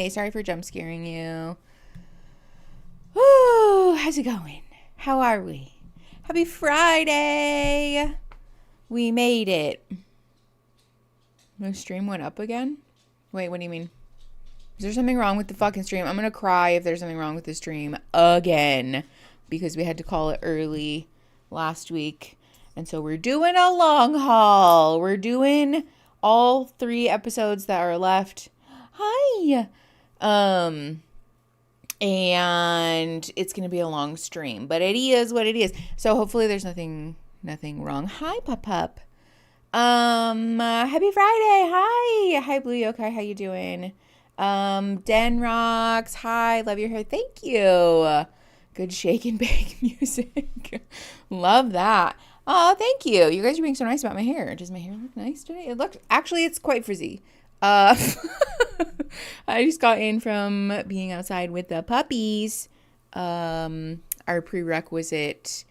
Hi. Sorry for jump scaring you. Ooh, how's it going? How are we? Happy Friday. We made it. The stream went up again? Wait, what do you mean? Is there something wrong with the fucking stream? I'm gonna cry if there's something wrong with the stream again. Because we had to call it early last week. And so we're doing a long haul. We're doing all 3 episodes that are left. Hi. And it's going to be a long stream, but it is what it is. So hopefully there's nothing wrong. Hi, Pup. Happy Friday. Hi, Blue Yokai. How you doing? Den Rocks. Hi, love your hair. Thank you. Good shake and bake music. Love that. Oh, thank you. You guys are being so nice about my hair. Does my hair look nice today? It's quite frizzy. I just got in from being outside with the puppies. Our prerequisite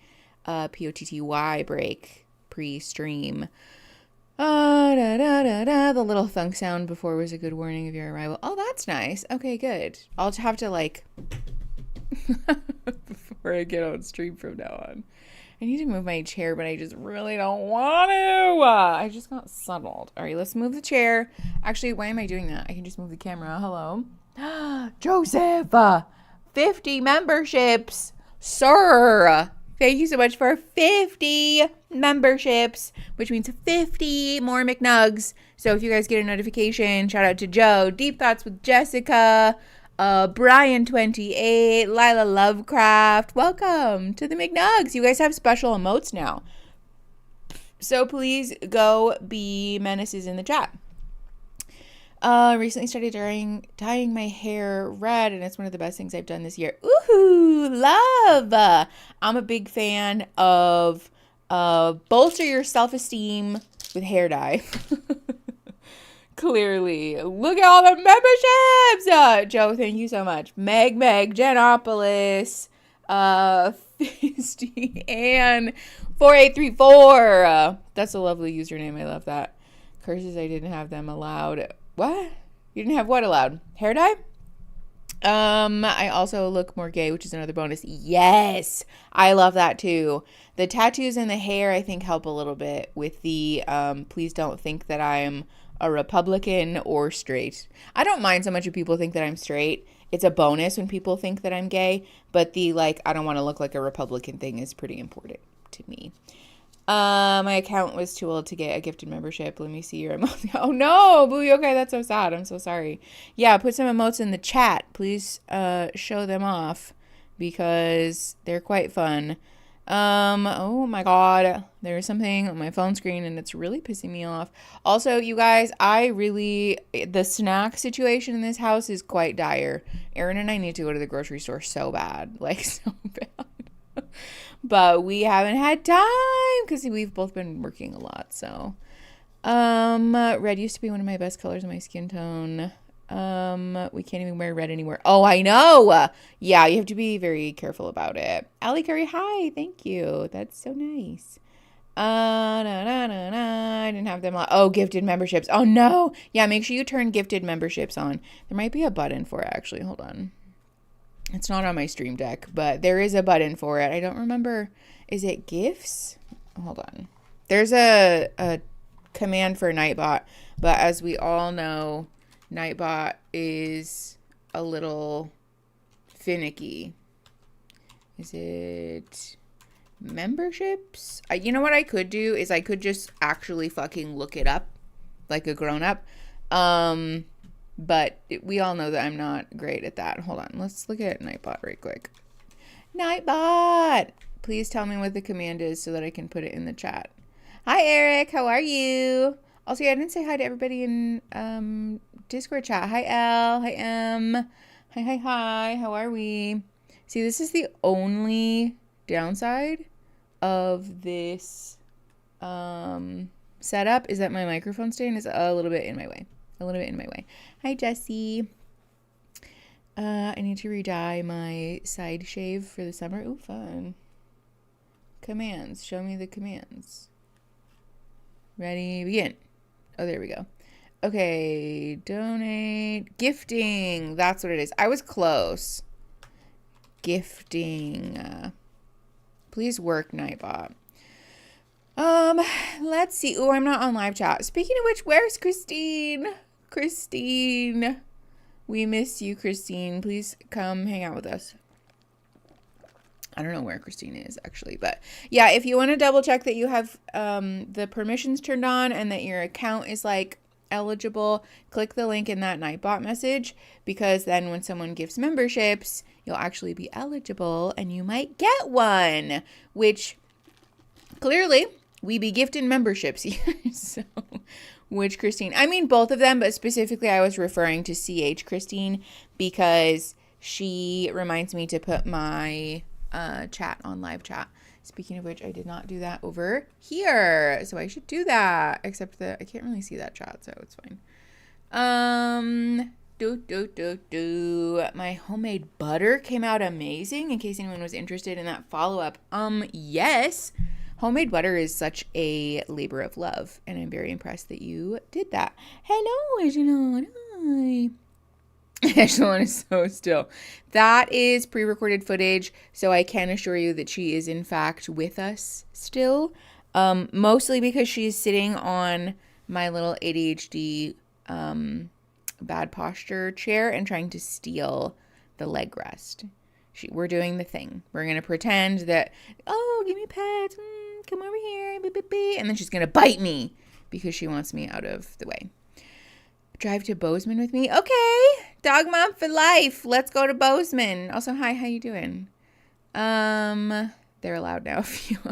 POTTY break pre-stream. The little thunk sound before was a good warning of your arrival. Oh, that's nice. Okay, good. I'll have to before I get on stream from now on. I need to move my chair, but I just really don't want to. I just got settled. All right, let's move the chair. Actually, why am I doing that? I can just move the camera. Hello. Joseph, 50 memberships. Sir, thank you so much for 50 memberships, which means 50 more McNugs. So if you guys get a notification, shout out to Joe, Deep Thoughts with Jessica, Brian28, Lila Lovecraft. Welcome to the McNugs. You guys have special emotes now. So please go be menaces in the chat. Recently started dyeing my hair red, and it's one of the best things I've done this year. Ooh, love. I'm a big fan of bolster your self-esteem with hair dye. Clearly. Look at all the memberships! Joe, thank you so much. Meg, Genopolis, Fisty, and 4834. That's a lovely username. I love that. Curses, I didn't have them allowed. What? You didn't have what allowed? Hair dye? I also look more gay, which is another bonus. Yes! I love that too. The tattoos and the hair, I think, help a little bit with the, please don't think that I'm a Republican or straight. I don't mind so much if people think that I'm straight. It's a bonus when people think that I'm gay, but the I don't want to look like a Republican thing is pretty important to me. My account was too old to get a gifted membership. Let me see your emotes. Oh no, Boo, okay, that's so sad. I'm so sorry. Yeah, put some emotes in the chat. Please show them off because they're quite fun. Oh my god, there's something on my phone screen and it's really pissing me off. Also, you guys, the snack situation in this house is quite dire. Aaron and I need to go to the grocery store so bad, so bad. But we haven't had time because we've both been working a lot, so. Red used to be one of my best colors in my skin tone. We can't even wear red anymore. Oh, I know. Yeah, you have to be very careful about it. Allie Curry, hi. Thank you. That's so nice. I didn't have them on. Oh, gifted memberships. Oh, no. Yeah, make sure you turn gifted memberships on. There might be a button for it, actually. Hold on. It's not on my stream deck, but there is a button for it. I don't remember. Is it gifts? Hold on. There's a command for Nightbot, but as we all know, Nightbot is a little finicky. Is it memberships? You know what I could do is I could just actually fucking look it up like a grown-up. But we all know that I'm not great at that. Hold on. Let's look at Nightbot right quick. Nightbot! Please tell me what the command is so that I can put it in the chat. Hi, Eric. How are you? Also, yeah, I didn't say hi to everybody in Discord chat. Hi, Elle. Hi, M. Hi. How are we? See, this is the only downside of this setup is that my microphone stand is a little bit in my way. Hi, Jessie. I need to re-dye my side shave for the summer. Ooh, fun. Commands. Show me the commands. Ready, begin. Oh, there we go. Okay, donate. Gifting. That's what it is. I was close. Gifting. Please work, Nightbot. Let's see. Oh, I'm not on live chat. Speaking of which, where's Christine? Christine. We miss you, Christine. Please come hang out with us. I don't know where Christine is, actually. But yeah, if you want to double check that you have the permissions turned on and that your account is like eligible, click the link in that Nightbot message, because then when someone gives memberships, you'll actually be eligible and you might get one, which clearly we be gifting memberships here. So, which Christine? I mean both of them, but specifically I was referring to CH Christine because she reminds me to put my chat on live chat. Speaking of which, I did not do that over here, so I should do that, except that I can't really see that chat, so it's fine. My homemade butter came out amazing, in case anyone was interested in that follow-up. Yes, homemade butter is such a labor of love, and I'm very impressed that you did that. Hello, Echelon. Hi. Echelon is so still. That is pre-recorded footage, so I can assure you that she is in fact with us still. Mostly because she's sitting on my little ADHD bad posture chair and trying to steal the leg rest. We're doing the thing. We're going to pretend that, oh, give me pets, come over here, and then she's going to bite me because she wants me out of the way. Drive to Bozeman with me? Okay. Dog mom for life. Let's go to Bozeman. Also, hi, how you doing? They're allowed now.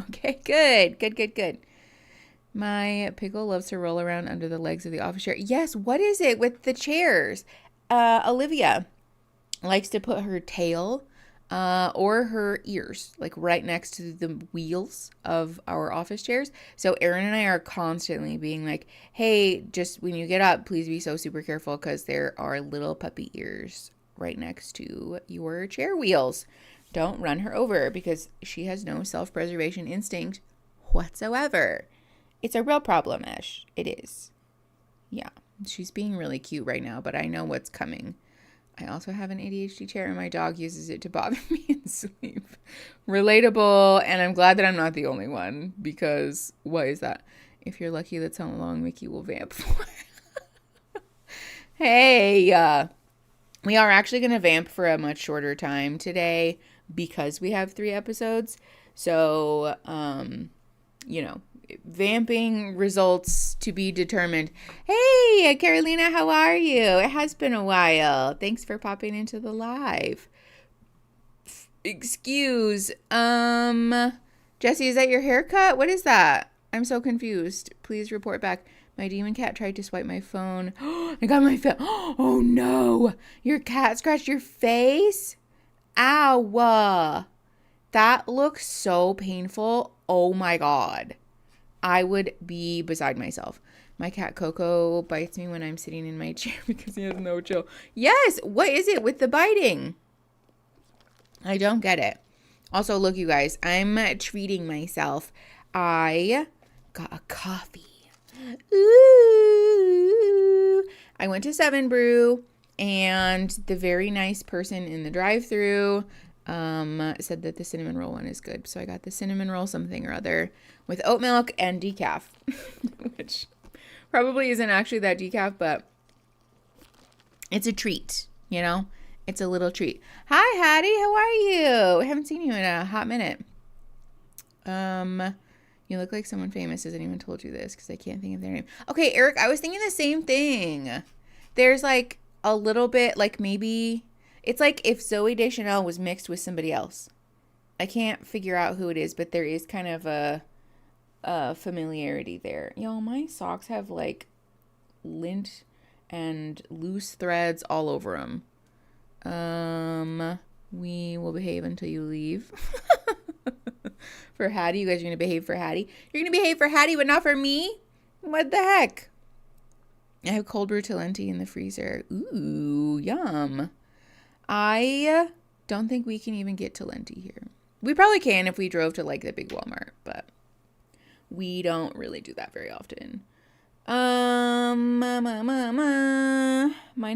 Okay, good. My pickle loves to roll around under the legs of the office chair. Yes, what is it with the chairs? Olivia likes to put her tail or her ears like right next to the wheels of our office chairs. So Erin and I are constantly being like, hey, just when you get up, please be so super careful because there are little puppy ears right next to your chair wheels. Don't run her over because she has no self-preservation instinct whatsoever. It's a real problem, Ash. It is. Yeah, she's being really cute right now, but I know what's coming. I also have an ADHD chair and my dog uses it to bother me in sleep. Relatable, and I'm glad that I'm not the only one, because what is that? If you're lucky, that's how long Mickey will vamp for. Hey, we are actually going to vamp for a much shorter time today because we have 3 episodes. So, vamping results to be determined. Hey, Carolina, how are you? It has been a while. Thanks for popping into the live. Excuse. Jesse, is that your haircut? What is that? I'm so confused. Please report back. My demon cat tried to swipe my phone. I got my phone. Oh no. Your cat scratched your face? Ow. That looks so painful. Oh my God. I would be beside myself. My cat Coco bites me when I'm sitting in my chair because he has no chill. Yes, what is it with the biting? I don't get it. Also, look, you guys, I'm treating myself. I got a coffee. Ooh. I went to 7 Brew, and the very nice person in the drive-thru said that the cinnamon roll one is good. So I got the cinnamon roll something or other with oat milk and decaf, which probably isn't actually that decaf, but it's a treat, you know? It's a little treat. Hi, Hattie. How are you? I haven't seen you in a hot minute. You look like someone famous. Has anyone told you this? Because I can't think of their name. Okay, Eric, I was thinking the same thing. There's like a little bit, like maybe it's like if Zooey Deschanel was mixed with somebody else. I can't figure out who it is, but there is kind of a familiarity there. Yo, my socks have like lint and loose threads all over them. We will behave until you leave. For Hattie, you guys are going to behave for Hattie. You're going to behave for Hattie, but not for me? What the heck? I have cold brew Talenti in the freezer. Ooh, yum. I don't think we can even get Talenti here. We probably can if we drove to like the big Walmart, but we don't really do that very often. Mine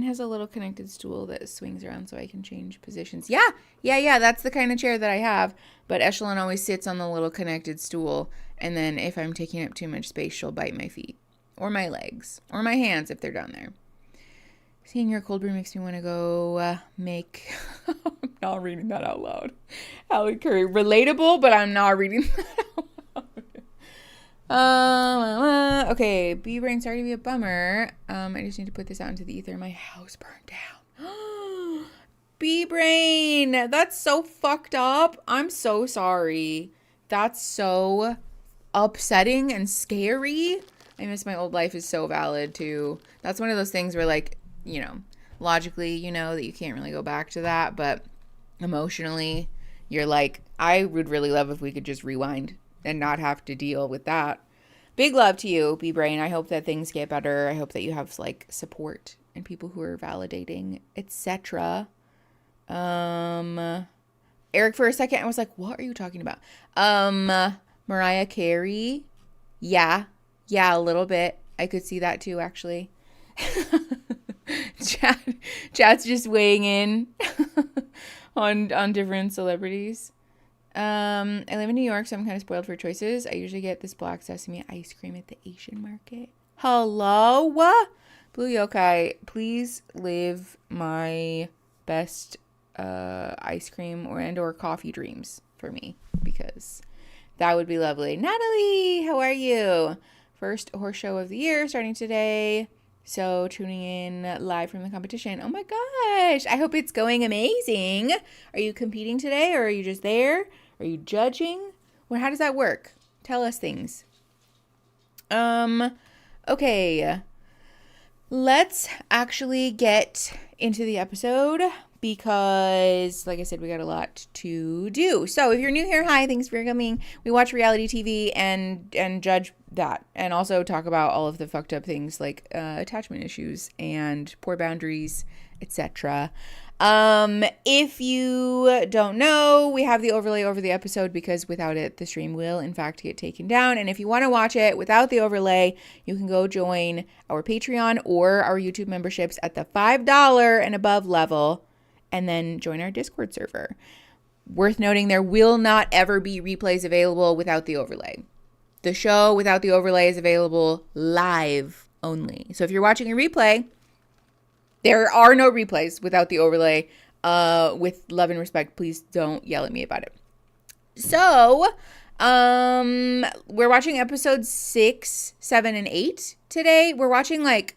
has a little connected stool that swings around so I can change positions. Yeah. That's the kind of chair that I have. But Echelon always sits on the little connected stool. And then if I'm taking up too much space, she'll bite my feet. Or my legs. Or my hands if they're down there. Seeing your cold brew makes me want to go make... I'm not reading that out loud. Hallie Curry. Relatable, but I'm not reading that out loud. Okay, B-Brain, sorry to be a bummer. I just need to put this out into the ether. My house burned down. B-Brain, that's so fucked up. I'm so sorry. That's so upsetting and scary. I miss my old life is so valid too. That's one of those things where, like, you know, logically, you know that you can't really go back to that, but emotionally, you're like, I would really love if we could just rewind and not have to deal with that. Big love to you, B-Brain. I hope that things get better. I hope that you have, like, support and people who are validating, etc. Eric, for a second, I was like, what are you talking about? Mariah Carey. Yeah, a little bit. I could see that too, actually. Chat's just weighing in on different celebrities. I live in New York, so I'm kind of spoiled for choices. I usually get this black sesame ice cream at the Asian market. Hello? Blue Yokai, please live my best ice cream or coffee dreams for me, because that would be lovely. Natalie, how are you? First horse show of the year starting today. So tuning in live from the competition. Oh my gosh. I hope it's going amazing. Are you competing today, or are you just there? Are you judging? Well, how does that work? Tell us things. Okay. Let's actually get into the episode, because, like I said, we got a lot to do. So if you're new here, hi, thanks for coming. We watch reality TV and judge that, and also talk about all of the fucked up things like attachment issues and poor boundaries, etc. If you don't know, we have the overlay over the episode, because without it, the stream will in fact get taken down. And if you want to watch it without the overlay, you can go join our Patreon or our YouTube memberships at the $5 and above level, and then join our Discord server. Worth noting, there will not ever be replays available without the overlay. The show without the overlay is available live only. So if you're watching a replay, there are no replays without the overlay. With love and respect, please don't yell at me about it. So, we're watching episodes 6, 7, and 8 today. We're watching, like,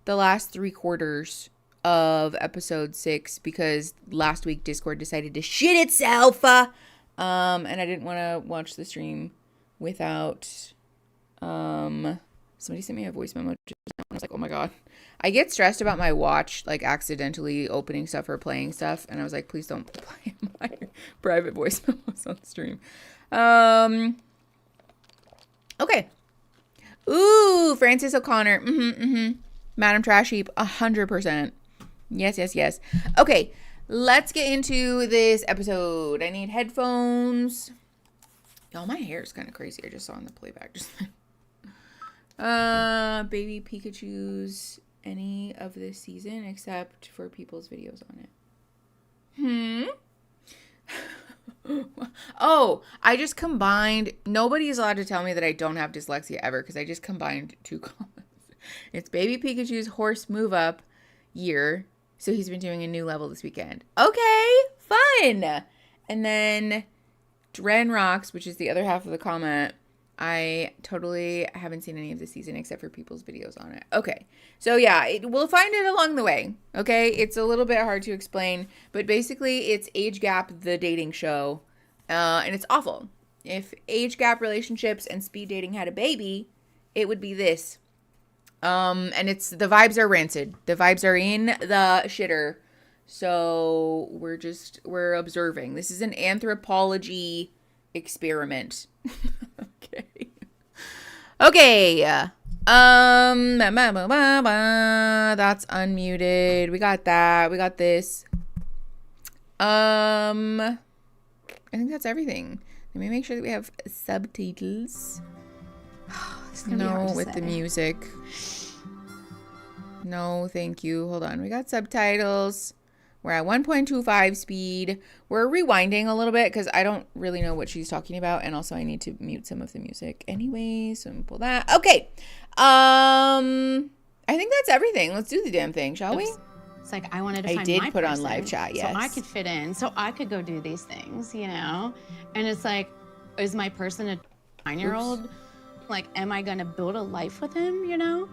the last 3/4 of episode 6, because last week Discord decided to shit itself. And I didn't want to watch the stream without, somebody sent me a voice memo. I was like, oh my God. I get stressed about my watch, like, accidentally opening stuff or playing stuff. And I was like, please don't play my private voice memos on the stream. Okay. Ooh, Francis O'Connor. Madam Trash Heap, 100%. Yes. Okay, let's get into this episode. I need headphones. Y'all, my hair is kind of crazy. I just saw in the playback just Baby Pikachu's any of this season except for people's videos on it. Oh, I just combined. Nobody is allowed to tell me that I don't have dyslexia ever, because I just combined two comments. It's Baby Pikachu's horse move up year, so he's been doing a new level this weekend. Okay, fun. And then Dren Rocks, which is the other half of the comment, I totally haven't seen any of the season except for people's videos on it. Okay, so yeah, we'll find it along the way. Okay, it's a little bit hard to explain, but basically it's Age Gap, the dating show, and it's awful. If Age Gap relationships and speed dating had a baby, it would be this. And it's, the vibes are rancid. The vibes are in the shitter. So we're observing. This is an anthropology experiment. Okay. That's unmuted. We got that. We got this. I think that's everything. Let me make sure that we have subtitles. No, with the music. No, thank you. Hold on. We got subtitles. We're at 1.25 speed. We're rewinding a little bit because I don't really know what she's talking about. And also I need to mute some of the music anyway. So I'm gonna pull that. Okay. I think that's everything. Let's do the damn thing, shall we? It's like I wanted to find I did my put on person live chat, yes. so I could fit in, so I could go do these things, you know? And it's like, is my person a 9-year-old? Like, am I gonna build a life with him, you know?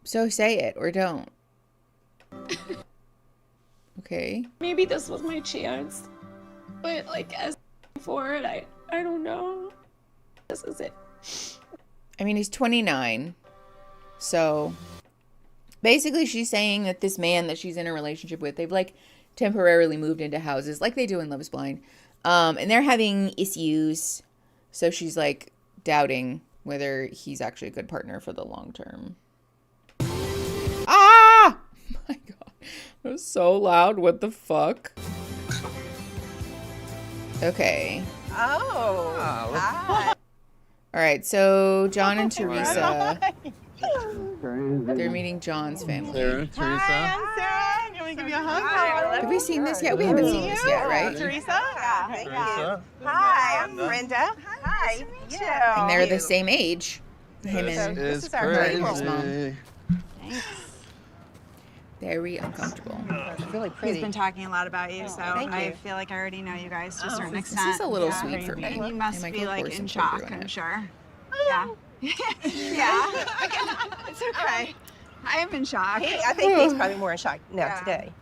So say it or don't. Okay. Maybe this was my chance, but like as for it, I don't know. This is it. I mean, he's 29. So basically she's saying that this man that she's in a relationship with, they've like temporarily moved into houses like they do in Love is Blind. And they're having issues. So she's like doubting whether he's actually a good partner for the long term. Ah! Oh my God. That was so loud. What the fuck? Okay. Oh. Hi. All right. So John and Theresa. They're meeting John's family. Theresa. Hi, I'm Sarah. You want to give me a hug? Hi. Have we seen this yet? We haven't seen this yet, right? Teresa? Yeah, thank Teresa. you. Hi, I'm Brenda. Hi. Yeah. And they're the same age. Him and This is our crazy. honeymoon. Mom. Thanks. Very uncomfortable. It's really pretty. He's been talking a lot about you, so I feel like I already know you guys to a certain extent. This is a little sweet for me. And you must I might be go like pour some in sugar shock, in I'm it. sure. Yeah. Yeah. It's okay. I am in shock. I think he's probably more in shock now today.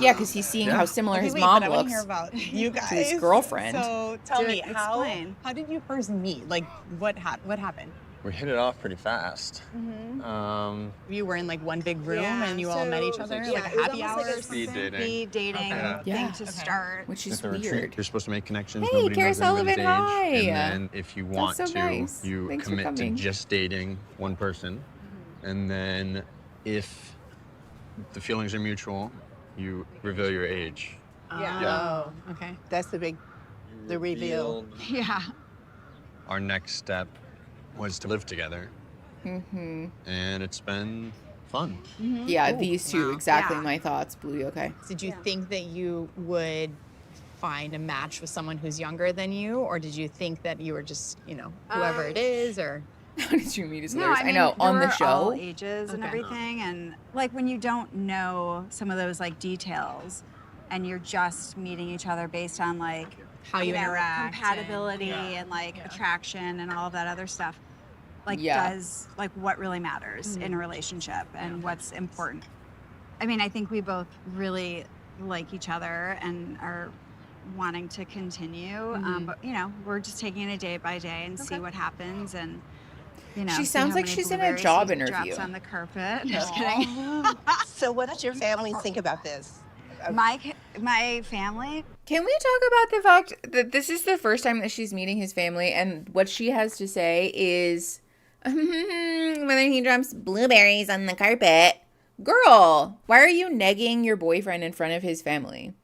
Yeah, because he's seeing how similar his mom I want looks to hear about you guys. to his girlfriend. So tell me, explain. how did you first meet? Like, what happened? We hit it off pretty fast. You were in like one big room and you all met each other, yeah, like a it was happy almost hour. like a Speed dating. Speed dating Okay. thing Yeah. to start. Which is It's a retreat. weird. You're supposed to make connections. Hey, Nobody Kara knows anybody's Sullivan, age. hi. And then if you want so to, nice. you Thanks for commit to coming. just dating one person. And then if the feelings are mutual, you reveal your age. Oh, okay. That's the reveal. Yeah. Our next step was to live together. Mm-hmm. And it's been fun. Yeah, these two, Wow. exactly Yeah. my thoughts. Blue, okay. Did you think that you would find a match with someone who's younger than you, or did you think that you were just, whoever it is, or? How did you meet? Is No, hilarious. I mean, know, there on the were show. all ages and Okay. everything, and like when you don't know some of those like details, and you're just meeting each other based on like How you interact compatibility, and- and like attraction and all of that other stuff. Like Yeah. does like what really matters in a relationship and what's important. I mean, I think we both really like each other and are wanting to continue, but we're just taking it day by day and see what happens, and She see sounds how like many she's in a blueberries job he interview. drops on the carpet. Just kidding. So what does your family think about this? My family. Can we talk about the fact that this is the first time that she's meeting his family, and what she has to say is whether he drops blueberries on the carpet. Girl, why are you negging your boyfriend in front of his family?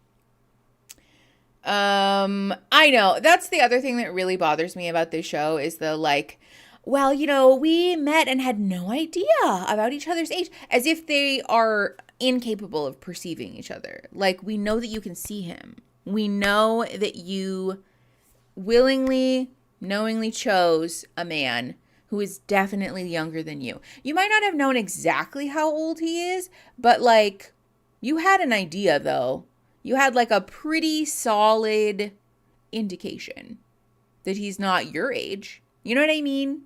I know. That's the other thing that really bothers me about this show is the like, well, we met and had no idea about each other's age, as if they are incapable of perceiving each other. Like, we know that you can see him. We know that you willingly, knowingly chose a man who is definitely younger than you. You might not have known exactly how old he is, but like, you had an idea though. You had like a pretty solid indication that he's not your age. You know what I mean?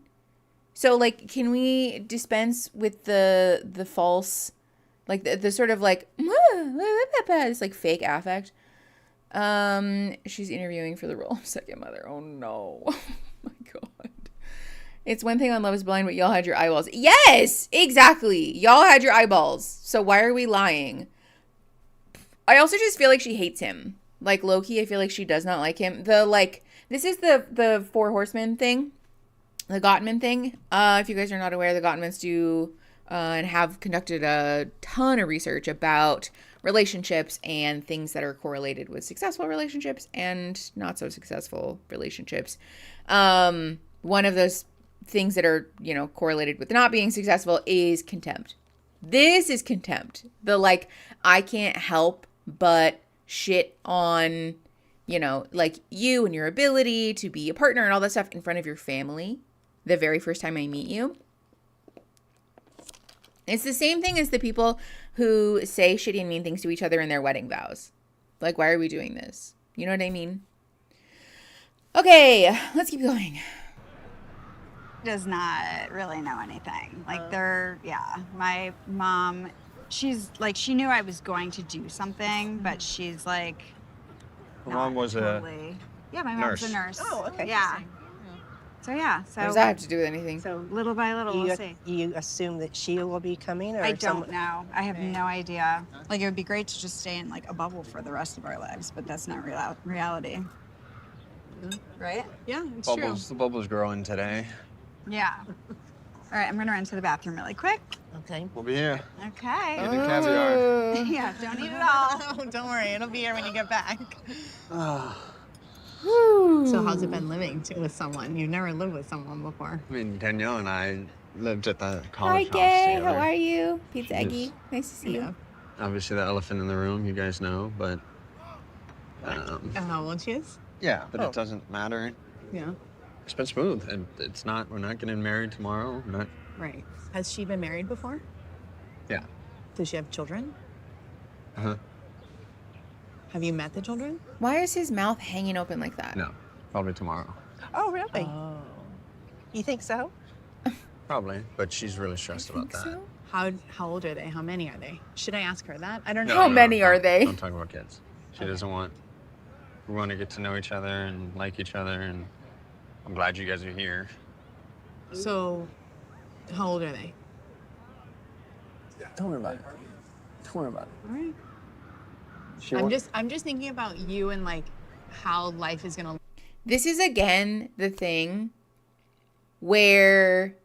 So like, can we dispense with the false, like the sort of like, it's like fake affect. She's interviewing for the role of second mother. Oh no. Oh my God. It's one thing on Love is Blind, but y'all had your eyeballs. Yes, exactly. Y'all had your eyeballs. So why are we lying? I also just feel like she hates him. Like, low-key, I feel like she does not like him. This is the Four Horsemen thing. The Gottman thing. If you guys are not aware, the Gottmans do and have conducted a ton of research about relationships and things that are correlated with successful relationships and not so successful relationships. One of those things that are, you know, correlated with not being successful is contempt. This is contempt. The like, I can't help but shit on, you know, like you and your ability to be a partner and all that stuff in front of your family the very first time I meet you. It's the same thing as the people who say shitty and mean things to each other in their wedding vows. Like, why are we doing this? You know what I mean? Okay, let's keep going. Does not really know anything. Like my mom, she's like, she knew I was going to do something, but she's like, My mom was totally. Yeah, my mom's a nurse. Oh, okay. Yeah. So yeah, What does that have to do with anything? So little by little, we'll see. You assume that she will be coming, or I don't know. I have no idea. Like, it would be great to just stay in like a bubble for the rest of our lives, but that's not reality. Right? Yeah, it's true. The bubble's growing today. Yeah. All right, I'm gonna run to the bathroom really quick. Okay. We'll be here. Okay. Eat the caviar. Yeah, don't eat it all. Oh, don't worry, it'll be here when you get back. Ah. So how's it been living with someone? You've never lived with someone before. I mean, Danielle and I lived at the Hi, college house Gay. together. How are you? Pizza Yes. Eggy. Nice to see you. Obviously, the elephant in the room, you guys know, but And how old she is? yeah, but it doesn't matter. Yeah. It's been smooth, and it's not. We're not getting married tomorrow. We're not. Right. Has she been married before? Yeah. Does she have children? Uh-huh. Have you met the children? Why is his mouth hanging open like that? No, probably tomorrow. Oh, really? Oh. You think so? Probably, but she's really stressed about that. So? How old are they? How many are they? Should I ask her that? I don't know. How many are they? Don't talk about kids. She doesn't want. We want to get to know each other and like each other, and I'm glad you guys are here. So, how old are they? Don't worry about it. Don't worry about it. All right. She I'm just thinking about you and like how life is gonna. This is again the thing where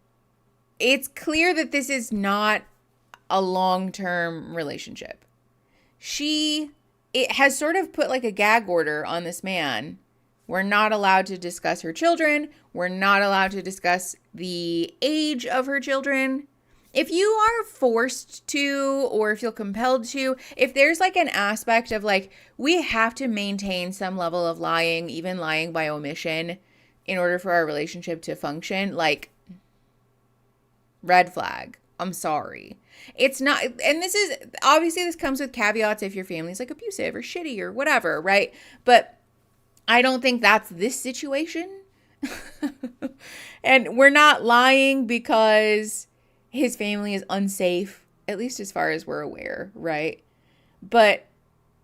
it's clear that this is not a long-term relationship. It has sort of put like a gag order on this man. We're not allowed to discuss her children. We're not allowed to discuss the age of her children. If you are forced to or feel compelled to, if there's like an aspect of like, we have to maintain some level of lying, even lying by omission, in order for our relationship to function, like, red flag. I'm sorry. It's not, and this is, obviously this comes with caveats if your family's like abusive or shitty or whatever, right? But I don't think that's this situation. And we're not lying because his family is unsafe, at least as far as we're aware, right? But,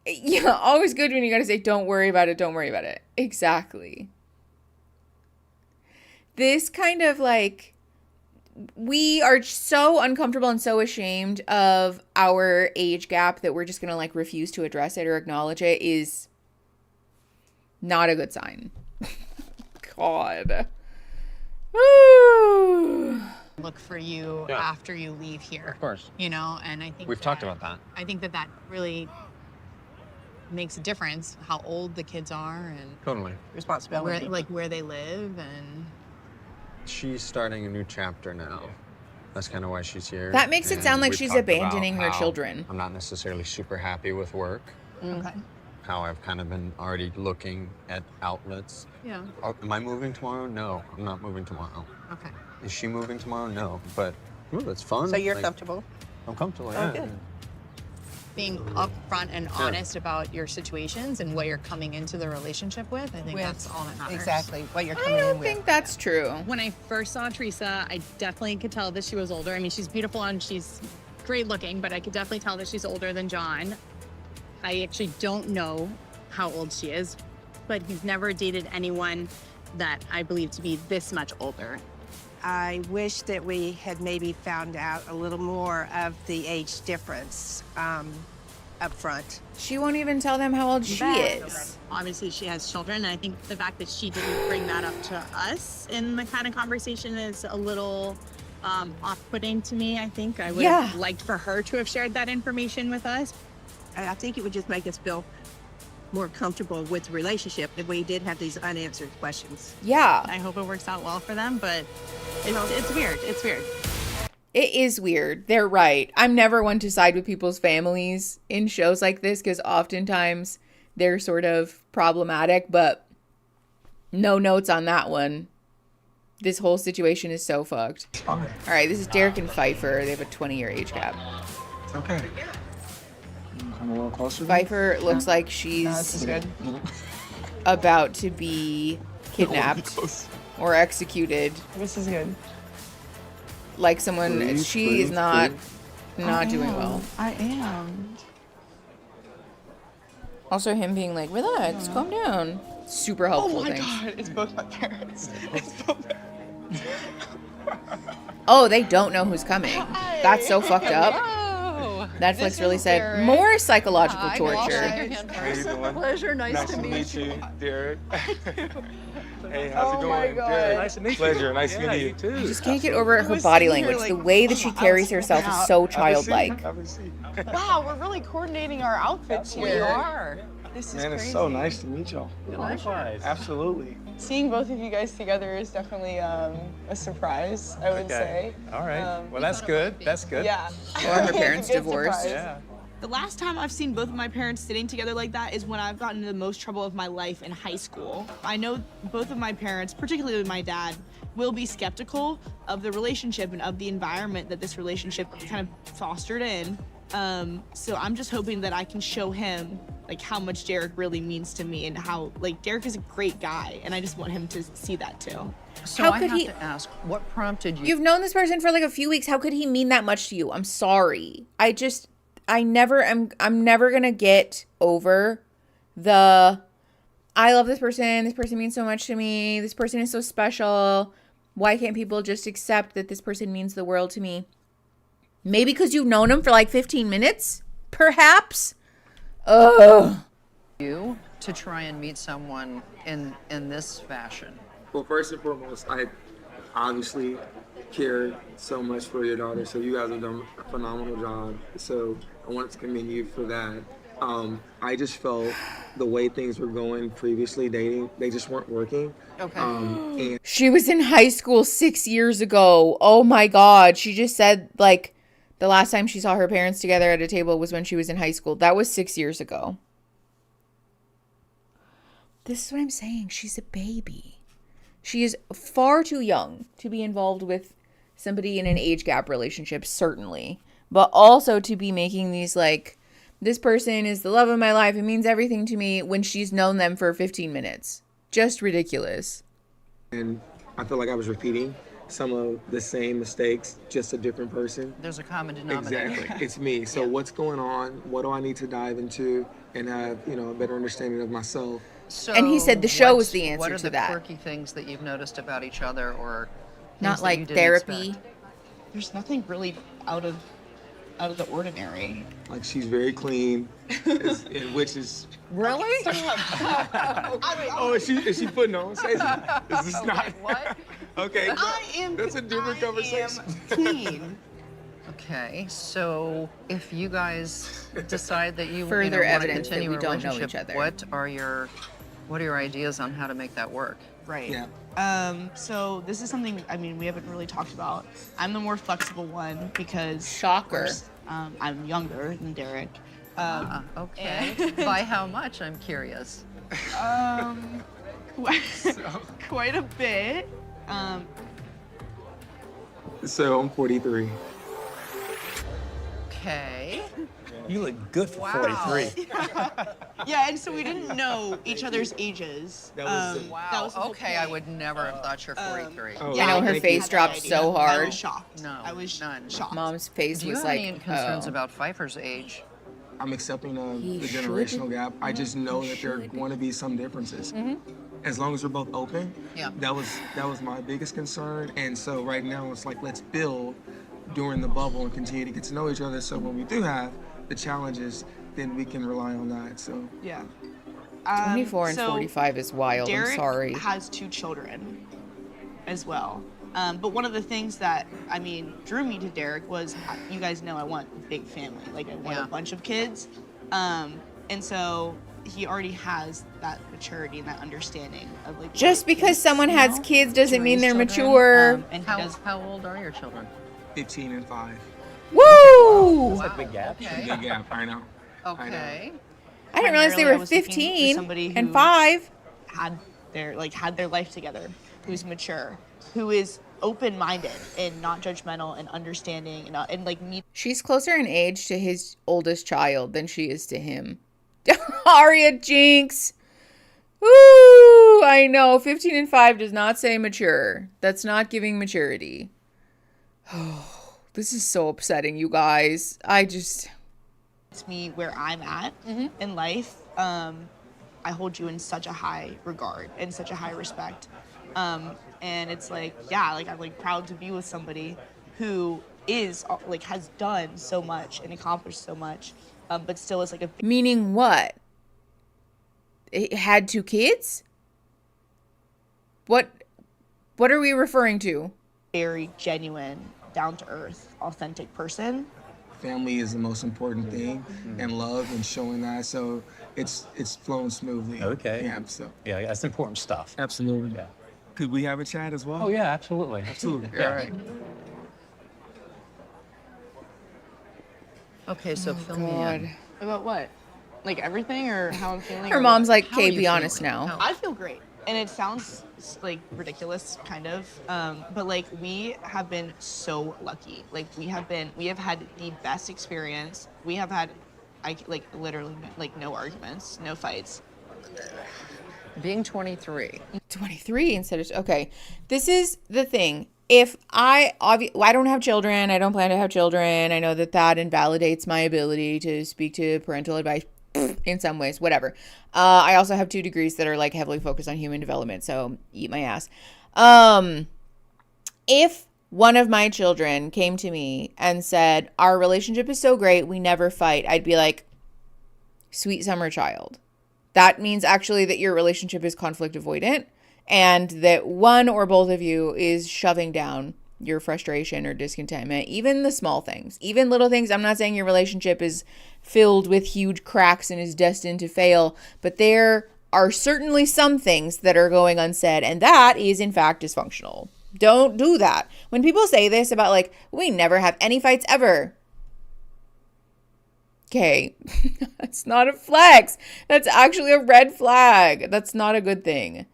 yeah, always good when you gotta say, don't worry about it, don't worry about it. Exactly. This kind of like, we are so uncomfortable and so ashamed of our age gap that we're just gonna like refuse to address it or acknowledge it is not a good sign. God. Woo. Look for you after you leave here. Of course. You know, and I think We've talked about that. I think that really makes a difference how old the kids are and Totally. Responsibility. where they live and She's starting a new chapter now. That's kind of why she's here. That makes it And sound like we've she's talked about abandoning her how children. I'm not necessarily super happy with work. okay. How I've kind of been already looking at outlets. Yeah. Oh, am I moving tomorrow? No, I'm not moving tomorrow. Okay. Is she moving tomorrow? No, but it's fun. So you're Like, comfortable? I'm comfortable. Oh, Yeah. good. Being upfront and honest about your situations and what you're coming into the relationship with, I think that's all that matters. Exactly. What you're I coming in don't with. think that's true. When I first saw Theresa, I definitely could tell that she was older. I mean, she's beautiful and she's great looking, but I could definitely tell that she's older than John. I actually don't know how old she is, but he's never dated anyone that I believe to be this much older. I wish that we had maybe found out a little more of the age difference up front. She won't even tell them how old she is. Obviously, she has children, and I think the fact that she didn't bring that up to us in the kind of conversation is a little off-putting to me, I think. I would Yeah. have liked for her to have shared that information with us. I think it would just make us feel more comfortable with the relationship if we did have these unanswered questions. Yeah. I hope it works out well for them, but it's weird. It's weird. It is weird. They're right. I'm never one to side with people's families in shows like this because oftentimes they're sort of problematic, but no notes on that one. This whole situation is so fucked. All right, this is Derek and Pfeiffer. They have a 20-year age gap. Okay. Come a little closer. Pfeiffer looks like she's about to be kidnapped or executed. This is good. Like someone, Please, she please, is not I doing am. well. I am. Also, him being like, relax, calm down. Super helpful Oh my things. god, it's both my parents. It's both my Oh, they don't know who's coming. That's so fucked up. Oh, Netflix really said more psychological torture. How you doing? pleasure. Nice to meet you, Derek. Hey, how's it Oh going? my God. Good. Nice to meet you. Pleasure. Nice to meet you too. I just can't get over her body language. The way that she carries herself is so childlike. Wow, we're really coordinating our outfits here. we are. This is Man, crazy. it's so nice to meet y'all. Likewise. Absolutely. Seeing both of you guys together is definitely a surprise, I would say. All right. Well, that's good. That's good. Yeah. Or her It's a parents good divorced. surprise. Yeah. The last time I've seen both of my parents sitting together like that is when I've gotten into the most trouble of my life in high school. I know both of my parents, particularly my dad, will be skeptical of the relationship and of the environment that this relationship kind of fostered in. So I'm just hoping that I can show him like how much Derek really means to me and how like Derek is a great guy and I just want him to see that too. So How I could have he- to ask, what prompted you? You've known this person for like a few weeks. How could he mean that much to you? I'm sorry. I'm never gonna get over the I love this person means so much to me, this person is so special. Why can't people just accept that this person means the world to me? Maybe because you've known him for like 15 minutes? Perhaps? Ugh. You to try and meet someone in this fashion? Well, first and foremost, I obviously care so much for your daughter, so you guys have done a phenomenal job. So I wanted to commend you for that. I just felt the way things were going previously dating, they just weren't working. Okay. And She was in high school 6 years ago. Oh my God. She just said like the last time she saw her parents together at a table was when she was in high school. That was 6 years ago. This is what I'm saying. She's a baby. She is far too young to be involved with somebody in an age gap relationship, certainly. But also to be making these like, this person is the love of my life. It means everything to me when she's known them for 15 minutes. Just ridiculous. I feel like I was repeating some of the same mistakes, just a different person. There's a common denominator. Exactly, it's me. So what's going on? What do I need to dive into and have, a better understanding of myself? So And he said the show was the what answer are to the that. quirky things that you've noticed about each other, or Not things that you like didn't therapy. expect? There's nothing really out of the ordinary. Like she's very clean, which is Really? oh, is she putting on? Say something. Is this not? What? Okay, I am. that's a different conversation. Clean. Okay, so if you guys decide that you Further want to evidence that continue we a don't know relationship, each other. what are your ideas on how to make that work? Right. Yeah. So this is something, we haven't really talked about. I'm the more flexible one because Shocker. of course, I'm younger than Derek. Okay. By how much? I'm curious. Quite a bit. So I'm 43. Okay. You look good for Wow. 43. Yeah, and so we didn't know each other's ages. That was it. That Wow. was the whole Okay, I point. would never have thought you're 43. Oh, I know her thank face you. dropped so I hard. was shocked. No, I was none. shocked. Mom's face Do you was have like, any concerns oh. about Pfeiffer's age? I'm accepting of He the should. generational gap. I just know that there are going to be some differences. As long as we're both open, Yeah. that was my biggest concern. And so right now it's like let's build during the bubble and continue to get to know each other. So when we do have the challenges, then we can rely on that. So Yeah. 24 and so 45 is wild. Derek I'm sorry. has 2 children as well. But one of the things that, I mean, drew me to Derek was, you guys know I want a big family. Like, I want a bunch of kids. And so he already has that maturity and that understing of, like, Just because someone has kids doesn't mean they're mature. And How old are your children? 15 and 5. Woo! That's a big gap. Okay. Big gap, I know. Okay. I didn't realize they Primarily, I were was looking for 15 somebody and who 5. had their life together, who's mature, who is open-minded and not judgmental and understanding and like me. She's closer in age to his oldest child than she is to him. Aria Jinx. Woo! I know 15 and 5 does not say mature. That's not giving maturity. Oh, this is so upsetting, you guys. It's me where I'm at in life. I hold you in such a high regard and such a high respect. And it's like, yeah, like I'm like proud to be with somebody who is like has done so much and accomplished so much, but still is like a Meaning what? It had 2 kids? What are we referring to? very genuine, down to earth, authentic person. Family is the most important thing, and love and showing that. So it's flowing smoothly. Okay. Yeah. So. Yeah, that's important stuff. Absolutely. Yeah. Could we have a chat as well? Oh yeah, absolutely. Absolutely. Yeah. All right. Okay, so fill me in. About what? Like everything or how I'm feeling? Her or mom's what? like, How are "Okay, you be honest feeling? now." I feel great. And it sounds like ridiculous, kind of, but like we have been so lucky. Like we have had the best experience. We have had, like literally like no arguments, no fights. Being 23. 23 instead of okay. This is the thing. If I don't have children, I don't plan to have children. I know that invalidates my ability to speak to parental advice in some ways, whatever. I also have 2 degrees that are like heavily focused on human development, so eat my ass. If one of my children came to me and said, "Our relationship is so great, we never fight," I'd be like, "Sweet summer child." That means actually that your relationship is conflict avoidant and that one or both of you is shoving down your frustration or discontentment, even the small things, even little things. I'm not saying your relationship is filled with huge cracks and is destined to fail, but there are certainly some things that are going unsaid, and that is in fact dysfunctional. Don't do that. When people say this about like, we never have any fights ever. Okay, that's not a flex. That's actually a red flag. That's not a good thing.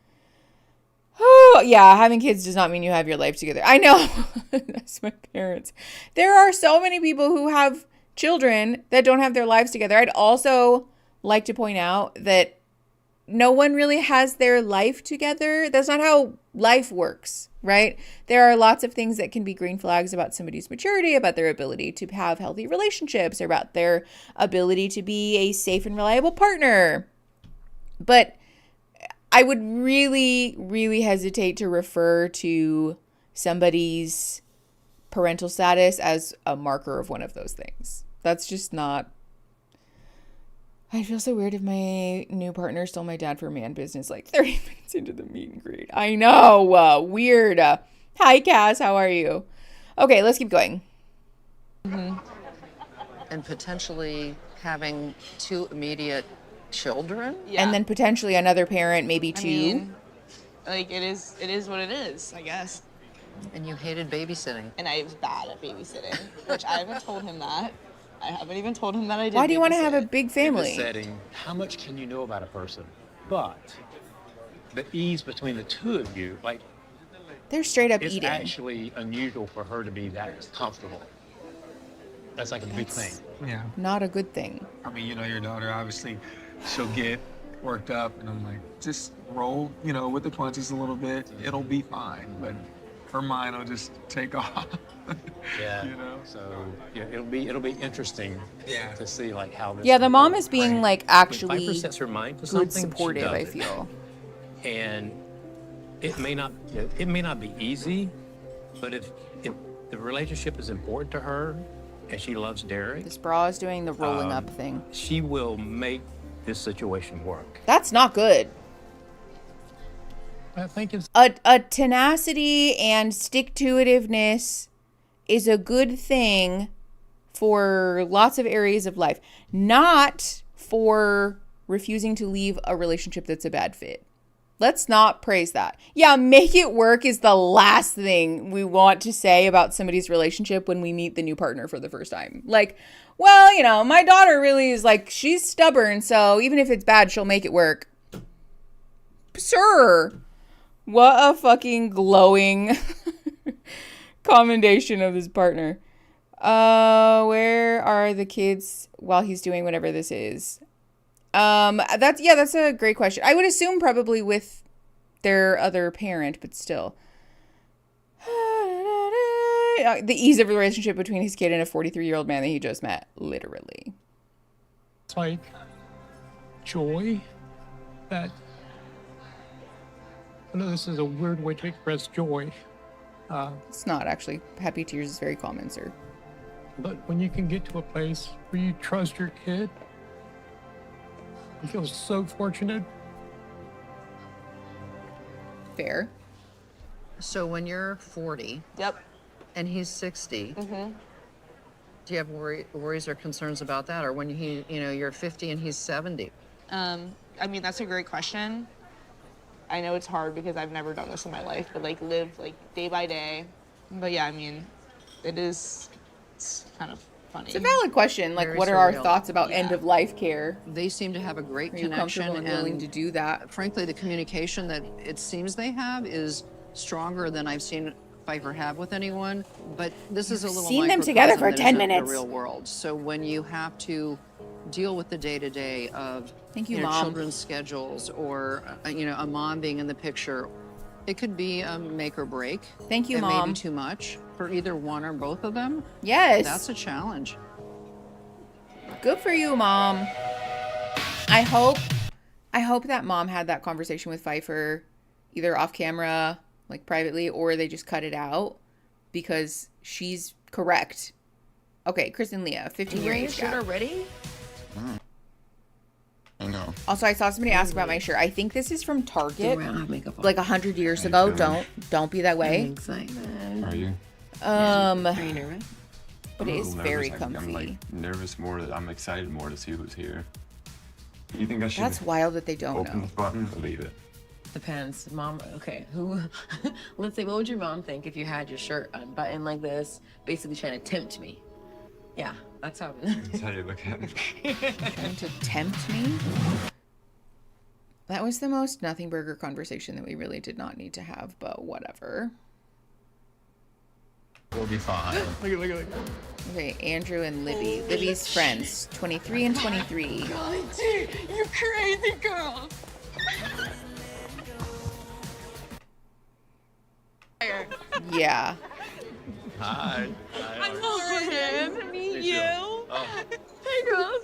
Oh, yeah, having kids does not mean you have your life together. I know. That's my parents. There are so many people who have children that don't have their lives together. I'd also like to point out that no one really has their life together. That's not how life works, right? There are lots of things that can be green flags about somebody's maturity, about their ability to have healthy relationships, or about their ability to be a safe and reliable partner. But I would really, really hesitate to refer to somebody's parental status as a marker of one of those things. That's just not. I feel so weird if my new partner stole my dad for man business like 30 minutes into the meet and greet. I know. Weird. Hi, Cass. How are you? Okay, let's keep going. Mm-hmm. And potentially having 2 immediate children? Yeah. And then potentially another parent, maybe 2. I mean, like it is what it is, I guess. And you hated babysitting. And I was bad at babysitting, which I haven't told him that. I haven't even told him that I did. Why do you want to have a babysit. big In family? this setting, how much can you know about a person? But the ease between the 2 of you, like, They're straight up it's eating. actually unusual for her to be that comfortable. That's like a big thing. Yeah. Not a good thing. I mean, you know, your daughter, obviously, she'll get worked up, and I'm like, just roll, you know, with the punches a little bit. It'll be fine, but her mind will just take off. Yeah. You know? So yeah, it'll be interesting to see like how this. Yeah, the mom is being like When actually Piper sets her mind to good, something, supportive, she I does it. feel. And it may not be easy, but if the relationship is important to her and she loves Derek, This bra is doing the rolling up thing. she will make this situation work. That's not good. I think it's a tenacity and stick-to-itiveness is a good thing for lots of areas of life, not for refusing to leave a relationship that's a bad fit. Let's not praise that. Yeah, make it work is the last thing we want to say about somebody's relationship when we meet the new partner for the first time. Like, well, you know, my daughter really is like, she's stubborn, so even if it's bad, she'll make it work. Sir, what a fucking glowing commendation of this partner. Where are the kids while he's doing whatever this is? That's a great question. I would assume probably with their other parent, but still. The ease of the relationship between his kid and a 43-year-old man that he just met, literally. It's like joy that, I know this is a weird way to express joy. It's not actually. Happy tears is very common, sir. But when you can get to a place where you trust your kid, you feel so fortunate. Fair. So when you're 40, Yep. and he's 60, do you have worries or concerns about that? Or when you're 50 and he's 70? I mean, that's a great question. I know it's hard because I've never done this in my life, but like live like day by day. But yeah, I mean, it's kind of funny. It's a valid question. Like, Very what are our surreal. thoughts about end of life care? They seem to have a great Are you connection comfortable and willing to do that? Frankly, the communication that it seems they have is stronger than I've seen Pfeiffer have with anyone. But this is a little seen them together for microcosm that 10 isn't minutes. the real world. So when you have to deal with the day-to-day of Thank you, Mom. children's schedules or a mom being in the picture, it could be a make or break. Thank you, It may Mom. be too much for either one or both of them. Yes. That's a challenge. Good for you, Mom. I hope that Mom had that conversation with Pfeiffer either off camera, like privately, or they just cut it out because she's correct. Okay, Chris and Leah, 15-year age gap. already? I know. Also, I saw somebody ask about my shirt. I think this is from Target, I don't have makeup on. like 100 years ago. Don't be that way. Excitement. Are you? Are you nervous? But it is very I'm comfy. like nervous more. I'm excited more to see who's here. You think I should That's wild that they don't open know. the button or leave it? Depends. Mom, okay, who, let's say, what would your mom think if you had your shirt unbuttoned like this, basically trying to tempt me? Yeah, that's how. That's how you look at me. Trying to tempt me? That was the most nothing burger conversation that we really did not need to have, but whatever. We'll be fine. Okay, Andrew and Libby. Libby's friends, 23 and 23. You crazy girl. Yeah. Hi. I'm Lauren. To meet you. Oh. Hey, girls.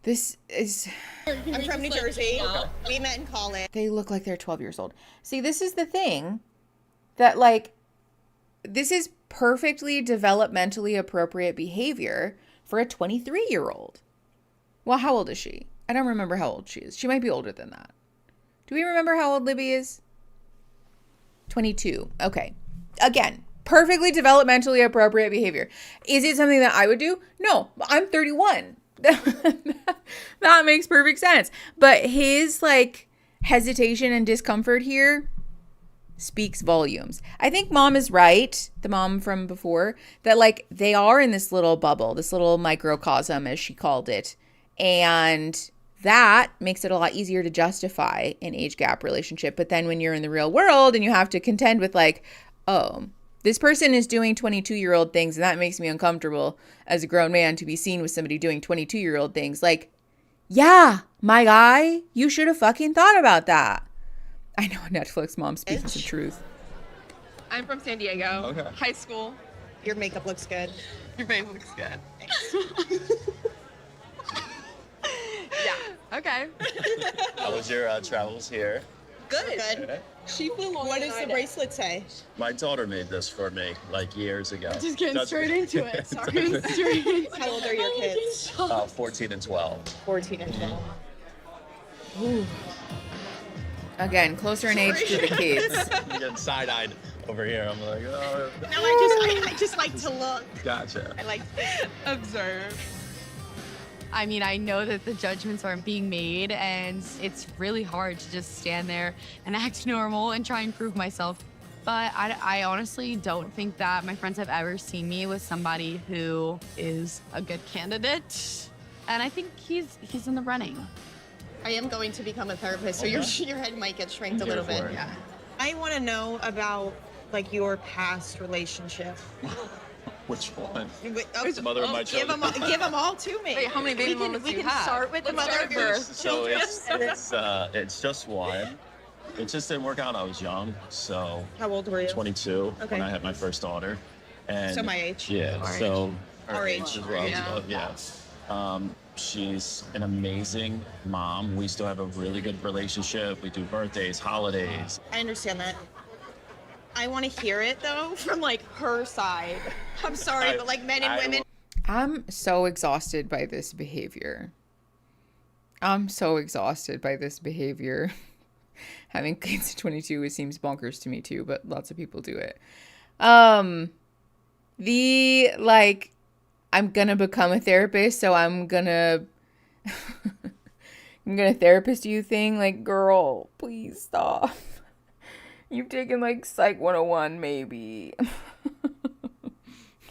This is... I'm from New Jersey. We met in college. They look like they're 12 years old. See, this is the thing that, like, this is perfectly developmentally appropriate behavior for a 23-year-old. Well, how old is she? I don't remember how old she is. She might be older than that. Do we remember how old Libby is? 22. Okay. Again, perfectly developmentally appropriate behavior. Is it something that I would do? No, I'm 31. That makes perfect sense. But his, like, hesitation and discomfort here speaks volumes. I think Mom is right, the mom from before, that, like, they are in this little bubble, this little microcosm, as she called it. And that makes it a lot easier to justify an age gap relationship. But then when you're in the real world and you have to contend with, like, oh, this person is doing 22-year-old things, and that makes me uncomfortable as a grown man to be seen with somebody doing 22-year-old things. Like, yeah, my guy, you should have fucking thought about that. I know, Netflix mom speaking some truth. I'm from San Diego. Okay. High school. Your makeup looks good. Your makeup looks good. Yeah. Okay. How was your travels here? Good. She flew long. What does the bracelet say? My daughter made this for me like years ago. Just getting straight into it. Sorry. How old are your kids? 14 and 12. 14 and 12. Ooh. Again, closer in age to the kids. I'm getting side-eyed over here. I'm like, oh. No, I just like to look. Gotcha. I like to observe. I mean, I know that the judgments aren't being made, and it's really hard to just stand there and act normal and try and prove myself. But I honestly don't think that my friends have ever seen me with somebody who is a good candidate. And I think he's in the running. I am going to become a therapist, so your head might get shrinked a little bit. Yeah. I want to know about like your past relationship. Which one? Oh, The mother of my children. Give them all to me. Wait, how many baby moments do you have? Start with the mother of your So children. it's just one. It just didn't work out. I was young, so How old were you? 22 Okay. when I had my first daughter. And So my age. Yeah. Our So Our age. as well. Yeah. Yeah. She's an amazing mom. We still have a really good relationship. We do birthdays, holidays. I understand that. I want to hear it though from like her side. I'm sorry, but like men and women. I'm so exhausted by this behavior. I'm so exhausted by this behavior. Having kids at 22, it seems bonkers to me too, but lots of people do it. The like, I'm gonna become a therapist, so I'm gonna therapist you thing. Like, girl, please stop. You've taken like Psych 101, maybe.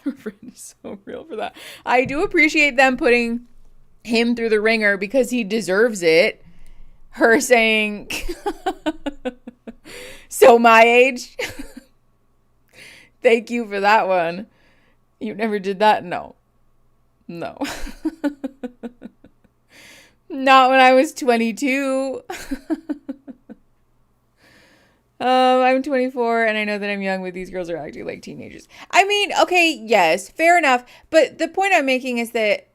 Your friend is so real for that. I do appreciate them putting him through the ringer because he deserves it. Her saying, so my age. Thank you for that one. You never did that? No. Not when I was 22. I'm 24 and I know that I'm young, but these girls are acting like teenagers. I mean, okay, yes, fair enough. But the point I'm making is that,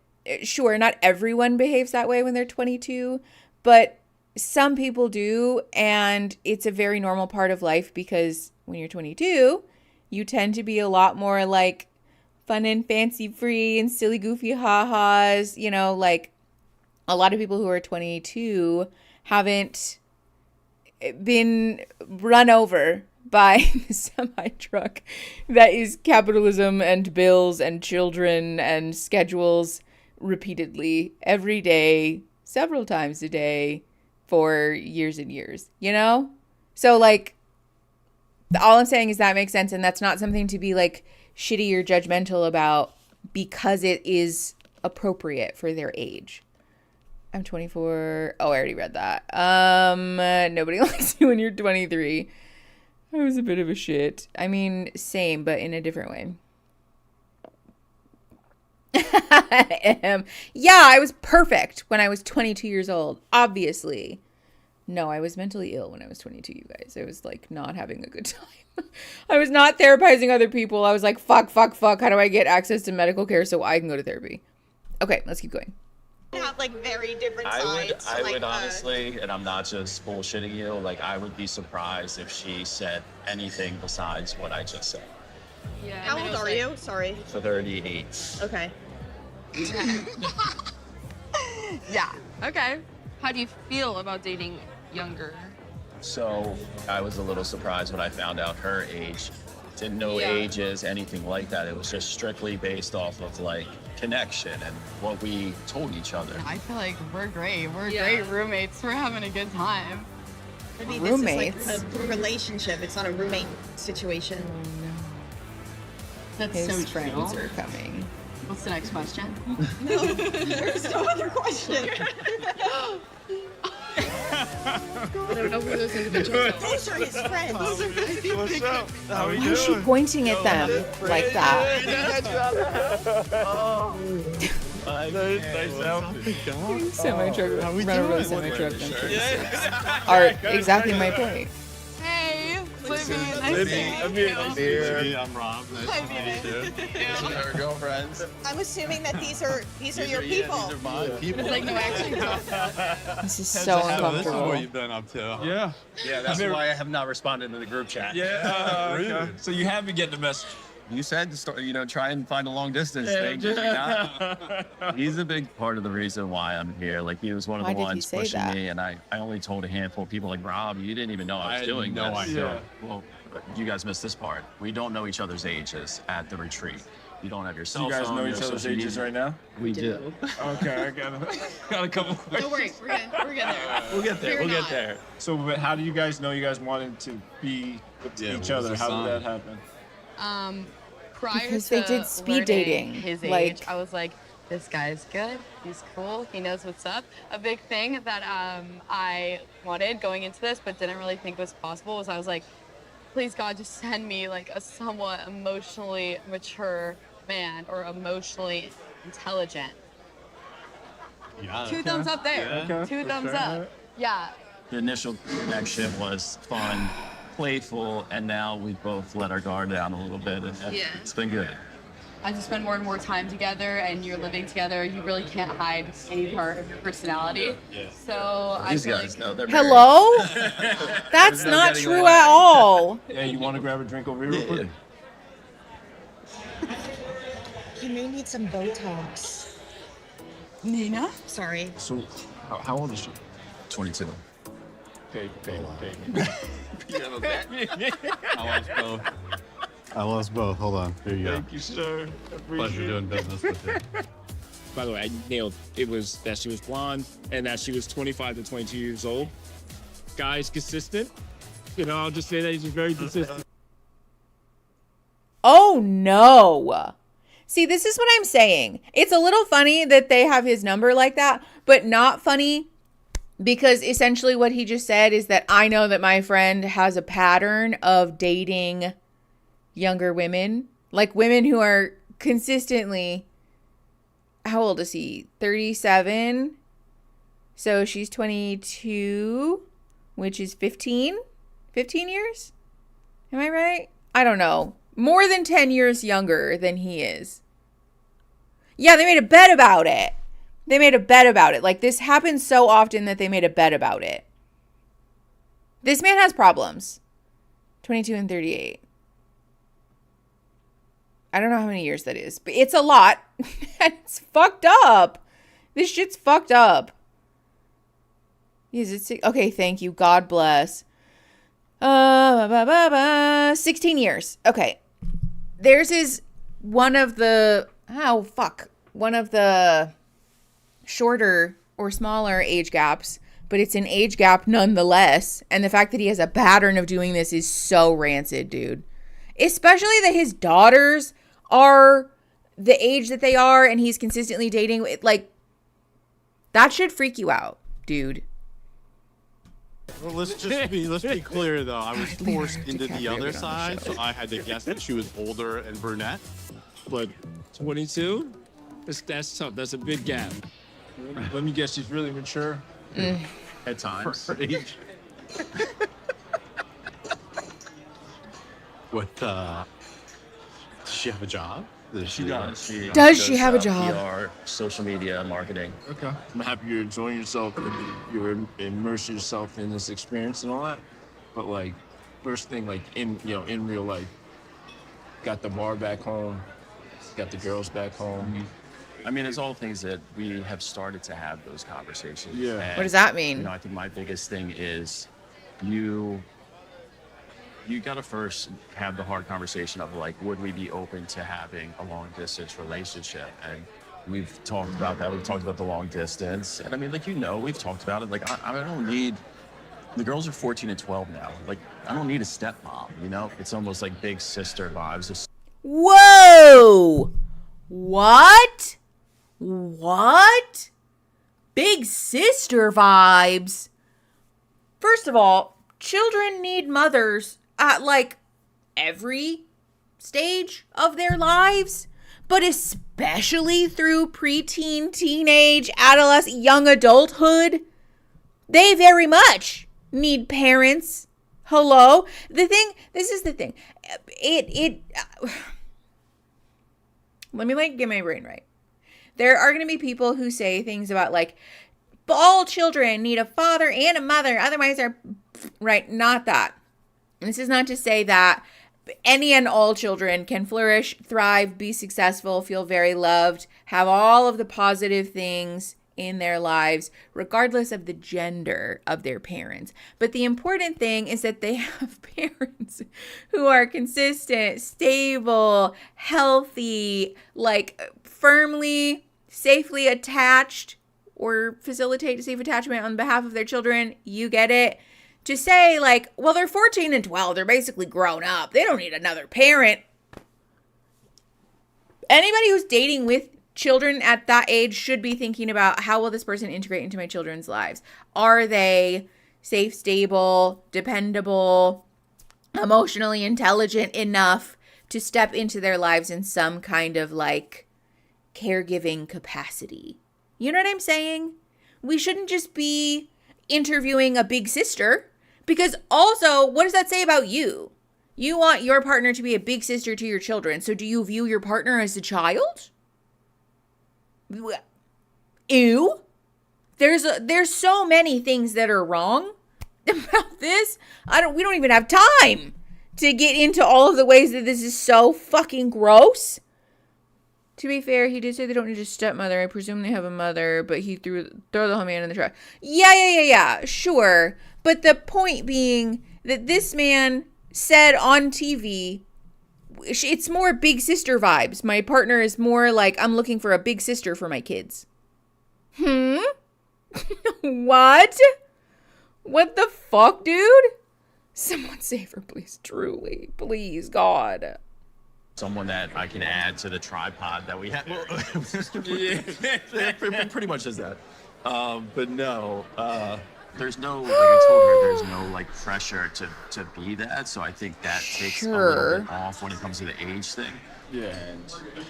sure, not everyone behaves that way when they're 22, but some people do. And it's a very normal part of life because when you're 22, you tend to be a lot more like fun and fancy free and silly, goofy ha-has. You know, like a lot of people who are 22 haven't been run over by a semi-truck that is capitalism and bills and children and schedules repeatedly every day, several times a day for years and years, you know? So like, all I'm saying is that makes sense, and that's not something to be like shitty or judgmental about because it is appropriate for their age. I'm 24. Oh, I already read that. Nobody likes you when you're 23. I was a bit of a shit. I mean, same, but in a different way. Yeah, I was perfect when I was 22 years old, obviously. No, I was mentally ill when I was 22, you guys. I was like not having a good time. I was not therapizing other people. I was like, fuck. How do I get access to medical care so I can go to therapy? Okay, let's keep going. Have like very different sides. I would honestly, and I'm not just bullshitting you, like I would be surprised if she said anything besides what I just said. Yeah. How old are you? Sorry. 38. Okay. Yeah. Okay. How do you feel about dating younger? So I was a little surprised when I found out her age. Didn't know ages, anything like that. It was just strictly based off of like connection and what we told each other. I feel like we're great. We're great roommates. We're having a good time. Maybe Roommates? This is like a relationship. It's not a roommate situation. That's His so friends true. are coming. What's the next question? No, there's no other question. I don't know who those individuals are. Those are his friends. What's up? How are you Why is she doing? pointing at them like that? Nice outfit. Semi-truck. How we Run over doing? the semi-truck. Them kids. Yeah. Are exactly my point. Hey, Libby. Nice Libby, to meet you. I'm Rob. Nice to meet you. Our girlfriends. I'm assuming that these are your people. These are my people. It's like no action. This is so This is uncomfortable. what you've been up to. Yeah, that's why I have not responded to the group chat. Yeah. So you have been getting the You said to start, try and find a long distance thing. Did you not? He's a big part of the reason why I'm here. Like, he was one of Why the did he ones say pushing that? me, and I only told a handful of people, like, Rob, you didn't even know I was doing no this. idea. Well, you guys missed this part. We don't know each other's ages at the retreat. You don't have your cell You guys phone, know your each other's social ages media. right now? We do. Okay, I got a couple questions. Don't worry, we're getting there. We'll get there. Fear We'll not. get there. So, but how do you guys know you guys wanted to be with each what was other? the How sign? did that happen? Prior Because to they did speed learning dating, his like- age, I was like, this guy's good. He's cool. He knows what's up. A big thing that I wanted going into this, but didn't really think was possible, was I was like, please God, just send me like a somewhat emotionally mature man or emotionally intelligent. Yeah. 2 thumbs up there. Okay, 2 for thumbs sure. up. Yeah. The initial connection was fun, playful, and now we've both let our guard down a little bit, and Yeah. it's been good. As you spend more and more time together and you're living together, you really can't hide any part of your personality. So I These feel guys like know they're married. Hello? That's There's no not getting true away. at all. Yeah, you want to grab a drink over here real quick? You may need some Botox. Nina? Sorry. So, how old is she? 22. Okay. I lost both. Hold on. Here you go. Thank you, sir. Pleasure doing business with you. By the way, I nailed it. Was that she was blonde and that she was 25 to 22 years old. Guy's consistent. I'll just say that he's just very consistent. Oh no. See, this is what I'm saying. It's a little funny that they have his number like that, but not funny because essentially what he just said is that I know that my friend has a pattern of dating younger women, like women who are consistently, how old is he? 37. So she's 22, which is 15 years. Am I right? I don't know. More than 10 years younger than he is. Yeah, they made a bet about it. Like, this happens so often that they made a bet about it. This man has problems. 22 and 38. I don't know how many years that is, but it's a lot. It's fucked up. This shit's fucked up. Is it? Okay, thank you. God bless. 16 years. Okay. Theirs is one of the shorter or smaller age gaps, but it's an age gap nonetheless. And the fact that he has a pattern of doing this is so rancid, dude. Especially that his daughters are the age that they are and he's consistently dating. Like, that should freak you out, dude. Well, let's be clear though. I was forced into the other side, so I had to guess that she was older and brunette. But 22? That's tough. That's a big gap. Let me guess, she's really mature. At times. For her age. Does she have a job? She does. Does she have a job? PR, social media, marketing. Okay. I'm happy you're enjoying yourself and you're immersing yourself in this experience and all that. But like, first thing, like in real life, got the bar back home, got the girls back home. I mean, it's all things that we have started to have those conversations. Yeah. And, What does that mean? I think my biggest thing is you got to first have the hard conversation of like, would we be open to having a long distance relationship? And we've talked about that. We've talked about the long distance. And I mean, like, we've talked about it. Like, I don't need, the girls are 14 and 12 now. Like, I don't need a stepmom, It's almost like big sister vibes. Whoa! What? Big sister vibes. First of all, children need mothers at like every stage of their lives, but especially through preteen, teenage, adolescent, young adulthood. They very much need parents. Hello? This is the thing. Let me get my brain right. There are going to be people who say things about like, all children need a father and a mother, otherwise they're right. Not that. This is not to say that any and all children can flourish, thrive, be successful, feel very loved, have all of the positive things in their lives, regardless of the gender of their parents. But the important thing is that they have parents who are consistent, stable, healthy, like firmly, safely attached, or facilitate safe attachment on behalf of their children. You get it? To say like, well, they're 14 and 12. They're basically grown up. They don't need another parent. Anybody who's dating with children at that age should be thinking about, how will this person integrate into my children's lives? Are they safe, stable, dependable, emotionally intelligent enough to step into their lives in some kind of like caregiving capacity? You know what I'm saying? We shouldn't just be interviewing a big sister, because also, what does that say about you? You want your partner to be a big sister to your children. So do you view your partner as a child? Ew. There's so many things that are wrong about this. We don't even have time to get into all of the ways that this is so fucking gross. To be fair, he did say they don't need a stepmother. I presume they have a mother, but he throw the whole man in the trash. Yeah, sure. But the point being that this man said on TV, it's more big sister vibes. My partner is more like, I'm looking for a big sister for my kids. What? What the fuck, dude? Someone save her, please. Truly. Please, God. Someone that I can add to the tripod that we have. Yeah, pretty much is that. But no, there's no, like I told her, there's no like pressure to be that. So I think that takes a little bit off when it comes to the age thing. Yeah.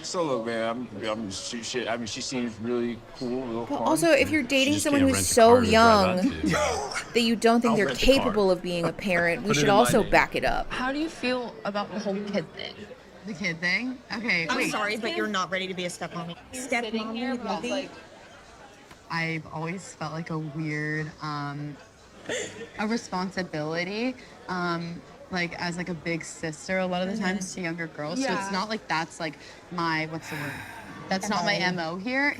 So look, man, she seems really cool. Real Well, fun. also, if you're dating someone who's so young that you don't think they're capable of being a parent, we should also back it up. How do you feel about the whole kid thing? The kid thing? Okay, I'm wait. sorry, but you're not ready to be a stepmommy. Stepmommy, Libby? I've always felt like a weird, a responsibility, like as like a big sister a lot of the times to younger girls. So it's not like that's like my, what's the word? That's not my MO here.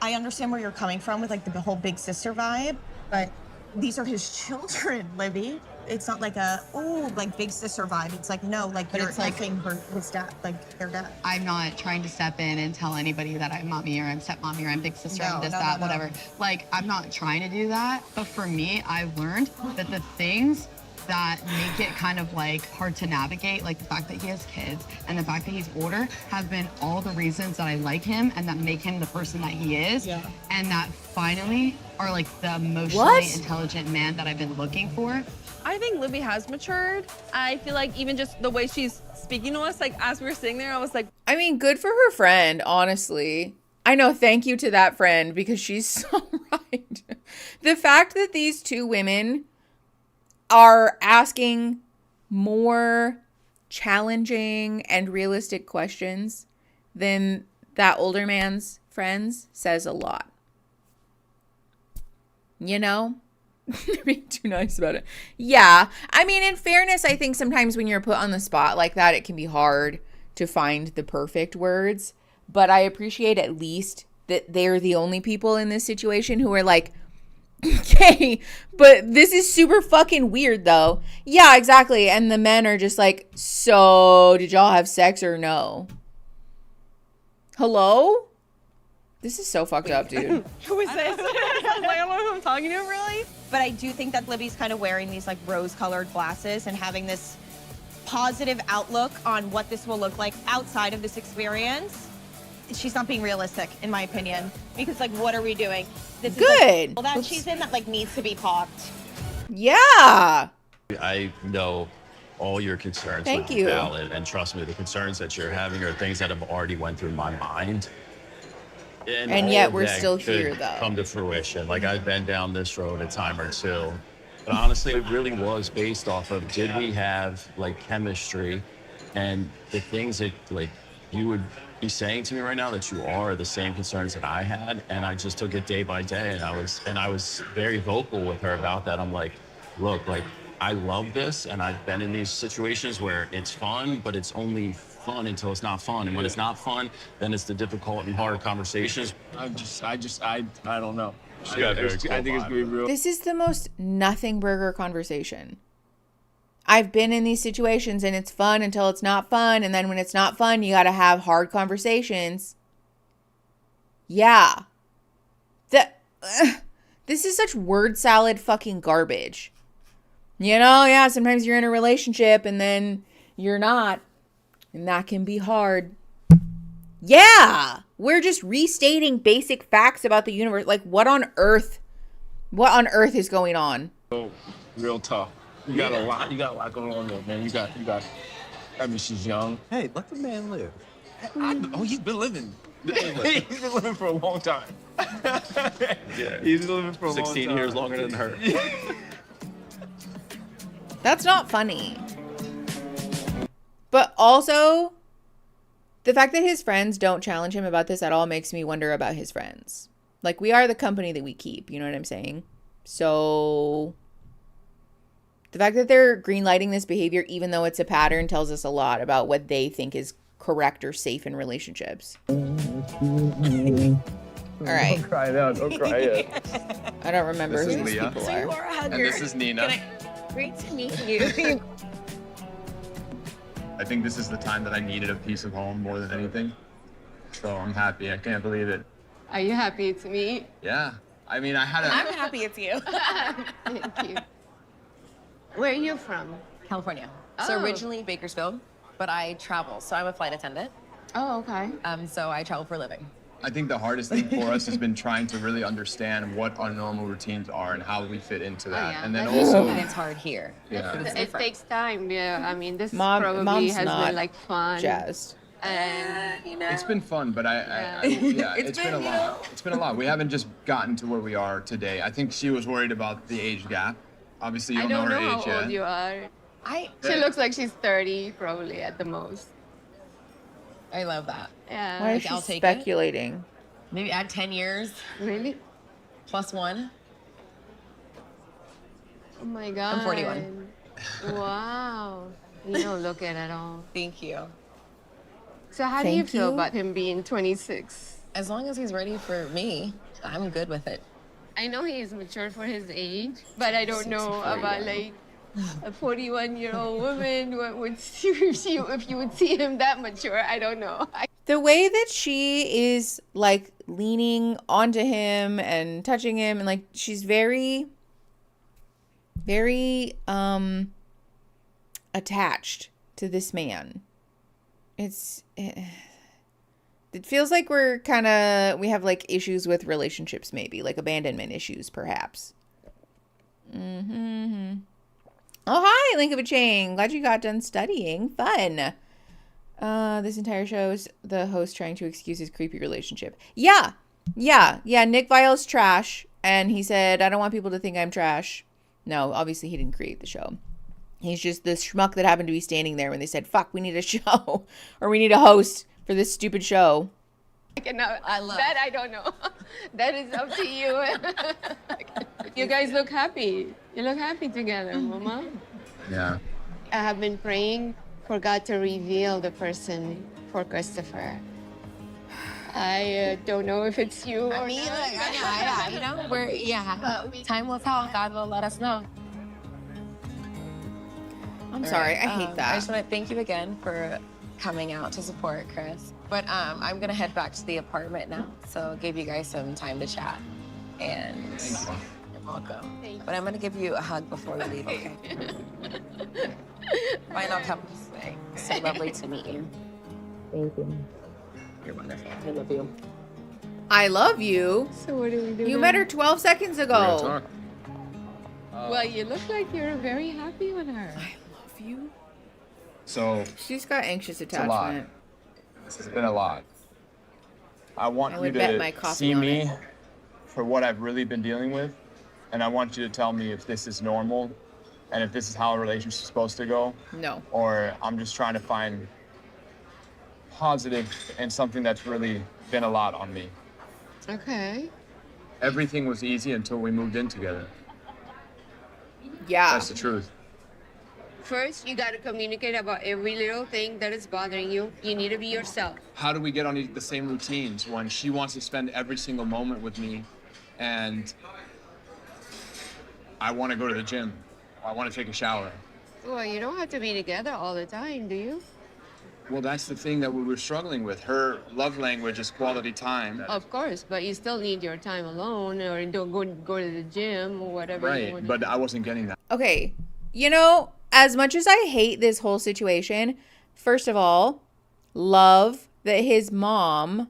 I understand where you're coming from with like the whole big sister vibe, but these are his children, Libby. It's not like like big sister vibe. It's like, no, like But you're it's like- helping his dad, like their dad. I'm not trying to step in and tell anybody that I'm mommy or I'm stepmommy or I'm big sister, No, I'm this, no, that, no, no. whatever. Like, I'm not trying to do that. But for me, I've learned that the things that make it kind of like hard to navigate, like the fact that he has kids and the fact that he's older, have been all the reasons that I like him and that make him the person that he is. Yeah. And that finally are like the emotionally intelligent man that I've been looking for. I think Libby has matured. I feel like even just the way she's speaking to us, like as we were sitting there, I was like, I mean, good for her friend, honestly. I know, thank you to that friend, because she's so right. The fact that these two women are asking more challenging and realistic questions than that older man's friends says a lot. You know? Being too nice about it. Yeah. I mean, in fairness, I think sometimes when you're put on the spot like that, it can be hard to find the perfect words. But I appreciate at least that they're the only people in this situation who are like, okay, but this is super fucking weird though. Yeah, exactly. And the men are just like, so did y'all have sex or no? Hello? This is so fucked up, dude. who is this? Like, I don't know who I'm talking to, really. But I do think that Libby's kind of wearing these like rose-colored glasses and having this positive outlook on what this will look like outside of this experience. She's not being realistic, in my opinion, because like, what are we doing? This is Good. like, well, that she's in that like needs to be popped. Yeah. I know all your concerns Thank are you. valid, and trust me, the concerns that you're having are things that have already went through my mind. And yet all we're that still could here, though. Come to fruition. Like, I've been down this road a time or two, but honestly, it really was based off of, did we have like chemistry, and the things that like you would be saying to me right now that you are the same concerns that I had, and I just took it day by day, and I was very vocal with her about that. I'm like, look, like I love this, and I've been in these situations where it's fun, but it's only fun until it's not fun. And when it's not fun, then it's the difficult and hard conversations. I don't know. She's got a very cool I think it's vibe. gonna be real. This is the most nothing burger conversation. I've been in these situations and it's fun until it's not fun. And then when it's not fun, you got to have hard conversations. Yeah. This is such word salad fucking garbage. You know, yeah, sometimes you're in a relationship and then you're not. And that can be hard. Yeah. We're just restating basic facts about the universe. Like, what on earth is going on? Real tough. You got a lot going on there, man. You got, I mean, she's young. Hey, let the man live. He's been living. He's been living for a long time. Yeah. He's been living for a long time. 16 years longer than her. That's not funny. But also, the fact that his friends don't challenge him about this at all makes me wonder about his friends. Like, we are the company that we keep, you know what I'm saying? So the fact that they're greenlighting this behavior, even though it's a pattern, tells us a lot about what they think is correct or safe in relationships. All right. Don't cry now. Don't cry yet. I don't remember This who is these Leah. people So are. you are a hugger. And this is Nina. Great to meet you. I think this is the time that I needed a piece of home more than anything. So I'm happy. I can't believe it. Are you happy to meet? Yeah. I mean, I had a... I'm happy it's you. Thank you. Where are you from? California. So Oh. originally Bakersfield, but I travel. So I'm a flight attendant. Oh, okay. So I travel for a living. I think the hardest thing for us has been trying to really understand what our normal routines are and how we fit into that. yeah. And then That's also... And it's hard here. Yeah. It takes time. Yeah, I mean, this Mom's probably has not been like fun. jazzed. And you know, It's been fun, but it's been a lot. It's been a lot. We haven't just gotten to where we are today. I think she was worried about the age gap. Obviously, you I don't know don't her know age how yet. old you are. She looks like she's 30, probably at the most. I love that. Yeah. Why is I'll she take speculating? Maybe add 10 years. Really? Plus one. Oh my God. I'm 41. Wow. You don't look it at all. Thank you. So how do you Thank feel you. about him being 26? As long as he's ready for me, I'm good with it. I know he is mature for his age, but I don't know about like a 41-year-old woman. What would if you would see him that mature? I don't know. The way that she is like leaning onto him and touching him, and like she's very attached to this man. It feels like we have like issues with relationships, maybe like abandonment issues, perhaps. Oh, hi, Link of a Chain. Glad you got done studying. Fun. This entire show is the host trying to excuse his creepy relationship. Yeah. Nick Vile's trash, and he said, I don't want people to think I'm trash. No, obviously he didn't create the show. He's just this schmuck that happened to be standing there when they said, fuck, we need a show, or we need a host for this stupid show. I love that. I don't know. That is up to you. You guys look happy. You look happy together, Mama. Yeah. I have been praying for God to reveal the person for Christopher. I don't know if it's you or not. You know, time will tell. God will let us know. I'm sorry, I hate that. I just want to thank you again for coming out to support Chris. But I'm gonna head back to the apartment now, so give you guys some time to chat. And you're welcome. But I'm gonna give you a hug before we leave, okay? Final comments. So lovely to meet you. Thank you. You're wonderful. I love you. I love you. So what do we do? You now? met her 12 seconds ago. Well, you look like you're very happy with her. I love you. So She's got anxious it's a lot. attachment. This has been a lot. I want I you would bet my to coffee see on me it. for what I've really been dealing with, and I want you to tell me if this is normal and if this is how a relationship's supposed to go, No. or I'm just trying to find positive in something that's really been a lot on me. Okay. Everything was easy until we moved in together. Yeah. That's the truth. First, you got to communicate about every little thing that is bothering you. You need to be yourself. How do we get on the same routines when she wants to spend every single moment with me and I want to go to the gym? I want to take a shower. Well, you don't have to be together all the time, do you? Well, that's the thing that we were struggling with. Her love language is quality time. Of course, but you still need your time alone, or don't go to the gym or whatever. You Right, want but I wasn't getting that. Okay, you know, as much as I hate this whole situation, first of all, love that his mom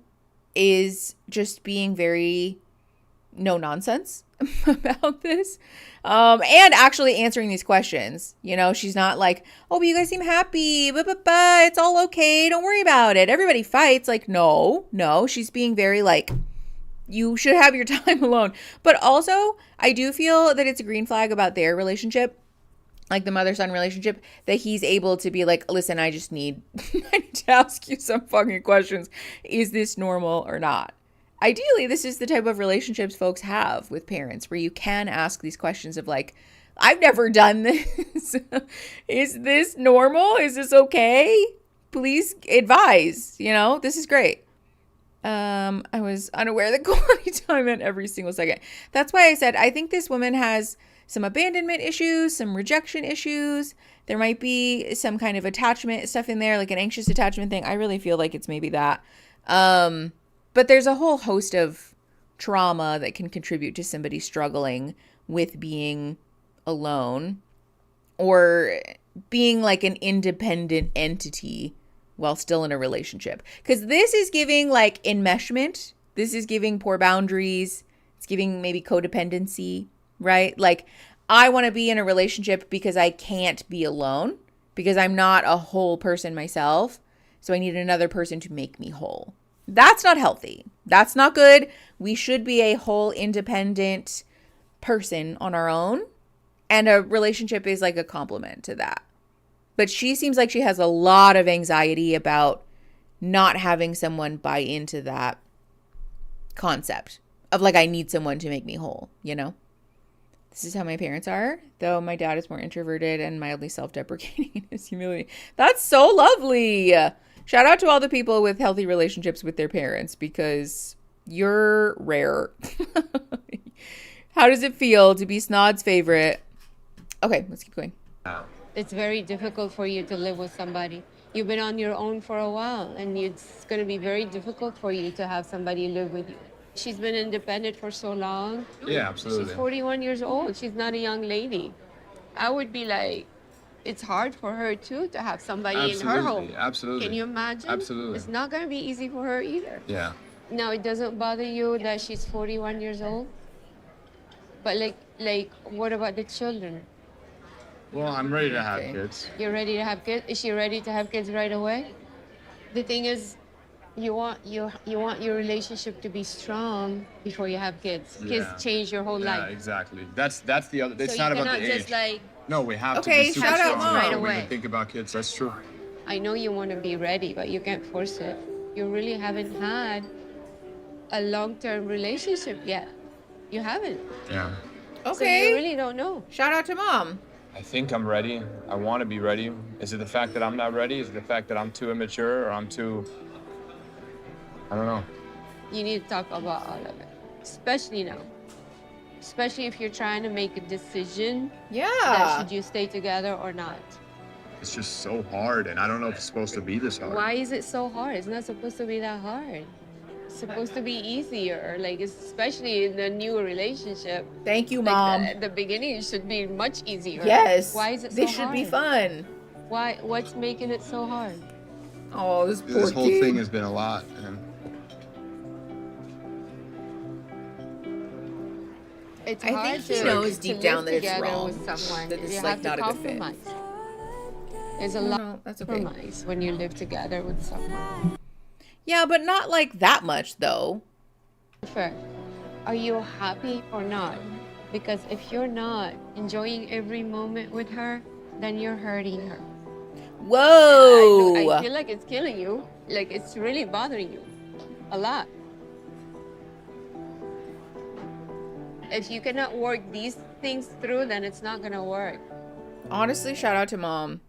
is just being very no nonsense about this, and actually answering these questions. You know, she's not like, oh, but you guys seem happy, it's all okay, don't worry about it, everybody fights. Like, no, she's being very like, you should have your time alone. But also, I do feel that it's a green flag about their relationship, like the mother-son relationship, that he's able to be like, listen, I need to ask you some fucking questions. Is this normal or not? Ideally, this is the type of relationships folks have with parents, where you can ask these questions of like, I've never done this. Is this normal? Is this okay? Please advise. You know, this is great. I was unaware that quality time meant every single second. That's why I said, I think this woman has some abandonment issues, some rejection issues. There might be some kind of attachment stuff in there, like an anxious attachment thing. I really feel like it's maybe that. But there's a whole host of trauma that can contribute to somebody struggling with being alone or being like an independent entity while still in a relationship. Because this is giving like enmeshment. This is giving poor boundaries. It's giving maybe codependency, right? Like, I want to be in a relationship because I can't be alone, because I'm not a whole person myself. So I need another person to make me whole. That's not healthy. That's not good. We should be a whole independent person on our own. And a relationship is like a complement to that. But she seems like she has a lot of anxiety about not having someone buy into that concept of like, I need someone to make me whole, you know? This is how my parents are, though my dad is more introverted and mildly self-deprecating in his humility. That's so lovely. Shout out to all the people with healthy relationships with their parents, because you're rare. How does it feel to be Snod's favorite? Okay, let's keep going. It's very difficult for you to live with somebody. You've been on your own for a while, and it's going to be very difficult for you to have somebody live with you. She's been independent for so long. Yeah, absolutely. She's 41 years old. She's not a young lady. I would be like, it's hard for her too to have somebody in her home. Absolutely. Can you imagine? Absolutely. It's not going to be easy for her either. Yeah. Now, it doesn't bother you that she's 41 years old? But like, what about the children? Well, I'm ready to have kids. You're ready to have kids? Is she ready to have kids right away? The thing is, you want your relationship to be strong before you have kids. Kids change your whole life. Yeah, exactly. That's the other. It's So not you about the cannot age. just like, No, we have to Okay, be super shout out strong Mom. Right before we away. even think about kids. That's true. I know you want to be ready, but you can't force it. You really haven't had a long-term relationship yet. You haven't. Yeah. So Okay. you really don't know. Shout out to Mom. I think I'm ready. I want to be ready. Is it the fact that I'm not ready? Is it the fact that I'm too immature, or I'm too... I don't know. You need to talk about all of it, especially now. Especially if you're trying to make a decision. Yeah. That should you stay together or not. It's just so hard, and I don't know if it's supposed to be this hard. Why is it so hard? It's not supposed to be that hard. It's supposed to be easier, like especially in the new relationship. Thank you, Like, Mom. the beginning should be much easier. Yes. Why is it so This should be fun. Why? What's making it so hard? Oh, this poor This whole kid. thing has been a lot, and It's I hard think he to, knows to deep live down that it's together wrong, with someone. that it's, you like, have to not a good fit. compromise. There's a No, lot no, that's of okay. compromise when you live together with someone. Yeah, but not like that much, though. Fair. Are you happy or not? Because if you're not enjoying every moment with her, then you're hurting her. Whoa! I feel like it's killing you. Like it's really bothering you a lot. If you cannot work these things through, then it's not gonna work. Honestly, shout out to mom.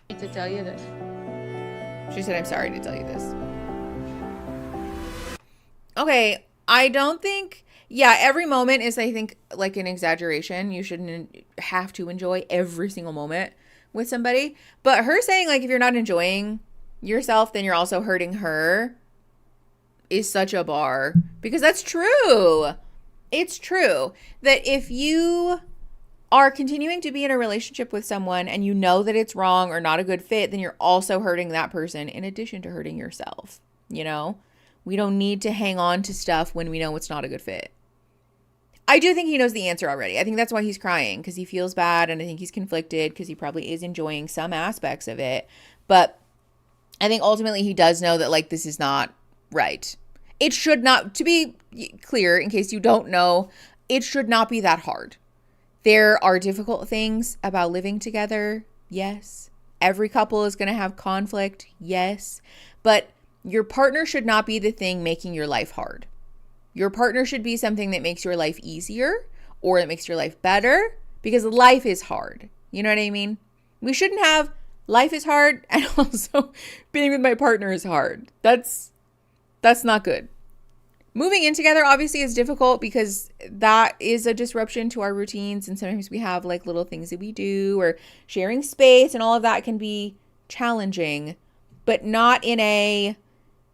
To tell you this. She said, I'm sorry to tell you this. Okay, I don't think, yeah, every moment is, I think, like an exaggeration. You shouldn't have to enjoy every single moment with somebody. But her saying, like, if you're not enjoying yourself, then you're also hurting her is such a bar. Because that's true. It's true that if you are continuing to be in a relationship with someone and you know that it's wrong or not a good fit, then you're also hurting that person in addition to hurting yourself, you know? We don't need to hang on to stuff when we know it's not a good fit. I do think he knows the answer already. I think that's why he's crying, because he feels bad, and I think he's conflicted because he probably is enjoying some aspects of it. But I think ultimately he does know that, like, this is not right. It should not, to be clear, in case you don't know, it should not be that hard. There are difficult things about living together. Yes. Every couple is going to have conflict. Yes. But your partner should not be the thing making your life hard. Your partner should be something that makes your life easier or that makes your life better, because life is hard. You know what I mean? We shouldn't have life is hard and also being with my partner is hard. That's not good. Moving in together obviously is difficult because that is a disruption to our routines, and sometimes we have like little things that we do, or sharing space and all of that can be challenging, but not in a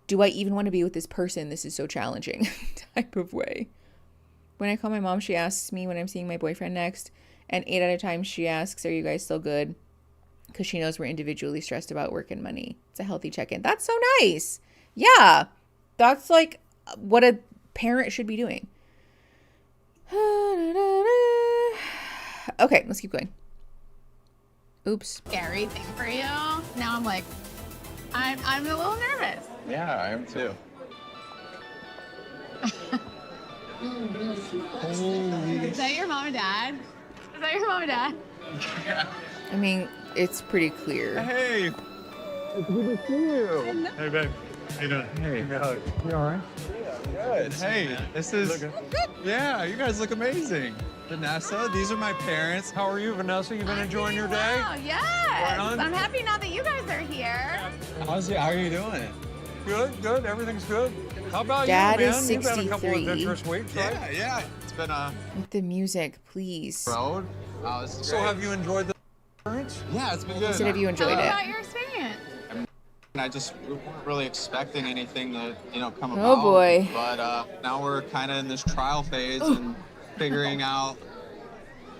do I even want to be with this person? This is so challenging type of way. When I call my mom, she asks me when I'm seeing my boyfriend next, and 8 out of time she asks, are you guys still good? Because she knows we're individually stressed about work and money. It's a healthy check-in. That's so nice. Yeah, that's like what a parent should be doing. Okay, let's keep going. Oops. Scary thing for you. Now I'm like, I'm a little nervous. Yeah, I am too. Is that your mom and dad? Is that your mom and dad? I mean, it's pretty clear. Hey, it's good to see you. Hey, babe. How you doing? Hey, you all right? Good. Hey, this is. Yeah, you guys look amazing. Vanessa, these are my parents. How are you, Vanessa? You been enjoying your day? Oh, yes. I'm happy now that you guys are here. How are you doing? Good, good. Everything's good. How about Dad you, man? is You've had a couple of 63. adventurous weeks, right? Yeah. It's been a With the music, please. road. This is So great. have you enjoyed the experience? Yeah, it's been He good. said, have you Tell enjoyed me it? about your experience. I just weren't really expecting anything to, come Oh, about. boy. But now we're kind of in this trial phase and figuring out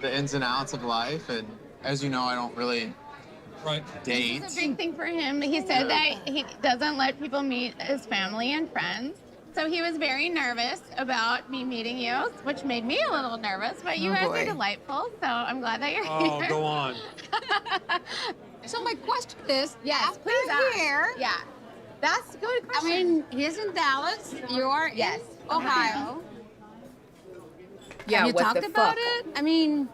the ins and outs of life. And as you know, I don't really date. It's a big thing for him. He said that he doesn't let people meet his family and friends. So he was very nervous about me meeting you, which made me a little nervous, but you Oh, guys boy. are delightful, so I'm glad that you're Oh, here. go on. So my question is, Yes, after please ask. here, Yeah. That's a good I question. mean, he's in Dallas, you're Yes. in Ohio. Yeah, Have you what talked the about fuck? it? I mean,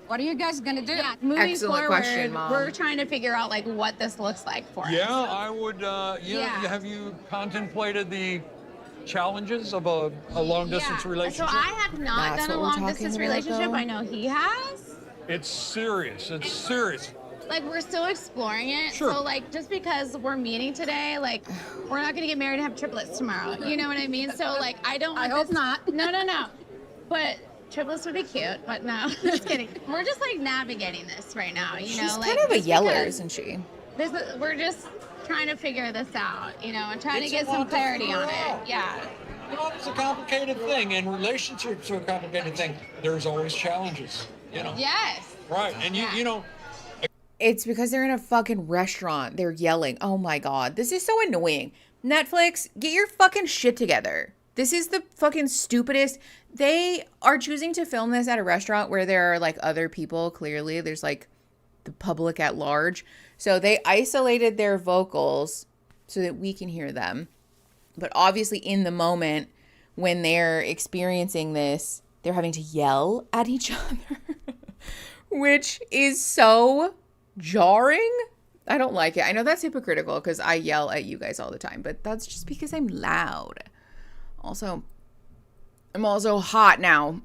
what are you guys gonna do? Yeah, moving Excellent forward, question, Mom. we're trying to figure out like what this looks like for Yeah, us. I would, Yeah. have you contemplated the challenges of a long-distance So relationship? I have not That's done a what we're long distance talking about, relationship. though? I know he has. It's serious. It's serious. Like we're still exploring it. Sure. So like just because we're meeting today, like we're not gonna get married and have triplets tomorrow. You know what I mean? So like I don't want I hope this- not. No. But triplets would be cute, but no. Just kidding. We're just like navigating this right now, you know, She's like kind of a just yeller, because isn't she? we're just trying to figure this out, you know, and trying It's to get a lot some to clarity figure on out. it. Yeah. You know, it's a complicated thing, and relationships are a complicated thing. There's always challenges, you know. Yes. Right, and you know, It's because they're in a fucking restaurant. They're yelling. Oh my God. This is so annoying. Netflix, get your fucking shit together. This is the fucking stupidest. They are choosing to film this at a restaurant where there are like other people. Clearly, there's like the public at large. So they isolated their vocals so that we can hear them. But obviously, in the moment when they're experiencing this, they're having to yell at each other, which is so jarring. I don't like it. I know that's hypocritical because I yell at you guys all the time, but that's just because I'm loud. Also, I'm also hot now,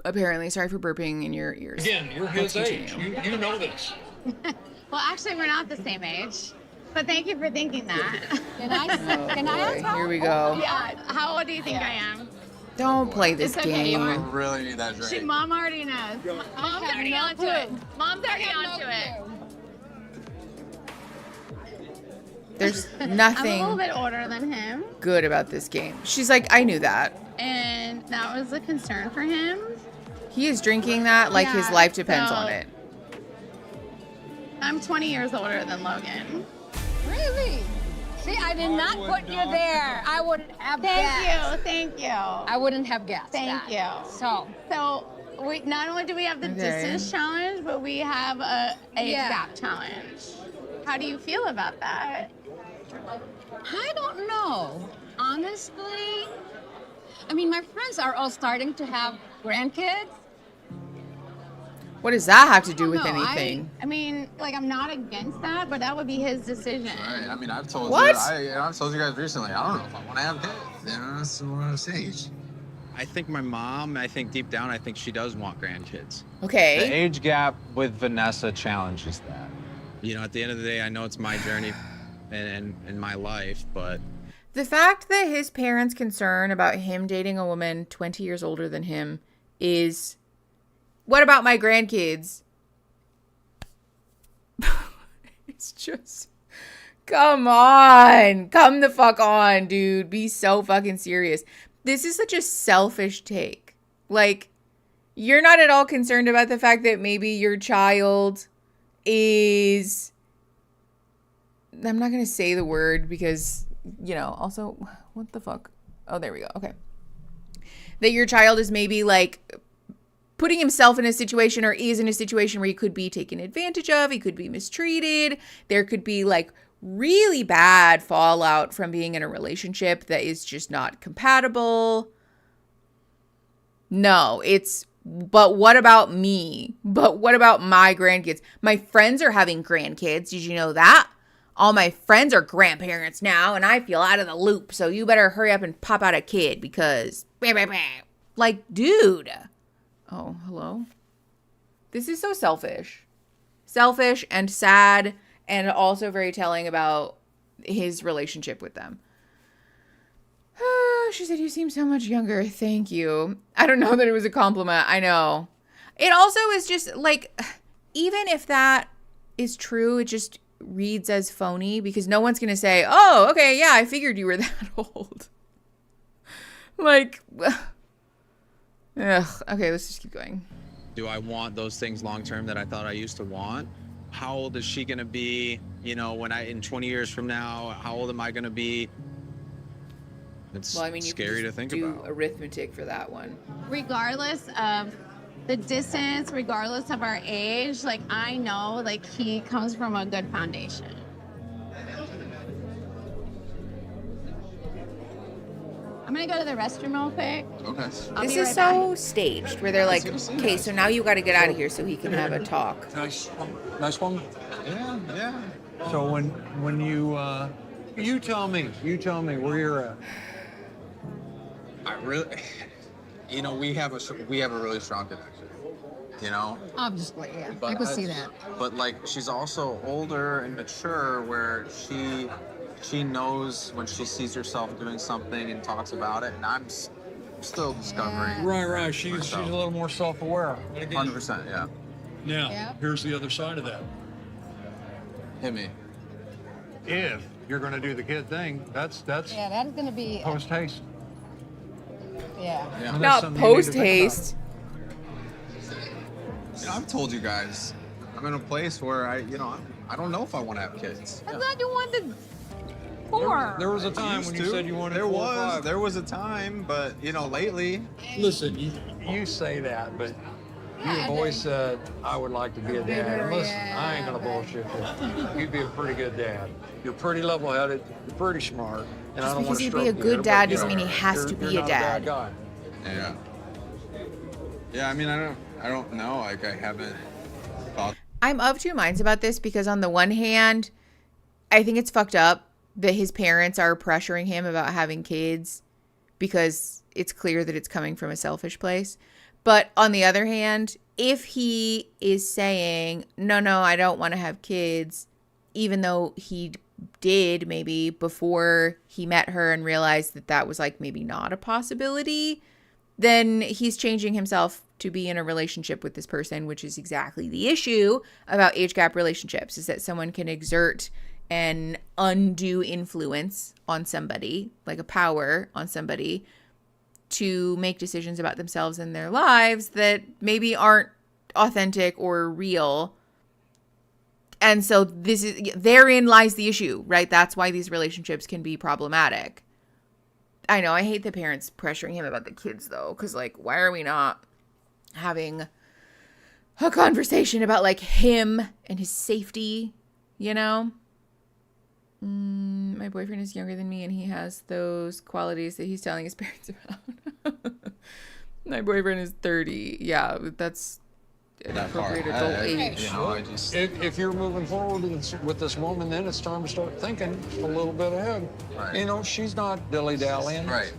apparently. Sorry for burping in your ears. again, you're Let's his age. continue. You know this. Well, actually, we're not the same age. But thank you for thinking that. Can I ask how? Here we go. Yeah. How old do you think I am? Don't play this It's okay, you game. I really need that drink. Mom already knows. Mom's already onto it. Mom's already onto it. There's I'm a nothing little bit older than him, good about this game. She's like, I knew that. and that was a concern for him. He is drinking that like his Yeah, life depends so- on it. I'm 20 years older than Logan. Really? See, I did not put you there. I wouldn't have guessed. Thank you. I wouldn't have guessed Thank that. you. So, we not only do we have the Okay. distance challenge, but we have a Yeah. gap challenge. How do you feel about that? I don't know. Honestly, I mean, my friends are all starting to have grandkids. What does that have to do with No, anything? I mean, like, I'm not against that, but that would be his decision. Right. I mean, I've told What? I've told you guys recently. I don't know if I want to have kids. You know, that's what I'm saying. I think my mom, I think deep down, I think she does want grandkids. Okay. The age gap with Vanessa challenges that. You know, at the end of the day, I know it's my journey and my life, but The fact that his parents' concern about him dating a woman 20 years older than him is, what about my grandkids? It's just, come on. Come the fuck on, dude. Be so fucking serious. This is such a selfish take. Like, you're not at all concerned about the fact that maybe your child is, I'm not going to say the word because, you know, also, what the fuck? Oh, there we go. Okay. That your child is maybe like putting himself in a situation or is in a situation where he could be taken advantage of. He could be mistreated. There could be like really bad fallout from being in a relationship that is just not compatible. No, it's, but what about me? But what about my grandkids? My friends are having grandkids. Did you know that? All my friends are grandparents now, and I feel out of the loop. So you better hurry up and pop out a kid because, like, dude. Oh, hello? This is so selfish. Selfish and sad, and also very telling about his relationship with them. She said, you seem so much younger. Thank you. I don't know that it was a compliment. I know. It also is just, like, even if that is true, it just reads as phony because no one's going to say, oh, okay, yeah, I figured you were that old. Like, ugh. Okay, let's just keep going. do I want those things long term that I thought I used to want? How old is she gonna be? You know, when in 20 years from now, how old am I gonna be? It's Well, I mean, you scary can to just think do about. arithmetic for that one. Regardless of the distance, regardless of our age, like, I know, like, he comes from a good foundation. I'm gonna go to the restroom real quick. Okay. I'll This be is right so staged where they're like, okay, so now you got to get out of here so he can have a talk. Nice one. Yeah, yeah. So when you tell me where you're at. I really, you know, we have a really strong connection. You know. Obviously, yeah. I But could see that. But like, she's also older and mature, where she knows when she sees herself doing something and talks about it, and I'm still discovering. Right. She's a little more self-aware. 100%, yeah. Now, here's the other side of that. Hit me. If you're going to do the kid thing, that's Yeah, that's gonna be. post haste. Yeah. Yeah. That's Not something you need to post think haste. You know, I've told you guys, I'm in a place where I don't know if I want to have kids. I thought you wanted 4. There was a time when you said you wanted There 4 or 5. there was a time, but you know, lately. Listen, you say that, but you have always said, I would like to be a dad. And listen, I ain't gonna bullshit you. You'd be a pretty good dad. You're pretty level-headed, you're pretty smart, and I Just don't want because to he'd stroke be a you good there, dad but, you doesn't know, mean he has to you're be a not bad dad. guy. Yeah. Yeah, I mean, I don't know. Like, I haven't thought. I'm of two minds about this because on the one hand, I think it's fucked up that his parents are pressuring him about having kids because it's clear that it's coming from a selfish place. But on the other hand, if he is saying, no, I don't want to have kids, even though he did maybe before he met her and realized that that was like maybe not a possibility, then he's changing himself to be in a relationship with this person, which is exactly the issue about age gap relationships, is that someone can exert an undue influence on somebody, like a power on somebody, to make decisions about themselves and their lives that maybe aren't authentic or real. And so therein lies the issue, right? That's why these relationships can be problematic. I know, I hate the parents pressuring him about the kids though, because like, why are we not having a conversation about like him and his safety, you know? My boyfriend is younger than me and he has those qualities that he's telling his parents about. My boyfriend is 30. Yeah, that's an appropriate adult age. If you're moving forward with this woman, then it's time to start thinking a little bit ahead. Right. You know, she's not dilly-dallying. Right.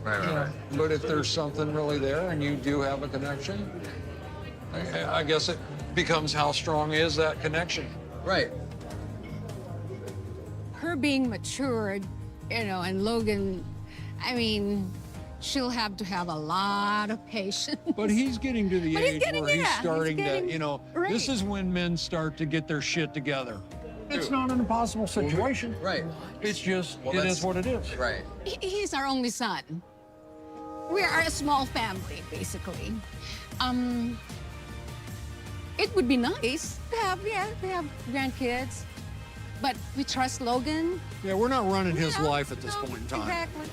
But if there's something really there and you do have a connection, I guess it becomes how strong is that connection. Right. Her being matured, you know, and Logan, I mean, she'll have to have a lot of patience. But he's getting to the age where he's starting to, you know, this is when men start to get their shit together. It's not an impossible situation. Right. It's just, it is what it is. Right. He's our only son. We are a small family, basically. It would be nice to have grandkids, but we trust Logan. Yeah, we're not running his life at this point in time. Exactly.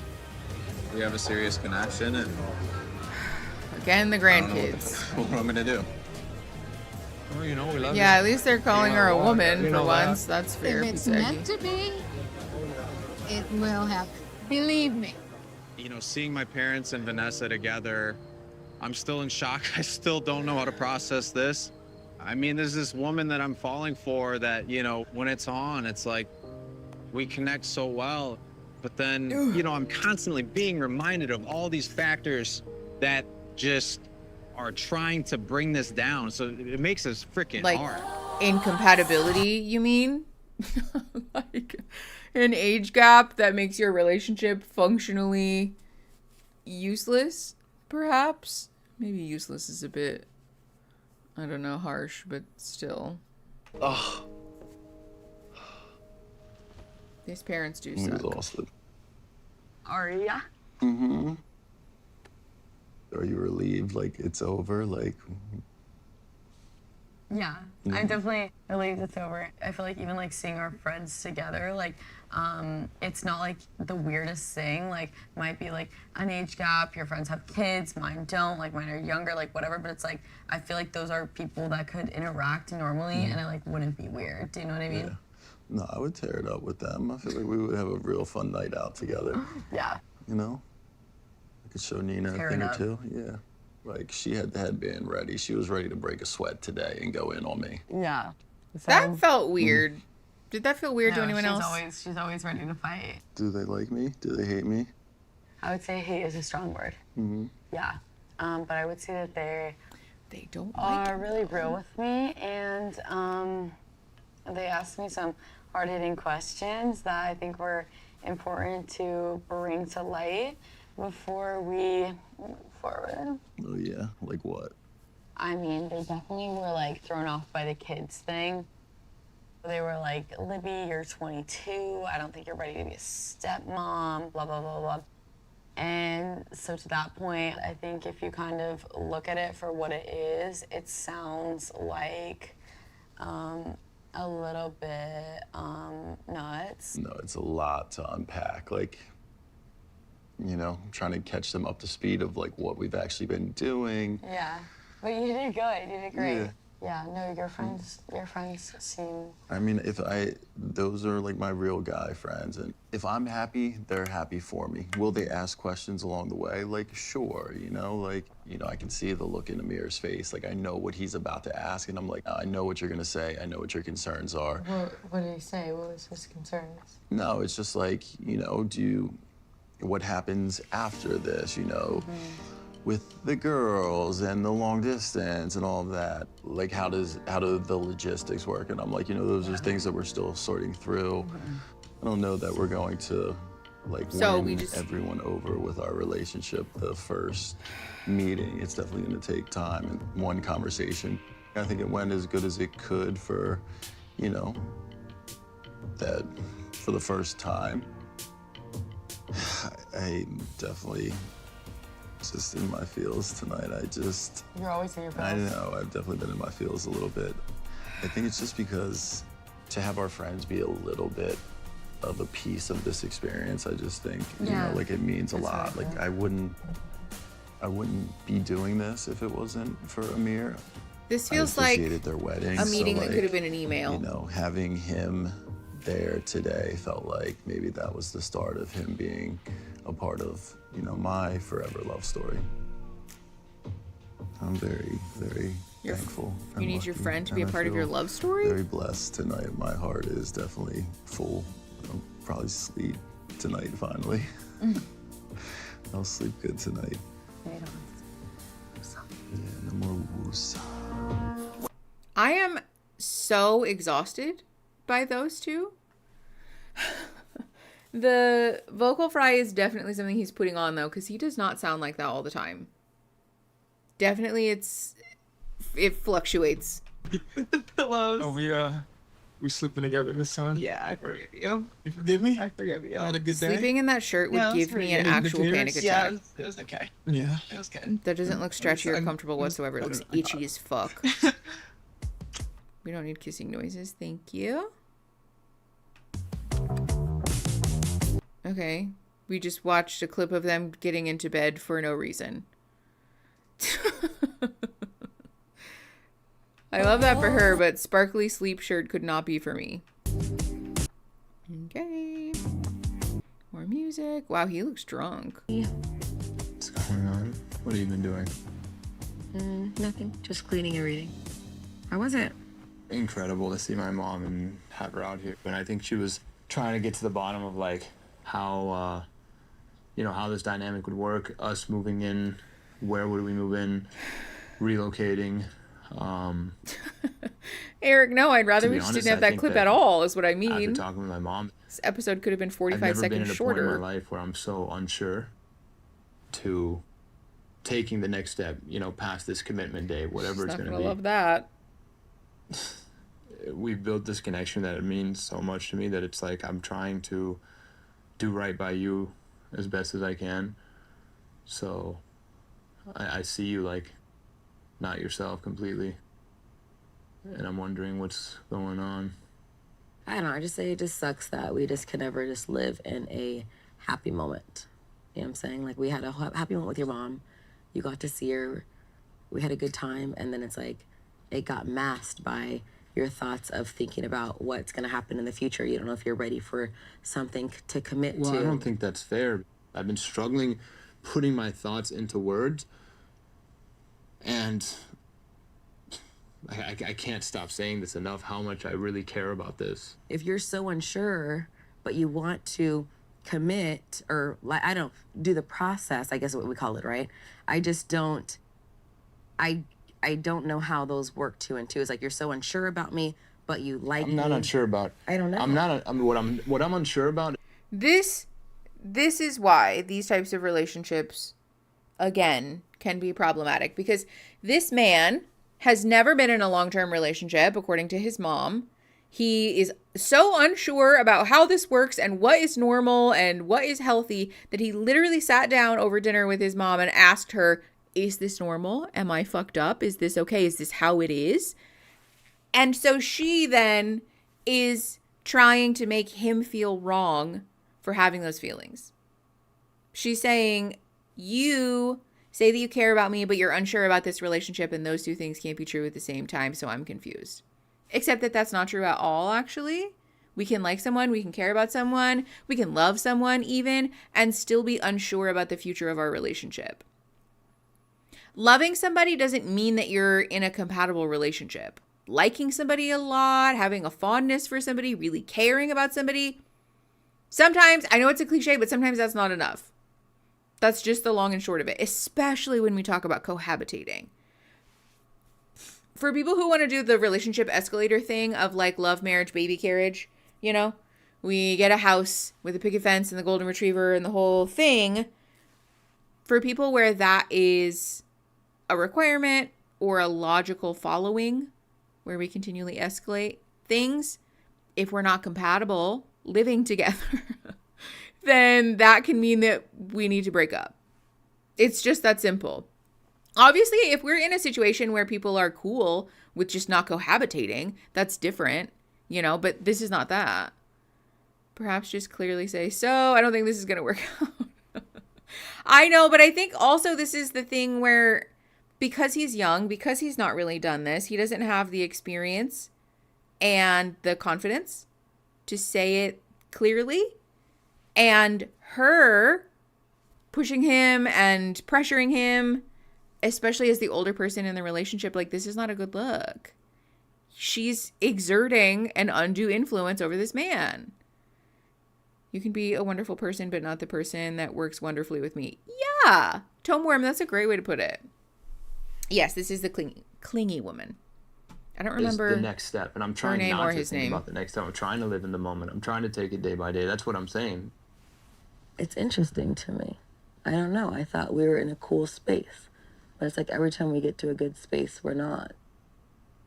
We have a serious connection, and again, the grandkids. What I'm gonna do? Well, you know, we love Yeah, you. at least they're calling her a woman You for know once. that. That's fair. If it's meant to be, it will happen. Believe me. You know, seeing my parents and Vanessa together, I'm still in shock. I still don't know how to process this. I mean, there's this woman that I'm falling for that, you know, when it's on, it's like we connect so well. But then, you know, I'm constantly being reminded of all these factors that just are trying to bring this down. So it makes us freaking Like hard. incompatibility, you mean? Like an age gap that makes your relationship functionally useless, perhaps? Maybe useless is a bit, I don't know, harsh, but still. Ugh. These parents do I'm suck. exhausted. Are ya? Mm-hmm. Are you relieved, like it's over? Like, Yeah, I'm definitely relieved it's over. I feel like even like seeing our friends together, like it's not like the weirdest thing. Like might be like an age gap, your friends have kids, mine don't, like mine are younger, like whatever, but it's like I feel like those are people that could interact normally and it like wouldn't be weird. Do you know what I mean? yeah. No, I would tear it up with them. I feel like we would have a real fun night out together. Yeah. You know? I could show Nina Tear a thing it or up. two. Yeah. Like, she had the headband ready. She was ready to break a sweat today and go in on me. Yeah. That felt weird. Did that feel weird to No, anyone else? She's always ready to fight. Do they like me? Do they hate me? I would say hate is a strong word. Mm-hmm. Yeah. But I would say that they don't are really real with me, and they asked me some hard-hitting questions that I think were important to bring to light before we move forward. Oh, yeah? Like what? I mean, they definitely were like thrown off by the kids thing. They were like, Libby, you're 22. I don't think you're ready to be a stepmom, blah, blah, blah, blah. And so to that point, I think if you kind of look at it for what it is, it sounds like a little bit nuts. No, it's a lot to unpack. Like, you know, trying to catch them up to speed of like what we've actually been doing. Yeah, but you did good. You did great. Yeah. Yeah, no, your friends seem. I mean, those are like my real guy friends, and if I'm happy, they're happy for me. Will they ask questions along the way? Like, sure, you know, like, you know, I can see the look in Amir's face. Like, I know what he's about to ask, and I'm like, I know what you're gonna say. I know what your concerns are. What did he say? What was his concerns? No, it's just like, you know, what happens after this, you know? with the girls and the long distance and all of that. Like, how do the logistics work? And I'm like, those are things that we're still sorting through. I don't know that we're going to win everyone over with our relationship the first meeting. It's definitely going to take time and one conversation. I think it went as good as it could for, that for the first time. I definitely just in my feels tonight. You're always in your feels. I know, I've definitely been in my feels a little bit. I think it's just because to have our friends be a little bit of a piece of this experience, I just think, it means a lot. Like, I wouldn't be doing this if it wasn't for Amir. This feels like their wedding, a meeting that could have been an email. Having him there today felt like maybe that was the start of him being a part of, my forever love story. I'm very, very thankful. You need your friend to be a part of your love story? Very blessed tonight. My heart is definitely full. I'll probably sleep tonight finally. I'll sleep good tonight. Yeah, no more woos. I am so exhausted by those two. The vocal fry is definitely something he's putting on, though, because he does not sound like that all the time. Definitely, it fluctuates. The pillows. Oh, we sleeping together this time? Yeah, I forgive you. You forgive me? I forgive you. I had a good day? Sleeping in that shirt would give me an actual panic attack. Yeah, it was okay. Yeah. It was good. That doesn't look stretchy or comfortable whatsoever. It looks itchy as fuck. We don't need kissing noises. Thank you. Okay. We just watched a clip of them getting into bed for no reason. I love that for her, but sparkly sleep shirt could not be for me. Okay. More music. Wow, he looks drunk. What's going on? What have you been doing? Nothing. Just cleaning and reading. How was it? Incredible to see my mom and have her out here. And I think she was trying to get to the bottom of how, how this dynamic would work. Us moving in, where would we move in, relocating. Eric, no, I'd rather we just didn't have that clip at all, is what I mean. After talking with my mom, this episode could have been 45 seconds shorter. I've never been at a point in my life where I'm so unsure to taking the next step, past this commitment day, whatever it's going to be. I love that. We've built this connection that it means so much to me that it's like I'm trying to do right by you as best as I can. So I see you not yourself completely. And I'm wondering what's going on. I don't know. I just say it just sucks that we just can never just live in a happy moment. You know what I'm saying? We had a happy moment with your mom. You got to see her. We had a good time. And then it's it got masked by your thoughts of thinking about what's going to happen in the future. You don't know if you're ready for something to commit to. Well, I don't think that's fair. I've been struggling putting my thoughts into words. And I can't stop saying this enough, how much I really care about this. If you're so unsure, but you want to commit or do the process, I guess is what we call it, right? I just don't, I don't know how those work 2 and 2. It's you're so unsure about me, but you like me. I'm not unsure about. I don't know. What I'm unsure about. This is why these types of relationships, again, can be problematic, because this man has never been in a long-term relationship, according to his mom. He is so unsure about how this works and what is normal and what is healthy that he literally sat down over dinner with his mom and asked her, is this normal? Am I fucked up? Is this okay? Is this how it is? And so she then is trying to make him feel wrong for having those feelings. She's saying, you say that you care about me, but you're unsure about this relationship, and those two things can't be true at the same time, so I'm confused. Except that that's not true at all, actually. We can like someone, we can care about someone, we can love someone even, and still be unsure about the future of our relationship. Loving somebody doesn't mean that you're in a compatible relationship. Liking somebody a lot, having a fondness for somebody, really caring about somebody, sometimes, I know it's a cliche, but sometimes that's not enough. That's just the long and short of it, especially when we talk about cohabitating. For people who want to do the relationship escalator thing of like love, marriage, baby carriage, you know, we get a house with a picket fence and the golden retriever and the whole thing. For people where that is a requirement or a logical following, where we continually escalate things, if we're not compatible living together, then that can mean that we need to break up. It's just that simple. Obviously, if we're in a situation where people are cool with just not cohabitating, that's different, you know, but this is not that. Perhaps just clearly say, so I don't think this is going to work out. I know, but I think also this is the thing where because he's young, because he's not really done this, he doesn't have the experience and the confidence to say it clearly. And her pushing him and pressuring him, especially as the older person in the relationship, like, this is not a good look. She's exerting an undue influence over this man. You can be a wonderful person, but not the person that works wonderfully with me. Yeah. Tome worm, that's a great way to put it. Yes, this is the clingy woman. I don't remember the next step, and I'm trying not to think about the next step. I'm trying to live in the moment. I'm trying to take it day by day. That's what I'm saying. It's interesting to me. I don't know. I thought we were in a cool space. But it's like every time we get to a good space, we're not.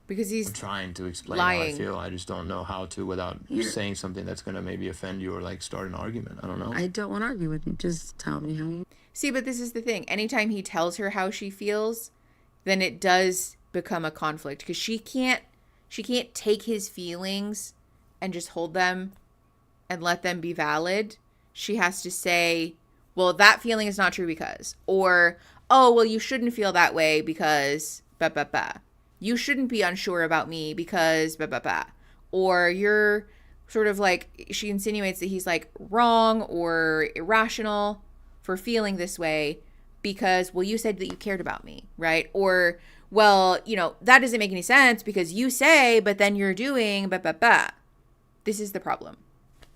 Because he's I'm trying to explain lying. how I feel. I just don't know how to without saying something that's going to maybe offend you or like start an argument. I don't know. I don't want to argue with you. Just tell me how you... See, but this is the thing. Anytime he tells her how she feels, then it does become a conflict. Because she can't take his feelings and just hold them and let them be valid. She has to say, well, that feeling is not true because. Or, oh, well, you shouldn't feel that way because... Bah, bah, bah. You shouldn't be unsure about me because blah, blah, blah. Or you're sort of like, she insinuates that he's like wrong or irrational for feeling this way because, well, you said that you cared about me, right? Or, well, you know, that doesn't make any sense because you say, but then you're doing blah, blah, blah. This is the problem.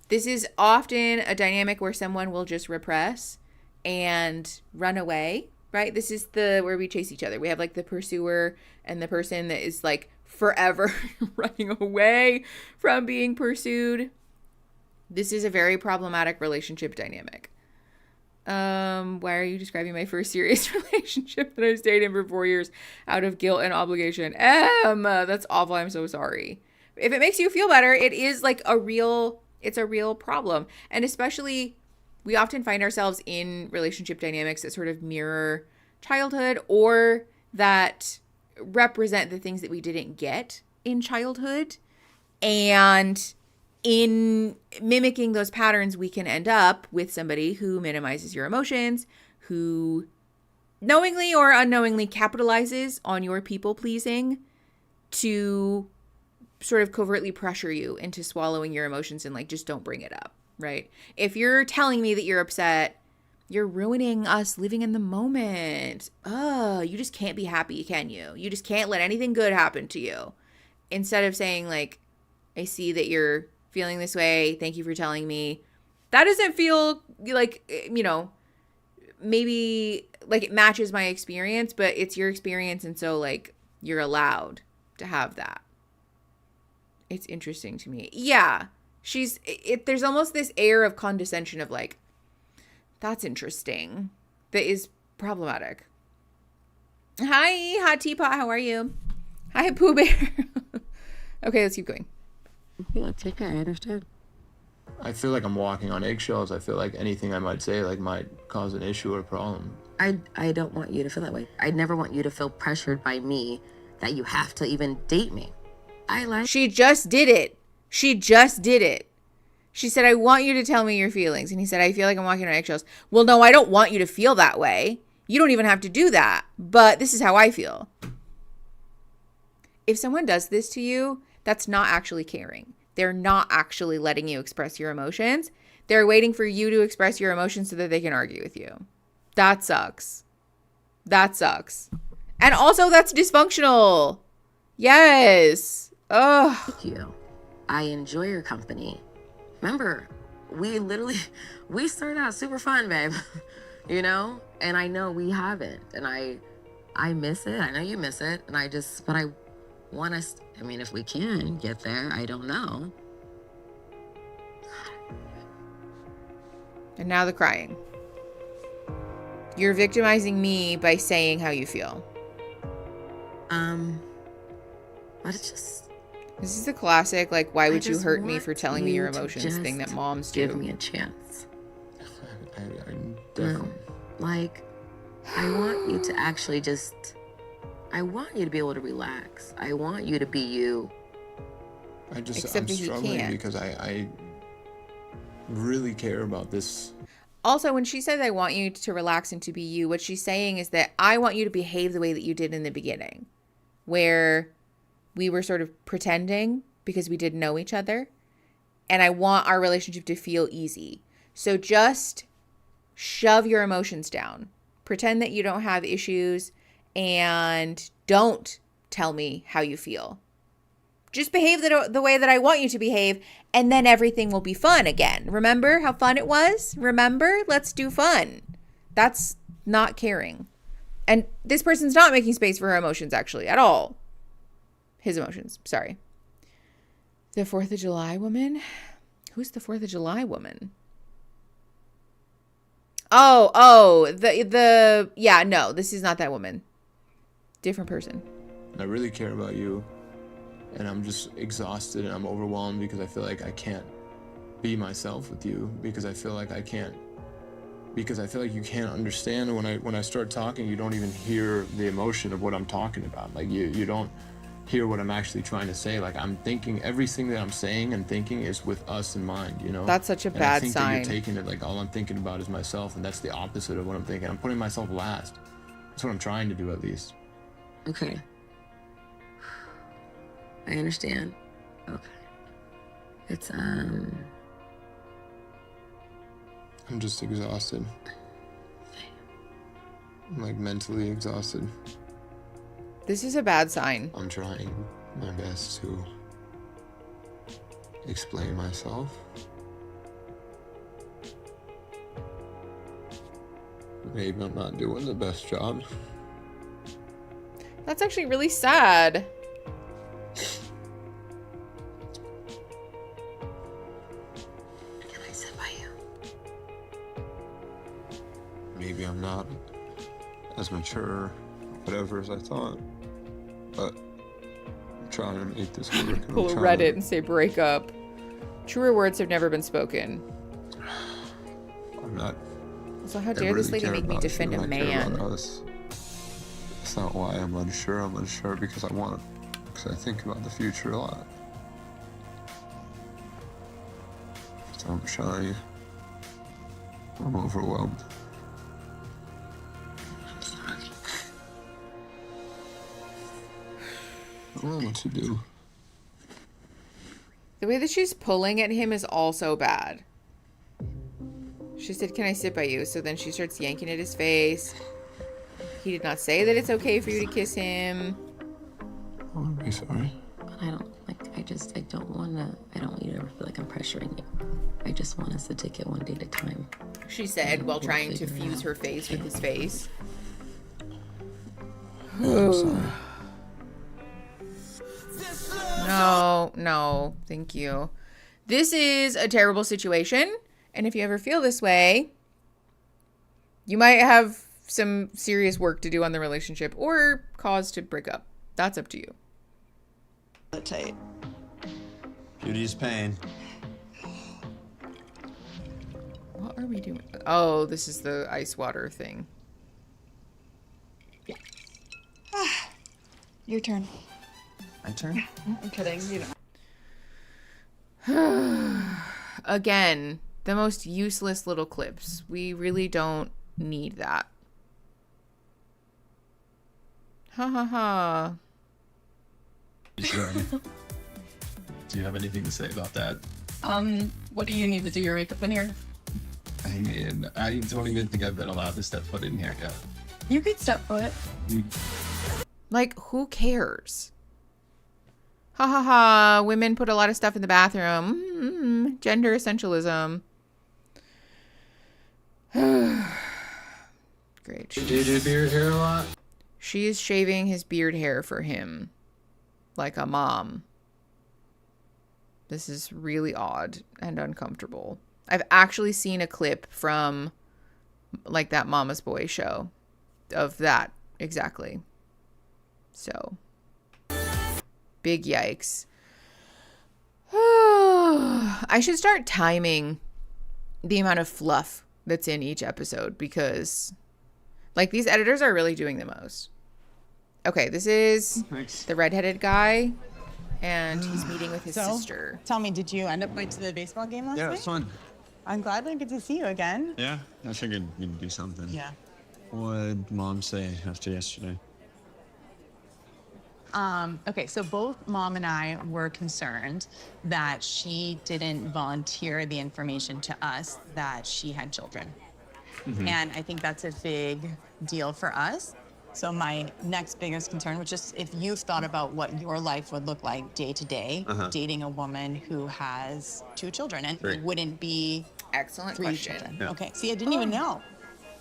This is often a dynamic where someone will just repress and run away. Right? This is where we chase each other. We have like the pursuer and the person that is like forever running away from being pursued. This is a very problematic relationship dynamic. Why are you describing my first serious relationship that I was dating for 4 years out of guilt and obligation? That's awful. I'm so sorry. If it makes you feel better, it is like it's a real problem. And especially, we often find ourselves in relationship dynamics that sort of mirror childhood or that represent the things that we didn't get in childhood. And in mimicking those patterns, we can end up with somebody who minimizes your emotions, who knowingly or unknowingly capitalizes on your people pleasing to sort of covertly pressure you into swallowing your emotions and like, just don't bring it up. Right? If you're telling me that you're upset, you're ruining us living in the moment. You just can't be happy, can you? You just can't let anything good happen to you. Instead of saying like, I see that you're feeling this way. Thank you for telling me. That doesn't feel like, you know, maybe like it matches my experience, but it's your experience. And so like, you're allowed to have that. It's interesting to me. Yeah. There's almost this air of condescension of like, that's interesting. That is problematic. Hi, Hot Teapot. How are you? Hi, Pooh Bear. Okay, let's keep going. Yeah, take care. I understand. I feel like I'm walking on eggshells. I feel like anything I might say like might cause an issue or a problem. I don't want you to feel that way. I never want you to feel pressured by me that you have to even date me. She just did it. She just did it. She said, I want you to tell me your feelings. And he said, I feel like I'm walking on eggshells. Well, no, I don't want you to feel that way. You don't even have to do that. But this is how I feel. If someone does this to you, that's not actually caring. They're not actually letting you express your emotions. They're waiting for you to express your emotions so that they can argue with you. That sucks. That sucks. And also, that's dysfunctional. Yes. Oh. Thank you. I enjoy your company. Remember, we started out super fun, babe. you know? And I know we haven't. And I miss it. I know you miss it. And but I want us, I mean, if we can get there, I don't know. And now the crying. You're victimizing me by saying how you feel. But it's just... This is the classic, like, why would you hurt me for telling me your you to emotions thing that moms do. Give me a chance. I definitely... Like, I want you to actually I want you to be able to relax. I want you to be you. I'm Except that he struggling can't. because I really care about this. Also, when she says, I want you to relax and to be you, what she's saying is that I want you to behave the way that you did in the beginning, where we were sort of pretending because we didn't know each other. And I want our relationship to feel easy. So just shove your emotions down. Pretend that you don't have issues and don't tell me how you feel. Just behave the way that I want you to behave, and then everything will be fun again. Remember how fun it was? Remember? Let's do fun. That's not caring. And this person's not making space for her emotions, actually, at all. His emotions, sorry. The 4th of July woman? Who's the 4th of July woman? Yeah, no, this is not that woman. Different person. I really care about you. And I'm just exhausted and I'm overwhelmed because I feel like I can't be myself with you, because I feel like you can't understand. When I start talking, you don't even hear the emotion of what I'm talking about. Like you don't hear what I'm actually trying to say. Like I'm thinking everything that I'm saying and thinking is with us in mind, you know? That's such a and bad I think sign. that you're taking it like all I'm thinking about is myself, and that's the opposite of what I'm thinking. I'm putting myself last. That's what I'm trying to do, at least. Okay. I understand. Okay. It's, I'm just exhausted. I'm like mentally exhausted. This is a bad sign. I'm trying my best to explain myself. Maybe I'm not doing the best job. That's actually really sad. Can I sit by you? Maybe I'm not as mature, whatever, as I thought. But I'm trying to make this work. and Pull a I'm trying Reddit and say break up. Truer words have never been spoken. I'm not. So how I dare this really lady care make me about defend you, a and I care man? about us. It's not why I'm unsure. I'm unsure because because I think about the future a lot. So I'm shy. I'm overwhelmed. I don't know what to do. The way that she's pulling at him is also bad. She said, can I sit by you? So then she starts yanking at his face. He did not say that it's okay for you to kiss him. I'm really sorry. But I don't want you to ever feel like I'm pressuring you. I just want us to take it one day at a time. She said while trying to fuse her face with his face. I'm sorry. No, thank you. This is a terrible situation. And if you ever feel this way, you might have some serious work to do on the relationship or cause to break up. That's up to you. Tight. Beauty's pain. What are we doing? Oh, this is the ice water thing. Your turn. My turn? I'm kidding. You know. Again, the most useless little clips. We really don't need that. Ha ha ha. Sure. Do you have anything to say about that? What do you need to do your makeup in here? I mean, I don't even think I've been allowed to step foot in here yet. You could step foot. Like, who cares? Ha ha ha. Women put a lot of stuff in the bathroom. Gender essentialism. Great. Do you do beard hair a lot? She is shaving his beard hair for him. Like a mom. This is really odd and uncomfortable. I've actually seen a clip from like that Mama's Boy show of that exactly. So, big yikes. I should start timing the amount of fluff that's in each episode because like these editors are really doing the most. Okay, this is the redheaded guy and he's meeting with his sister. Tell me, did you end up going to the baseball game last night? Yeah, it was fun. I'm glad I get to see you again. Yeah, I figured you'd do something. Yeah. What did Mom say after yesterday? Okay, so both Mom and I were concerned that she didn't volunteer the information to us that she had children. Mhm. And I think that's a big deal for us. So my next biggest concern, which is if you've thought about what your life would look like day to day, dating a woman who has 2 children, and Great. it wouldn't be excellent 3 question. children. Yeah. Okay, see, I didn't even know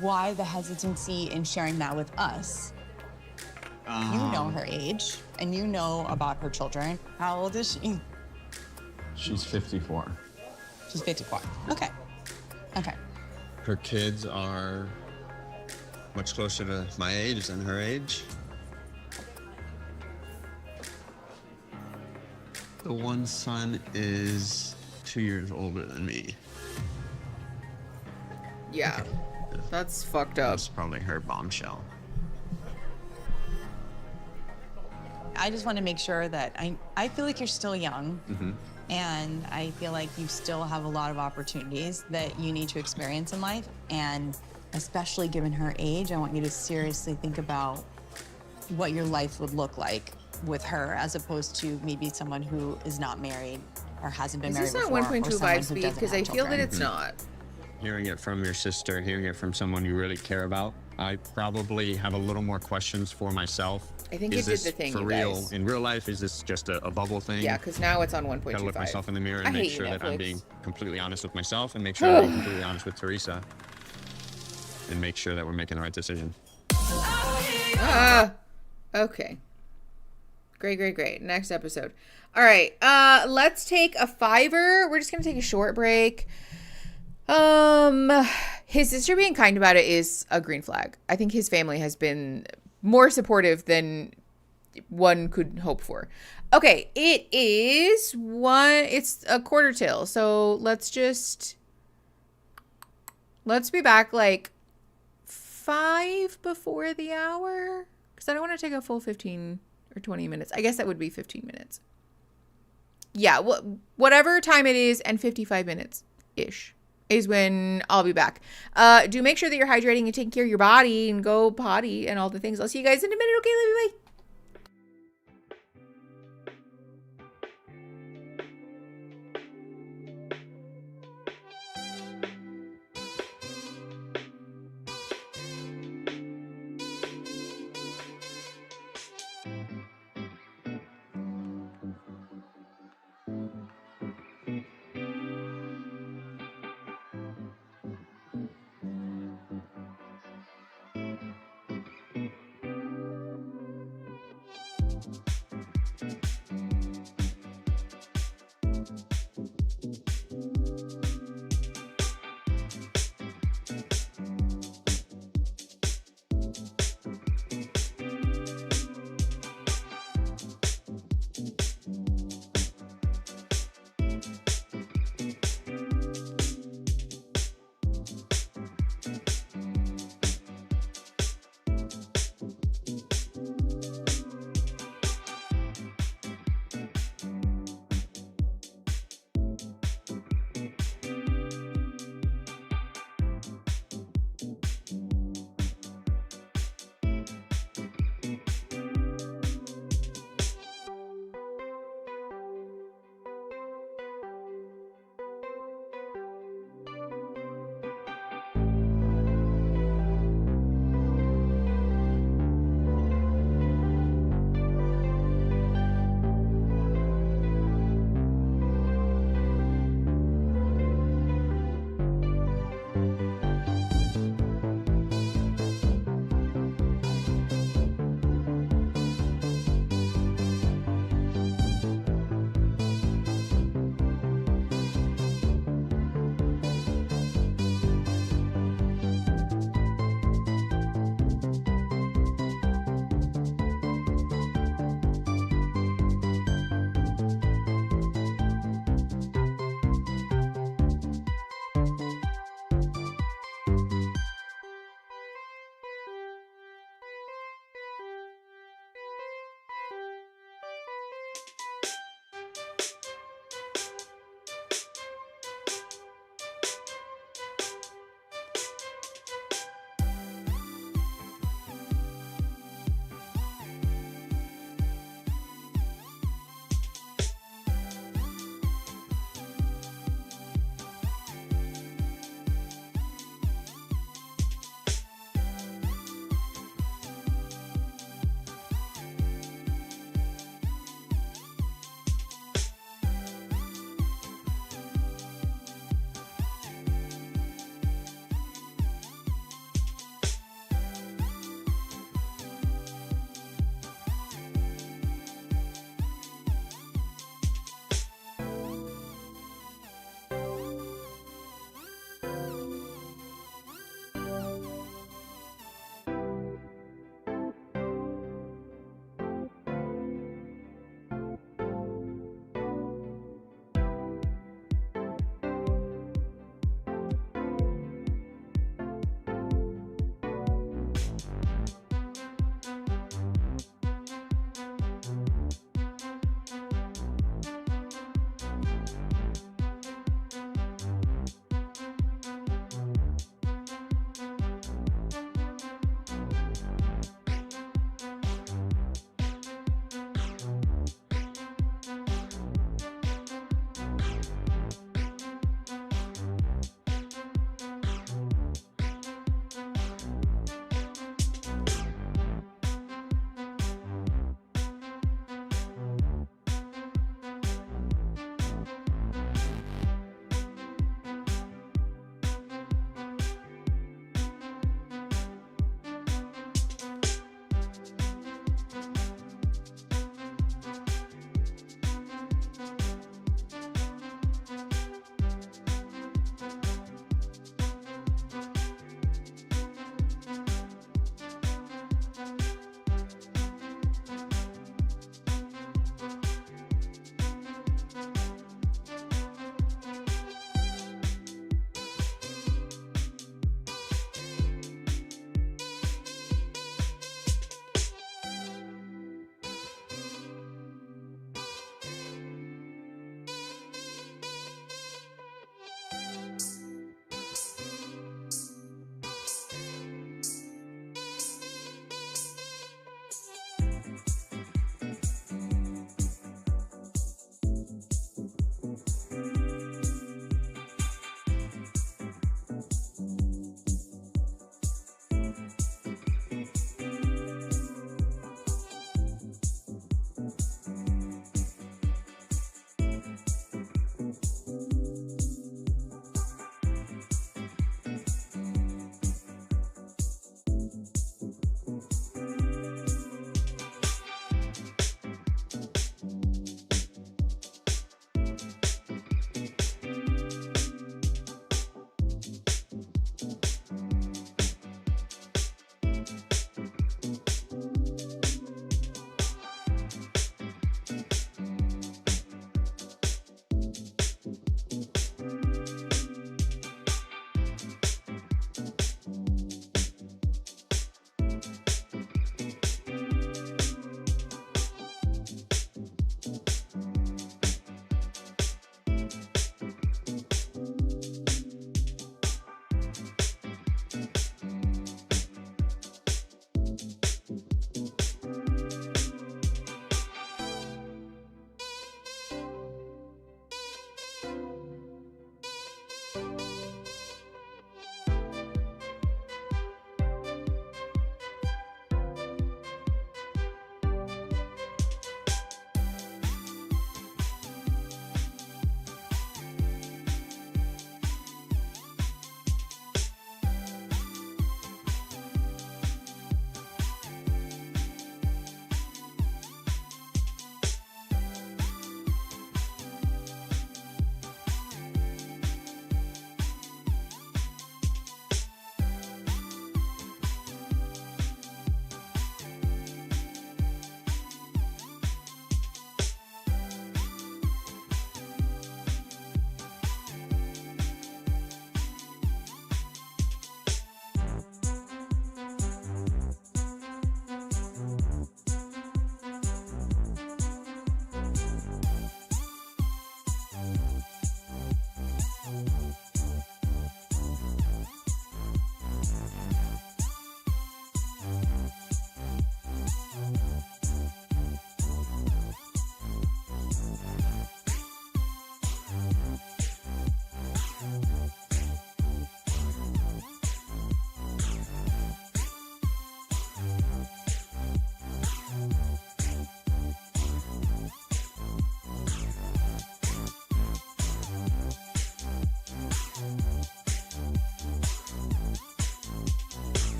why the hesitancy in sharing that with us. You know her age, and you know about her children. How old is she? She's 54. She's 54. Okay. Okay. Her kids are much closer to my age than her age. The one son is 2 years older than me. Yeah. That's fucked up. That's probably her bombshell. I just want to make sure that I feel like you're still young, Mm-hmm. and I feel like you still have a lot of opportunities that you need to experience in life. And especially given her age, I want you to seriously think about what your life would look like with her, as opposed to maybe someone who is not married or hasn't been Is married this not before, 1.2 or someone vibe who speed? doesn't Because have I feel that children. it's not. Hearing it from your sister, hearing it from someone you really care about, I probably have a little more questions for myself. I think Is it did this the thing, for you real? guys. In real life, is this just a bubble thing? Yeah, because now it's on 1.25. Gotta look myself in the mirror and I make hate sure that I'm Netflix. being completely honest with myself and make sure I'm being completely honest with Theresa and make sure that we're making the right decision. Okay. Great. Next episode. All right. Let's take a 5-er. We're just gonna take a short break. His sister being kind about it is a green flag. I think his family has been more supportive than one could hope for. Okay, it's a quarter till. So let's be back like 5 before the hour. Because I don't want to take a full 15 or 20 minutes. I guess that would be 15 minutes. Yeah, whatever time it is, and 55 minutes-ish is when I'll be back. Do make sure that you're hydrating and taking care of your body and go potty and all the things. I'll see you guys in a minute. Okay, love you, bye.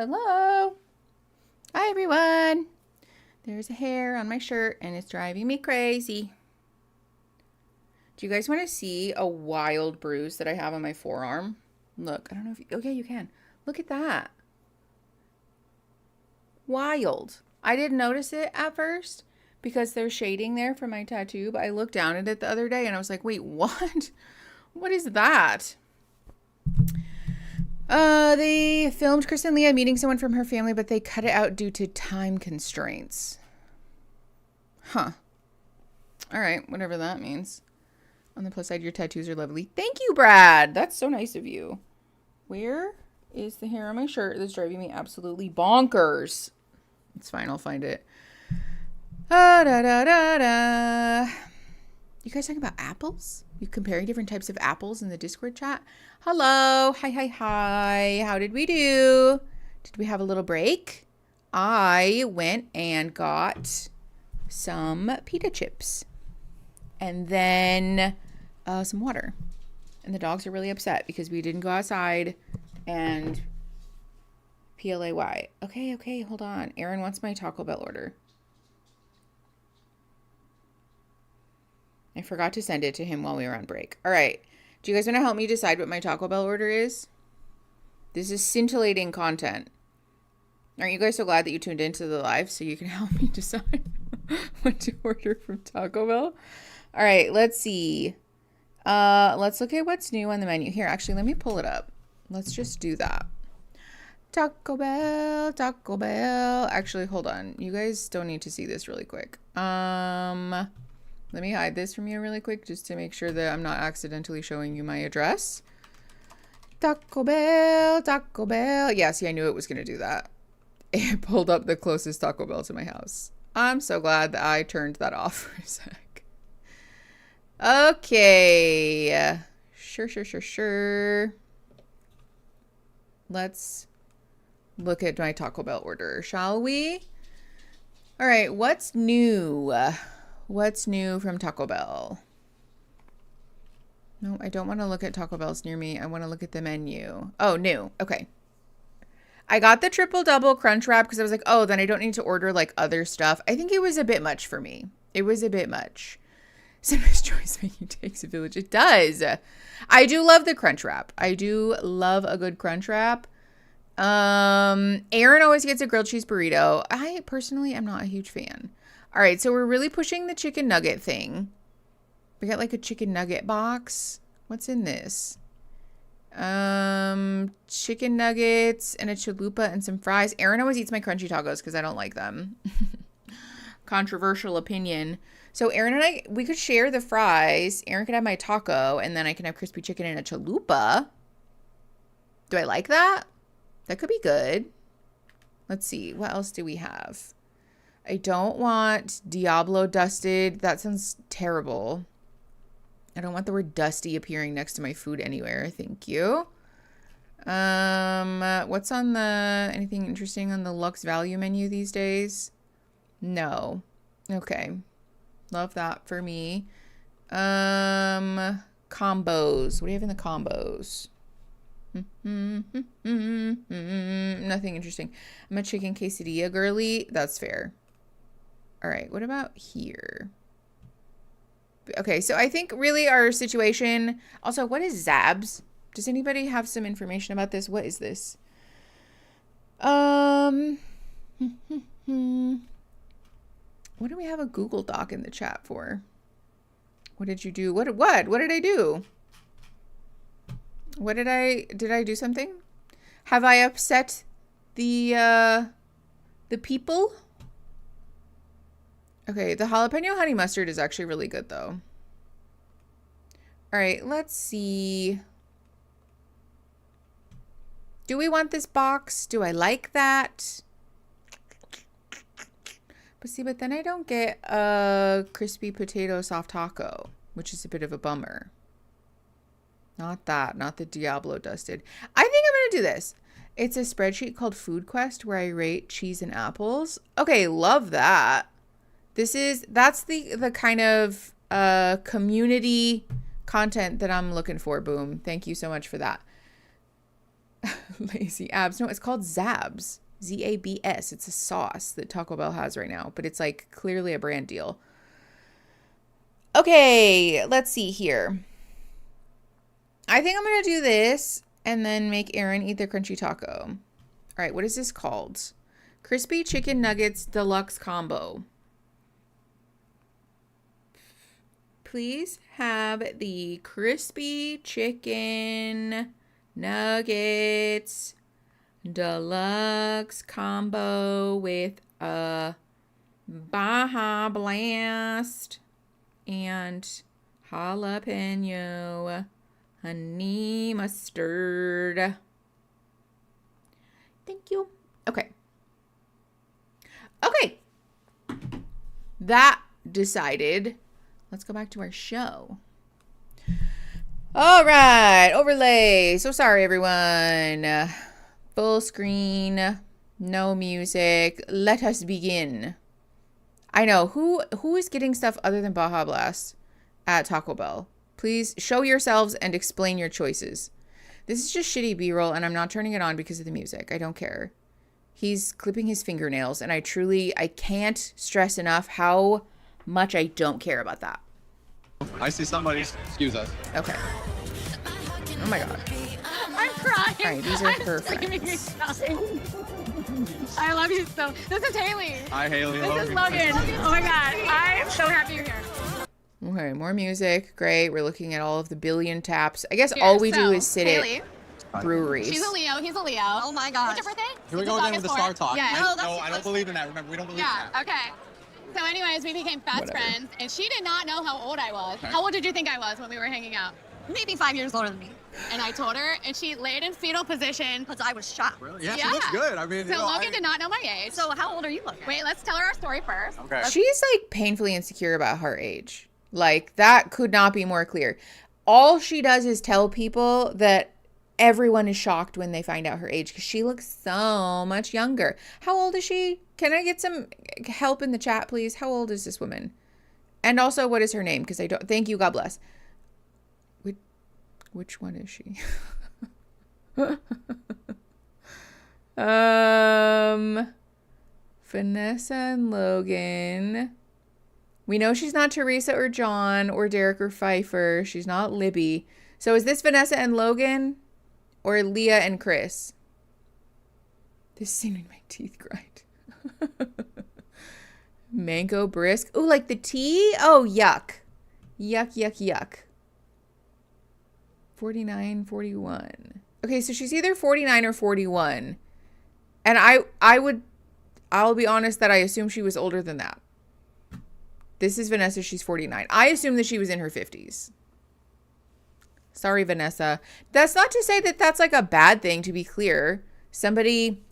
Hello. Hi, everyone. There's a hair on my shirt and it's driving me crazy. Do you guys want to see a wild bruise that I have on my forearm? Look, I don't know if you, okay, you can. Look at that. Wild. I didn't notice it at first because there's shading there from my tattoo, but I looked down at it the other day and I was like, wait, what? What is that? They filmed Chris and Leah meeting someone from her family, but they cut it out due to time constraints. Huh. All right, whatever that means. On the plus side, your tattoos are lovely. Thank you, Brad. That's so nice of you. Where is the hair on my shirt that's driving me absolutely bonkers? It's fine, I'll find it. Da, da, da, da. You guys talking about apples? You comparing different types of apples in the Discord chat? Hello. Hi, hi, hi. How did we do? Did we have a little break? I went and got some pita chips. And then some water. And the dogs are really upset because we didn't go outside and PLAY. Okay, hold on. Aaron wants my Taco Bell order. I forgot to send it to him while we were on break. All right. Do you guys want to help me decide what my Taco Bell order is? This is scintillating content. Aren't you guys so glad that you tuned into the live so you can help me decide what to order from Taco Bell? All right, let's see. Let's look at what's new on the menu. Here, actually, let me pull it up. Let's just do that. Taco Bell, Taco Bell. Actually, hold on. You guys don't need to see this really quick. Let me hide this from you really quick just to make sure that I'm not accidentally showing you my address. Taco Bell, Taco Bell. Yeah, see, I knew it was going to do that. It pulled up the closest Taco Bell to my house. I'm so glad that I turned that off for a sec. Okay. Sure. Let's look at my Taco Bell order, shall we? All right, what's new? What's new from Taco Bell? No, I don't want to look at Taco Bells near me. I want to look at the menu. Oh, new. Okay. I got the triple double crunch wrap because I was like, oh, then I don't need to order like other stuff. I think it was a bit much for me. It was a bit much. Simba's choice making takes a village. It does. I do love the crunch wrap. I do love a good crunch wrap. Aaron always gets a grilled cheese burrito. I personally am not a huge fan. All right, so we're really pushing the chicken nugget thing. We got like a chicken nugget box. What's in this? Chicken nuggets and a chalupa and some fries. Aaron always eats my crunchy tacos because I don't like them. Controversial opinion. So Aaron and I, we could share the fries. Aaron could have my taco and then I can have crispy chicken and a chalupa. Do I like that? That could be good. Let's see. What else do we have? I don't want Diablo dusted. That sounds terrible. I don't want the word dusty appearing next to my food anywhere. Thank you. What's on the, anything interesting on the Lux value menu these days? No. Okay. Love that for me. Combos. What do you have in the combos? Nothing interesting. I'm a chicken quesadilla girly. That's fair. All right. What about here? Okay. So I think really our situation. Also, what is Zabs? Does anybody have some information about this? What is this? What do we have a Google Doc in the chat for? What did you do? What did I do? Did I do something? Have I upset the people? Okay, the jalapeno honey mustard is actually really good though. All right, let's see. Do we want this box? Do I like that? But then I don't get a crispy potato soft taco, which is a bit of a bummer. Not that, not the Diablo dusted. I think I'm going to do this. It's a spreadsheet called Food Quest where I rate cheese and apples. Okay, love that. That's the kind of community content that I'm looking for. Boom. Thank you so much for that. Lazy abs. No, it's called Zabs. Zabs. It's a sauce that Taco Bell has right now, but it's like clearly a brand deal. Okay, let's see here. I think I'm going to do this and then make Aaron eat their crunchy taco. All right, what is this called? Crispy Chicken Nuggets Deluxe Combo. Please have the crispy chicken nuggets deluxe combo with a Baja Blast and jalapeno honey mustard. Thank you. Okay. Okay. That decided. Let's go back to our show. All right, overlay. So sorry, everyone. Full screen, no music. Let us begin. I know, who is getting stuff other than Baja Blast at Taco Bell? Please show yourselves and explain your choices. This is just shitty B-roll, and I'm not turning it on because of the music. I don't care. He's clipping his fingernails, and I can't stress enough how much I don't care about that. I see somebody. Excuse us. Okay. Oh my god. I'm crying. All right, these are I'm her screaming friends. and shouting. I love you so. This is Haley. Hi, Haley. This is Logan. Oh my god. I'm so happy you're here. Okay, more music. Great. We're looking at all of the billion taps. I guess Here, all we do so, is sit Haley. at breweries. She's a Leo. He's a Leo. Oh my god. What's your birthday? Here we go again with the star talk. Yeah. No, I don't believe in that. Remember, we don't believe in that. Yeah. Okay. So, anyways, we became fast friends, and she did not know how old I was. Okay. How old did you think I was when we were hanging out? Maybe 5 years older than me. And I told her, and she laid in fetal position. Because I was shocked. Really? Yeah, she looks good. I mean, so Logan did not know my age. So how old are you, Logan? Wait, let's tell her our story first. Okay. She's like painfully insecure about her age. Like, that could not be more clear. All she does is tell people that everyone is shocked when they find out her age because she looks so much younger. How old is she? Can I get some help in the chat, please? How old is this woman? And also, what is her name? Because I don't. Thank you. God bless. Which one is she? Vanessa and Logan. We know she's not Theresa or John or Derek or Pfeiffer. She's not Libby. So is this Vanessa and Logan or Leah and Chris? This is seeming my teeth grind. Mango brisk. Ooh, like the tea? Oh, yuck. Yuck, yuck, yuck. 49, 41. Okay, so she's either 49 or 41. And I'll be honest that I assume she was older than that. This is Vanessa, she's 49. I assume that she was in her 50s. Sorry, Vanessa. That's not to say that that's like a bad thing, to be clear. Somebody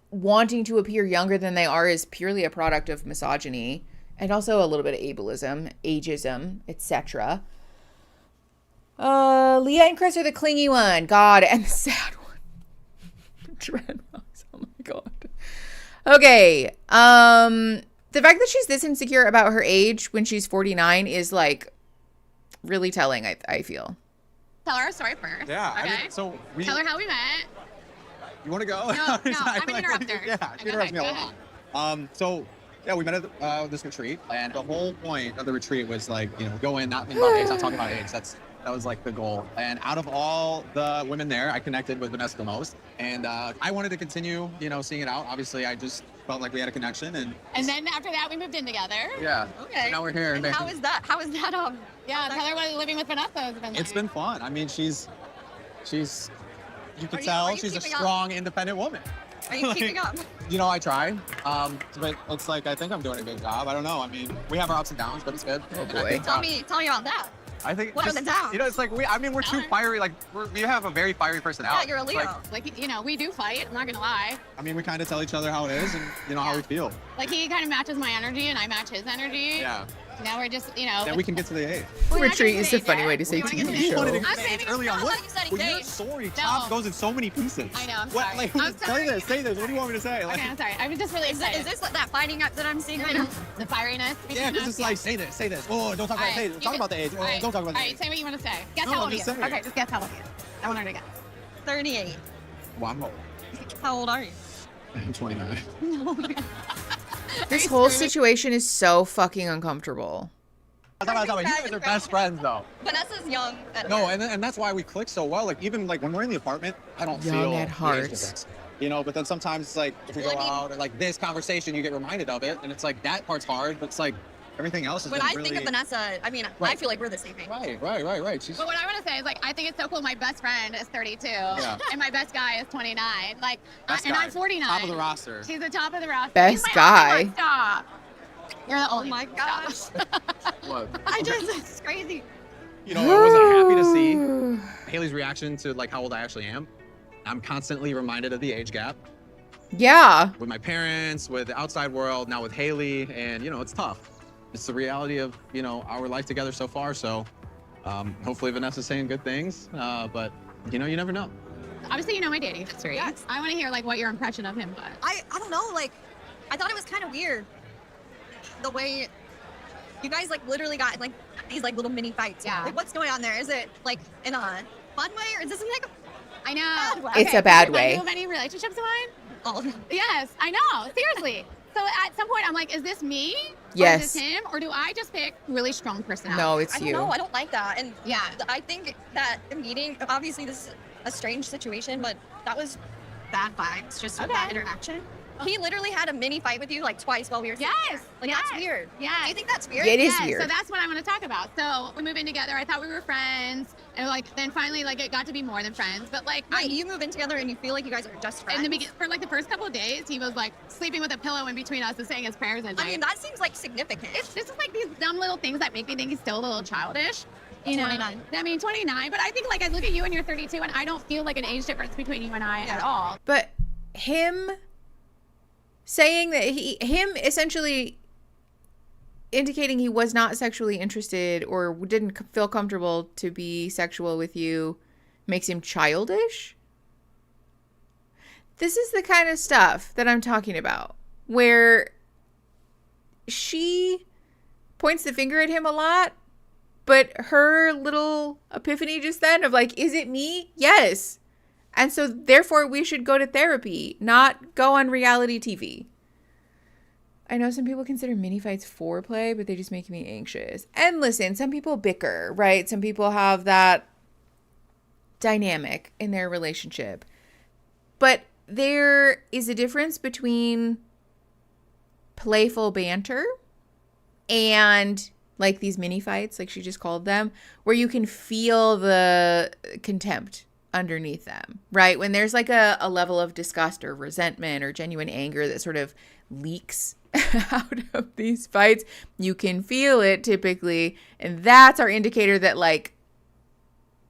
wanting to appear younger than they are is purely a product of misogyny and also a little bit of ableism, ageism, etc. Leah and Chris are the clingy one. God, and the sad one. Dreadlocks. Oh my god. Okay. The fact that she's this insecure about her age when she's 49 is like really telling, I feel. Tell her our story first. Yeah. Okay. I mean, so Tell her how we met. You want to go? No, I'm an interrupter. Yeah, she interrupts me a lot. So, yeah, we met at this retreat, and the whole point of the retreat was like, go in, not think about AIDS, not talking about AIDS. That was like the goal. And out of all the women there, I connected with Vanessa the most. And I wanted to continue, seeing it out. Obviously, I just felt like we had a connection. And then after that, we moved in together. Yeah. Okay. So now we're here. And how is that? Yeah, tell her what living with Vanessa has been like. It's been fun. I mean, she's you can tell she's a keeping up? strong, independent woman. Are you keeping up? I try. But it's like, I think I'm doing a good job. I don't know. I mean, we have our ups and downs, but it's good. Oh boy. Tell me about that. I think What are the downs? it's like we're too fiery. Like we have a very fiery personality. Yeah, you're a Leo. Like, we do fight. I'm not gonna lie. I mean, we kind of tell each other how it is and how we feel. Like he kind of matches my energy and I match his energy. Yeah. Now we're just, Then we can get to the age. Retreat is a funny way to say TV You wanted to show. get to the age early on. What? Well, your story goes in so many pieces. I know, I'm What? sorry. Like, I'm sorry. say this. What do you want me to say? Like, Okay, I'm sorry. I was just really excited. Is this that fighting up that I'm seeing right now? The fieriness? yeah, because it's like, say this. Oh, don't talk about age. Talk about the age. Oh, don't talk about the All right, age. say what you want to say. Guess No, how I'm old he just is. saying. Okay, just guess how old he is. I want her to guess. 38. Well, I'm old. How old are you? I'm 29. Oh my God. This whole situation is so fucking uncomfortable. You guys are best friends, though. Vanessa's young. No, and that's why we click so well. Like, even like when we're in the apartment, I don't Young feel at the age heart. difference. You know, but then sometimes it's like if we go out and like this conversation, you get reminded of it, and it's like that part's hard, but it's like everything else is When been I really... think of Vanessa, I mean, I Right. feel like we're the same age. Right. She's... But what I want to say is, like, I think it's so cool. My best friend is 32, and my best guy is 29. Like, Best and guy. I'm 49. Top of the roster. She's the top of the roster. Best He's my guy. only one. Stop. You're the Oh only my gosh. What? It's crazy. You know, I wasn't happy to see Haley's reaction to like how old I actually am. I'm constantly reminded of the age gap Yeah. with my parents, with the outside world, now with Haley, and you know, it's tough. It's the reality of, you know, our life together so far. So hopefully Vanessa's saying good things, but you know, you never know. Obviously, you know my dating history. Yes. I want to hear like what your impression of him was. I don't know, like, I thought it was kind of weird the way you guys like literally got like these like little mini fights. Yeah. Like, what's going on there? Is it like in a fun way or is this in like I know. bad way? It's a bad Are way. you have any relationships of mine? All of them. Yes, I know. Seriously. So at some point, I'm like, is this me? Yes. Or is this him? Or do I just pick really strong personality? No, it's I don't you. know. I don't like that. And Yeah. I think that the meeting, obviously this is a strange situation, but that was bad vibes just with that interaction. He literally had a mini fight with you like twice while we were sitting there. Like, that's weird. Yeah. Do you think that's weird? It is Yeah, weird. So that's what I want to talk about. So we moved in together. I thought we were friends, and like then finally like it got to be more than friends. But like Wait, you move in together and you feel like you guys are just friends? for like the first couple of days, he was like sleeping with a pillow in between us and saying his prayers at night. I mean, that seems like significant. This is like these dumb little things that make me think he's still a little childish. You know, 29. I mean, 29. But I think like I look at you and you're 32, and I don't feel like an age difference between you and I at all. But him saying that him essentially indicating he was not sexually interested or didn't feel comfortable to be sexual with you makes him childish. This is the kind of stuff that I'm talking about, where she points the finger at him a lot, but her little epiphany just then of like, is it me? Yes. And so therefore we should go to therapy, not go on reality TV. I know some people consider mini fights foreplay, but they just make me anxious. And listen, some people bicker, right? Some people have that dynamic in their relationship. But there is a difference between playful banter and like these mini fights, like she just called them, where you can feel the contempt underneath them, right? When there's like a level of disgust or resentment or genuine anger that sort of leaks out of these fights, you can feel it typically. And that's our indicator that like,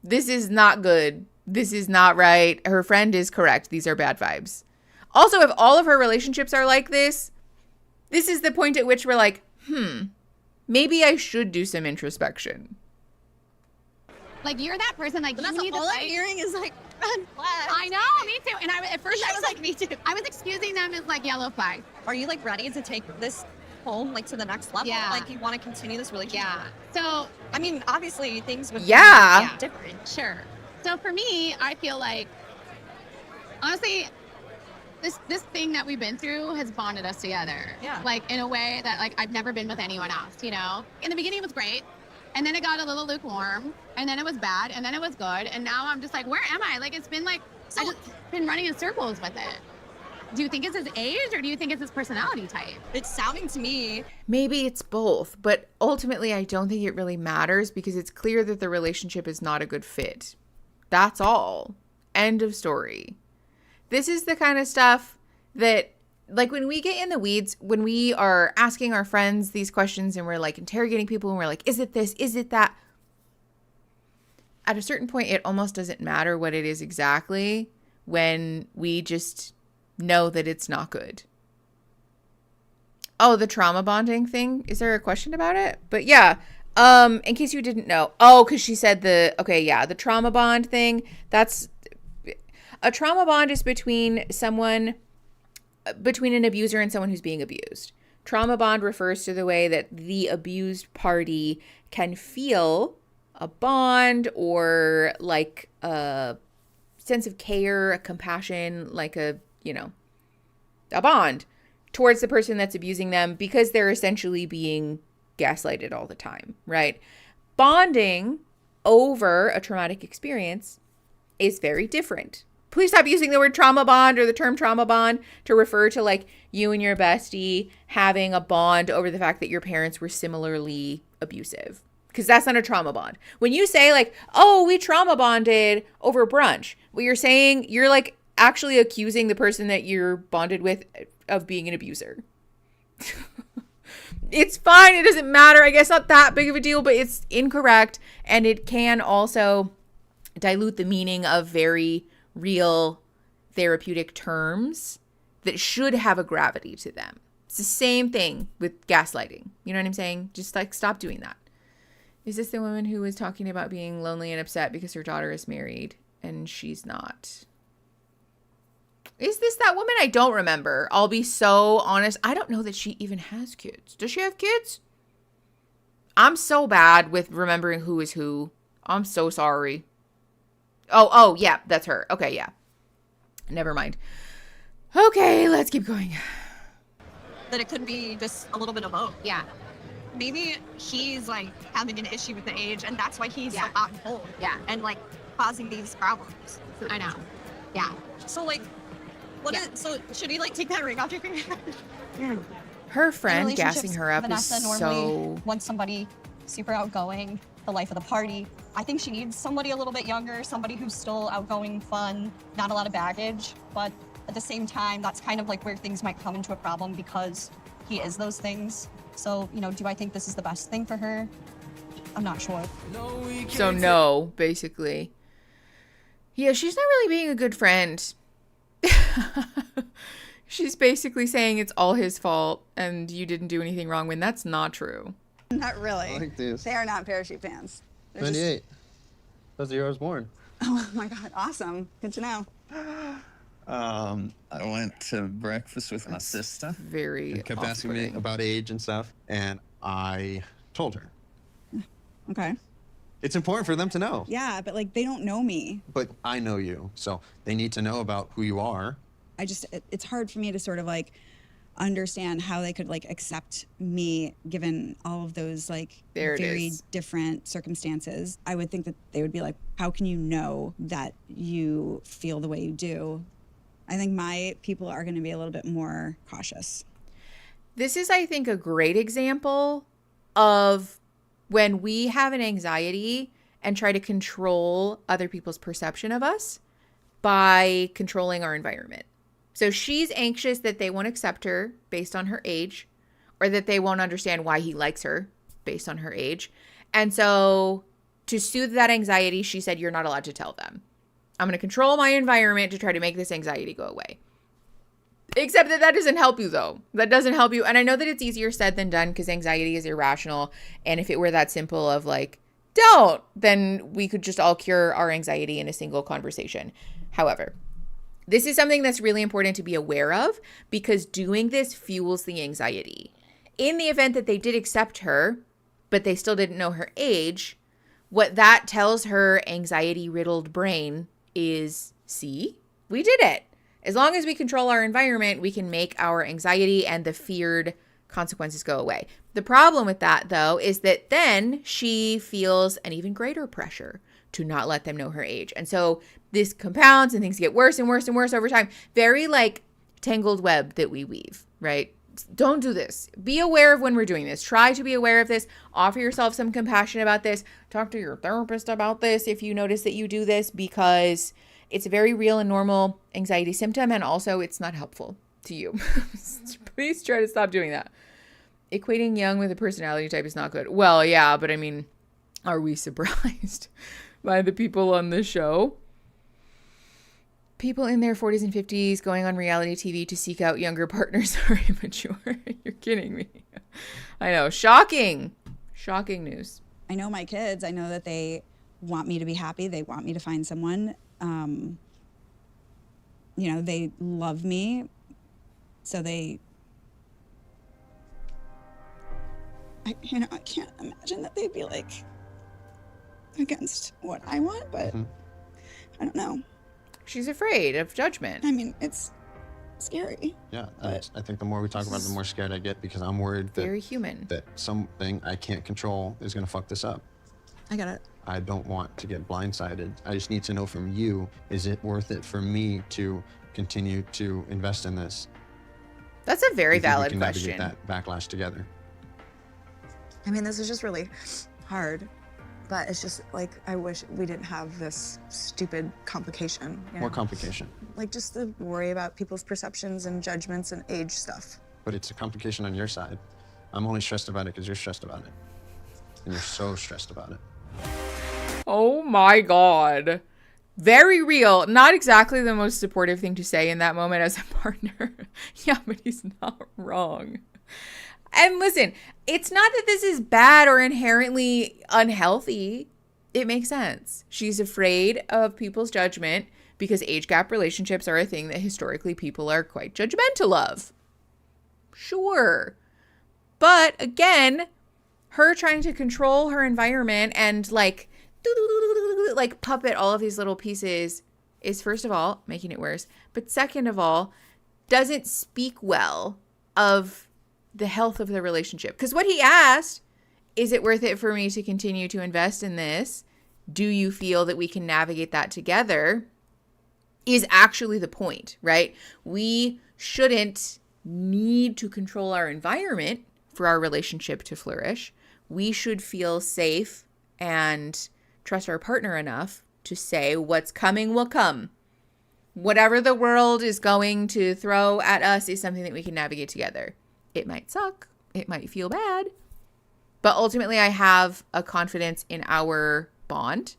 this is not good. This is not right. Her friend is correct. These are bad vibes. Also, if all of her relationships are like this is the point at which we're like, maybe I should do some introspection. Like you're that person. Like But you need all to I'm fight. hearing is like red flags. I know, me too. And at first I was like, me too. I was excusing them as like yellow flags. Are you like ready to take this home like to the next level? Yeah. Like you want to continue this relationship? Yeah. So I mean, obviously things would Yeah. be different. sure. So for me, I feel like honestly, this thing that we've been through has bonded us together. Yeah. Like in a way that like I've never been with anyone else, you know? In the beginning it was great. And then it got a little lukewarm, and then it was bad, and then it was good, and now I'm just like, where am I? Like, it's been like, I just been running in circles with it. Do you think it's his age, or do you think it's his personality type? It's sounding to me. Maybe it's both, but ultimately I don't think it really matters because it's clear that the relationship is not a good fit. That's all. End of story. This is the kind of stuff that, like when we get in the weeds, when we are asking our friends these questions and we're like interrogating people and we're like, is it this? Is it that? At a certain point, it almost doesn't matter what it is exactly when we just know that it's not good. Oh, the trauma bonding thing. Is there a question about it? But yeah, in case you didn't know. Oh, because she said the trauma bond thing. That's a trauma bond is between an abuser and someone who's being abused. Trauma bond refers to the way that the abused party can feel a bond or like a sense of care, a compassion, like a bond towards the person that's abusing them because they're essentially being gaslighted all the time, right? Bonding over a traumatic experience is very different. Please stop using the word trauma bond or the term trauma bond to refer to like you and your bestie having a bond over the fact that your parents were similarly abusive, because that's not a trauma bond. When you say like, oh, we trauma bonded over brunch, what you're saying, you're like actually accusing the person that you're bonded with of being an abuser. It's fine. It doesn't matter. I guess not that big of a deal, but it's incorrect. And it can also dilute the meaning of very real therapeutic terms that should have a gravity to them. It's the same thing with gaslighting. You know what I'm saying? Just like stop doing that. Is this the woman who was talking about being lonely and upset because her daughter is married and she's not? Is this that woman? I don't remember. I'll be so honest. I don't know that she even has kids. Does she have kids? I'm so bad with remembering who is who. I'm so sorry. Oh, yeah, that's her. Okay, yeah. Never mind. Okay, let's keep going. That it could be just a little bit of both. Yeah. Maybe he's like having an issue with the age, and that's why he's so hot and cold. Yeah. And like causing these problems. I know. Yeah. So like, so should he like take that ring off your finger? Her friend gassing her up Vanessa is normally so... wants somebody super outgoing, the life of the party. I think she needs somebody a little bit younger, somebody who's still outgoing, fun, not a lot of baggage, but at the same time, that's kind of like where things might come into a problem because he is those things. So, do I think this is the best thing for her? I'm not sure. So no, basically. Yeah, she's not really being a good friend. She's basically saying it's all his fault and you didn't do anything wrong when that's not true. Not really. I like these. They are not parachute pants. They're just- 98. That's the year I was born. Oh my God, awesome. Good to know. I went to breakfast with my sister. Very She kept asking me about age and stuff, and I told her. Okay. It's important for them to know. Yeah, but like they don't know me. But I know you, so they need to know about who you are. It's hard for me to sort of like understand how they could like accept me given all of those like very different circumstances. I would think that they would be like, how can you know that you feel the way you do? I think my people are going to be a little bit more cautious. This is, I think, a great example of when we have an anxiety and try to control other people's perception of us by controlling our environment. So she's anxious that they won't accept her based on her age, or that they won't understand why he likes her based on her age. And so to soothe that anxiety, she said, you're not allowed to tell them. I'm going to control my environment to try to make this anxiety go away. Except that doesn't help you, though. That doesn't help you. And I know that it's easier said than done because anxiety is irrational. And if it were that simple of like, don't, then we could just all cure our anxiety in a single conversation. However, this is something that's really important to be aware of because doing this fuels the anxiety. In the event that they did accept her, but they still didn't know her age, what that tells her anxiety-riddled brain is, see, we did it. As long as we control our environment, we can make our anxiety and the feared consequences go away. The problem with that, though, is that then she feels an even greater pressure to not let them know her age. And so this compounds and things get worse and worse and worse over time. Very like tangled web that we weave, right? Don't do this. Be aware of when we're doing this. Try to be aware of this. Offer yourself some compassion about this. Talk to your therapist about this if you notice that you do this, because it's a very real and normal anxiety symptom, and also it's not helpful to you. Please try to stop doing that. Equating young with a personality type is not good. Well, yeah, but I mean, are we surprised by the people on this show? People in their 40s and 50s going on reality TV to seek out younger partners are immature. You're kidding me. I know. Shocking. Shocking news. I know my kids. I know that they want me to be happy. They want me to find someone. They love me. So I can't imagine that they'd be like against what I want, but I don't know. She's afraid of judgment. I mean, it's scary. Yeah, I think the more we talk about it, the more scared I get because I'm worried that Very human. that something I can't control is gonna fuck this up. I get it. I don't want to get blindsided. I just need to know from you, is it worth it for me to continue to invest in this? That's a very Do you think we valid can question. navigate that backlash together. I mean, this is just really hard, but it's just like, I wish we didn't have this stupid complication. You know? More complication. Like just the worry about people's perceptions and judgments and age stuff. But it's a complication on your side. I'm only stressed about it because you're stressed about it. And you're so stressed about it. Oh my God. Very real. Not exactly the most supportive thing to say in that moment as a partner. Yeah, but he's not wrong. And listen, it's not that this is bad or inherently unhealthy. It makes sense. She's afraid of people's judgment because age gap relationships are a thing that historically people are quite judgmental of. Sure. But again, her trying to control her environment and like puppet all of these little pieces is, first of all, making it worse. But second of all, doesn't speak well of the health of the relationship. Because what he asked, is it worth it for me to continue to invest in this? Do you feel that we can navigate that together? Is actually the point, right? We shouldn't need to control our environment for our relationship to flourish. We should feel safe and trust our partner enough to say what's coming will come. Whatever the world is going to throw at us is something that we can navigate together. It might suck. It might feel bad. But ultimately, I have a confidence in our bond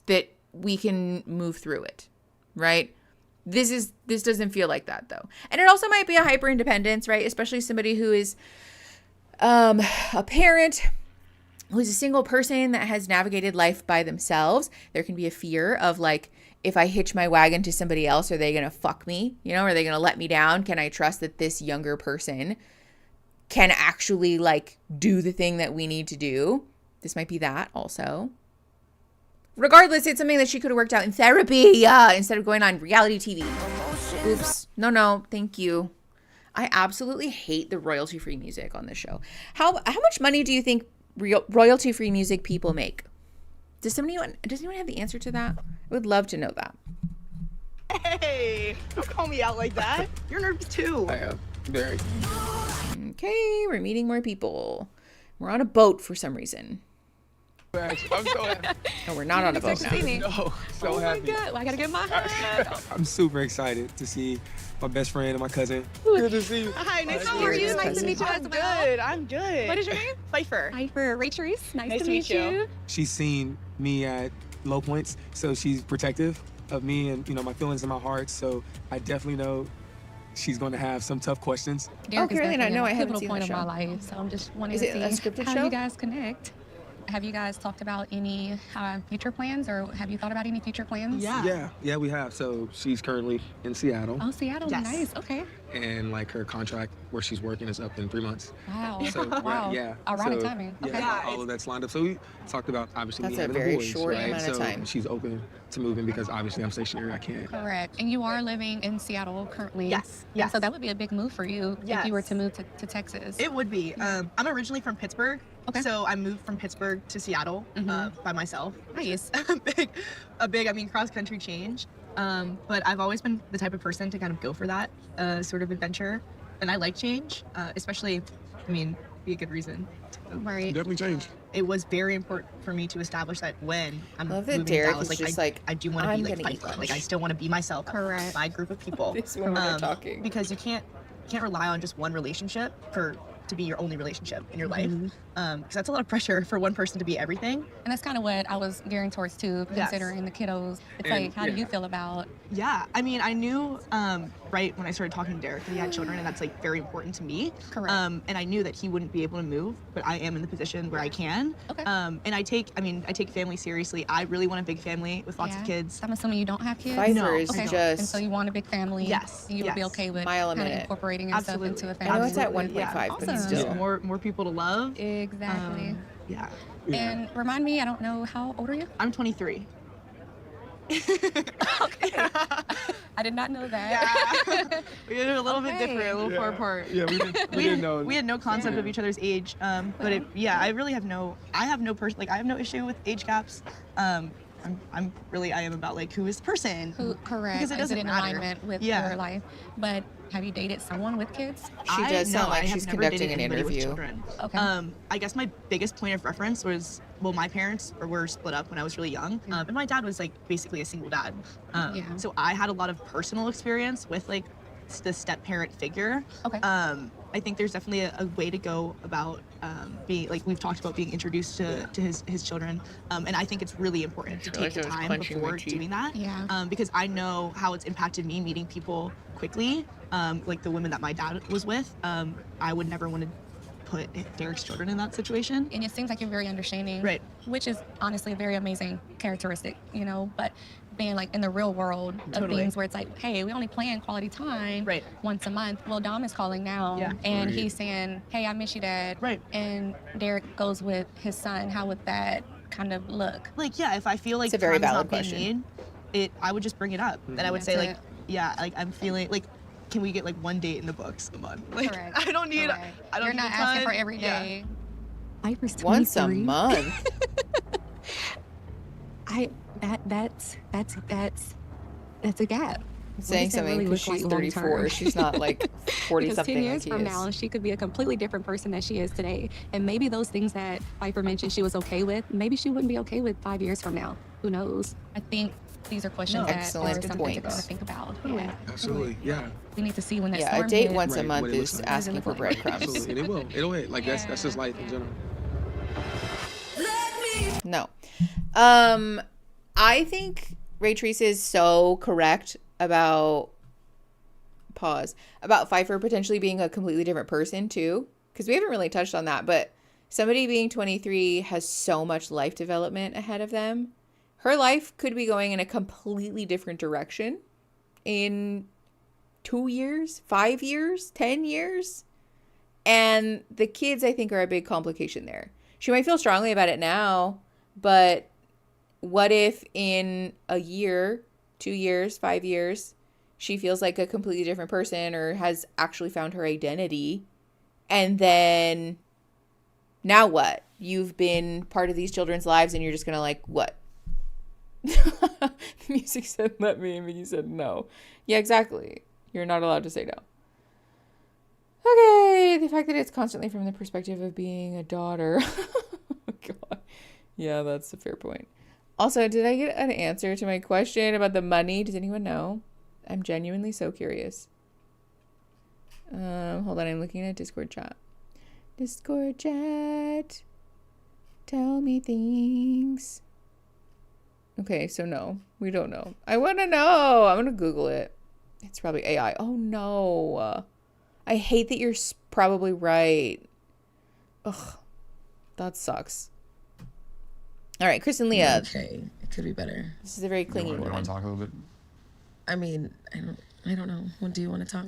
that we can move through it, right? This doesn't feel like that, though. And it also might be a hyper independence, right? Especially somebody who is a parent, who's a single person that has navigated life by themselves. There can be a fear of like, if I hitch my wagon to somebody else, are they going to fuck me? You know, are they going to let me down? Can I trust that this younger person can actually like do the thing that we need to do? This might be that also. Regardless, it's something that she could have worked out in therapy instead of going on reality TV. Oops. No, thank you. I absolutely hate the royalty-free music on this show. How much money do you think royalty-free music people make? Does anyone have the answer to that? I would love to know that. Hey, don't call me out like that. You're nervous too. I am. Very. Okay, we're meeting more people. We're on a boat for some reason. I'm so happy. No, we're not on a boat now. No, so happy. Well, I gotta get my hug. I'm super excited to see my best friend and my cousin. Good to see you. Hi, nice to How meet are you. you? Nice to meet you as well. I'm good. What is your name? Pfeiffer. Pfeiffer. Rachel-Reese. Nice to meet you. you. She's seen me at low points, so she's protective of me and my feelings in my heart. So I definitely know she's going to have some tough questions. Derek Carolina, no, I haven't seen point the show. of my life, so I'm just wanting Is to it see a scripted how show? you guys connect. Have you guys talked about any future plans, or have you thought about any future plans? Yeah, we have. So she's currently in Seattle. Oh, Seattle, Yes. Nice. Okay. And like her contract where she's working is up in 3 months. Wow. So Wow. yeah. Ironic so, timing. Yeah, Okay. all of that's lined up. So we talked about obviously That's me a having very a voice, short right? amount of so time. she's open to moving because obviously I'm stationary. I can't. Correct. And you are living in Seattle currently. Yes. Yeah, so that would be a big move for you if you were Yes. to move to Texas. It would be. I'm originally from Pittsburgh. Okay. So I moved from Pittsburgh to Seattle by myself. Nice. a big cross-country change. But I've always been the type of person to kind of go for that sort of adventure. And I like change, especially, be a good reason. Right. Definitely change. It was very important for me to establish that when I'm Love that moving to Derek Dallas, is just like, I do want to I'm be like gonna eat Pfeiffer. lunch. Like I still want to be myself. Correct. My group of people. These women are talking. Because you can't rely on just one relationship to be your only relationship in your life. Because that's a lot of pressure for one person to be everything. And that's kind of what I was gearing towards too, Yes. considering the kiddos. It's And, like, how do you feel about? Yeah, I knew right when I started talking to Derek that he had children, and that's like very important to me. Correct. And I knew that he wouldn't be able to move, but I am in the position where I can. Okay. And I take family seriously. I really want a big family with lots of Yeah. kids. I'm assuming you don't have kids. Pfeiffer No. is Okay. And just so you want a big family. Yes, You would be yes. okay with Mile a kind of minute. incorporating yourself Absolutely. into a I family. know it's at Absolutely, 1.5, but Awesome. still. Just more people to love. Exactly. Yeah. And remind me, I don't know, how old are you? I'm 23. Okay. I did not know that. Yeah. We were a little bit different, a little far apart. Yeah, we didn't know. We had no concept of each other's age. But I really have no issue with age gaps. I am about like who is the person. Correct. Because it Is doesn't in matter. alignment with your life? But have you dated someone with kids? She does sound like I have she's never conducting dated an anybody with interview. children. Okay. I guess my biggest point of reference was, well, my parents were split up when I was really young, and my dad was like basically a single dad. So I had a lot of personal experience with like the step parent figure. Okay. I think there's definitely a way to go about being, like we've talked about, being introduced to his children, and I think it's really important to take the time before doing that. Yeah. Because I know how it's impacted me meeting people quickly, like the women that my dad was with. I would never want to put Derek's children in that situation. And it seems like you're very understanding, right? Which is honestly a very amazing characteristic, you know. But being like in the real world of things where it's like, hey, we only plan quality time once a month. Well, Dom is calling now, and he's saying, hey, I miss you, Dad. Right. And Derek goes with his son. How would that kind of look? Like, yeah, if I feel like It's a very time's valid not being question. made, I would just bring it up. And I would say, That's like, it. yeah, like I'm feeling like, can we get like one date in the books a month? Like, Correct. I don't need. Correct. I don't You're need not a asking ton. for every day. Piper's 23. Once a month. That's a gap. Saying something because she's 34. She's not like 40 Because something 10 years like from he is. now, she could be a completely different person than she is today. And maybe those things that Piper mentioned she was okay with, maybe she wouldn't be okay with 5 years from now. Who knows? I think these are questions that Excellent are something to points. think about. Yeah. Absolutely, yeah. We need to see when that Yeah, a storm date hits. once a Right, month what it looks is like. asking for breadcrumbs. Absolutely, and it'll hit. Like that's just life in general. No. I think Ray Theresa is so correct about Pfeiffer potentially being a completely different person too, because we haven't really touched on that, but somebody being 23 has so much life development ahead of them. Her life could be going in a completely different direction in 2 years, 5 years, 10 years. And the kids, I think, are a big complication there. She might feel strongly about it now, but what if in a year, 2 years, 5 years, she feels like a completely different person or has actually found her identity? And then now what? You've been part of these children's lives and you're just going to like, what? The music said let me, and Mickey said no. Yeah, exactly. You're not allowed to say no. Okay, the fact that it's constantly from the perspective of being a daughter. Oh, God. Yeah, that's a fair point. Also, did I get an answer to my question about the money? Does anyone know? I'm genuinely so curious. Hold on, I'm looking at Discord chat. Discord chat. Tell me things. Okay, so no, we don't know. I want to know. I'm going to Google it. It's probably AI. Oh, no. I hate that you're probably right. Ugh, that sucks. All right, Chris and Leah. Okay, it could be better. This is a very clingy woman. You want to talk a little bit? I mean, I don't know. When do you want to talk?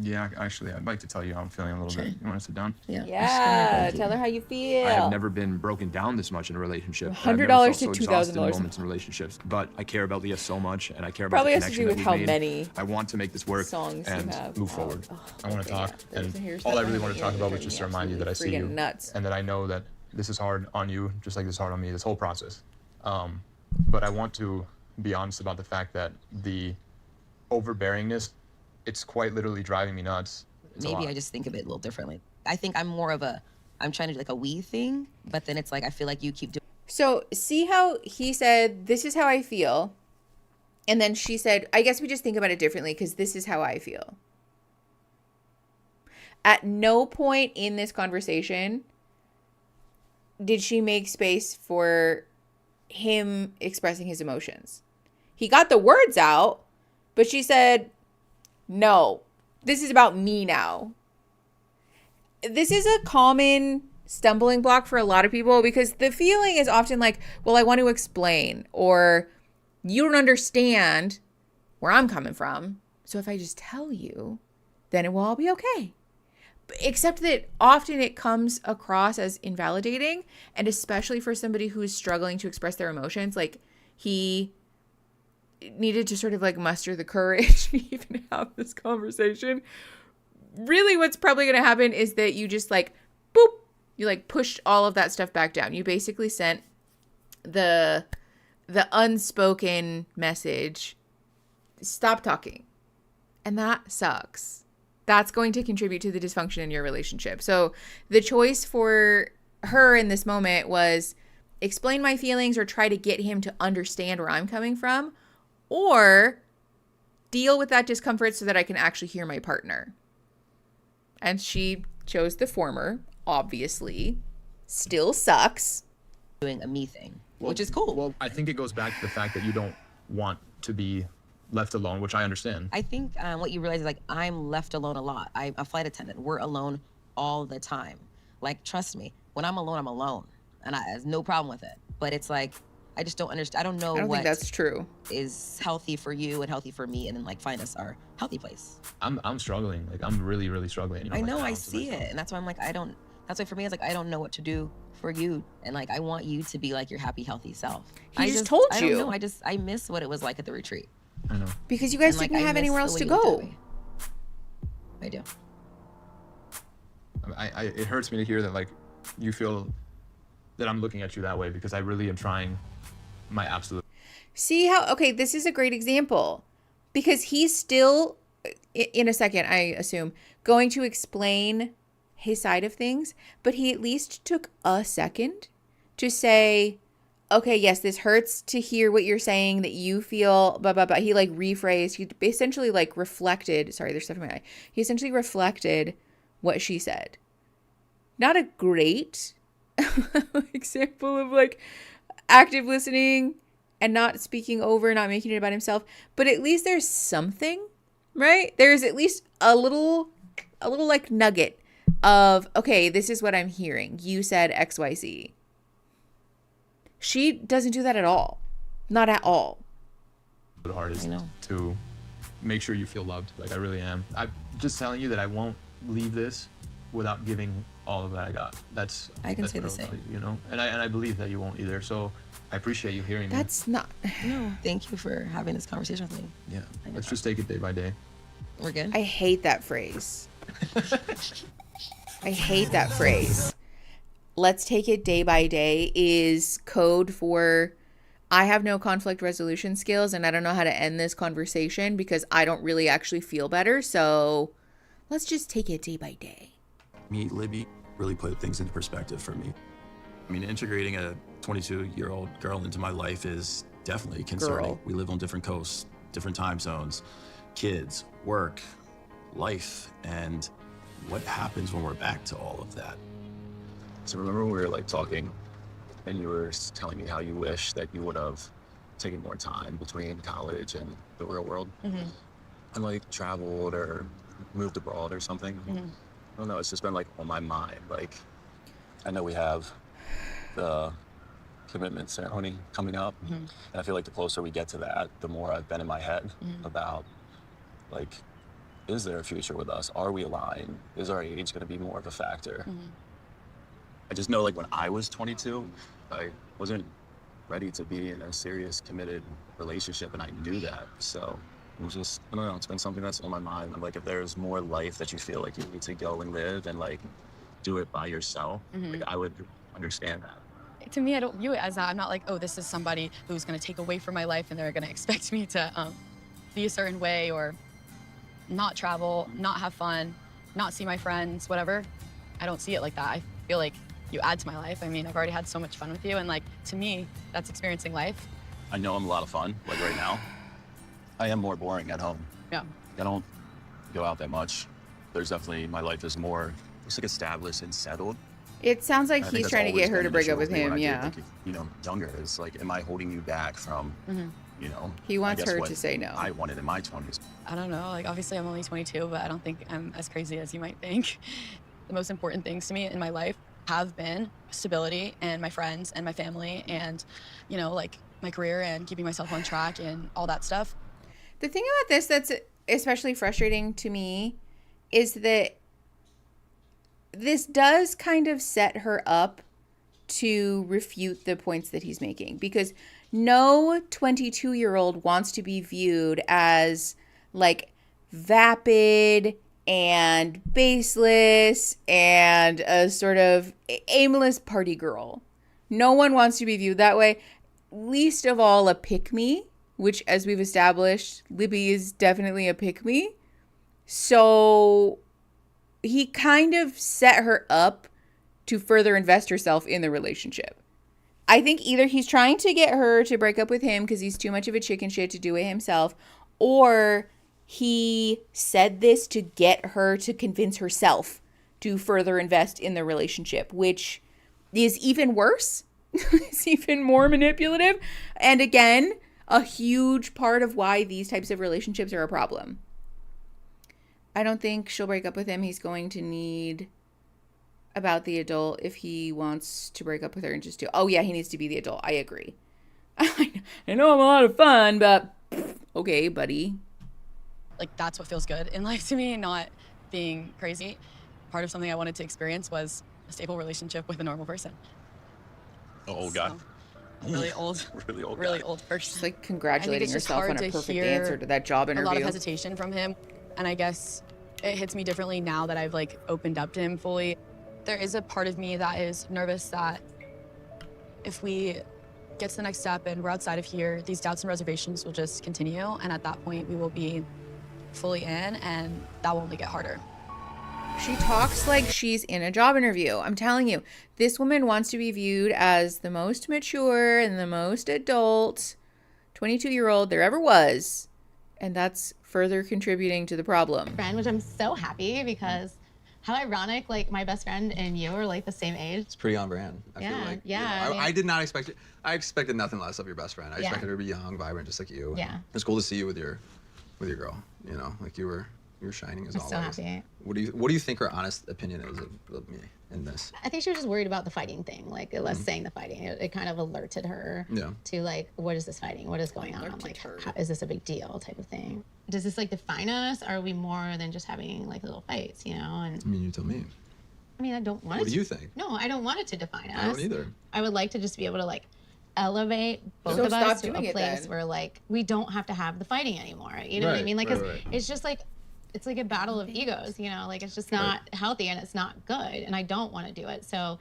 Yeah, actually, I'd like to tell you how I'm feeling a little bit. You want to sit down? Yeah. Yeah, tell her how you feel. I have never been broken down this much in a relationship. $100 I've never felt to so exhausted in $2,000 moments in relationships. But I care about Leah so much, and I care about Probably the has to connection do that with we've how made. many I want to make this work songs you and have. move forward. Oh, I want to talk, and here's all I that really one want to here talk about that was just to drives me remind you that I see freaking you, nuts. and that I know that this is hard on you, just like this is hard on me. This whole process. But I want to be honest about the fact that the overbearingness, it's quite literally driving me nuts. Maybe I just think of it a little differently. I think I'm more of I'm trying to do like a we thing, but then it's like I feel like you keep doing. So see how he said, this is how I feel. And then she said, I guess we just think about it differently because this is how I feel. At no point in this conversation did she make space for him expressing his emotions. He got the words out, but she said, no, this is about me now. This is a common stumbling block for a lot of people because the feeling is often like, well, I want to explain, or you don't understand where I'm coming from. So if I just tell you, then it will all be okay. Except that often it comes across as invalidating, and especially for somebody who is struggling to express their emotions. Like, he needed to sort of like muster the courage to even have this conversation. Really what's probably going to happen is that you just like, boop, you like pushed all of that stuff back down. You basically sent the unspoken message, stop talking. And that sucks. That's going to contribute to the dysfunction in your relationship. So the choice for her in this moment was explain my feelings or try to get him to understand where I'm coming from, or deal with that discomfort so that I can actually hear my partner. And she chose the former, obviously. Still sucks. Doing a me thing, which is cool. Well, I think it goes back to the fact that you don't want to be left alone, which I understand. I think what you realize is like I'm left alone a lot. I'm a flight attendant. We're alone all the time. Like, trust me, when I'm alone, and I have no problem with it. But it's like I just don't understand. I don't know what think that's true is healthy for you and healthy for me, and then like find us our healthy place. I'm struggling. Like I'm really, really struggling. You know, I know, like, I see it, and that's why I'm like I don't. That's why for me it's like I don't know what to do for you, and like I want you to be like your happy, healthy self. He just told I you. don't know. I miss what it was like at the retreat. I know. Because you guys And, like, didn't I have miss anywhere the else way to you looked at go. me. I do. It hurts me to hear that like you feel that I'm looking at you that way, because I really am trying my absolute. See how, okay, this is a great example, because he's still, in a second, I assume, going to explain his side of things, but he at least took a second to say, okay, yes, this hurts to hear what you're saying, that you feel, blah, blah, blah. He like rephrased, he essentially like reflected, sorry, there's stuff in my eye. He essentially reflected what she said. Not a great example of like active listening and not speaking over, not making it about himself, but at least there's something, right? There's at least a little like nugget of, okay, this is what I'm hearing. You said XYZ. She doesn't do that at all. Not at all. The hardest to make sure you feel loved. Like I really am. I'm just telling you that I won't leave this without giving all of that I got. I can that's say what the I'll tell same. you, you know, and I believe that you won't either. So I appreciate you hearing me. That's not. No, thank you for having this conversation with me. Yeah. Let's just take it day by day. We're good. I hate that phrase. I hate that phrase. Let's take it day by day is code for I have no conflict resolution skills and I don't know how to end this conversation because I don't really actually feel better. So let's just take it day by day. Meet Libby really put things into perspective for me. I mean, integrating a 22-year-old girl into my life is definitely concerning. Girl. We live on different coasts, different time zones, kids, work, life, and what happens when we're back to all of that? So remember when we were like talking and you were telling me how you wish that you would have taken more time between college and the real world and like traveled or moved abroad or something? I don't know, it's just been like on my mind. Like, I know we have the commitment ceremony coming up, and I feel like the closer we get to that, the more I've been in my head about like, is there a future with us? Are we aligned? Is our age gonna be more of a factor? I just know like when I was 22, I wasn't ready to be in a serious committed relationship, and I knew that. So it was just, I don't know, it's been something that's on my mind. I'm like, if there's more life that you feel like you need to go and live and like do it by yourself, like I would understand that. To me, I don't view it as that. I'm not like, oh, this is somebody who's going to take away from my life and they're going to expect me to be a certain way or not travel, not have fun, not see my friends, whatever. I don't see it like that. I feel like you add to my life. I mean, I've already had so much fun with you, and like, to me, that's experiencing life. I know I'm a lot of fun, like right now. I am more boring at home. Yeah. I don't go out that much. There's definitely, my life is more, it's like established and settled. It sounds like I think he's that's trying to always get her been to an break issue up with me when him, I did, yeah. like, you know, younger. It's like, am I holding you back from, you know? He wants I guess her what to say no. I wanted in my 20s. I don't know, like obviously I'm only 22, but I don't think I'm as crazy as you might think. The most important things to me in my life have been stability and my friends and my family and, you know, like my career and keeping myself on track and all that stuff. The thing about this that's especially frustrating to me is that this does kind of set her up to refute the points that he's making, because no 22-year-old wants to be viewed as like vapid and baseless and a sort of aimless party girl. No one wants to be viewed that way, least of all a pick-me, which, as we've established, Libby is definitely a pick-me. So he kind of set her up to further invest herself in the relationship. I think either he's trying to get her to break up with him because he's too much of a chicken shit to do it himself, or he said this to get her to convince herself to further invest in the relationship, which is even worse. It's even more manipulative. And again, a huge part of why these types of relationships are a problem. I don't think she'll break up with him. He's going to need about the adult if he wants to break up with her and just do. Oh yeah, he needs to be the adult. I agree. I know I'm a lot of fun, but okay, buddy. Like, that's what feels good in life to me, not being crazy. Part of something I wanted to experience was a stable relationship with a normal person. Old guy. Really old. really old person. Just like congratulating yourself on a perfect answer to that job interview. A lot of hesitation from him, and I guess it hits me differently now that I've like opened up to him fully. There is a part of me that is nervous that if we get to the next step and we're outside of here, these doubts and reservations will just continue, and at that point we will be fully in, and that will only get harder. She talks like she's in a job interview. I'm telling you, this woman wants to be viewed as the most mature and the most adult 22-year-old there ever was. And that's further contributing to the problem. Friend, which I'm so happy because how ironic, like my best friend and you are like the same age. It's pretty on brand. I feel like. Yeah. You know, I did not expect it. I expected nothing less of your best friend. I expected her to be young, vibrant, just like you. Yeah. It's cool to see you with your girl. You know, like you were shining as always. I'm so happy. What do you think her honest opinion is of me in this? I think she was just worried about the fighting thing, like less saying the fighting. It kind of alerted her to like, what is this fighting? What is going on? Like, is this a big deal type of thing? Does this like define us? Or are we more than just having like little fights, you know? And I mean, you tell me. I mean, I don't want it. What do you think? No, I don't want it to define us. I don't either. I would like to just be able to like elevate both of us to a place where like we don't have to have the fighting anymore. You know what I mean? Like, it's just like, it's like a battle of egos, you know, like it's just not healthy and it's not good, and I don't want to do it. So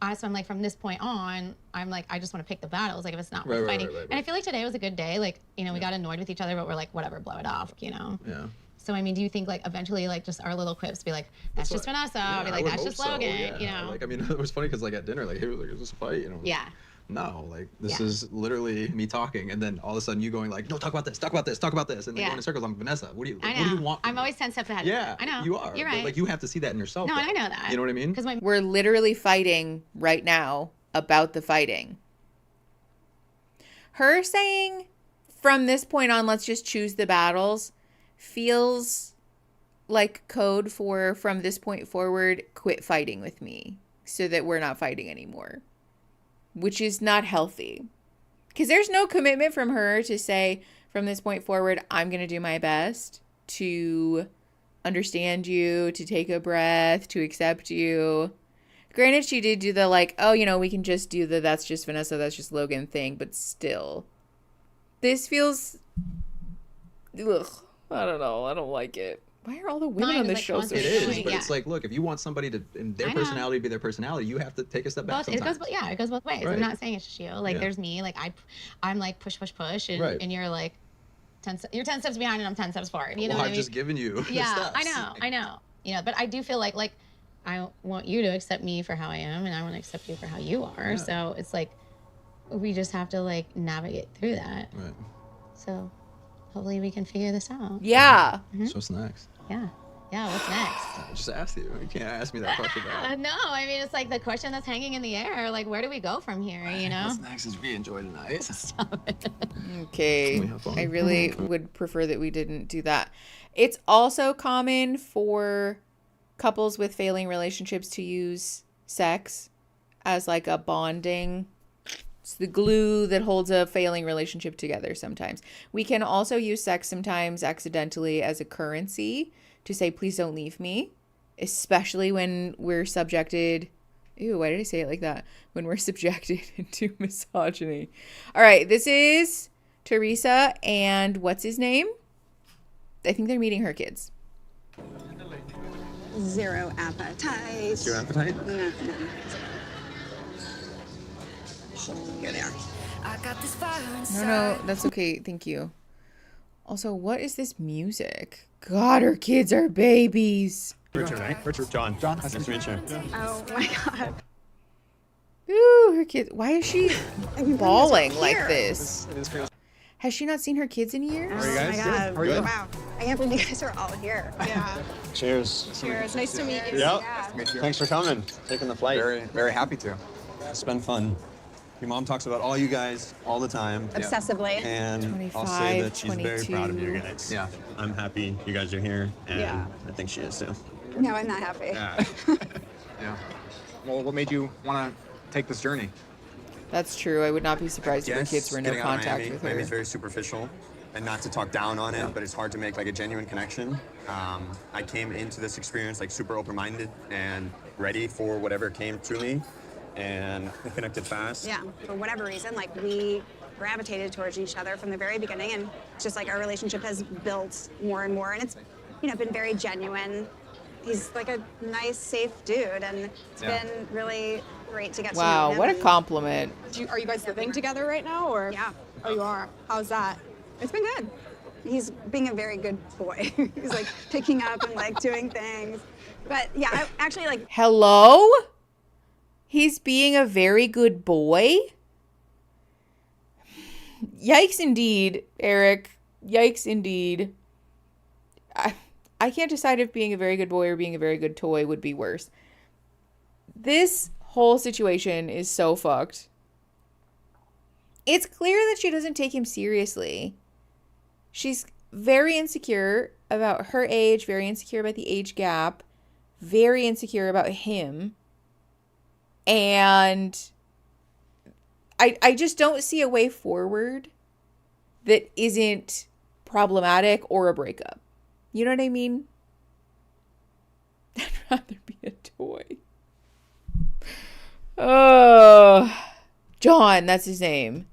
I'm like, from this point on, I'm like, I just want to pick the battles, like if it's not worth fighting. And I feel like today was a good day. Like, you know, we got annoyed with each other, but we're like, whatever, blow it off, you know? Yeah. So, I mean, do you think like eventually like just our little quips be like, that's just Vanessa, be like, that's just Logan, you know? Like, I mean, it was funny because like at dinner, like, hey, like, is this a fight? You know? Yeah. No, like this is literally me talking, and then all of a sudden you going like, no, talk about this, and then going in circles. I'm Vanessa. What do you want? I'm always 10 steps ahead. Yeah, I know. You are. You're right. But, like you have to see that in yourself. No, though. I know that. You know what I mean? Because We're literally fighting right now about the fighting. Her saying, from this point on, let's just choose the battles, feels like code for, from this point forward, quit fighting with me so that we're not fighting anymore. Which is not healthy. Because there's no commitment from her to say, from this point forward, I'm going to do my best to understand you, to take a breath, to accept you. Granted, she did do the like, oh, you know, we can just do the that's just Vanessa, that's just Logan thing. But still, this feels, ugh, I don't know. I don't like it. Why are all the women on this show so It is, but it's like, look, if you want somebody to, in their personality to be their personality, you have to take a step back sometimes. It goes both ways. Right. I'm not saying it's just you. Like, there's me. Like, I'm like push, and you're like, you're 10 steps behind and I'm 10 steps forward. You know what I mean? I've just given you Yeah, steps. I know. You know, but I do feel like I want you to accept me for how I am, and I want to accept you for how you are. Yeah. So it's like, we just have to like navigate through that. Right. So hopefully we can figure this out. Yeah. So what's next? Yeah, what's next? I just asked you. You can't ask me that question back. No, I mean, it's like the question that's hanging in the air. Like, where do we go from here, you know? What's next is we enjoy tonight. Stop it. Okay. I really would prefer that we didn't do that. It's also common for couples with failing relationships to use sex as like a bonding. It's the glue that holds a failing relationship together sometimes. We can also use sex sometimes accidentally as a currency to say, please don't leave me, especially when we're subjected Ew, why did I say it like that? When we're subjected to misogyny. All right, this is Theresa and what's his name? I think they're meeting her kids. Zero appetite. Zero appetite? No. Here they are. No, that's okay. Thank you. Also, what is this music? God, her kids are babies. Richard, right? Richard. John. Nice to meet you. Oh my God. Ooh, her kids. Why is she bawling like this? Has she not seen her kids in years? Oh my God. Wow. I can't believe you guys are all here. Yeah. Cheers. Cheers. Nice to meet you. Yep. Yeah. Thanks for coming. Taking the flight. Very happy to. It's been fun. Your mom talks about all you guys all the time. Obsessively. And I'll say that she's 25, very proud of you guys. Yeah. I'm happy you guys are here, and Yeah. I think she is too. No, I'm not happy. Yeah. Well, what made you want to take this journey? That's true. I would not be surprised if her kids were in no getting out of contact with her. Miami's very superficial, and not to talk down on it, but it's hard to make like a genuine connection. I came into this experience like super open-minded and ready for whatever came to me, and we connected fast. Yeah, for whatever reason, like we gravitated towards each other from the very beginning, and it's just like our relationship has built more and more, and it's, you know, been very genuine. He's like a nice, safe dude, and it's been really great to get to know Wow, him. what a and- compliment. Are you guys living together right now, or? Yeah. Oh, you are? How's that? It's been good. He's being a very good boy. He's like picking up and like doing things. But yeah, I actually like. Hello? He's being a very good boy? Yikes indeed, Eric. Yikes indeed. I can't decide if being a very good boy or being a very good toy would be worse. This whole situation is so fucked. It's clear that she doesn't take him seriously. She's very insecure about her age, very insecure about the age gap, very insecure about him. And I just don't see a way forward that isn't problematic or a breakup. You know what I mean? I'd rather be a toy. Oh, John, that's his name.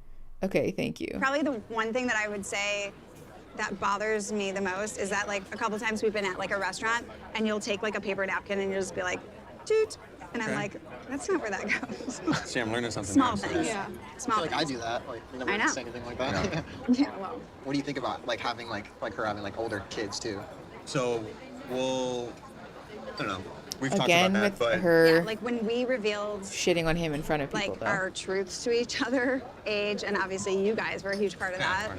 Okay, thank you. Probably the one thing that I would say that bothers me the most is that like a couple times we've been at like a restaurant and you'll take like a paper napkin and you'll just be like, toot. And I'm like, that's not where that goes. See, I'm learning something Small now. things. Yeah. Small I feel like I things. do that. Like, you I never know. say anything like that. Yeah, well. What do you think about like having like her having like older kids too? So we'll, I don't know. We've Again talked about with that, but her Yeah, like when we revealed shitting on him in front of people, like though. our truths to each other, age, and obviously you guys were a huge part of that.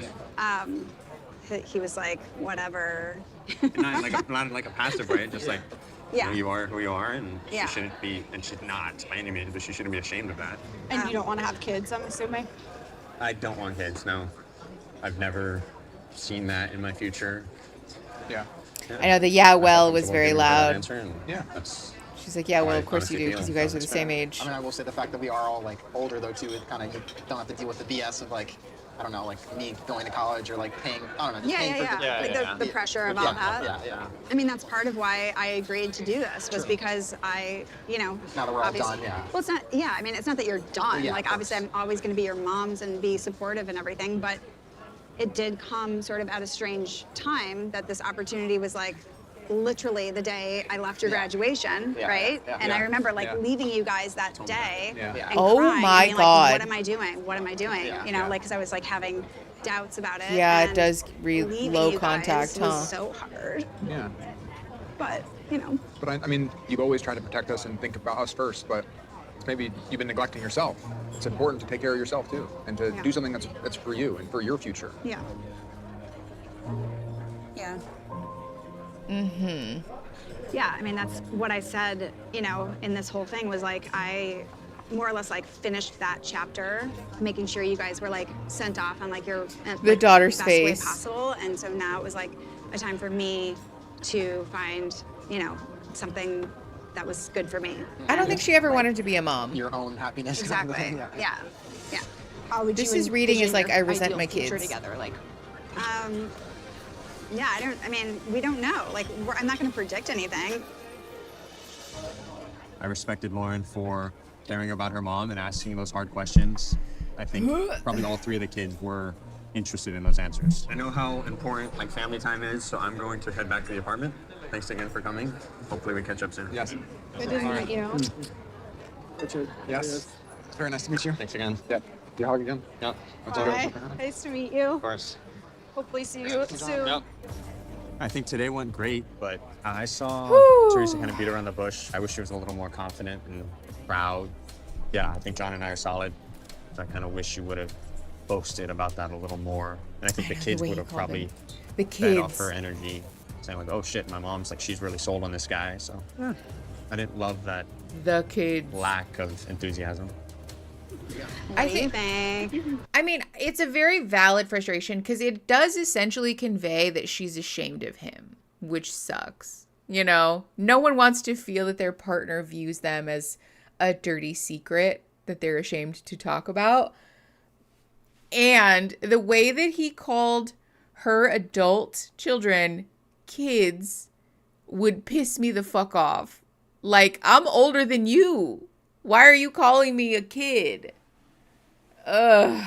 He was like, whatever. not in like a passive way, just like Yeah. you are who you are, and Yeah. she shouldn't be, and she's not by any means, but she shouldn't be ashamed of that. And you don't want to have kids, I'm assuming? I don't want kids, no. I've never seen that in my future. Yeah. I know the yeah, well was Someone very give me that loud. answer, and Yeah. That's She's like, yeah, well, I of course you honestly do, because feel. you guys are the same age. I mean, I will say the fact that we are all like older though too, it kind of, you don't have to deal with the BS of like, I don't know, like me going to college or like paying, I don't know, just paying for Like the pressure of all that. Yeah. I mean, that's part of why I agreed to do this, was because I, you know. Now that we're all obviously- done, yeah. Well, it's not, yeah, I mean, it's not that you're done. Yeah, Like, of obviously, I'm always going to be your moms and be supportive and everything, but it did come sort of at a strange time that this opportunity was like, literally the day I left your graduation, Yeah, right? yeah, And yeah. I remember like Yeah. leaving you guys that day Yeah. and Oh crying my and being God. like, what am I doing? What am I doing? Yeah, You know, yeah. like, because I was like having doubts about it. Yeah, it and does leaving low you contact, guys huh? was so hard, Yeah. but you know. But I mean, you've always tried to protect us and think about us first, but maybe you've been neglecting yourself. It's important to take care of yourself too, and to Yeah. do something that's for you and for your future. Yeah. Yeah. Mm-hmm. Yeah, I mean, that's what I said, you know, in this whole thing was like, I more or less like finished that chapter, making sure you guys were like sent off on like your The daughter's best face. way possible. And so now it was like a time for me to find, you know, something that was good for me. I don't think she ever wanted to be a mom. Your own happiness. Exactly. Kind of thing. Yeah. Yeah. How would This you is reading envision is like, your I resent ideal my future kids. together? Like, yeah, I mean, we don't know. Like, I'm not going to predict anything. I respected Lauren for caring about her mom and asking those hard questions. I think probably all 3 of the kids were interested in those answers. I know how important like family time is, so I'm going to head back to the apartment. Thanks again for coming. Hopefully we catch up soon. Yes. Good to meet you. Richard. Yes. It's very nice to meet you. Thanks again. Yeah. Do you hug again? Yep. Bye. Nice to meet you. Of course. Hopefully see you soon. Yep. I think today went great, but I saw Theresa kind of beat around the bush. I wish she was a little more confident and proud. Yeah, I think John and I are solid. I kind of wish she would have boasted about that a little more. And I think the kids would have probably fed off her energy, saying like, oh shit, my mom's like, she's really sold on this guy. So I didn't love that lack of enthusiasm. I mean, it's a very valid frustration because it does essentially convey that she's ashamed of him, which sucks. You know, no one wants to feel that their partner views them as a dirty secret that they're ashamed to talk about. And the way that he called her adult children kids would piss me the fuck off. Like, I'm older than you. Why are you calling me a kid? Ugh.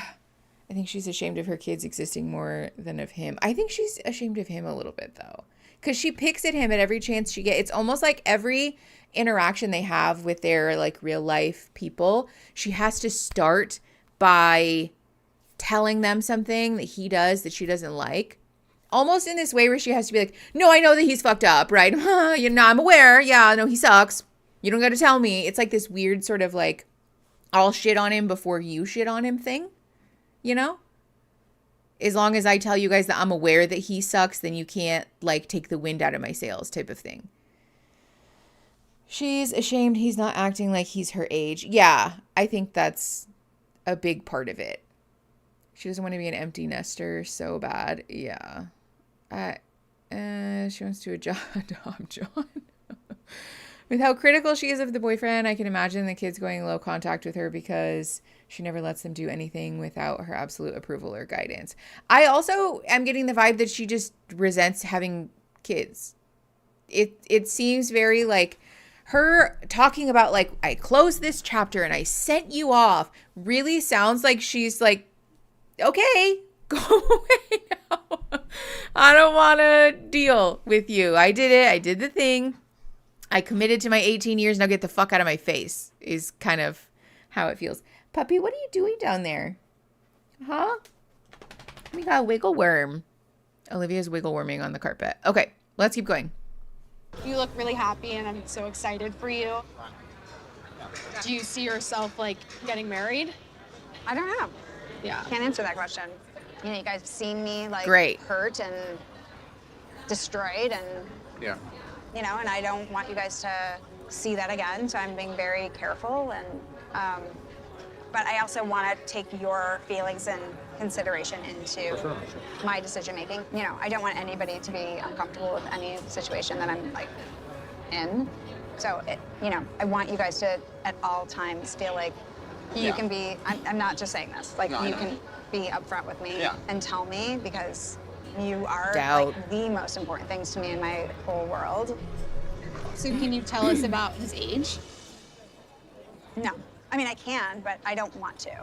I think she's ashamed of her kids existing more than of him. I think she's ashamed of him a little bit, though. Because she picks at him at every chance she gets. It's almost like every interaction they have with their, like, real life people, she has to start by telling them something that he does that she doesn't like. Almost in this way where she has to be like, no, I know that he's fucked up, right? You know, I'm aware. Yeah, no, he sucks. You don't got to tell me. It's like this weird sort of like, I'll shit on him before you shit on him thing, you know? As long as I tell you guys that I'm aware that he sucks, then you can't like take the wind out of my sails type of thing. She's ashamed he's not acting like he's her age. Yeah, I think that's a big part of it. She doesn't want to be an empty nester so bad. Yeah. She wants to adopt John. With how critical she is of the boyfriend, I can imagine the kids going low contact with her because she never lets them do anything without her absolute approval or guidance. I also am getting the vibe that she just resents having kids. It seems very like her talking about like, I closed this chapter and I sent you off really sounds like she's like, okay, go away now. I don't want to deal with you. I did it. I did the thing. I committed to my 18 years. Now get the fuck out of my face is kind of how it feels. Puppy, what are you doing down there? Huh? We got a wiggle worm. Olivia's wiggle worming on the carpet. Okay, let's keep going. You look really happy and I'm so excited for you. Do you see yourself like getting married? I don't know. Yeah. Can't answer that question. You know, you guys have seen me like hurt and destroyed and you know, and I don't want you guys to see that again, so I'm being very careful and but I also want to take your feelings and consideration into my decision making. You know, I don't want anybody to be uncomfortable with any situation that I'm like in. So, you know, I want you guys to at all times feel like you can be, I'm not just saying this, like you can be upfront with me and tell me because you are like the most important things to me in my whole world. So can you tell us about his age? No. I mean, I can, but I don't want to.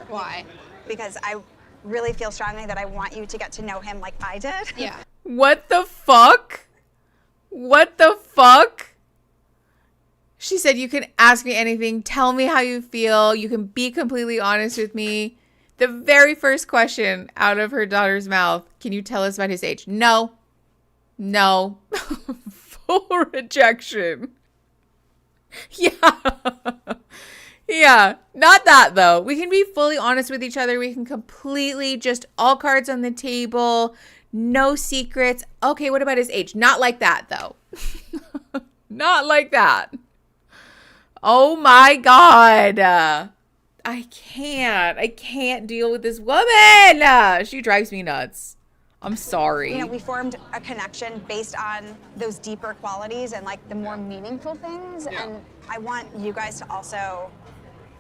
Why? Because I really feel strongly that I want you to get to know him like I did. Yeah. What the fuck? What the fuck? She said, you can ask me anything. Tell me how you feel. You can be completely honest with me. The very first question out of her daughter's mouth, can you tell us about his age? No. No. Full rejection. Yeah. Yeah. Not that, though. We can be fully honest with each other. We can completely just all cards on the table. No secrets. Okay, what about his age? Not like that, though. Not like that. Oh my God. I can't deal with this woman. She drives me nuts. I'm sorry. You know, we formed a connection based on those deeper qualities and like the more meaningful things. Yeah. And I want you guys to also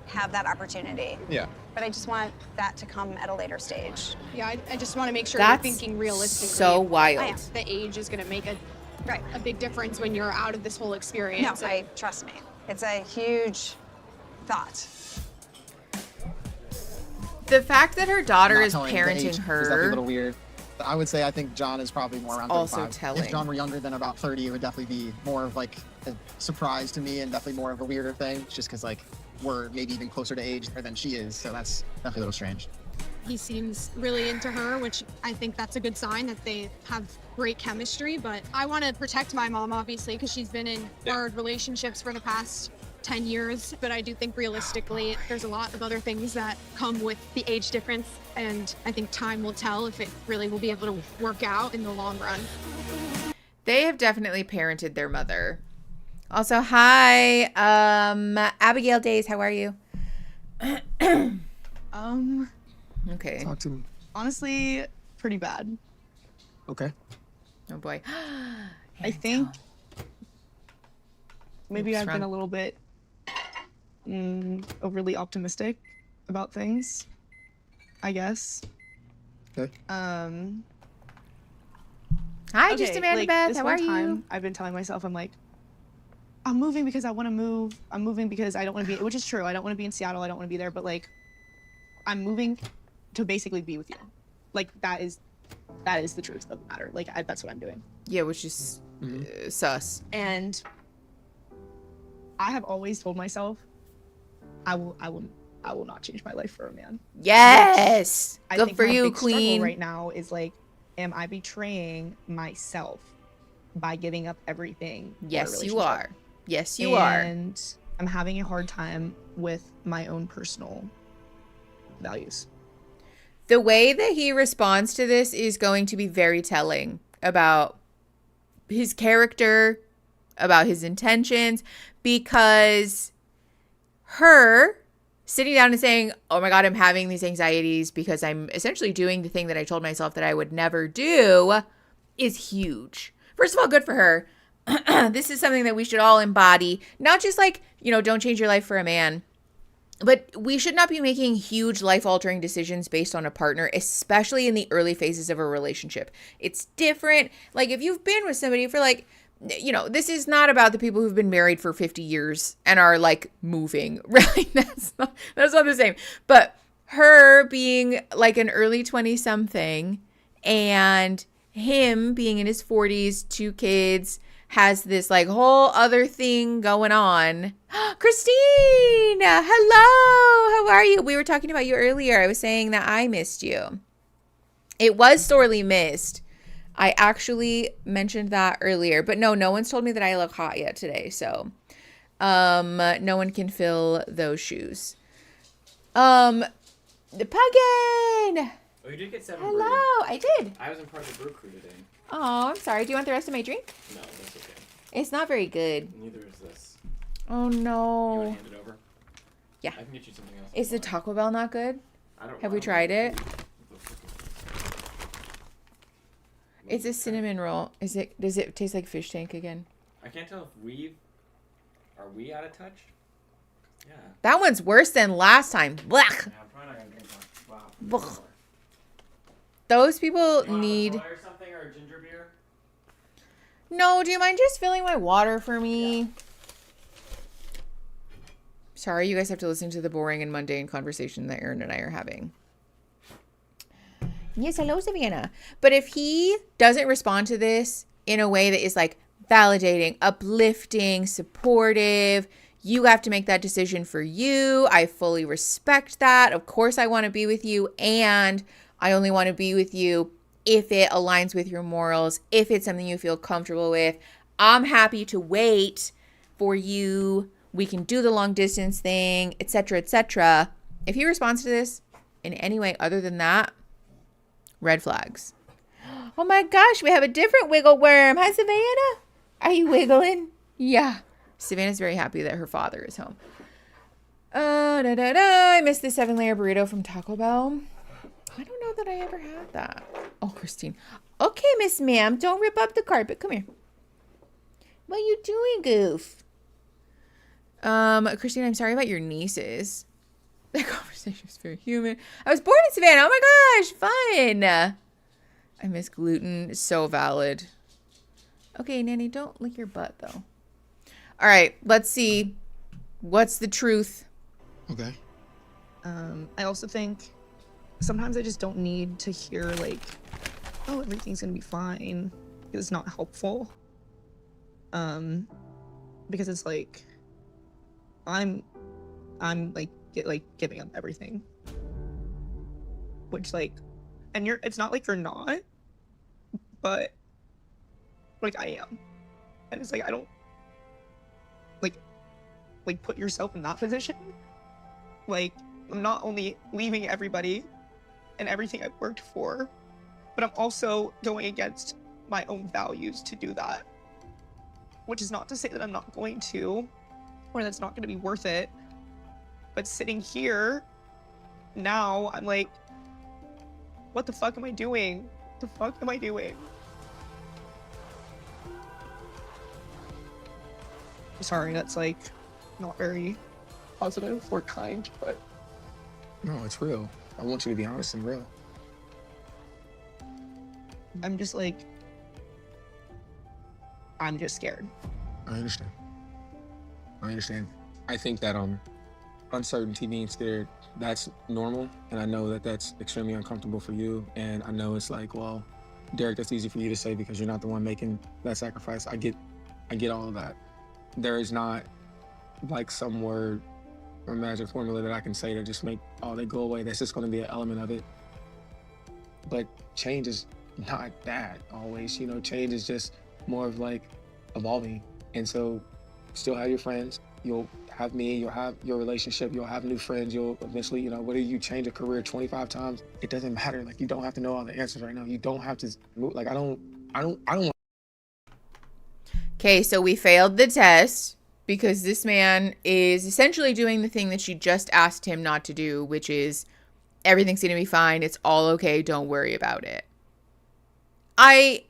have that opportunity. Yeah. But I just want that to come at a later stage. Yeah, I just want to make sure That's you're thinking realistically. So wild. The age is going to make a big difference when you're out of this whole experience. No, trust me. It's a huge thought. The fact that her daughter Not is telling the age parenting is definitely a her. little weird. I would say I think John is probably more around also 35. telling. If John were younger than about 30, it would definitely be more of like a surprise to me and definitely more of a weirder thing, just because like we're maybe even closer to age than she is, so that's definitely a little strange. He seems really into her, which I think that's a good sign that they have great chemistry, but I want to protect my mom, obviously, because she's been in hard relationships for the past 10 years, but I do think realistically there's a lot of other things that come with the age difference, and I think time will tell if it really will be able to work out in the long run. They have definitely parented their mother. Also, hi, Abigail Days, how are you? Okay. Talk to me. Honestly, pretty bad. Okay. Oh boy. I think maybe Oops, I've been wrong. a little bit overly optimistic about things, I guess. Okay. Hi, Okay, just Amanda like, Beth, this how one are you? time, I've been telling myself, I'm like, I'm moving because I want to move. I'm moving because I don't want to be, which is true. I don't want to be in Seattle. I don't want to be there, but like, I'm moving to basically be with you. Like, that is the truth of the matter. Like, that's what I'm doing. Yeah, which is sus. And I have always told myself, I will not change my life for a man. Yes! I Good think for my you, big struggle queen. right now is like, am I betraying myself by giving up everything? for a Yes, you relationship? are. Yes, you are. And I'm having a hard time with my own personal values. The way that he responds to this is going to be very telling about his character, about his intentions, because her sitting down and saying, oh my God, I'm having these anxieties because I'm essentially doing the thing that I told myself that I would never do is huge. First of all, good for her. This is something that we should all embody, not just like, don't change your life for a man. But we should not be making huge life-altering decisions based on a partner, especially in the early phases of a relationship. It's different. Like, if you've been with somebody for like, this is not about the people who've been married for 50 years and are like moving, right? That's not the same. But her being like an early 20-something and him being in his 40s, 2 kids, has this like whole other thing going on. Christine, hello. How are you? We were talking about you earlier. I was saying that I missed you. It was sorely missed. I actually mentioned that earlier, but no one's told me that I look hot yet today. So, no one can fill those shoes. The Puggin. Oh, you did get 7 Hello, brew. I did. I wasn't part of the brew crew today. Oh, I'm sorry. Do you want the rest of my drink? No, that's okay. It's not very good. Neither is this. Oh no. You want to hand it over? Yeah. I can get you something else. Is the Taco Bell not good? Have we tried it? It's a cinnamon roll. Does it taste like fish tank again? I can't tell if are we out of touch? Yeah. That one's worse than last time. Blech. Yeah, I'm probably not gonna drink one. Wow. Blech. Those people You want need. a or something or a ginger beer? No, do you mind just filling my water for me? Yeah. Sorry, you guys have to listen to the boring and mundane conversation that Aaron and I are having. Yes, hello, Savannah. But if he doesn't respond to this in a way that is like validating, uplifting, supportive, you have to make that decision for you. I fully respect that. Of course, I want to be with you, and I only want to be with you if it aligns with your morals, if it's something you feel comfortable with. I'm happy to wait for you. We can do the long distance thing, etc., etc. If he responds to this in any way other than that, red flags. Oh my gosh, we have a different wiggle worm. Hi, Savannah. Are you wiggling? Yeah. Savannah's very happy that her father is home. I missed the 7-layer burrito from Taco Bell. I don't know that I ever had that. Oh, Christine. Okay, Miss Ma'am, don't rip up the carpet. Come here. What are you doing, goof? Christine, I'm sorry about your nieces. That conversation is very human. I was born in Savannah. Oh my gosh, fun. I miss gluten. So valid. Okay, Nanny, don't lick your butt, though. All right, let's see. What's the truth? Okay. I also think sometimes I just don't need to hear like, oh, everything's gonna be fine. It's not helpful. Because it's like I'm like giving up everything. Which like, and it's not like you're not, but like I am. And it's like I don't like put yourself in that position. Like, I'm not only leaving everybody and everything I've worked for, but I'm also going against my own values to do that. Which is not to say that I'm not going to, or that's not gonna be worth it. But sitting here, now, I'm like, what the fuck am I doing? What the fuck am I doing? Sorry, that's like not very positive or kind, but No, it's real. I want you to be honest and real. I'm just like, I'm just scared. I understand. I think that uncertainty, being scared, that's normal, and I know that that's extremely uncomfortable for you. And I know it's like, well, Derek, that's easy for you to say because you're not the one making that sacrifice. I get all of that. There is not like some word or magic formula that I can say to just make all that go away. That's just going to be an element of it. But change is not that always. You know, change is just more of like evolving. And so, still have your friends. You'll have me. You'll have your relationship. You'll have new friends. You'll eventually, you know, whether you change a career 25 times, it doesn't matter. Like, you don't have to know all the answers right now. You don't have to move. Like, I don't. Okay, so we failed the test because this man is essentially doing the thing that she just asked him not to do, which is everything's going to be fine. It's all okay. Don't worry about it. I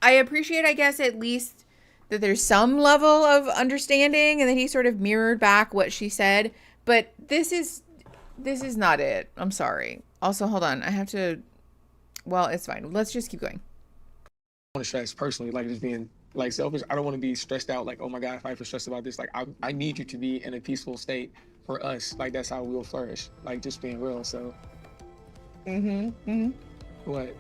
appreciate, I guess, at least that there's some level of understanding and that he sort of mirrored back what she said. But this is not it. I'm sorry. Also, hold on. I have to, well, it's fine. Let's just keep going. I want to stress personally, like just being like selfish. I don't want to be stressed out. Like, oh my God, if I feel stressed about this, like I need you to be in a peaceful state for us. Like, that's how we'll flourish. Like, just being real. So. What?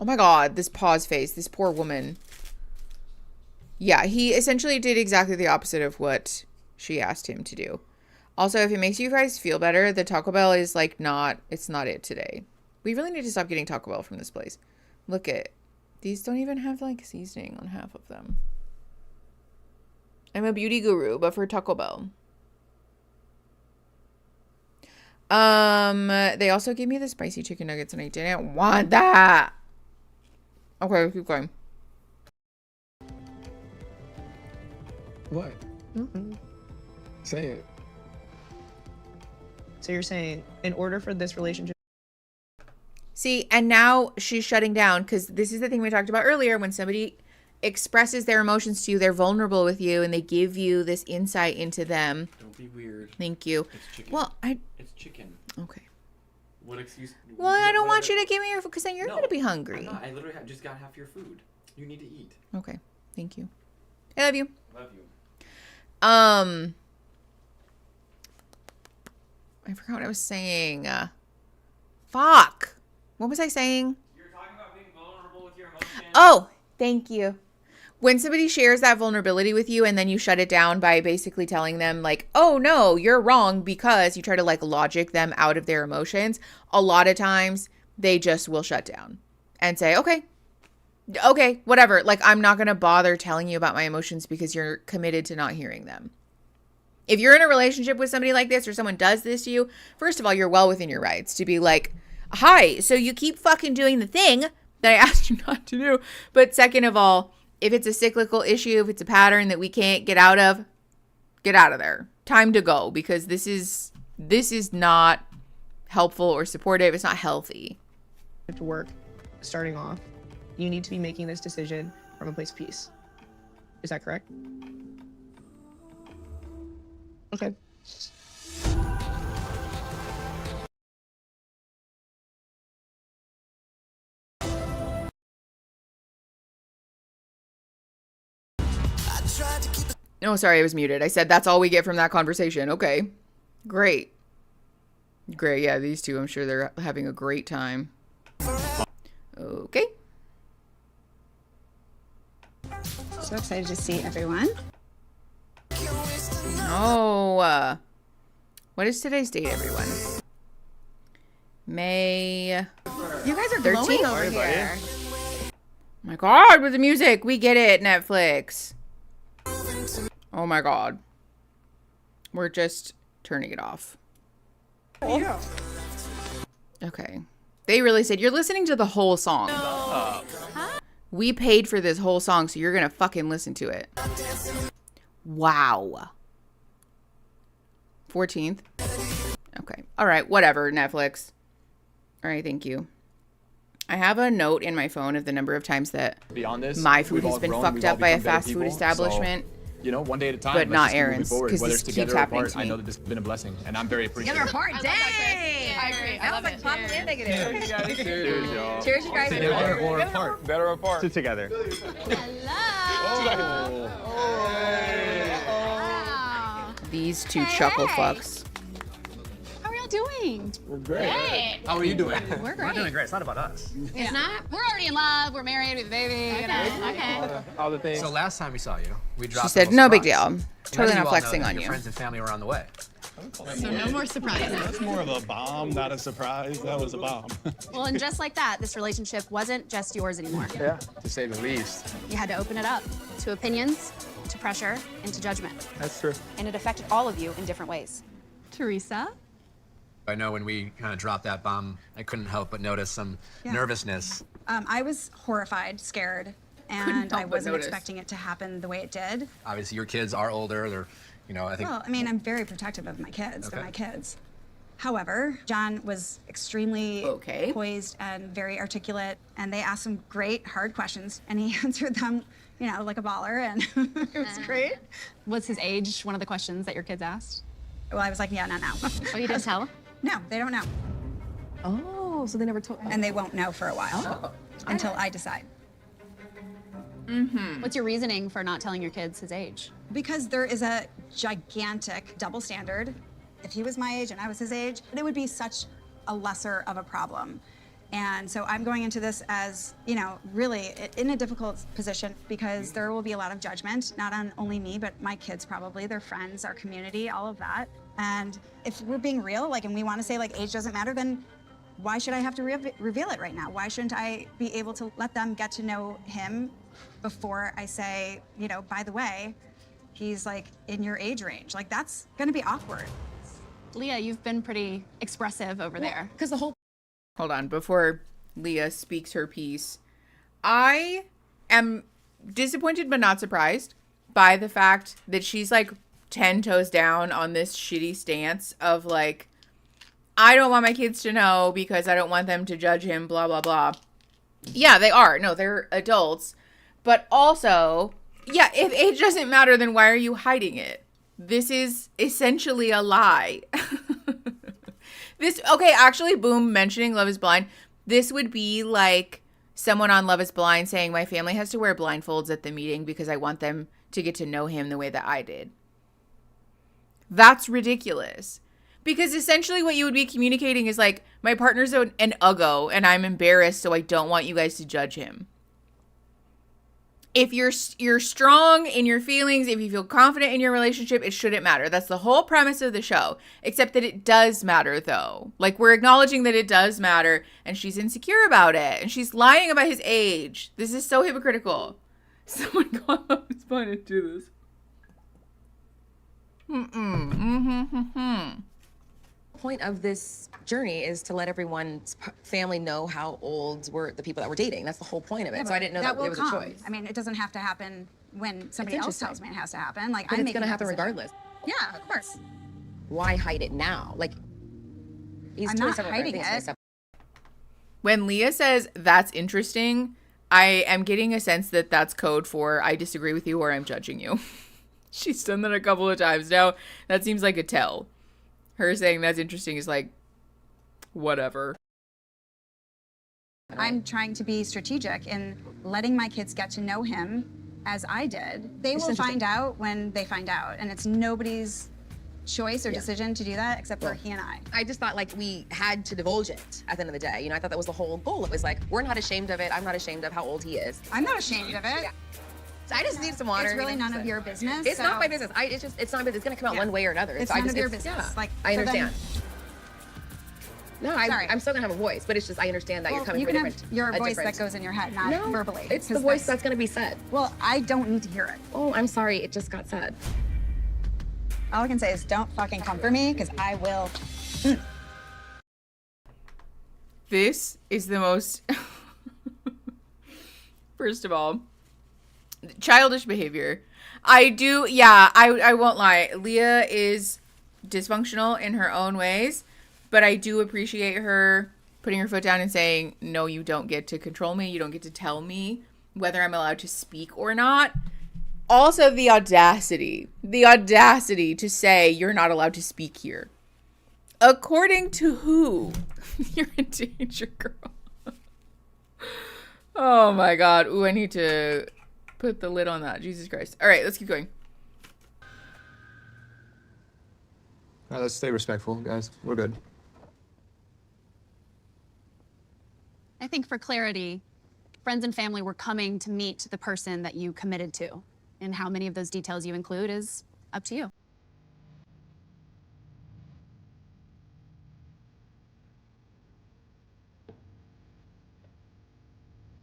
Oh my God, this pause face, this poor woman. Yeah, he essentially did exactly the opposite of what she asked him to do. Also, if it makes you guys feel better, the Taco Bell is like it's not it today. We really need to stop getting Taco Bell from this place. Look at, these don't even have like seasoning on half of them. I'm a beauty guru, but for Taco Bell. They also gave me the spicy chicken nuggets and I didn't want that. Okay, keep going. What? Say it. So you're saying in order for this relationship. See, and now she's shutting down because this is the thing we talked about earlier. When somebody expresses their emotions to you, they're vulnerable with you and they give you this insight into them. Don't be weird. Thank you. It's chicken. Well, It's chicken. Okay. What excuse? Well, I don't want you to give me your food because then you're going to be hungry. I'm not. I literally just got half your food. You need to eat. Okay. Thank you. I love you. Love you. I forgot what I was saying. Fuck. What was I saying? You were talking about being vulnerable with your emotions. Oh, thank you. When somebody shares that vulnerability with you and then you shut it down by basically telling them like, oh no, you're wrong because you try to like logic them out of their emotions, a lot of times they just will shut down and say, okay, whatever. Like, I'm not going to bother telling you about my emotions because you're committed to not hearing them. If you're in a relationship with somebody like this or someone does this to you, first of all, you're well within your rights to be like, hi, so you keep fucking doing the thing that I asked you not to do. But second of all, if it's a cyclical issue, if it's a pattern that we can't get out of there. Time to go, because this is not helpful or supportive. It's not healthy. To work, starting off, you need to be making this decision from a place of peace. Is that correct? Okay. No, sorry, I was muted. I said that's all we get from that conversation. Okay. Great. Great. Yeah, these two, I'm sure they're having a great time. Okay. So excited to see everyone. Oh, what is today's date, everyone? May You guys are 13th? glowing over here. Oh my God, with the music. We get it, Netflix. Oh my God. We're just turning it off. Yeah. Okay. They really said, you're listening to the whole song. We paid for this whole song, so you're gonna fucking listen to it. Wow. 14th. Okay. All right. Whatever, Netflix. All right. Thank you. I have a note in my phone of the number of times that Beyond this, my food we've has all been grown, fucked we've all up by a become better fast food people, establishment. So, you know, one day at a time. But let's not just keep moving Aaron's, forward. 'cause Whether this it's keeps together or happening apart, to I me. know that this has been a blessing, and I'm very appreciative. Together apart. Dang. I agree. That was like positive and negative. Cheers, y'all. Cheers, you guys. Together or apart. Better apart. Sit together. These two chuckle fucks. How are y'all doing? We're great. Great. How are you doing? We're great. doing great. It's not about us. It's not. We're already in love. We're married. We have a baby. Okay. All the things. So last time we saw you, we dropped. She said, a little no big surprise. deal. Totally not flexing on Your you. friends and family were on the way. So no more surprises. That's more of a bomb, not a surprise. That was a bomb. Well, and just like that, this relationship wasn't just yours anymore. Yeah, to say the least. You had to open it up to opinions, to pressure, and to judgment. That's true. And it affected all of you in different ways. Theresa? I know when we kind of dropped that bomb, I couldn't help but notice some nervousness. I was horrified, scared, and I wasn't expecting it to happen the way it did. Obviously, your kids are older. They're, you know, I think. Well, I mean, I'm very protective of my kids. They're my kids. However, John was extremely poised and very articulate, and they asked some great, hard questions, and he answered them, you know, like a baller, and it was great. Was his age one of the questions that your kids asked? Well, I was like, yeah, no. Oh, you didn't tell? No, they don't know. Oh, so they never told. And they won't know for a while until I decide. Mm-hmm. What's your reasoning for not telling your kids his age? Because there is a gigantic double standard. If he was my age and I was his age, it would be such a lesser of a problem. And so I'm going into this as, you know, really in a difficult position because there will be a lot of judgment, not on only me, but my kids probably, their friends, our community, all of that. And if we're being real, like, and we want to say like age doesn't matter, then why should I have to reveal it right now? Why shouldn't I be able to let them get to know him before I say, you know, by the way, he's like in your age range? Like that's gonna be awkward. Leah, you've been pretty expressive over there. Because the whole Hold on, before Leah speaks her piece. I am disappointed but not surprised by the fact that she's like 10 toes down on this shitty stance of like, I don't want my kids to know because I don't want them to judge him, blah, blah, blah. Yeah, they are. No, they're adults. But also, yeah, if age doesn't matter, then why are you hiding it? This is essentially a lie. Okay, actually, boom, mentioning Love is Blind. This would be like someone on Love is Blind saying my family has to wear blindfolds at the meeting because I want them to get to know him the way that I did. That's ridiculous. Because essentially what you would be communicating is like, my partner's an uggo and I'm embarrassed, so I don't want you guys to judge him. If you're strong in your feelings, if you feel confident in your relationship, it shouldn't matter. That's the whole premise of the show. Except that it does matter, though. Like, we're acknowledging that it does matter, and she's insecure about it, and she's lying about his age. This is so hypocritical. Someone call up his phone and do this. point of this journey is to let everyone's family know how old were the people that we're dating. That's the whole point of it. So I didn't know that there was a choice. I mean, it doesn't have to happen when somebody else tells me it has to happen. Like, But it's gonna happen regardless. Yeah, of course. Why hide it now? Like, I'm not hiding it. When Leah says that's interesting, I am getting a sense that that's code for I disagree with you or I'm judging you. She's done that a couple of times now. That seems like a tell. Her saying that's interesting is like, whatever. I'm trying to be strategic in letting my kids get to know him as I did. They will find out when they find out, and it's nobody's choice or decision to do that except for he and I. I just thought like we had to divulge it at the end of the day. You know, I thought that was the whole goal. It was like, we're not ashamed of it. I'm not ashamed of how old he is. I'm not ashamed of it. Yeah. So I just need some water. It's really none of your business. It's not my business. It's not. It's gonna come out one way or another. It's none of your business. Like, I so understand. No, Sorry. I'm still gonna have a voice, but it's just I understand that you're coming from a different. Your voice that goes in your head, not verbally. It's the voice that's gonna be said. Well, I don't need to hear it. Oh, I'm sorry. It just got said. All I can say is don't fucking come for me, because I will. This is the most, first of all, childish behavior. I won't lie. Leah is dysfunctional in her own ways, but I do appreciate her putting her foot down and saying, no, you don't get to control me. You don't get to tell me whether I'm allowed to speak or not. Also, the audacity to say you're not allowed to speak here. According to who? You're in danger, girl. Oh my God. Ooh, I need to put the lid on that. Jesus Christ. All right, let's keep going. All right, let's stay respectful, guys. We're good. I think for clarity, friends and family were coming to meet the person that you committed to. And how many of those details you include is up to you.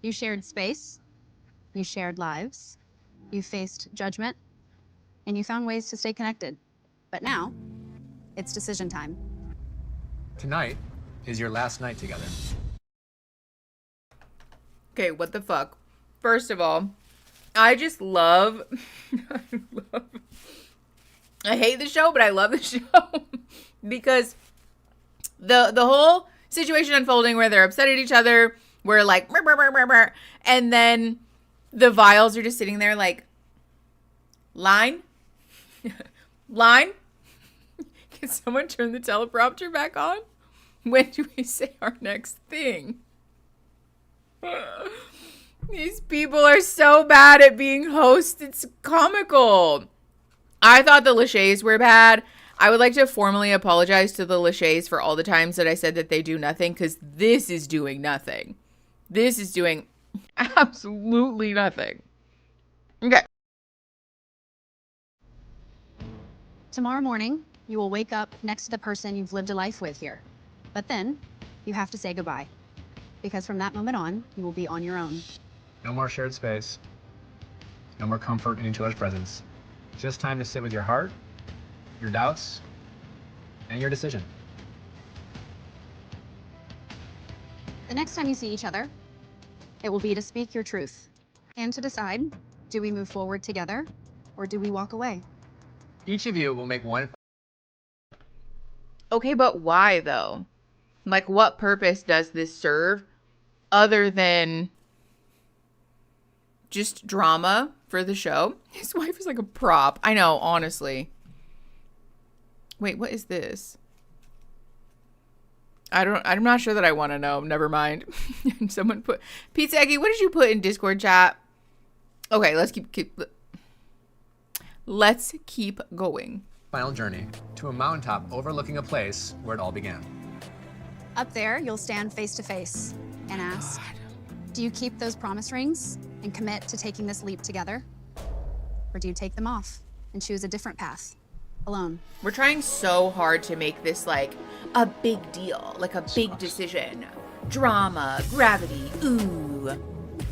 You shared space, you shared lives, you faced judgment, and you found ways to stay connected. But now, it's decision time. Tonight is your last night together. Okay, what the fuck? First of all, I just love, I hate the show, but I love the show because the whole situation unfolding where they're upset at each other, where like, burr, burr, burr, burr, burr, and then the vials are just sitting there like, line, can someone turn the teleprompter back on? When do we say our next thing? These people are so bad at being hosts. It's comical. I thought the Lachey's were bad. I would like to formally apologize to the Lachey's for all the times that I said that they do nothing, because this is doing nothing. This is doing absolutely nothing. Okay. Tomorrow morning, you will wake up next to the person you've lived a life with here. But then, you have to say goodbye. Because from that moment on, you will be on your own. No more shared space. No more comfort in each other's presence. Just time to sit with your heart, your doubts, and your decision. The next time you see each other, it will be to speak your truth and to decide, do we move forward together or do we walk away? Each of you will make one. Okay, but why though? Like, what purpose does this serve other than just drama for the show? His wife is like a prop. I know, honestly. Wait, what is this? I'm not sure that I want to know. Never mind. Someone put, Pizza Eggy, what did you put in Discord chat? Okay, let's keep going. Final journey to a mountaintop overlooking a place where it all began. Up there, you'll stand face to face and ask, do you keep those promise rings and commit to taking this leap together? Or do you take them off and choose a different path, alone? We're trying so hard to make this like a big deal, like a big decision. Drama, gravity, ooh.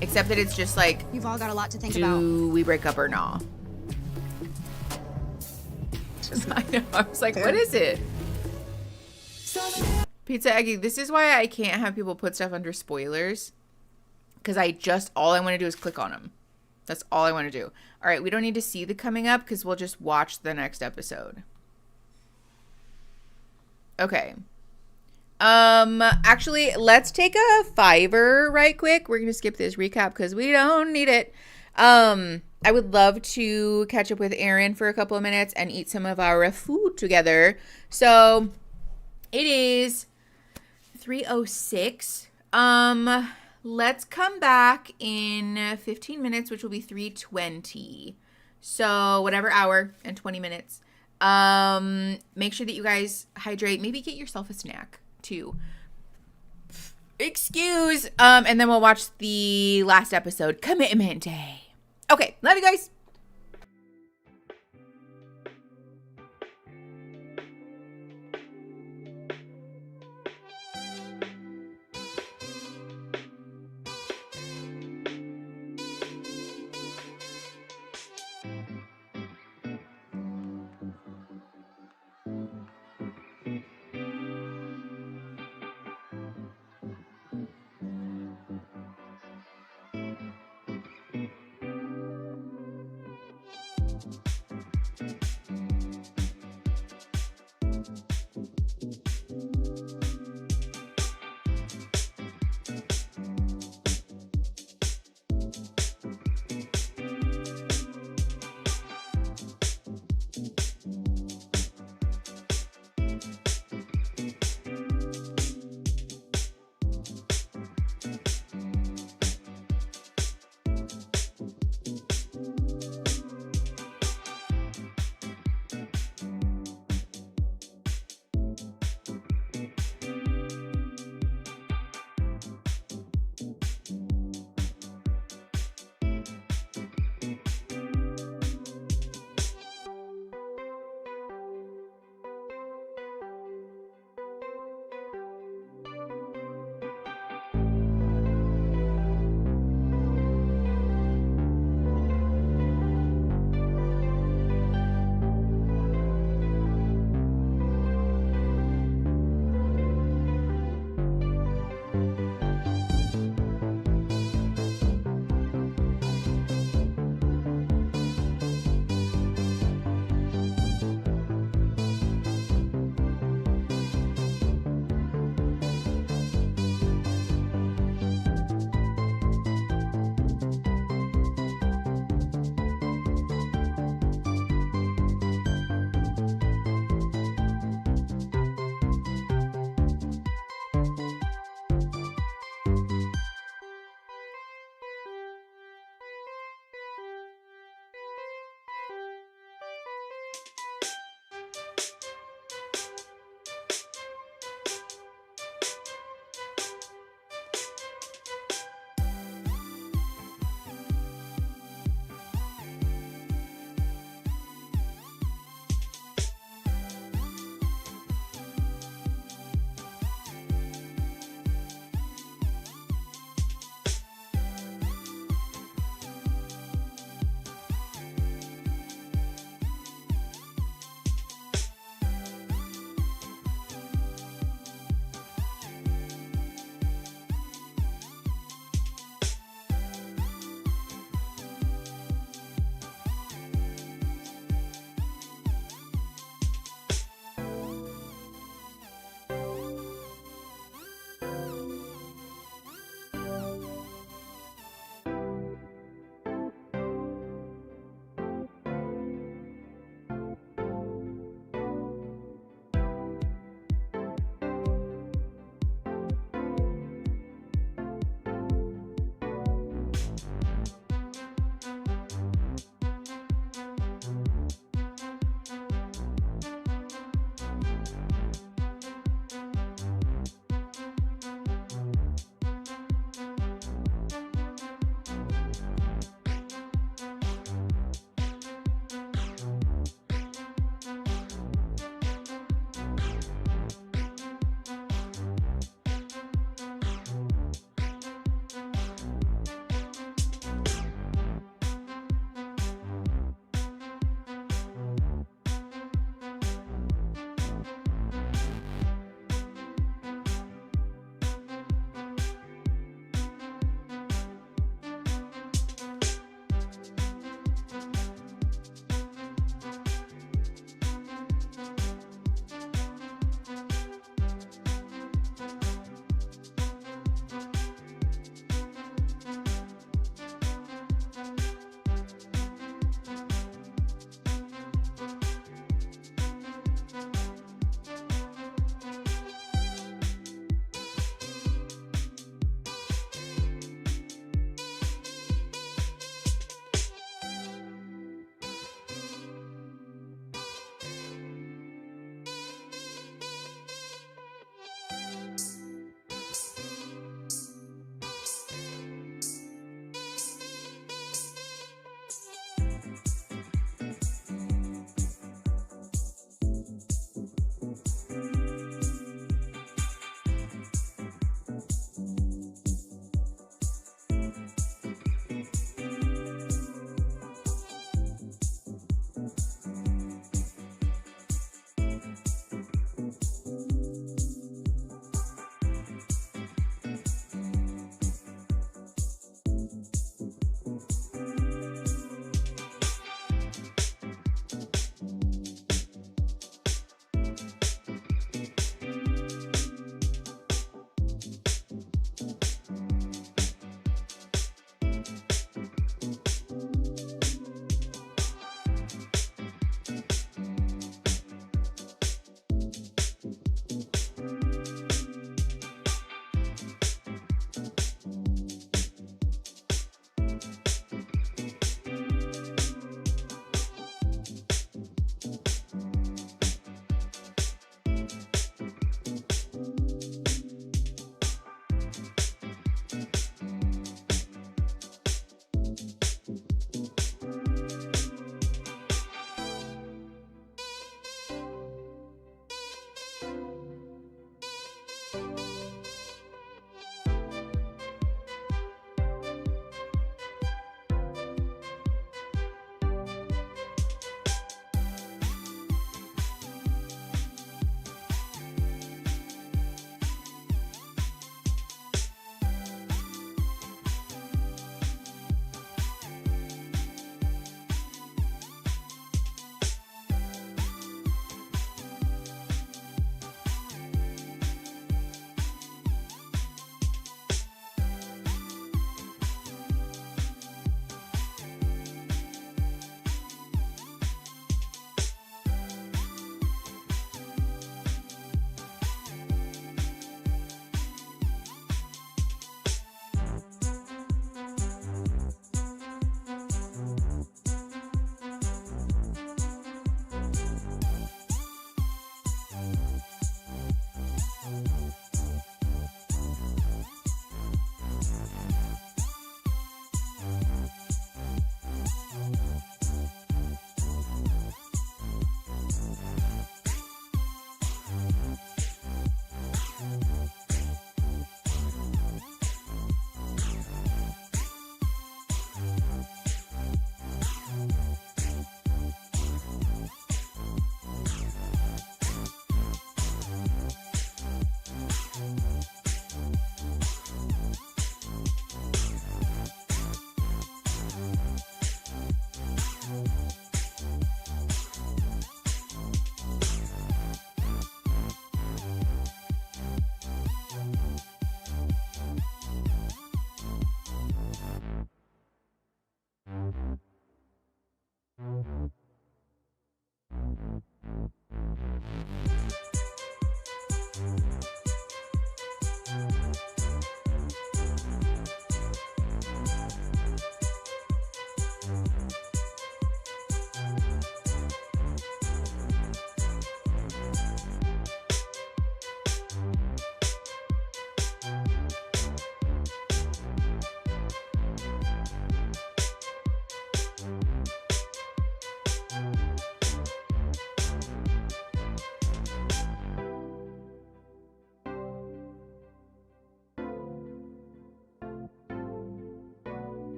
Except that it's just like, you've all got a lot to think about. Do we break up or not? I know, I was like, what is it? Pizza Eggy, this is why I can't have people put stuff under spoilers. Because all I want to do is click on them. That's all I want to do. All right, we don't need to see the coming up because we'll just watch the next episode. Okay. Actually, let's take a Fiverr right quick. We're going to skip this recap because we don't need it. I would love to catch up with Aaron for a couple of minutes and eat some of our food together. So it is 3:06. Let's come back in 15 minutes, which will be 3:20. So whatever hour and 20 minutes. Make sure that you guys hydrate. Maybe get yourself a snack too. Excuse. And then we'll watch the last episode, Commitment Day. Okay, love you guys.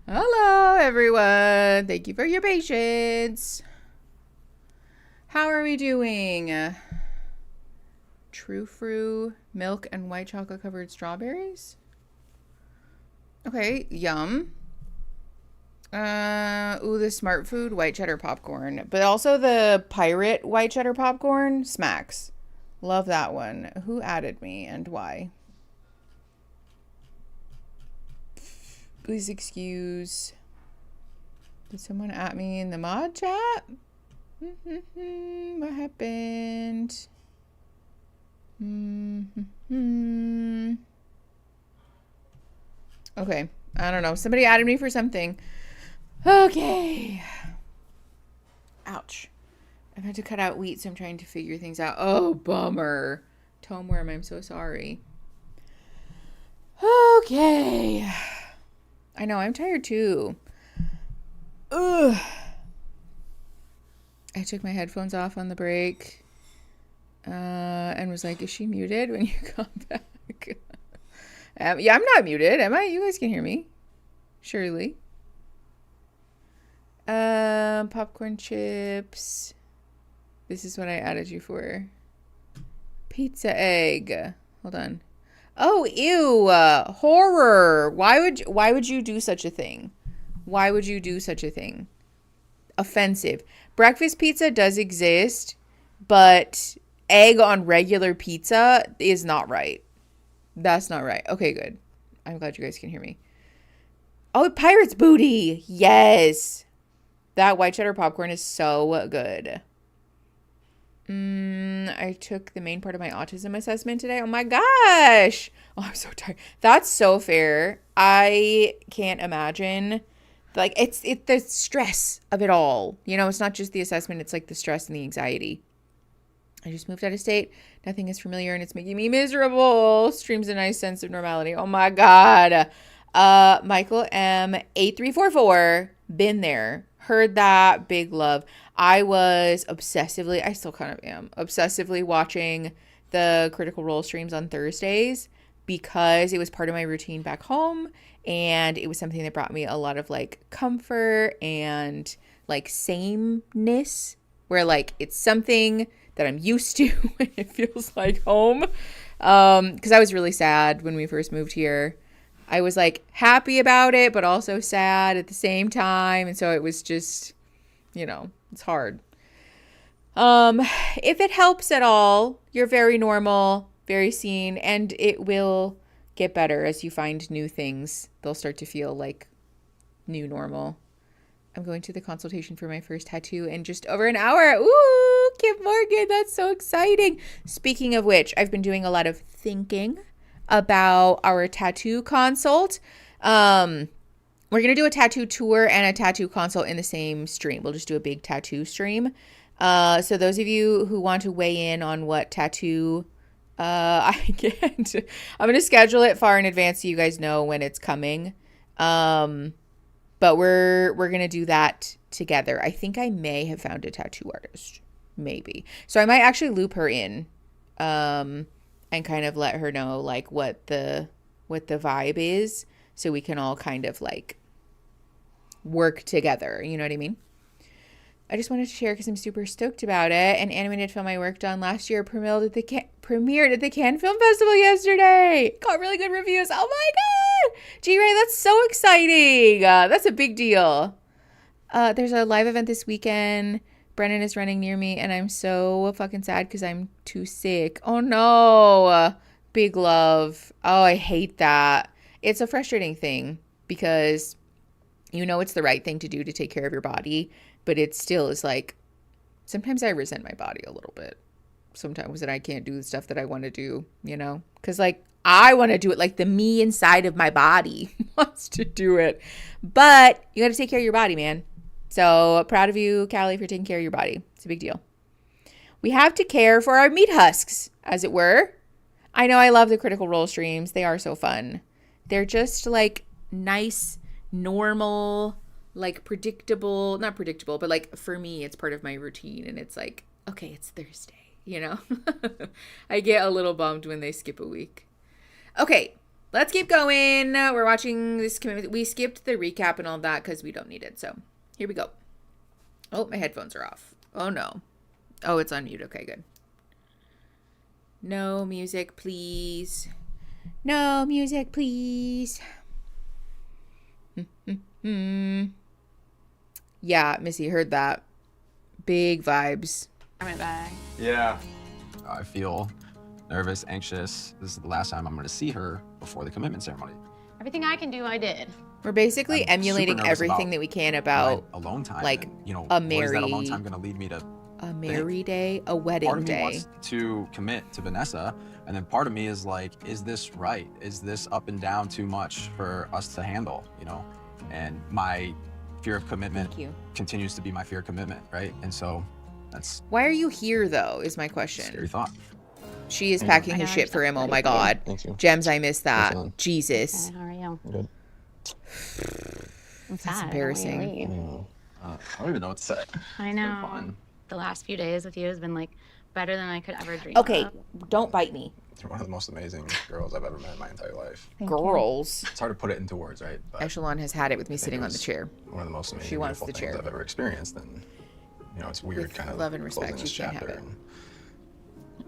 Hello, everyone. Thank you for your patience. How are we doing? True Fruit, milk, and white chocolate covered strawberries? Okay, yum. Ooh, the Smart Food white cheddar popcorn. But also the Pirate white cheddar popcorn smacks. Love that one. Who added me and why? Please excuse. Did someone at me in the mod chat? What happened? Okay. I don't know. Somebody added me for something. Okay. Ouch. I've had to cut out wheat, so I'm trying to figure things out. Oh, bummer. Tome worm, I'm so sorry. Okay. I know, I'm tired too. Ugh. I took my headphones off on the break and was like, is she muted when you come back? Yeah, I'm not muted, am I? You guys can hear me. Surely. Popcorn chips. This is what I added you for. Pizza egg. Hold on. Oh, ew. Horror. Why would you do such a thing? Why would you do such a thing? Offensive. Breakfast pizza does exist, but egg on regular pizza is not right. That's not right. Okay, good. I'm glad you guys can hear me. Oh, Pirate's booty. Yes. That white cheddar popcorn is so good. I took the main part of my autism assessment today. Oh my gosh. Oh, I'm so tired. That's so fair. I can't imagine. Like, it's the stress of it all. You know, it's not just the assessment. It's like the stress and the anxiety. I just moved out of state. Nothing is familiar and it's making me miserable. Streams a nice sense of normality. Oh my God. Michael M. 8344. Been there. Heard that. Big love. I was obsessively, I still kind of am, obsessively watching the Critical Role streams on Thursdays because it was part of my routine back home. And it was something that brought me a lot of like comfort and like sameness, where like it's something that I'm used to and it feels like home. Because I was really sad when we first moved here. I was like happy about it, but also sad at the same time. And so it was just, you know, it's hard. If it helps at all, you're very normal, very seen, and it will get better as you find new things. They'll start to feel like new normal. I'm going to the consultation for my first tattoo in just over an hour. Ooh, Kim Morgan, that's so exciting. Speaking of which, I've been doing a lot of thinking about our tattoo consult. We're going to do a tattoo tour and a tattoo consult in the same stream. We'll just do a big tattoo stream. So those of you who want to weigh in on what tattoo I can't. I'm going to schedule it far in advance so you guys know when it's coming. But we're going to do that together. I think I may have found a tattoo artist. Maybe. So I might actually loop her in and kind of let her know like what the vibe is so we can all kind of like work together. You know what I mean? I just wanted to share because I'm super stoked about it. An animated film I worked on last year premiered at the Cannes Film Festival yesterday. Got really good reviews. Oh my God. G-Ray, that's so exciting. That's a big deal. There's a live event this weekend. Brennan is running near me and I'm so fucking sad because I'm too sick. Oh no. Big love. Oh, I hate that. It's a frustrating thing because you know it's the right thing to do to take care of your body. But it still is like, sometimes I resent my body a little bit. Sometimes that I can't do the stuff that I want to do, you know? Because like, I want to do it like the me inside of my body wants to do it. But you got to take care of your body, man. So proud of you, Callie, for taking care of your body. It's a big deal. We have to care for our meat husks, as it were. I know I love the Critical Role streams. They are so fun. They're just like nice, normal, like not predictable, but like for me, it's part of my routine. And it's like, okay, it's Thursday, you know? I get a little bummed when they skip a week. Okay, let's keep going. We're watching this commitment. We skipped the recap and all that because we don't need it. So here we go. Oh, my headphones are off. Oh, no. Oh, it's on mute. Okay, good. No music, please. No music, please. Yeah, Missy, heard that. Big vibes. Coming back. Yeah. I feel nervous, anxious. This is the last time I'm going to see her before the commitment ceremony. Everything I can do, I did. We're basically emulating everything that we can about alone time. Like, and, you know, a what is that alone Mary time going to lead me to? A Mary day, a wedding Part of me day. wants to commit to Vanessa, and then part of me is like, is this right? Is this up and down too much for us to handle, you know? And my fear of commitment continues to be my fear of commitment, right? And so that's... Why are you here, though, is my question. Scary thought. She is packing his shit for him. Oh, my God. Gems, I missed that. Jesus. How are you? Good. I'm That's sad. embarrassing. I don't even know what to say. I know. The last few days with you has been like better than I could ever dream Okay, of. don't bite me. You're one of the most amazing girls I've ever met in my entire life. Girls. It's hard to put it into words, right? But Echelon has had it with me sitting on the chair. one of the most amazing, She wants beautiful the things chair. I've ever experienced, and you know, it's weird With kind of love and respect, closing this you can't have chapter.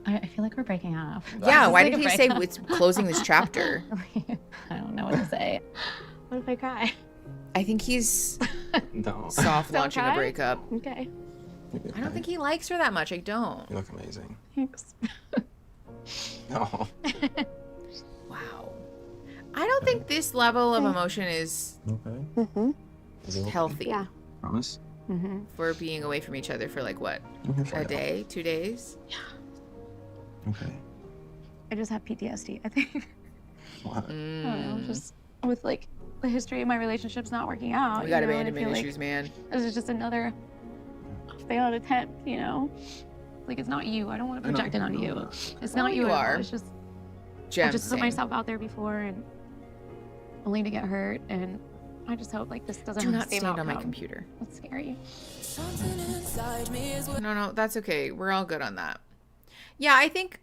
it. I feel like we're breaking up. Yeah, why It's did like he a say breakup. it's closing this chapter? I don't know what to say. What if I cry? I think he's No. soft Don't launching a cry? breakup. Okay. I don't think he likes her that much. I don't. You look amazing. Thanks. No. Wow. I don't think this level of emotion is Okay. Is it okay? healthy. Yeah. Promise? For being away from each other for like what? I'm here for A you. day? 2 days? Okay. I just have PTSD, I think. What? I don't know, just with like the history of my relationships not working out. We got you know, and I abandonment feel issues, man. This is just another failed attempt, you know? Like, it's not you. I don't want to I know, project it I onto know you. that. It's No, not you you at all. are. It's just, I Gems, just put same. myself out there before and only to get hurt. And I just hope like this doesn't Do have not the same stand on my outcome. computer. It's scary. No, that's okay. We're all good on that. Yeah, I think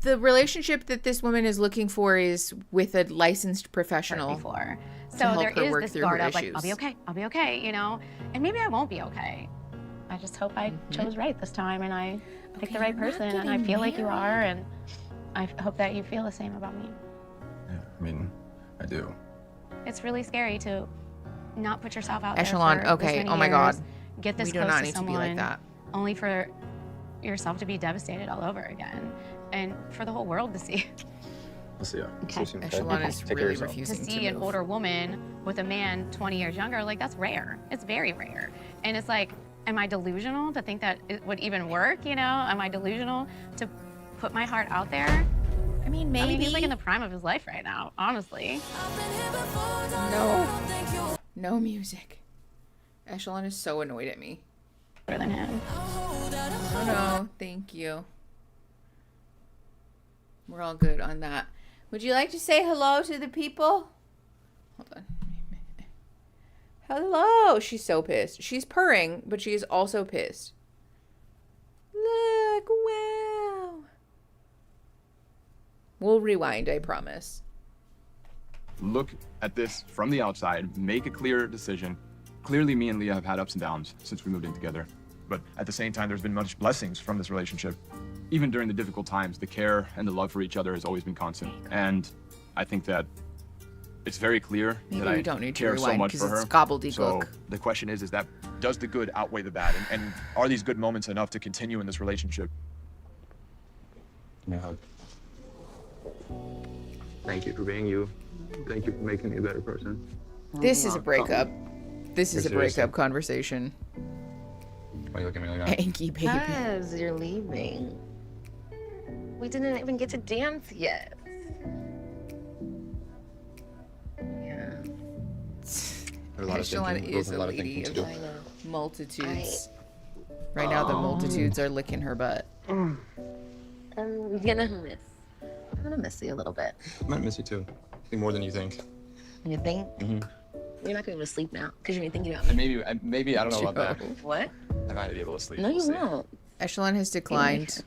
the relationship that this woman is looking for is with a licensed professional. Before. to So help there her is work this through guard her of like, I'll be issues. okay. I'll be okay, you know? And maybe I won't be okay. I just hope I chose right this time and I picked the right you're not person and I getting feel like you married. are and I hope that you feel the same about me. Yeah, I mean, I do. It's really scary to not put yourself out Echelon, there for okay. this many Oh my years, God. get this We do close not to need to someone, be like that. only for yourself to be devastated all over again and for the whole world to see. I'll see ya. Okay. See you soon, okay? Echelon is Take care of really yourself. To refusing see to an move. older woman with a man 20 years younger, like that's rare. It's very rare. And it's like, am I delusional to think that it would even work, you know? Am I delusional to put my heart out there? I mean, maybe. I mean, he's like in the prime of his life right now, honestly. No. No music. Echelon is so annoyed at me. Better than him. Oh no, thank you. We're all good on that. Would you like to say hello to the people? Hold on. Hello. She's so pissed. She's purring, but she is also pissed. Look, wow. We'll rewind, I promise. Look at this from the outside, make a clear decision. Clearly, me and Leah have had ups and downs since we moved in together. But at the same time, there's been much blessings from this relationship. Even during the difficult times, the care and the love for each other has always been constant. And I think that it's very clear Maybe that we I don't need to care so rewind much 'cause for her. it's gobbledygook. So the question is that does the good outweigh the bad? And are these good moments enough to continue in this relationship? Yeah. Thank you for being you. Thank you for making me a better person. This is a breakup. This is a Seriously? breakup conversation. Why are you looking at me like that? Hanky baby. Because you're leaving. We didn't even get to dance yet. Yeah. There are a lot of Echelon thinking- is both a a lot of lady thinking of to do. multitudes. Right now, the multitudes are licking her butt. I'm gonna miss you a little bit. I might miss you too. I think more than you think. You think? Mm-hmm. You're not gonna be able to sleep now because you're thinking about And me. maybe I don't know about that. What? I might be able to sleep. No, We'll you see. won't. Echelon has declined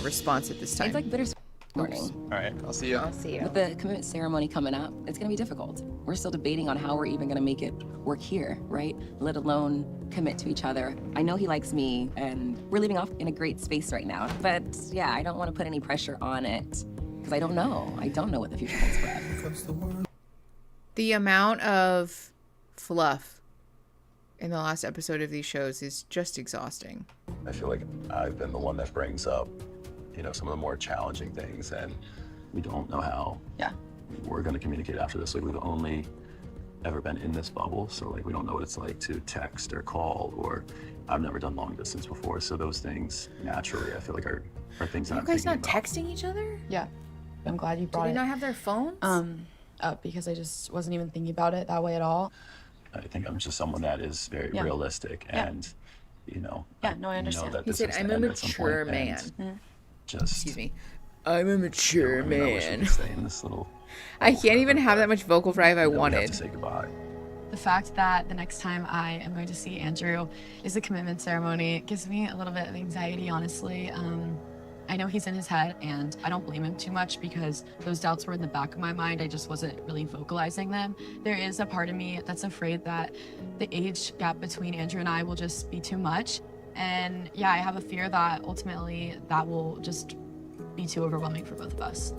response at this time. It's like bittersweet morning. All right, I'll see you. I'll see you. With the commitment ceremony coming up, it's gonna be difficult. We're still debating on how we're even gonna make it work here, right? Let alone commit to each other. I know he likes me, and we're leaving off in a great space right now. But yeah, I don't want to put any pressure on it because I don't know. I don't know what the future holds for us. The amount of fluff in the last episode of these shows is just exhausting. I feel like I've been the one that brings up, some of the more challenging things, and we don't know how we're going to communicate after this. Like, we've only ever been in this bubble, so like we don't know what it's like to text or call, or I've never done long distance before, so those things naturally I feel like are things that You I'm guys thinking not about. texting each other? Yeah, I'm glad you brought Do it. they not have their phones? Because I just wasn't even thinking about it that way at all. I think I'm just someone that is very Yeah. realistic, and Yeah, no, I understand. that He this said, has to I'm a end at some mature point, and man. Just Excuse me. I'm a mature I wish we man. could stay in this little I can't even have that much vocal fry if I we have to wanted. say goodbye. The fact that the next time I am going to see Andrew is a commitment ceremony gives me a little bit of anxiety, honestly. I know he's in his head, and I don't blame him too much because those doubts were in the back of my mind. I just wasn't really vocalizing them. There is a part of me that's afraid that the age gap between Andrew and I will just be too much. And yeah, I have a fear that ultimately that will just be too overwhelming for both of us.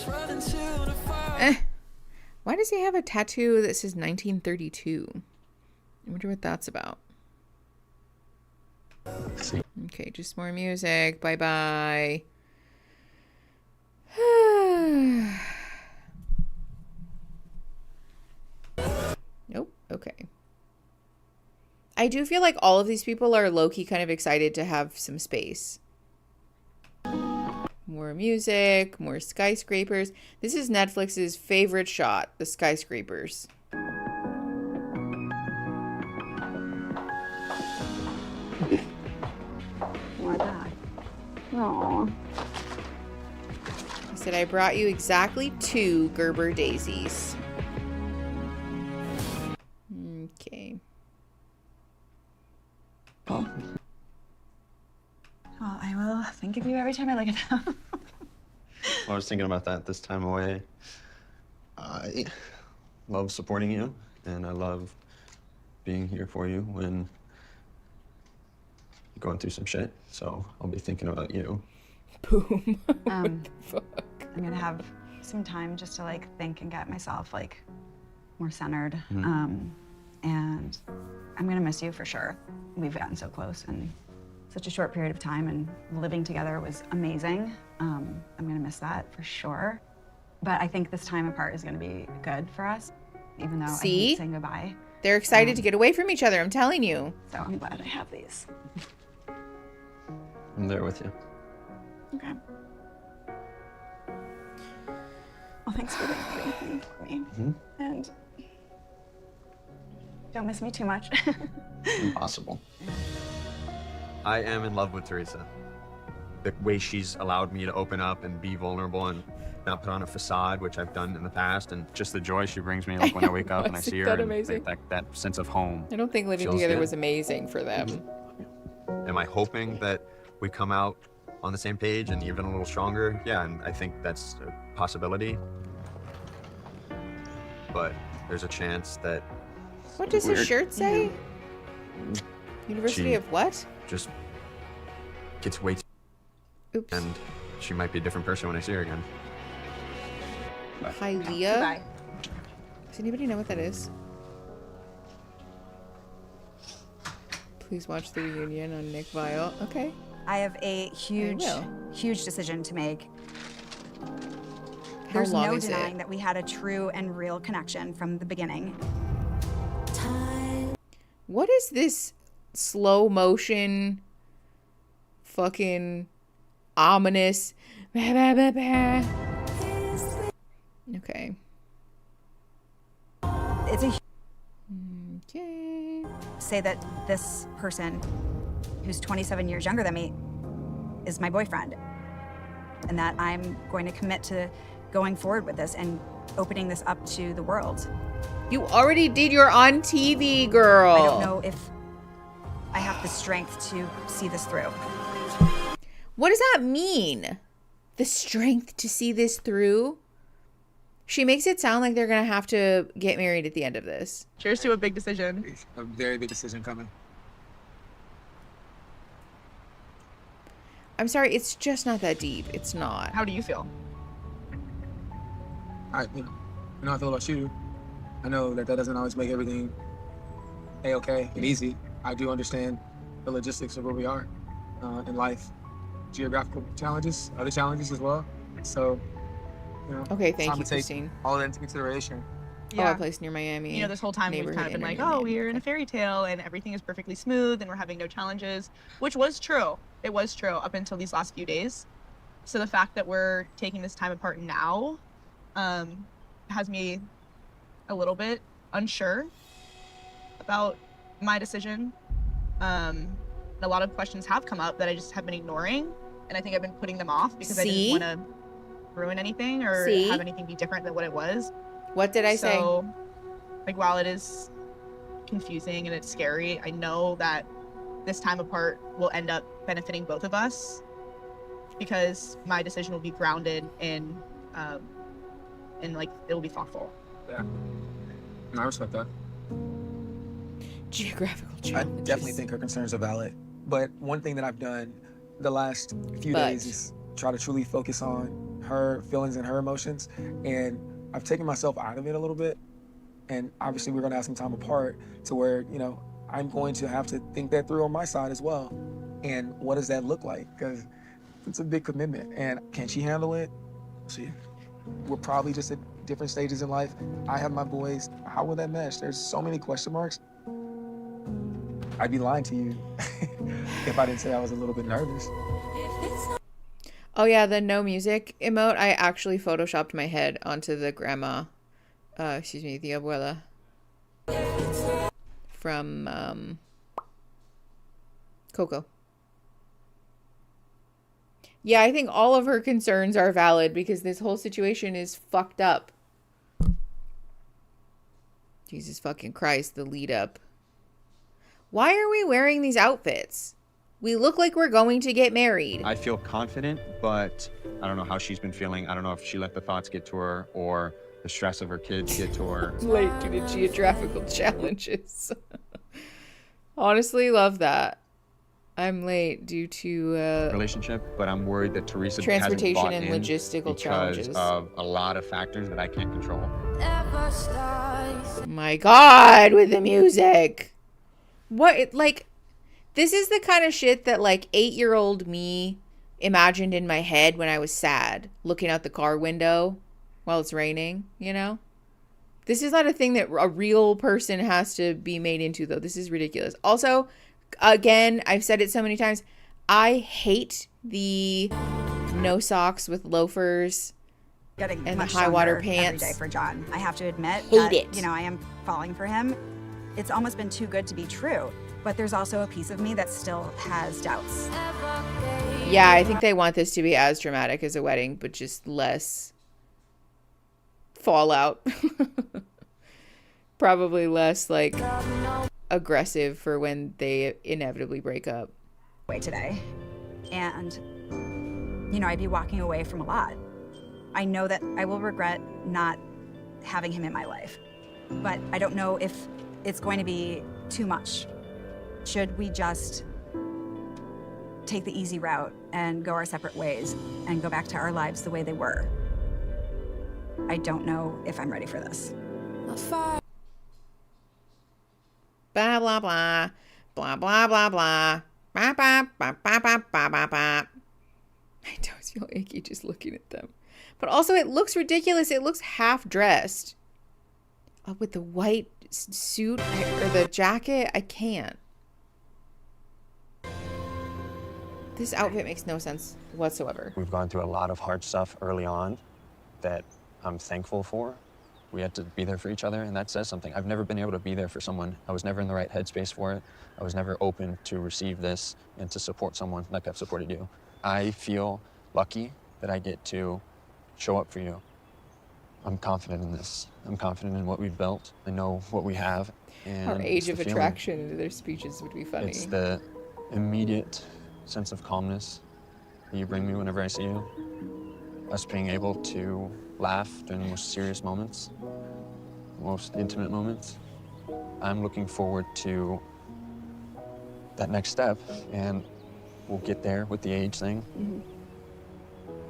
Why does he have a tattoo that says 1932? I wonder what that's about. Okay, just more music. Bye-bye. Nope. Okay. I do feel like all of these people are low-key kind of excited to have some space. More music, more skyscrapers. This is Netflix's favorite shot, the skyscrapers. More back. Aww. He said, I brought you exactly 2 Gerber daisies. Okay. Well, I will think of you every time I look at them. I was thinking about that this time away. I love supporting you, and I love being here for you when you're going through some shit. So I'll be thinking about you. Boom. I'm gonna have some time just to like think and get myself like more centered. And I'm gonna miss you for sure. We've gotten so close in such a short period of time, and living together was amazing. I'm gonna miss that for sure. But I think this time apart is gonna be good for us, even though I See? hate saying goodbye. They're excited to get away from each other, I'm telling you. So I'm glad I have these. I'm there with you. Okay. Well, thanks for doing everything for me. And don't miss me too much. Impossible. I am in love with Theresa. The way she's allowed me to open up and be vulnerable and not put on a facade, which I've done in the past, and Just the joy she brings me, like when I wake up and I see her, that and amazing? that sense of home. I don't think living Feels together good. was amazing for them. Am I hoping that we come out on the same page and even a little stronger? Yeah, and I think that's a possibility. But there's a chance that What does his shirt say? University She- of what? just gets way too... Oops. And she might be a different person when I see her again. Hi, Leah. Does anybody know what that is? Please watch the reunion on Nick Vile. Okay. I have a huge, will. huge decision to make. How There's long no is it? denying that we had a true and real connection from the beginning. What is this slow motion fucking ominous? Okay. It's a Okay. say that this person who's 27 years younger than me is my boyfriend, and that I'm going to commit to going forward with this and opening this up to the world. You already did your on TV, girl. I don't know if I have the strength to see this through. What does that mean? The strength to see this through? She makes it sound like they're going to have to get married at the end of this. Cheers to a big decision. A very big decision coming. I'm sorry, it's just not that deep. It's not. How do you feel? I know how I feel about you. I know that doesn't always make everything A-okay and easy. I do understand the logistics of where we are in life. Geographical challenges, other challenges as well. So, Okay, thank time you, to take Christine. all that into consideration. Yeah. Oh, a place near Miami. You know, this whole time we've kind of been like, oh, we're in a fairy tale and everything is perfectly smooth and we're having no challenges, which was true. It was true up until these last few days. So the fact that we're taking this time apart now has me a little bit unsure about my decision. A lot of questions have come up that I just have been ignoring, and I think I've been putting them off because I didn't want to ruin anything or have anything be different than what it was. What did I say? Like, while it is confusing and it's scary, I know that this time apart will end up benefiting both of us because my decision will be grounded in like, it'll be thoughtful. Yeah. No, I respect that. Geographical I challenges. definitely think her concerns are valid. But one thing that I've done the last few days is try to truly focus on her feelings and her emotions. And I've taken myself out of it a little bit. And obviously we're gonna have some time apart to where, I'm going to have to think that through on my side as well. And what does that look like? Because it's a big commitment. And can she handle it? See, we're probably just at different stages in life. I have my boys. How will that mesh? There's so many question marks. I'd be lying to you if I didn't say I was a little bit nervous. Oh yeah, the no music emote. I actually photoshopped my head onto the grandma, the abuela from Coco. Yeah, I think all of her concerns are valid because this whole situation is fucked up. Jesus fucking Christ, the lead up. Why are we wearing these outfits? We look like we're going to get married. I feel confident, but I don't know how she's been feeling. I don't know if she let the thoughts get to her or the stress of her kids get to her. Late due to geographical challenges. Honestly, love that. I'm late due to relationship, but I'm worried that Theresa transportation hasn't and bought in logistical challenges because of a lot of factors that I can't control. My God, with the music. This is the kind of shit that 8-year-old me imagined in my head when I was sad, looking out the car window while it's raining, This is not a thing that a real person has to be made into, though. This is ridiculous. Also, again, I've said it so many times, I hate the no socks with loafers Getting and the much high water stronger pants. every day for John. I have to admit Hate that, it. I am falling for him. It's almost been too good to be true, but there's also a piece of me that still has doubts. Yeah, I think they want this to be as dramatic as a wedding, but just less fallout. Probably less aggressive for when they inevitably break up. Today, and I'd be walking away from a lot. I know that I will regret not having him in my life, but I don't know if it's going to be too much. Should we just take the easy route and go our separate ways and go back to our lives the way they were? I don't know if I'm ready for this. Blah, blah, blah. Blah, blah, blah, blah. Bah, bah, bah, bah, bah, bah, bah, bah. My toes feel achy just looking at them. But also, it looks ridiculous. It looks half-dressed. With the white suit or the jacket, I can't. This outfit makes no sense whatsoever. We've gone through a lot of hard stuff early on that I'm thankful for. We had to be there for each other, and that says something. I've never been able to be there for someone. I was never in the right headspace for it. I was never open to receive this and to support someone like I've supported you. I feel lucky that I get to show up for you I'm confident in this. I'm confident in what we've built. I know what we have. And Our age of it's the feeling. attraction into their speeches would be funny. It's the immediate sense of calmness that you bring me whenever I see you. Us being able to laugh during the most serious moments, most intimate moments. I'm looking forward to that next step, and we'll get there with the age thing.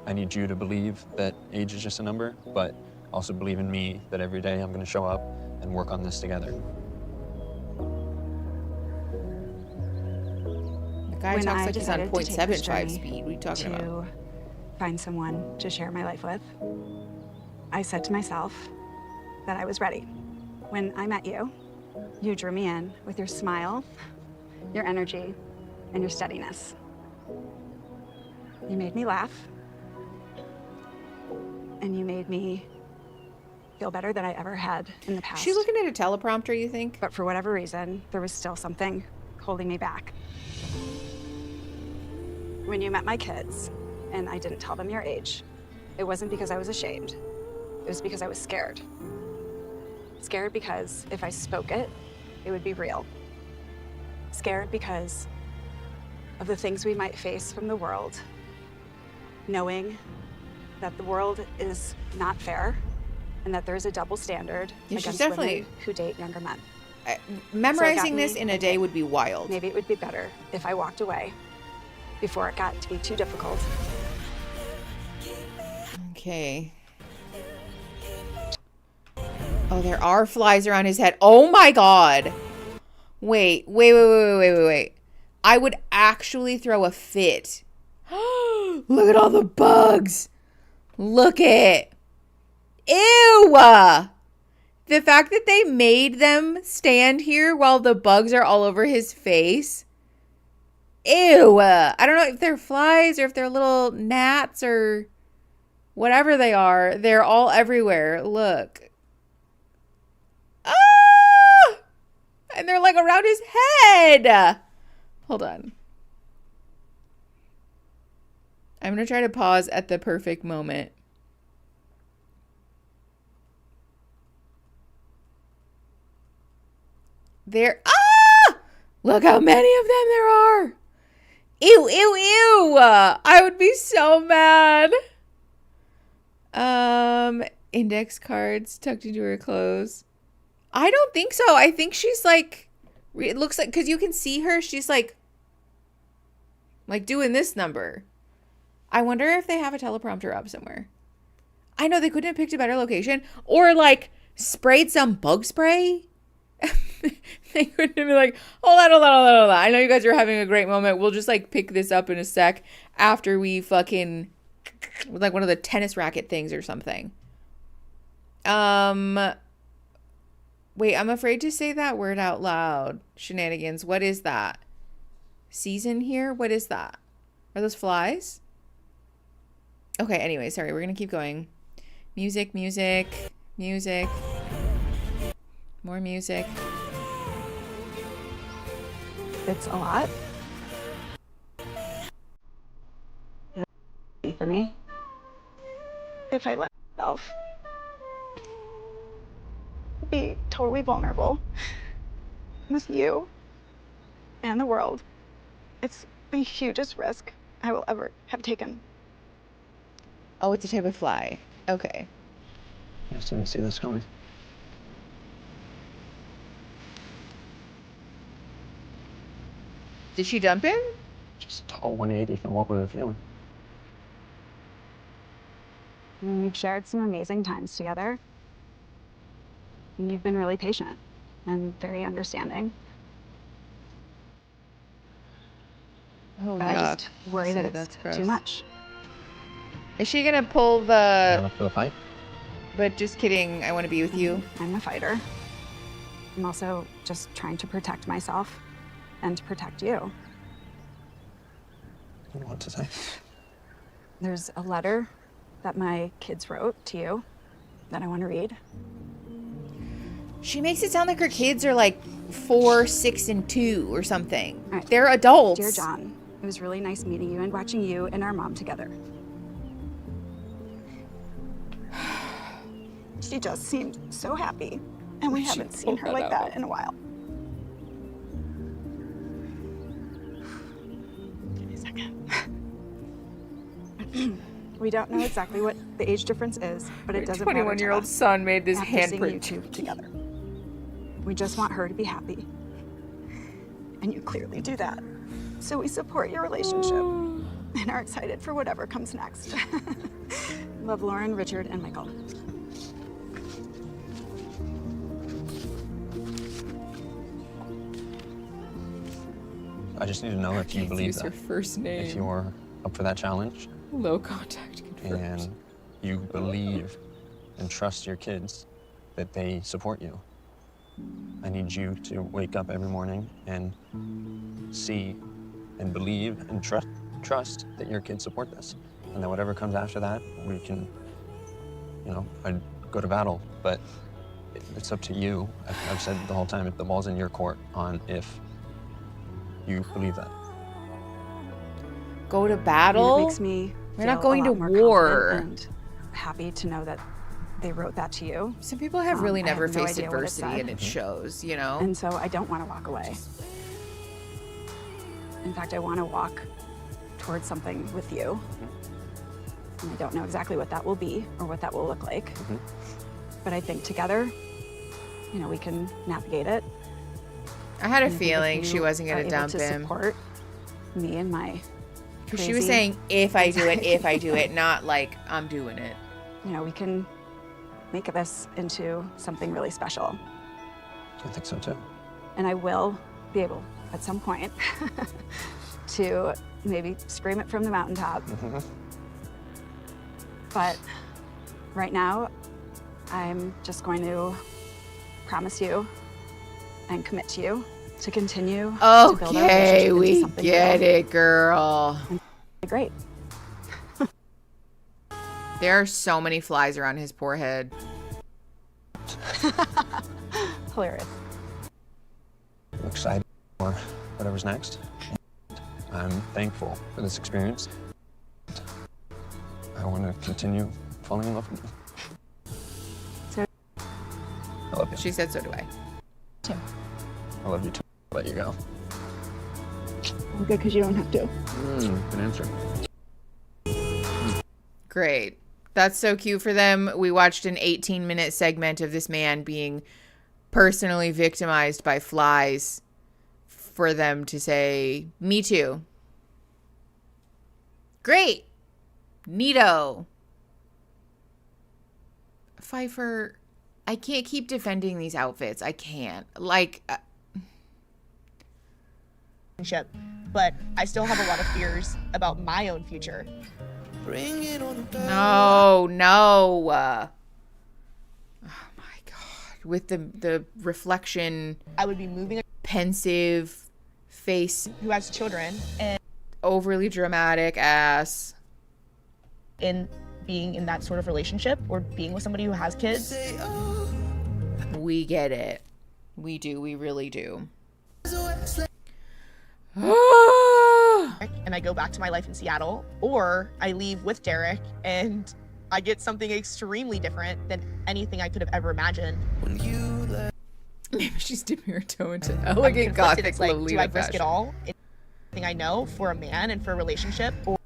I need you to believe that age is just a number, but also believe in me that every day I'm going to show up and work on this together. The guy talks like he's on 0.75 speed. What are you talking about? To find someone to share my life with, I said to myself that I was ready. When I met you, you drew me in with your smile, your energy, and your steadiness. You made me laugh, and you made me feel better than I ever had in the past. Is she looking at a teleprompter, you think? But for whatever reason, there was still something holding me back. When you met my kids, and I didn't tell them your age, it wasn't because I was ashamed. It was because I was scared. Scared because if I spoke it, it would be real. Scared because of the things we might face from the world, knowing that the world is not fair and that there's a double standard against women who date younger men. Memorizing this in a day would be wild. Maybe it would be better if I walked away before it got to be too difficult. Okay. Oh, there are flies around his head. Oh my god. Wait. I would actually throw a fit. Look at all the bugs. Look it. Ew. The fact that they made them stand here while the bugs are all over his face. Ew. I don't know if they're flies or if they're little gnats or whatever they are. They're all everywhere. Look. Ah! And they're like around his head. Hold on. I'm going to try to pause at the perfect moment. There. Ah! Look how many of them there are. Ew, ew, ew. I would be so mad. Index cards tucked into her clothes. I don't think so. I think she's like, it looks like, because you can see her, she's like doing this number. I wonder if they have a teleprompter up somewhere. I know they couldn't have picked a better location or like sprayed some bug spray. They couldn't have been like, hold on. I know you guys are having a great moment. We'll just like pick this up in a sec after we fucking like one of the tennis racket things or something. Wait, I'm afraid to say that word out loud. Shenanigans. What is that? Season here? What is that? Are those flies? Okay, anyway, sorry. We're going to keep going. Music. More music. It's a lot. For me. If I let myself be totally vulnerable with you and the world, it's the hugest risk I will ever have taken. Oh, it's a type of fly. Okay. I just didn't see this coming. Did she dump him? Just tall 180 from what we were feeling. We've shared some amazing times together. And you've been really patient and very understanding. Oh, but I just worry that it's too much. Is she gonna pull the... Enough for the fight? But just kidding, I want to be with you. I'm a fighter. I'm also just trying to protect myself and to protect you. What to say? There's a letter that my kids wrote to you that I want to read. She makes it sound like her kids are like 4, 6, and 2 or something. Right. They're adults. Dear John, it was really nice meeting you and watching you and our mom together. She just seemed so happy, and we haven't seen her like that in a while. Give me a second. We don't know exactly what the age difference is, but it doesn't matter. 21-year-old son made this after seeing you handprint. two together. We just want her to be happy. And you clearly do that. So we support your relationship and are excited for whatever comes next. Love, Lauren, Richard, and Michael. I just need to know if you believe use that. her first name. If you're up for that challenge. Low contact confirmed. And you believe and trust your kids that they support you. I need you to wake up every morning and see and believe and trust that your kids support this. And that whatever comes after that, we can, I'd go to battle, but it's up to you. I've said the whole time, if the ball's in your court on if you believe that. Go to battle? It makes me We're not feel a going to lot more war. confident and happy to know that they wrote that to you. Some people have really I never have no faced idea what it adversity, said. and it shows, you know? And so I don't want to walk away. In fact, I want to walk towards something with you. And I don't know exactly what that will be or what that will look like. But I think together, we can navigate it. I had a And I think if feeling she you wasn't going are to able dump to him. Support me and my Because she was saying, if I do it, if I do it, not like, I'm doing it. we can make this into something really special. I think so too. And I will be able, at some point, to maybe scream it from the mountaintop. But right now, I'm just going to promise you and commit to you to continue to build our Okay, relationship into we something get real. it, girl. Great. There are so many flies around his poor head. Hilarious. I'm excited for whatever's next. I'm thankful for this experience. I want to continue falling in love with you. I love you. She said, so do I. I love you too. I'll let you go. I'm good because you don't have to. Good answer. Great. That's so cute for them. We watched an 18-minute segment of this man being personally victimized by flies for them to say, me too. Great. Neato. Pfeiffer, I can't keep defending these outfits. I can't. But I still have a lot of fears about my own future. No. Oh my God. With the reflection. I would be moving. Pensive face. Who has children and overly dramatic ass. In being in that sort of relationship or being with somebody who has kids. We get it. We do. We really do. And I go back to my life in Seattle, or I leave with Derek and I get something extremely different than anything I could have ever imagined. Maybe she's dipping her toe into elegant gothic It's like, Lolita do I risk fashion. it all? Anything I know for a man and for a relationship, or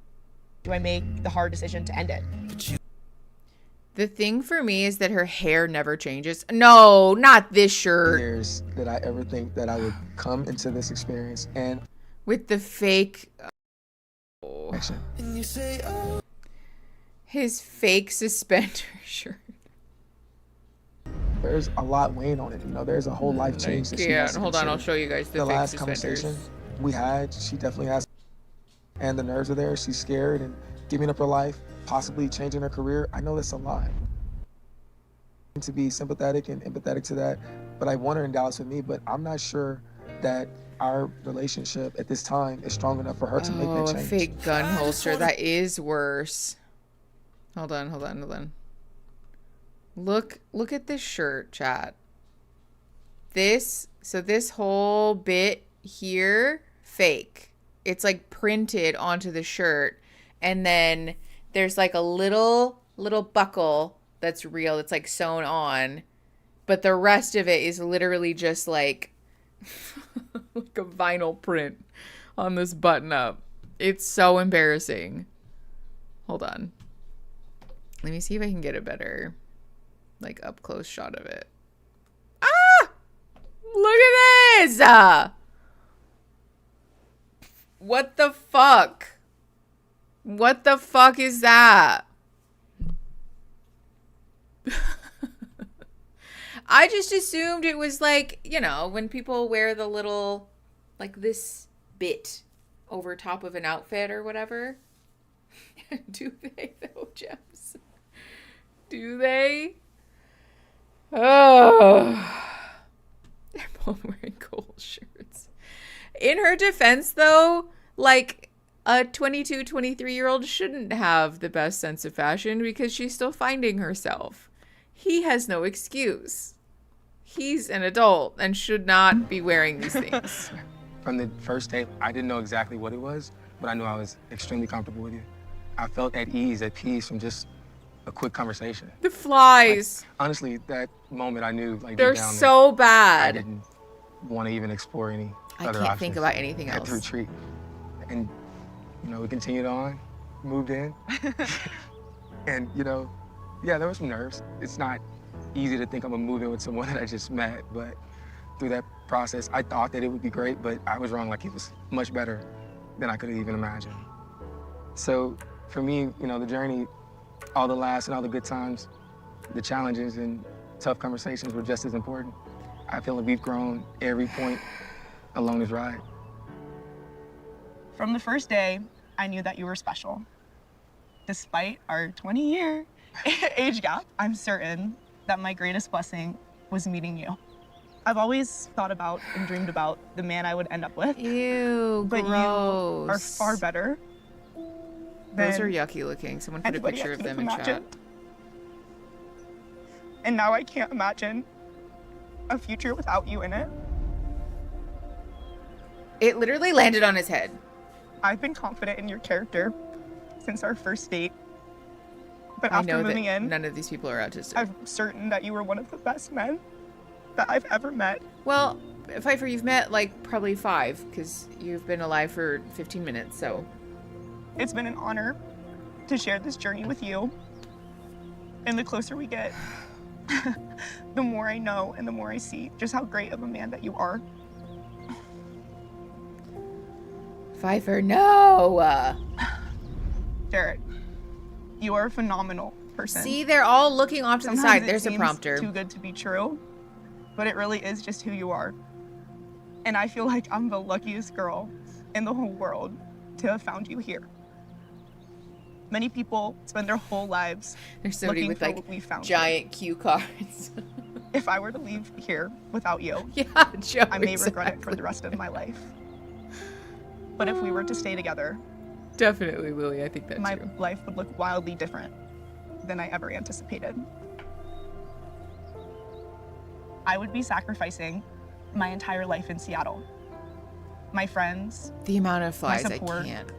do I make the hard decision to end it? The thing for me is that her hair never changes. No, not this shirt. Years that I ever think that I would come into this experience and with the fake. His fake suspender shirt. there's a lot weighing on it. There's a whole life change that she has to Hold on, I'll consider. show you guys the The fake last suspenders. conversation we had, she definitely has, and the nerves are there. She's scared and giving up her life, possibly changing her career. I know that's a lot. To be sympathetic and empathetic to that, but I want her in Dallas with me, but I'm not sure that our relationship at this time is strong enough for her to make that Oh, a change. fake gun holster. That is worse. Hold on. Look at this shirt, chat. This whole bit here, fake. It's like printed onto the shirt, and then there's like a little buckle that's real. It's like sewn on. But the rest of it is literally just like, like a vinyl print on this button up. It's so embarrassing. Hold on. Let me see if I can get a better, like, up close shot of it. Ah! Look at this! What the fuck? What the fuck is that? I just assumed it was like, you know, when people wear the little, like this bit over top of an outfit or whatever. Do they though, Gems? Do they? Oh. They're both wearing gold shirts. In her defense, though, like, a 22, 23-year-old shouldn't have the best sense of fashion because she's still finding herself. He has no excuse. He's an adult and should not be wearing these things. From the first date, I didn't know exactly what it was, but I knew I was extremely comfortable with you. I felt at ease, at peace from just a quick conversation. The flies. Like, honestly, that moment I knew, like, they're deep down so that bad. I didn't want to even explore any I other can't options think about anything at else. the retreat. And, you know, we continued on, moved in. And, you know, yeah, there were some nerves. It's not easy to think I'm gonna move in with someone that I just met, but through that process, I thought that it would be great, but I was wrong. Like, it was much better than I could have even imagined. So for me, you know, the journey, all the laughs and all the good times, the challenges and tough conversations were just as important. I feel like we've grown every point along this ride. From the first day, I knew that you were special. Despite our 20-year age gap, I'm certain that my greatest blessing was meeting you. I've always thought about and dreamed about the man I would end up with. Ew, but gross. you are far better. Those than are yucky looking. Someone put a anybody picture I of could them have in chat. imagined. And now I can't imagine a future without you in it. It literally landed on his head. I've been confident in your character since our first date. But I after know moving that in, none of these people are autistic. I'm certain that you were one of the best men that I've ever met. Well, Pfeiffer, you've met like probably 5 because you've been alive for 15 minutes, so. It's been an honor to share this journey with you. And the closer we get, the more I know and the more I see just how great of a man that you are. Pfeiffer, no! Jared, you are a phenomenal person. See, they're all looking off to the Sometimes side. it There's a seems prompter. Too good to be true, but it really is just who you are. And I feel like I'm the luckiest girl in the whole world to have found you here. Many people spend their whole lives There's somebody looking with for like what we found. giant cue cards. If I were to leave here without you, yeah, Joe, I may regret it for the rest of my life. But if we were to stay together, definitely, Lily. I think that's my true. life would look wildly different than I ever anticipated. I would be sacrificing my entire life in Seattle. My friends, The amount of my flies, I support, can't.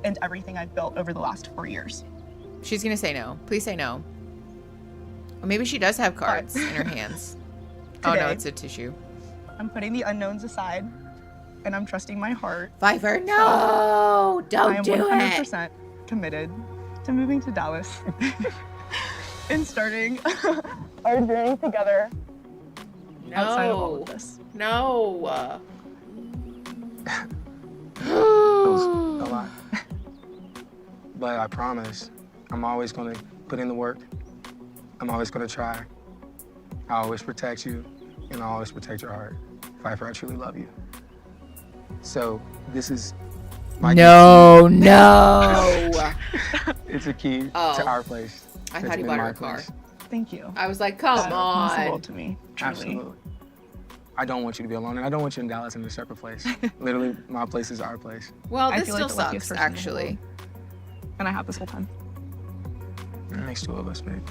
and everything I've built over the last 4 years. She's gonna say no. Please say no. Or maybe she does have cards in her hands. Oh no, Today, it's a tissue. I'm putting the unknowns aside, and I'm trusting my heart. Pfeiffer, no! Don't I am do 100% committed to moving to Dallas and starting our journey together outside of all of this. No. A lot. But I promise, I'm always gonna put in the work. I'm always gonna try. I always protect you, and I always protect your heart. Pfeiffer, I truly love you. So this is my No, key. no. It's a key Oh. to our place. I It's thought he been bought her my a car. place. Thank you. I was like, come That's impossible on. to me, truly. Absolutely. I don't want you to be alone, and I don't want you in Dallas in a separate place. Literally, my place is our place. Well, I this feel still like the luckiest sucks, person in the actually. world. And I have this whole time. It makes 2 of us, babe.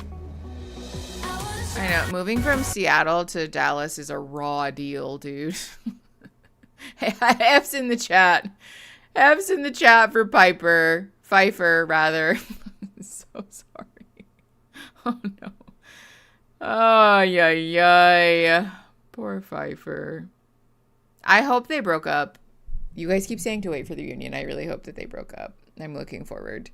I know. Moving from Seattle to Dallas is a raw deal, dude. Hey, F's in the chat. F's in the chat for Pfeiffer, rather. So sorry. Oh no. Ay, ay, ay. Poor Pfeiffer. I hope they broke up. You guys keep saying to wait for the reunion. I really hope that they broke up. I'm looking forward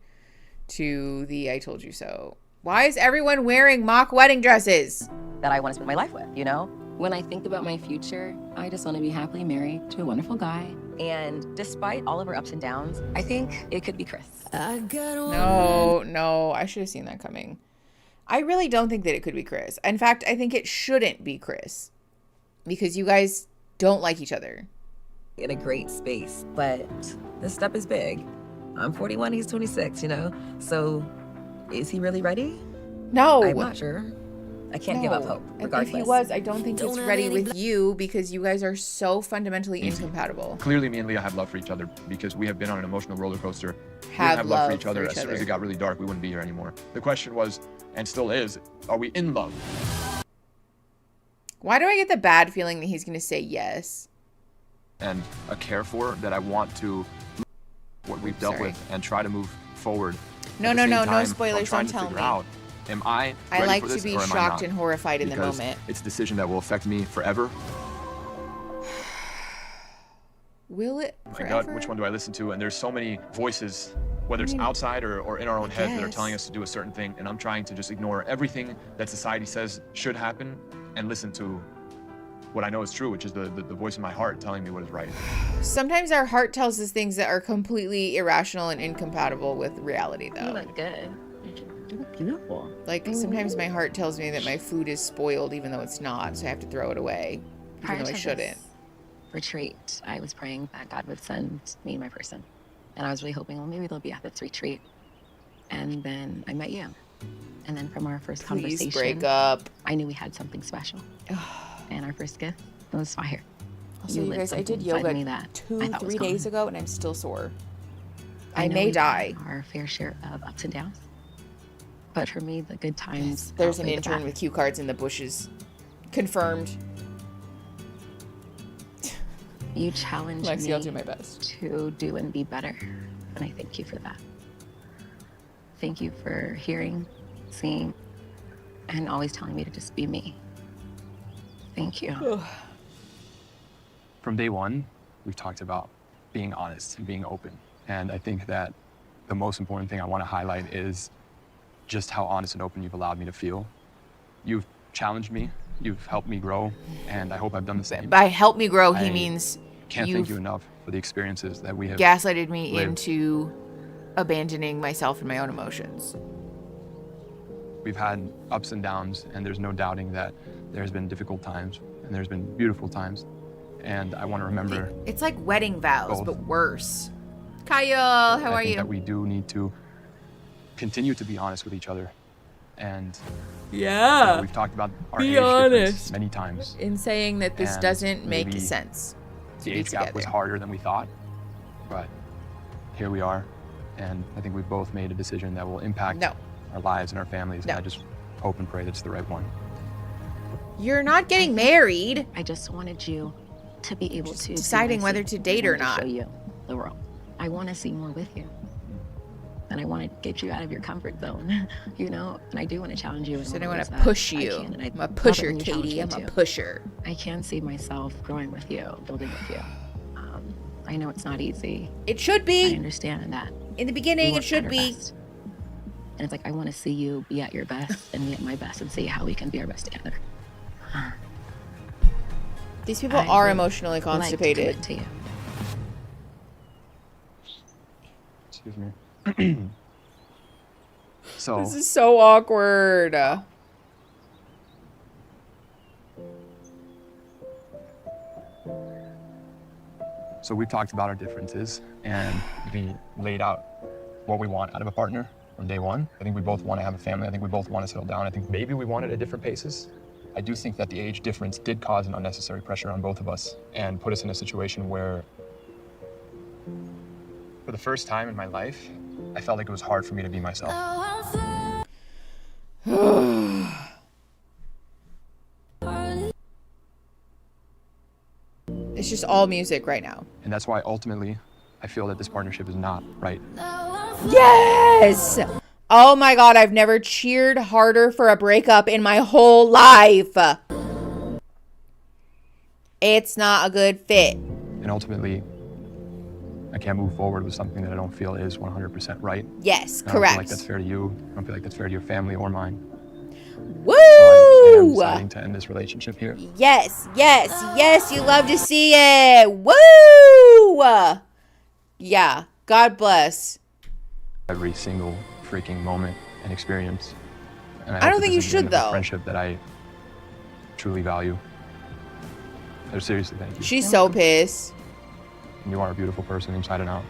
to the I told you so. Why is everyone wearing mock wedding dresses? That I want to spend my life with, you know? When I think about my future, I just want to be happily married to a wonderful guy. And despite all of our ups and downs, I think it could be Chris. No, I should have seen that coming. I really don't think that it could be Chris. In fact, I think it shouldn't be Chris. Because you guys don't like each other. In a great space, but this step is big. I'm 41, he's 26, you know? So is he really ready? No. I'm not sure. I can't give up hope, regardless. If he was, I don't think he's ready with you because you guys are so fundamentally incompatible. Clearly, me and Leah have love for each other because we have been on an emotional roller coaster. We Have love for love each other. for each As soon as other. it got really dark, we wouldn't be here anymore. The question was, and still is, are we in love? Why do I get the bad feeling that he's going to say yes? And a care for that I want to what we've dealt with and try to move forward. No, At the no, same no time, spoilers, I'm trying don't to tell figure me. out, am I I ready like for to this be or am I shocked not? and horrified in the Because moment. it's a decision that will affect me forever. Will it My forever? gut, which one do I listen to? And there's so many voices, whether it's outside or in our own heads, that are telling us to do a certain thing. And I'm trying to just ignore everything that society says should happen and listen to what I know is true, which is the voice in my heart telling me what is right. Sometimes our heart tells us things that are completely irrational and incompatible with reality, though. You look good. You look beautiful. Like, sometimes my heart tells me that my food is spoiled even though it's not, so I have to throw it away, even though I shouldn't. Retreat, I was praying that God would send me my person. And I was really hoping, well, maybe they'll be at this retreat. And then I met you. And then from our first Please conversation, break up. I knew we had something special. And our first gift was fire. Also, you lit guys, I something did inside yoga me that 3 days ago and I'm still sore. I know may we've die. had our fair share of ups and downs. But for me, the good times. There's an outweigh the intern bad. with cue cards in the bushes. Confirmed. You challenged Lexi, me I'll do my best. to do and be better. And I thank you for that. Thank you for hearing, seeing, and always telling me to just be me. Thank you. From day one, we've talked about being honest and being open. And I think that the most important thing I want to highlight is just how honest and open you've allowed me to feel. You've challenged me, you've helped me grow, and I hope I've done the same. By help me grow, he I means can't you've thank you enough for the experiences that we have gaslighted me lived. into abandoning myself and my own emotions. We've had ups and downs, and there's no doubting that there's been difficult times and there's been beautiful times. And I want to remember It's like wedding vows, both. but worse. Kyle, how I are think you? that we do need to continue to be honest with each other. And Yeah. we've talked about our Be age difference honest. many times. In saying that this And doesn't make maybe sense to The be age gap was together. harder than we thought, but here we are. And I think we've both made a decision that will impact our lives and our families. No. And I just hope and pray that's the right one. You're not getting married. I just wanted you to be able to deciding see whether my to secret. date I or wanted to not. Show you the world. I want to see more with you, and I want to get you out of your comfort zone. You know, and I do want to challenge you. Said I want to push you. I'm a pusher, Katie. I'm a pusher. I can see myself growing with you, building with you. I know it's not easy. It should be. I understand that. In the beginning, We it work should at our be. best. And it's like, I want to see you be at your best and me at my best and see how we can be our best together. These people I are would emotionally like to constipated. commit to you. Excuse me. So This is so awkward. So we've talked about our differences and we laid out what we want out of a partner from day one. I think we both want to have a family. I think we both want to settle down. I think maybe we want it at different paces. I do think that the age difference did cause an unnecessary pressure on both of us and put us in a situation where, for the first time in my life, I felt like it was hard for me to be myself. It's just all music right now. And that's why ultimately I feel that this partnership is not right. Yes! Oh my God, I've never cheered harder for a breakup in my whole life. It's not a good fit. And ultimately, I can't move forward with something that I don't feel is 100% right. Yes, And I don't correct. feel like that's fair to you. I don't feel like that's fair to your family or mine. Woo! So I am deciding to end this relationship here. Yes, yes, yes, you love to see it. Woo! Yeah, God bless. Every single freaking moment and experience. And I don't hope that think this you is the end should, of a though. friendship that I truly value. So seriously, thank you. She's so pissed. You are a beautiful person inside and out.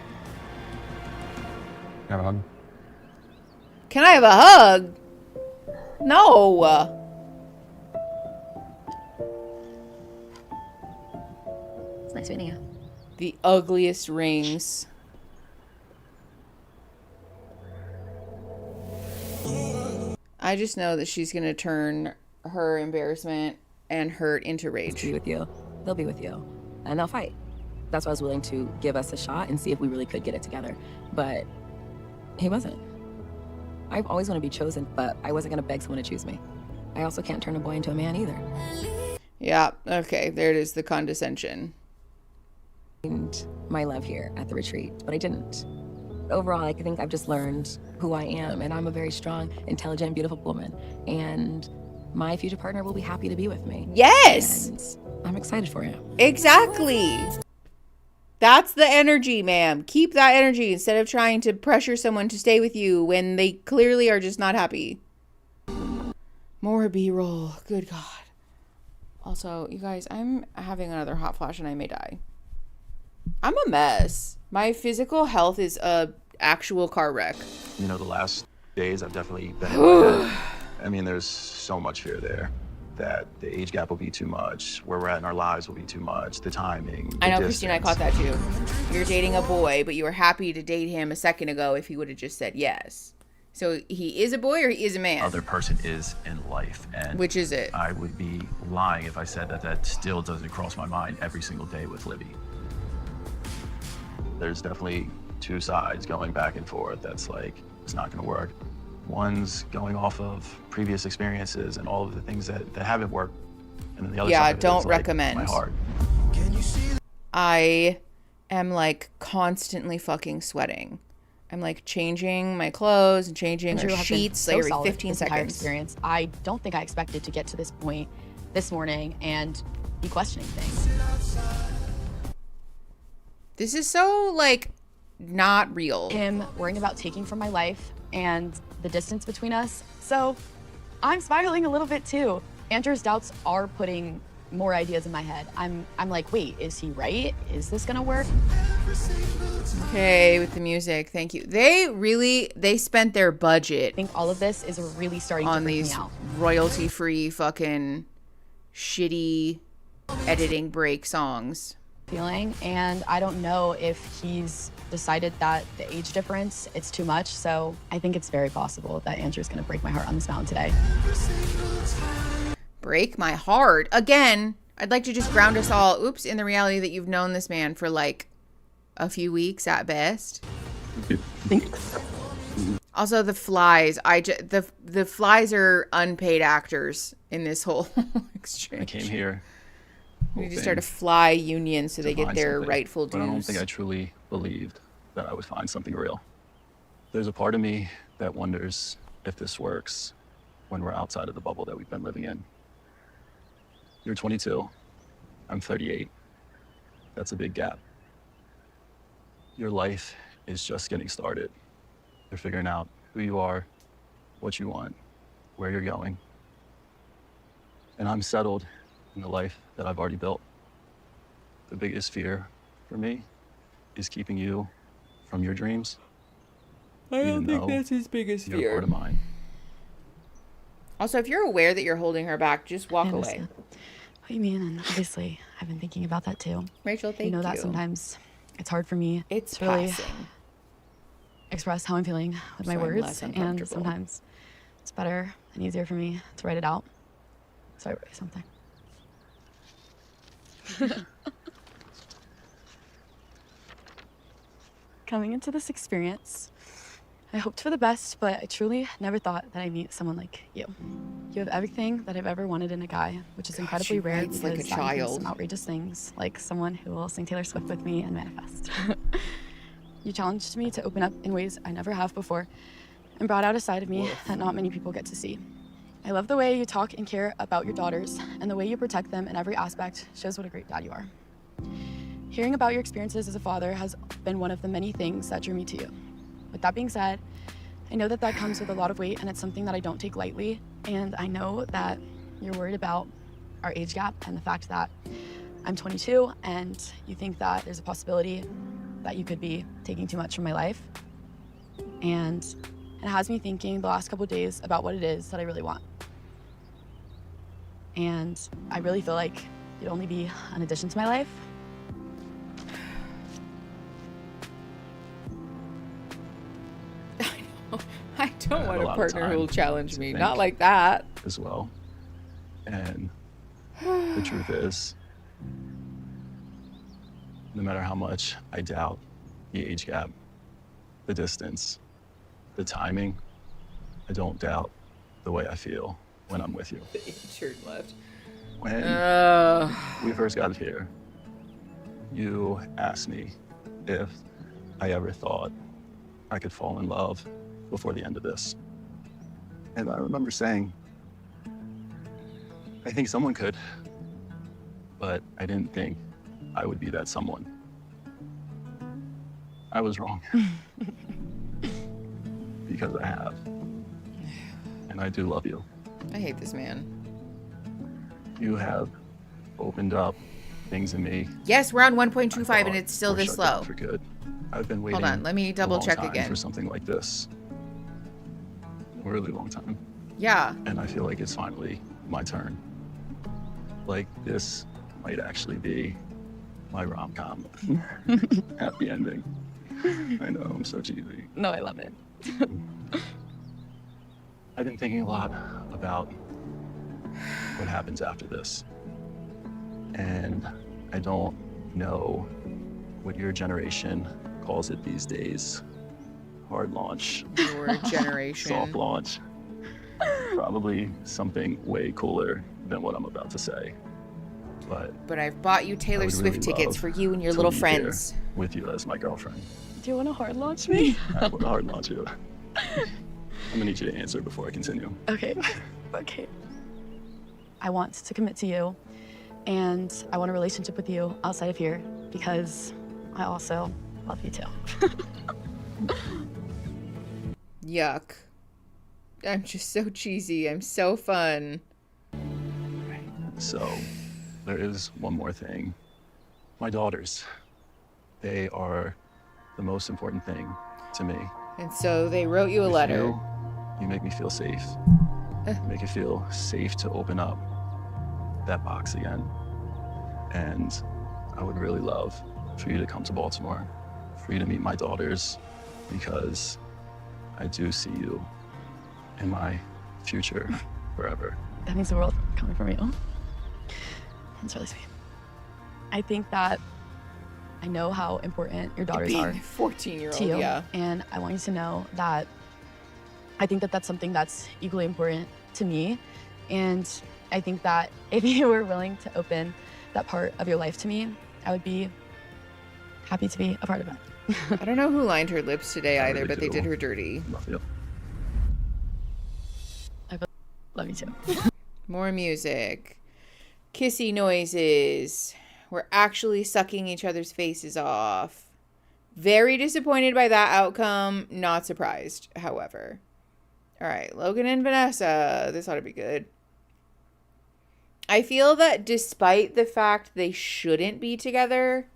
Can I have a hug? Can I have a hug? No. It's nice meeting you. The ugliest rings. I just know that she's gonna turn her embarrassment and hurt into rage. Be with you. They'll be with you, and they'll fight. That's why I was willing to give us a shot and see if we really could get it together. But he wasn't. I've always wanted to be chosen, but I wasn't gonna beg someone to choose me. I also can't turn a boy into a man either. Yeah. Okay. There it is. The condescension. And my love here at the retreat, but I didn't. Overall, I think I've just learned who I am, and I'm a very strong, intelligent, beautiful woman. And my future partner will be happy to be with me. Yes. And I'm excited for him. Exactly. That's the energy, ma'am. Keep that energy instead of trying to pressure someone to stay with you when they clearly are just not happy. More B-roll. Good God. Also, you guys, I'm having another hot flash and I may die. I'm a mess. My physical health is a actual car wreck. You know, the last days I've definitely been in my head. I mean, there's so much fear there that the age gap will be too much, where we're at in our lives will be too much, the timing, the I know, distance. Christina, I caught that too. You're dating a boy, but you were happy to date him a second ago if he would have just said yes. So he is a boy or he is a man? Other person is in life, and which is it? I would be lying if I said that that still doesn't cross my mind every single day with Libby. There's definitely two sides going back and forth. That's like, it's not gonna work. One's going off of previous experiences and all of the things that haven't worked. And then the other side don't is like recommend. my heart. I am like constantly fucking sweating. I'm like changing my clothes and changing Andrew her has been sheets so like every solid 15 this entire seconds. experience. I don't think I expected to get to this point this morning and be questioning things. This is so like not real. Him worrying about taking from my life and the distance between us. So I'm spiraling a little bit too. Andrew's doubts are putting more ideas in my head. I'm like, wait, is he right? Is this gonna work? Okay, with the music, thank you. They spent their budget. I think all of this is really starting to freak these me out. royalty-free fucking shitty editing break songs. Feeling, and I don't know if he's decided that the age difference, it's too much. So I think it's very possible that Andrew's gonna break my heart on this mountain today. Break my heart. Again, I'd like to just ground us all, in the reality that you've known this man for like a few weeks at best. Also, the flies. The flies are unpaid actors in this whole exchange. I came here. We just start a fly union so they get find their something, rightful dues. But I don't think I truly believed that I would find something real. There's a part of me that wonders if this works when we're outside of the bubble that we've been living in. You're 22, I'm 38. That's a big gap. Your life is just getting started. You're figuring out who you are, what you want, where you're going. And I'm settled in the life that I've already built. The biggest fear for me is keeping you from your dreams. I don't think that's his biggest You're fear. part of mine. Also, if you're aware that you're holding her back, just walk away. What do you mean? And obviously, I've been thinking about that too. Rachel, thank you. You know that sometimes it's hard for me. It's to really passing. express how I'm feeling with my So I'm words, less and uncomfortable. sometimes it's better and easier for me to write it out. So I write something. Coming into this experience, I hoped for the best, but I truly never thought that I'd meet someone like you. You have everything that I've ever wanted in a guy, which is incredibly rare because like a that includes child. some outrageous things, like someone who will sing Taylor Swift with me and manifest. You challenged me to open up in ways I never have before and brought out a side of me that not many people get to see. I love the way you talk and care about your daughters, and the way you protect them in every aspect shows what a great dad you are. Hearing about your experiences as a father has been one of the many things that drew me to you. With that being said, I know that comes with a lot of weight, and it's something that I don't take lightly, and I know that you're worried about our age gap and the fact that I'm 22, and you think that there's a possibility that you could be taking too much from my life. And it has me thinking the last couple of days about what it is that I really want. And I really feel like you'd only be an addition to my life. I don't want a partner who will challenge me. think. Not like that. As well. And the truth is, no matter how much I doubt the age gap, the distance, the timing, I don't doubt the way I feel when I'm with you. Turn left. When we first got here, you asked me if I ever thought I could fall in love before the end of this. And I remember saying, I think someone could, but I didn't think I would be that someone. I was wrong. Because I have. And I do love you. I hate this man. You have opened up things in me. Yes, we're on 1.25 and it's still were this shut down slow. for good. I've been waiting. Hold on, let me double a long check time again. for something like this. A really long time. Yeah. And I feel like it's finally my turn. Like this might actually be my rom-com. Happy ending. I know, I'm so cheesy. No, I love it. I've been thinking a lot about what happens after this. And I don't know what your generation calls it these days. Hard launch. Your generation. Soft launch. Probably something way cooler than what I'm about to say. But I've bought you I Taylor would Swift really tickets love for you and your to little be friends. here with you as my girlfriend. Do you want to hard launch me? I want to hard launch you. I'm gonna need you to answer before I continue. Okay. Okay. I want to commit to you, and I want a relationship with you outside of here because I also love you too. Yuck. I'm just so cheesy. I'm so fun. So, there is one more thing. My daughters, they are the most important thing to me. And so they wrote you a letter. You make me feel safe. You make it feel safe to open up that box again. And I would really love for you to come to Baltimore, for you to meet my daughters, because I do see you in my future forever. That means the world coming from you. That's really sweet. I think that I know how important your daughters Being are a 14-year-old, to you, yeah. and I want you to know that I think that that's something that's equally important to me, and I think that if you were willing to open that part of your life to me, I would be happy to be a part of it. I don't know who lined her lips today I either, really but they do. did her dirty. Love you. I love you too. More music. Kissy noises. We're actually sucking each other's faces off. Very disappointed by that outcome. Not surprised, however. All right, Logan and Vanessa. This ought to be good. I feel that despite the fact they shouldn't be together,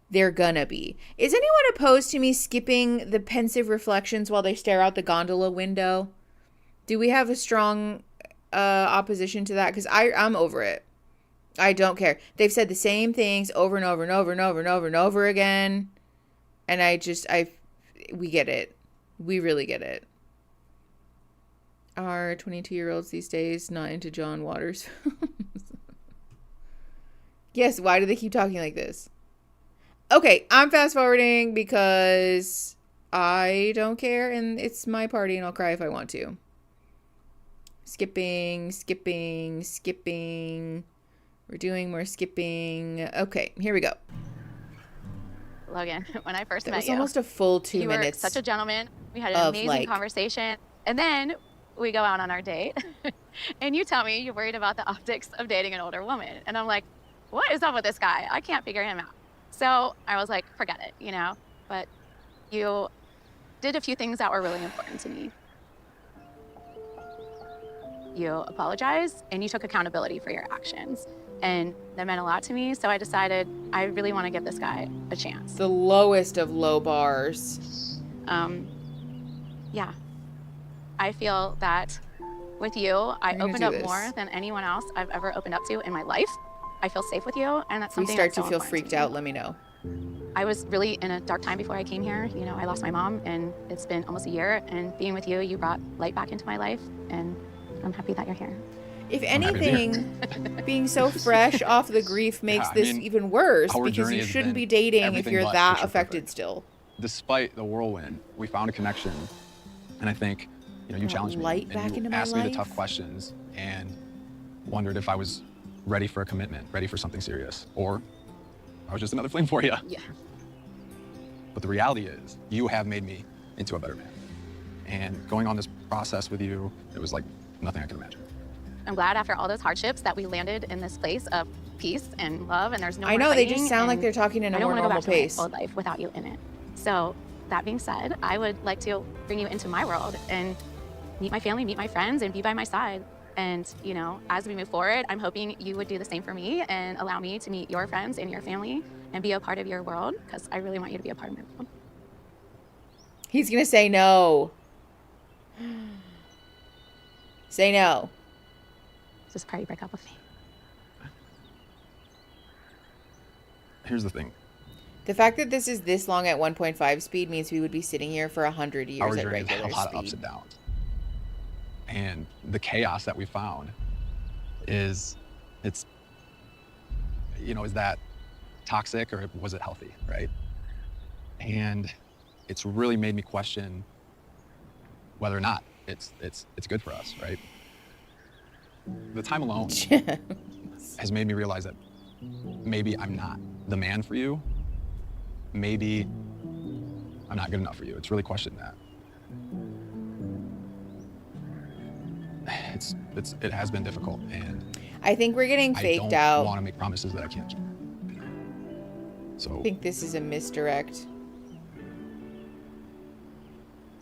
they're gonna be. Is anyone opposed to me skipping the pensive reflections while they stare out the gondola window? Do we have a strong opposition to that? Because I'm over it. I don't care. They've said the same things over and over and over and over and over and over again. And we get it. We really get it. Are 22-year-olds these days not into John Waters? Yes, why do they keep talking like this? Okay, I'm fast forwarding because I don't care, and it's my party, and I'll cry if I want to. Skipping. We're doing more skipping. Okay, here we go. Logan, when I first That met was you, almost a full 2 you minutes. were such a gentleman. We had an amazing conversation, and then we go out on our date, and you tell me you're worried about the optics of dating an older woman, and I'm like, what is up with this guy? I can't figure him out. So I was like, forget it, you know. But you did a few things that were really important to me. You apologized and you took accountability for your actions. And that meant a lot to me. So I decided I really want to give this guy a chance. The lowest of low bars. Yeah. I feel that with you, I opened up more than anyone else I've ever opened up to in my life. I feel safe with you. And that's If we something start that's so to feel important freaked to me. out, let me know. I was really in a dark time before I came here. You know, I lost my mom, and it's been almost a year. And being with you, you brought light back into my life. And I'm happy that you're here. If anything, being so fresh off the grief makes this even worse, our because journey you has shouldn't been be dating if everything you're but that picture affected perfect. still. Despite the whirlwind, we found a connection, and I think, you know, you Brought challenged me, light and back you into my asked me the life. tough questions, and wondered if I was ready for a commitment, ready for something serious, or I was just another flame for you. Yeah. But the reality is, you have made me into a better man. And going on this process with you, it was like nothing I could imagine. I'm glad after all those hardships that we landed in this place of peace and love, and there's no I more know, they just fighting, sound like and they're talking in a I don't more wanna go normal back to my pace. old life without you in it. So that being said, I would like to bring you into my world and meet my family, meet my friends, and be by my side. And, you know, as we move forward, I'm hoping you would do the same for me and allow me to meet your friends and your family and be a part of your world, because I really want you to be a part of my world. He's gonna say no. Say no. Just pray you break up with me. Here's the thing. The fact that this is this long at 1.5 speed means we would be sitting here for 100 years Our at journey has had regular a lot of ups speed. and downs. And the chaos that we found is, it's, you know, is that toxic or was it healthy, right? And it's really made me question whether or not it's good for us, right? The time alone has made me realize that maybe I'm not the man for you. Maybe I'm not good enough for you. It's really questioned that. It has been difficult, and I think we're getting I faked don't out. want to make promises that I can't keep. So I think this is a misdirect.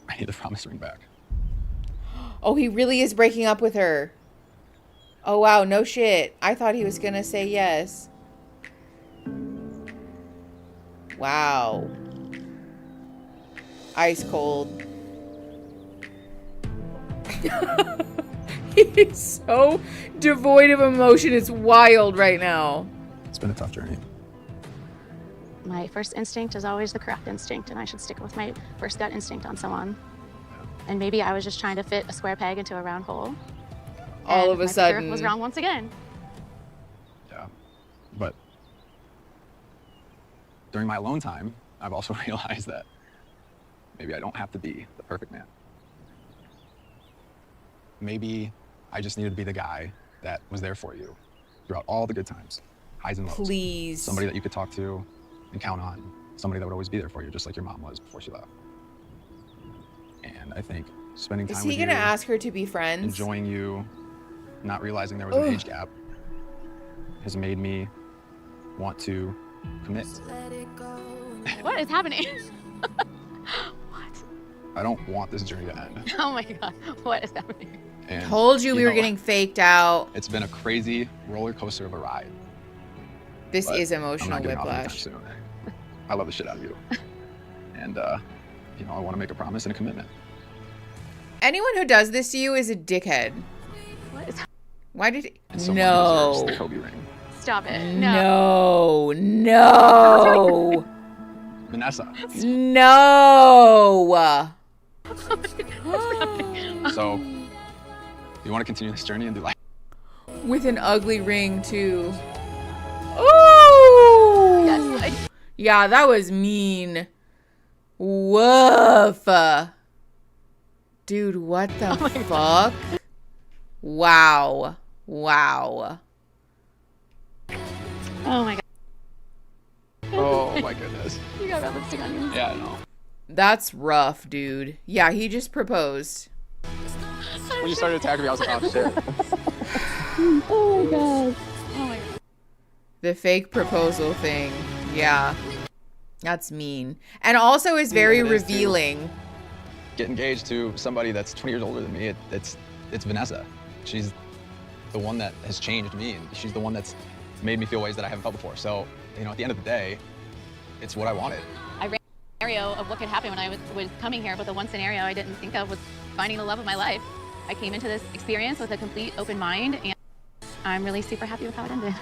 I need the promise ring back. Oh, he really is breaking up with her. Oh, wow. No shit. I thought he was going to say yes. Wow. Ice cold. He's so devoid of emotion. It's wild right now. It's been a tough journey. My first instinct is always the correct instinct, and I should stick with my first gut instinct on someone. And maybe I was just trying to fit a square peg into a round hole. All and of a my figure sudden. was wrong once again. Yeah, but during my alone time, I've also realized that maybe I don't have to be the perfect man. Maybe I just needed to be the guy that was there for you throughout all the good times, highs and lows. Please. Somebody that you could talk to and count on. Somebody that would always be there for you, just like your mom was before she left. And I think spending time Is with he you, going to ask her to be friends? enjoying you, not realizing there was an age gap, has made me want to commit. What is happening? I don't want this journey to end. Oh my God, what is happening? And, Told you we were know, getting faked out. It's been a crazy roller coaster of a ride. This but is I'm emotional not getting off anytime whiplash. soon. I love the shit out of you. And, you know, I want to make a promise and a commitment. Anyone who does this to you is a dickhead. What is Why did he? And someone No. deserves the Kobe ring. Stop it. No. No. Vanessa. No. So, you want to continue this journey and do life? With an ugly ring, too. Ooh. Yes. Yeah, that was mean. Woof. Dude, what the fuck? Wow. Wow. Oh my god. Oh my goodness. You got red lipstick on you. Yeah, I know. That's rough, dude. Yeah, he just proposed. When you started attacking me, I was like, oh shit. Oh my god. Oh my god. The fake proposal thing. Yeah. That's mean. And also is very revealing. Get engaged to somebody that's 20 years older than me. It's Vanessa. She's the one that has changed me, and she's the one that's made me feel ways that I haven't felt before. So, you know, at the end of the day, it's what I wanted. I ran a scenario of what could happen when I was coming here, but the one scenario I didn't think of was finding the love of my life. I came into this experience with a complete open mind, and I'm really super happy with how it ended.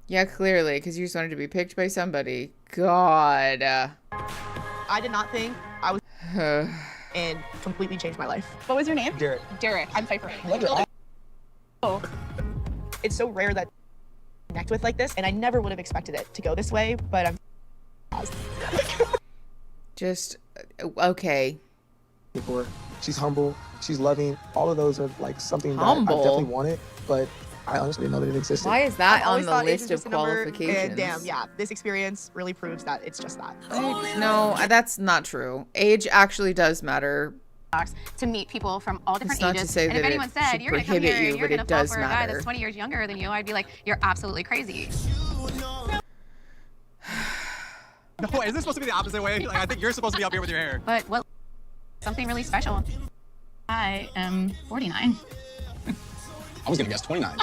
Yeah, clearly, because you just wanted to be picked by somebody. God. I did not think I was and completely changed my life. What was your name? Derek. Derek. I'm Piper. Oh, it's so rare that I connect with like this, and I never would have expected it to go this way, but I'm just okay. Before she's humble, she's loving. All of those are like something that I Humble? definitely wanted, but I honestly didn't know that it existed. Why is that I've on always the thought age list was of just a number, qualifications? and damn, yeah, this experience really proves that it's just that. No, that's not true. Age actually does matter. To meet people from all different It's not to ages. say And if that anyone it said should you're gonna come prohibit here you, and you're but it gonna fall does for a guy matter. that's 20 years younger than you, I'd be like, you're absolutely crazy. No, wait, is this supposed to be the opposite way? Like, I think you're supposed to be up here with your hair. But what? Something really special. I am 49. I was gonna guess 29.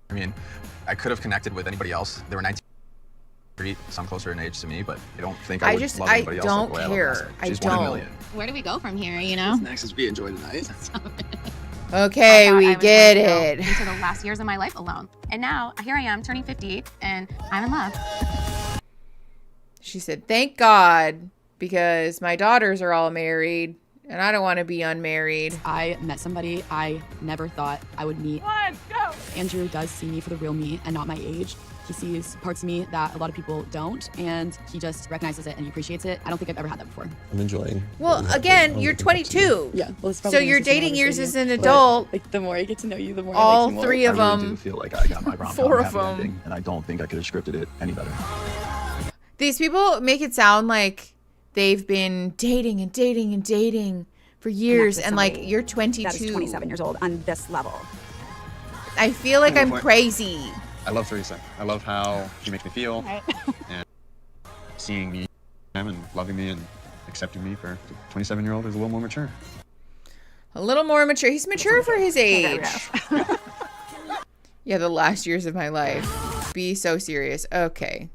I mean, I could have connected with anybody else. There were 19, some closer in age to me, but I don't think I would love anybody else. don't like the way care. love Vanessa. I She's one in a don't. million. Where do we go from here, you know? Next is we enjoy tonight. Okay, we get it. Into the last years of my life alone. And now, here I am, turning 50, and I'm in love. She said, thank God, because my daughters are all married, and I don't want to be unmarried. I met somebody I never thought I would meet. Let's go! Andrew does see me for the real me and not my age. He sees parts of me that a lot of people don't, and he just recognizes it and he appreciates it. I don't think I've ever had that before. I'm enjoying. Well, again, you're 22. Yeah, well, it's So probably your nice to see dating how years they as see an you, but, adult. like, the more I get to know you, the more I All like you more. three of I really them. do feel like I got my rom-com 4 of happy them. ending, and I don't think I could have scripted it any better. These people make it sound like they've been dating and dating and dating for years, and like you're 22. That is 27 years old on this level. I feel like I'm Point. crazy. I love Theresa. I love how she makes me feel. And seeing me and loving me and accepting me for a 27-year-old is a little more mature. A little more mature. He's mature for his age. Yeah, the last years of my life. Be so serious. Okay.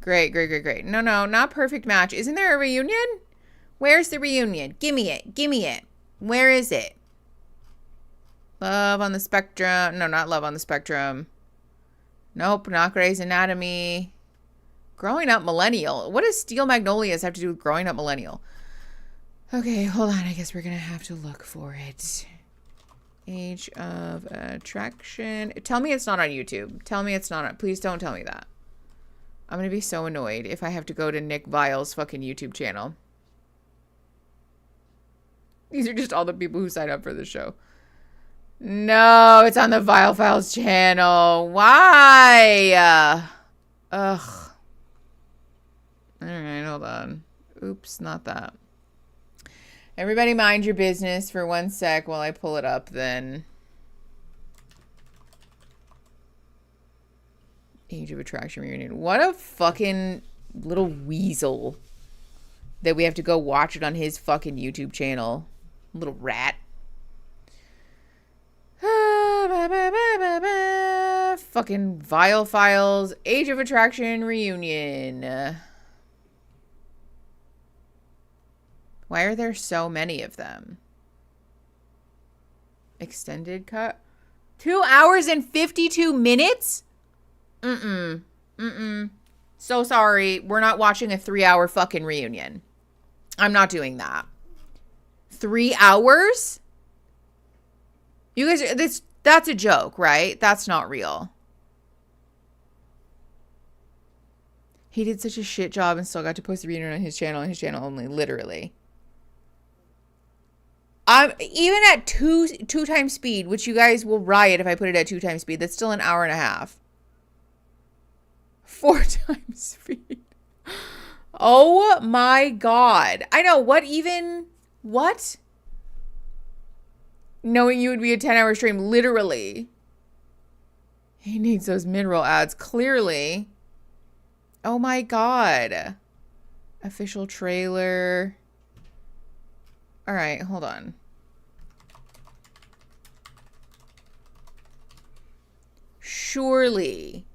Great, great, great, great. No, not perfect match. Isn't there a reunion? Where's the reunion? Give me it. Give me it. Where is it? Love on the Spectrum. No, not Love on the Spectrum. Nope, not Grey's Anatomy. Growing Up Millennial. What does Steel Magnolias have to do with Growing Up Millennial? Okay, hold on. I guess we're going to have to look for it. Age of Attraction. Tell me it's not on YouTube. Tell me it's not on. Please don't tell me that. I'm going to be so annoyed if I have to go to Nick Vile's fucking YouTube channel. These are just all the people who signed up for the show. No, it's on the Vile Files channel. Why? Ugh. All right, hold on. Oops, not that. Everybody mind your business for 1 sec while I pull it up then. Age of Attraction reunion. What a fucking little weasel that we have to go watch it on his fucking YouTube channel. Little rat. Fucking Vile Files, Age of Attraction reunion. Why are there so many of them? Extended cut? 2 hours and 52 minutes? So sorry. We're not watching a 3-hour fucking reunion. I'm not doing that. 3 hours? You guys, that's a joke, right? That's not real. He did such a shit job and still got to post the reunion on his channel and his channel only, literally. I'm even at two times speed, which you guys will riot if I put it at 2 times speed. That's still an hour and a half. 4 times speed. Oh my God. I know, what? Knowing you would be a 10-hour stream, literally. He needs those mineral ads, clearly. Oh my God. Official trailer. All right, hold on. Surely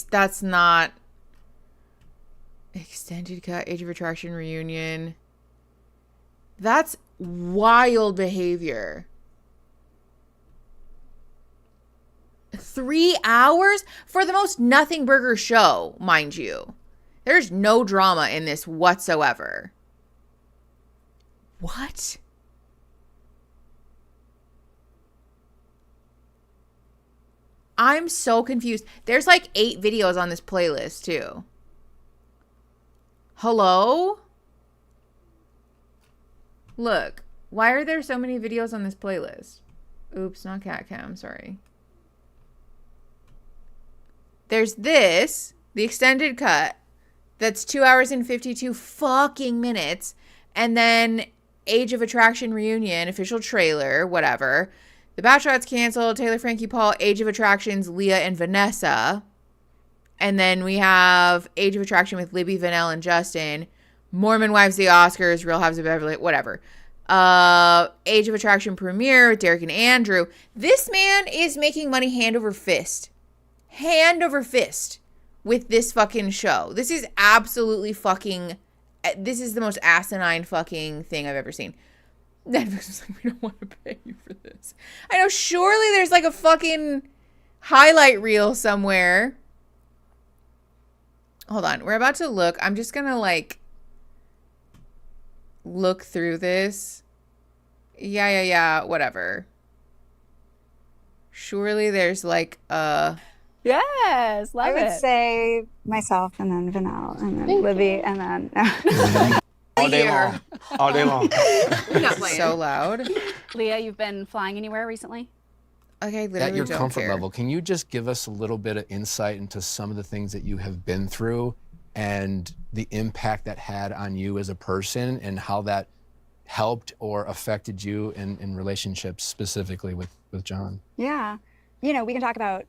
that's not extended cut, Age of Attraction reunion. That's wild behavior. 3 hours for the most nothing burger show, mind you. There's no drama in this whatsoever. What? I'm so confused. There's like 8 videos on this playlist too. Hello? Look, why are there so many videos on this playlist? Oops, not cat cam, sorry. There's this, the extended cut, that's 2 hours and 52 fucking minutes. And then Age of Attraction reunion, official trailer, whatever. The Bachelorette's canceled, Taylor, Frankie, Paul, Age of Attractions, Leah and Vanessa. And then we have Age of Attraction with Libby, Vanell, and Justin. Mormon Wives, the Oscars, Real Houses of Beverly, whatever. Age of Attraction premiere with Derek and Andrew. This man is making money hand over fist. Hand over fist with this fucking show. This is absolutely fucking... This is the most asinine fucking thing I've ever seen. Netflix was like, we don't want to pay you for this. I know, surely there's like a fucking highlight reel somewhere. Hold on. We're about to look. I'm just going to like look through this. Yeah. Whatever. Surely there's like a... Yes, love it. I would say myself and then Vanell and then Libby and then... All day long. All day long. So loud. Leah, you've been flying anywhere recently? Okay, literally At your don't comfort care. level, can you just give us a little bit of insight into some of the things that you have been through and the impact that had on you as a person and how that helped or affected you in relationships, specifically with John? Yeah. You know, we can talk about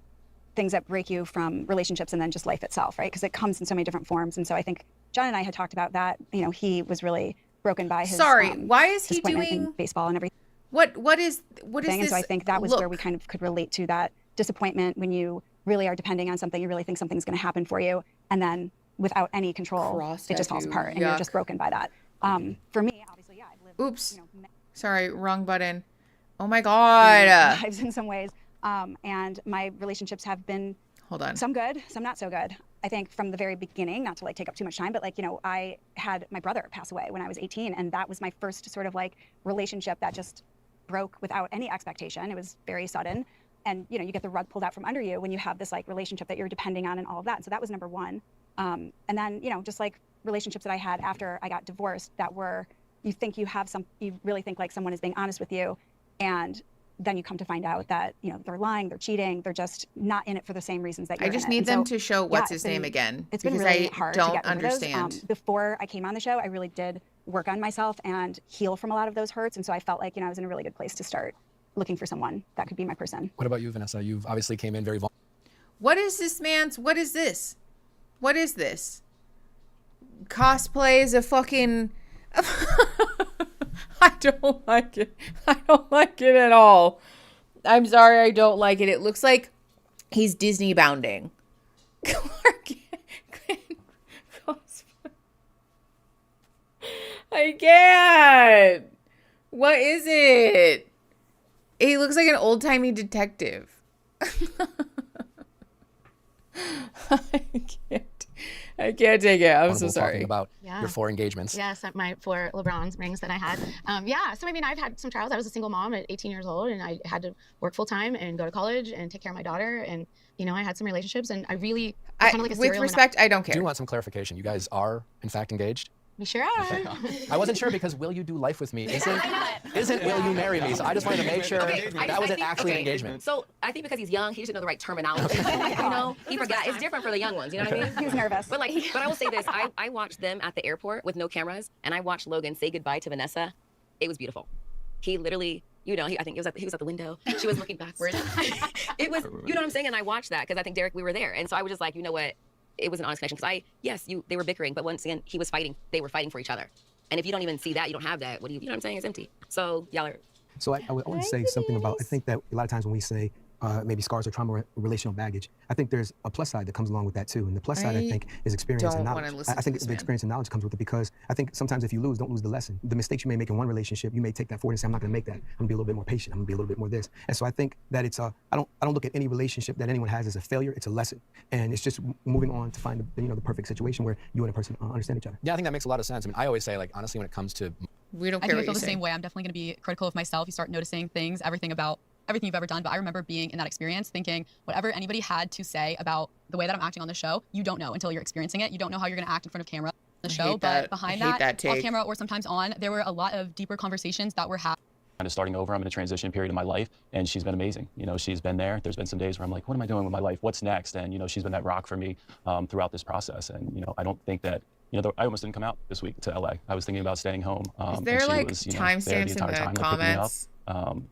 things that break you from relationships and then just life itself, right? Because it comes in so many different forms. And so I think John and I had talked about that. You know, he was really broken by his why is he disappointment doing in baseball and everything? What is this? And so I think that was where we kind of could relate to that disappointment when you really are depending on something, you really think something's going to happen for you, and then without any control, it just falls apart, and you're just broken by that. For me, obviously, yeah, I've lived. Oops. You know, sorry, wrong button. Oh my God. Lives in some ways, and my relationships have been. Hold on. Some good, some not so good. I think from the very beginning, not to like take up too much time, but like, you know, I had my brother pass away when I was 18, and that was my first sort of like relationship that just broke without any expectation. It was very sudden, and you know, you get the rug pulled out from under you when you have this like relationship that you're depending on and all of that. So that was number one. And then, you know, just like relationships that I had after I got divorced that were, you think you have you really think like someone is being honest with you, and then you come to find out that, you know, they're lying, they're cheating, they're just not in it for the same reasons that you're in it. I just need them to show what's his name again. It's been really hard to get over those. Before I came on the show, I really did work on myself and heal from a lot of those hurts. And so I felt like, you know, I was in a really good place to start looking for someone that could be my person. What about you, Vanessa? You've obviously came in very vulnerable. What is this man's, what is this? What is this? Cosplay is a fucking... I don't like it. I don't like it at all. I'm sorry, I don't like it. It looks like he's Disney bounding. I can't. What is it? He looks like an old-timey detective. I can't take it. I'm so sorry. Talking about your 4 engagements. Yes, my 4 LeBron's rings that I had. So I mean, I've had some trials. I was a single mom at 18 years old, and I had to work full time and go to college and take care of my daughter and You know, I had some relationships, and I really kind of like a with serial respect, I don't I care. do want some clarification. You guys are, in fact, engaged? We sure are. I wasn't sure because will you do life with me isn't will you marry me? So I just wanted to make sure that wasn't actually an engagement. So I think because he's young, he should know the right terminology. You know, he forgot. It's different for the young ones. You know what I mean? He's nervous. But I will say this: I watched them at the airport with no cameras, and I watched Logan say goodbye to Vanessa. It was beautiful. He literally, you know, I think he was at the window. She was looking backwards. It was, you know what I'm saying? And I watched that because I think Derek, we were there, and so I was just like, you know what? It was an honest connection because they were bickering, but once again, he was fighting. They were fighting for each other. And if you don't even see that, you don't have that. What do you know what I'm saying? It's empty. So y'all are. So I want to say something about, I think that a lot of times when we say maybe scars or trauma or relational baggage, I think there's a plus side that comes along with that too. And the plus side, I think, is experience and knowledge. I think the experience and knowledge comes with it because I think sometimes if you lose, don't lose the lesson. The mistakes you may make in one relationship, you may take that forward and say, I'm not going to make that. I'm going to be a little bit more patient. I'm going to be a little bit more this. And so I think that it's I don't look at any relationship that anyone has as a failure. It's a lesson. And it's just moving on to find the perfect situation where you and a person understand each other. Yeah, I think that makes a lot of sense. I mean, I always say, like, honestly, when it comes to we don't I care think I what feel you the say. same way. I'm definitely going to be critical of myself. You start noticing things, everything you've ever done. But I remember being in that experience thinking whatever anybody had to say about the way that I'm acting on the show, you don't know until you're experiencing it. You don't know how you're going to act in front of camera on the show. But behind that off camera or sometimes on, there were a lot of deeper conversations that were happening. Kind of starting over, I'm in a transition period in my life, and she's been amazing. You know, she's been there. There's been some days where I'm like, what am I doing with my life? What's next? And, you know, she's been that rock for me throughout this process. And, you know, I don't think that, you know, I almost didn't come out this week to LA. I was thinking about staying home. Is there like timestamps in the comments?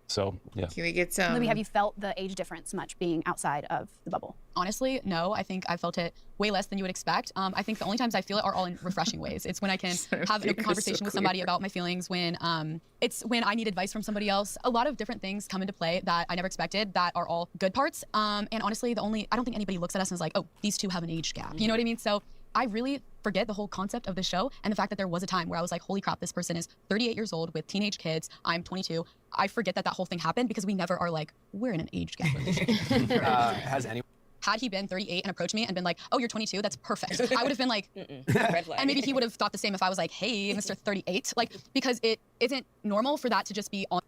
So, yeah. Can we get some? Libby, have you felt the age difference much being outside of the bubble? Honestly, no. I think I felt it way less than you would expect. I think the only times I feel it are all in refreshing ways. It's when I can have an open conversation with somebody about my feelings, when it's when I need advice from somebody else. A lot of different things come into play that I never expected that are all good parts. And honestly, I don't think anybody looks at us and is like, oh, these two have an age gap. You know what I mean? So I really forget the whole concept of the show and the fact that there was a time where I was like, holy crap, this person is 38 years old with teenage kids. I'm 22. I forget that whole thing happened because we never are like, we're in an age gap relationship. Had he been 38 and approached me and been like, oh, you're 22, that's perfect. I would have been like, Red flag. and maybe he would have thought the same if I was like, hey, Mr. 38. Like, because it isn't normal for that to just be on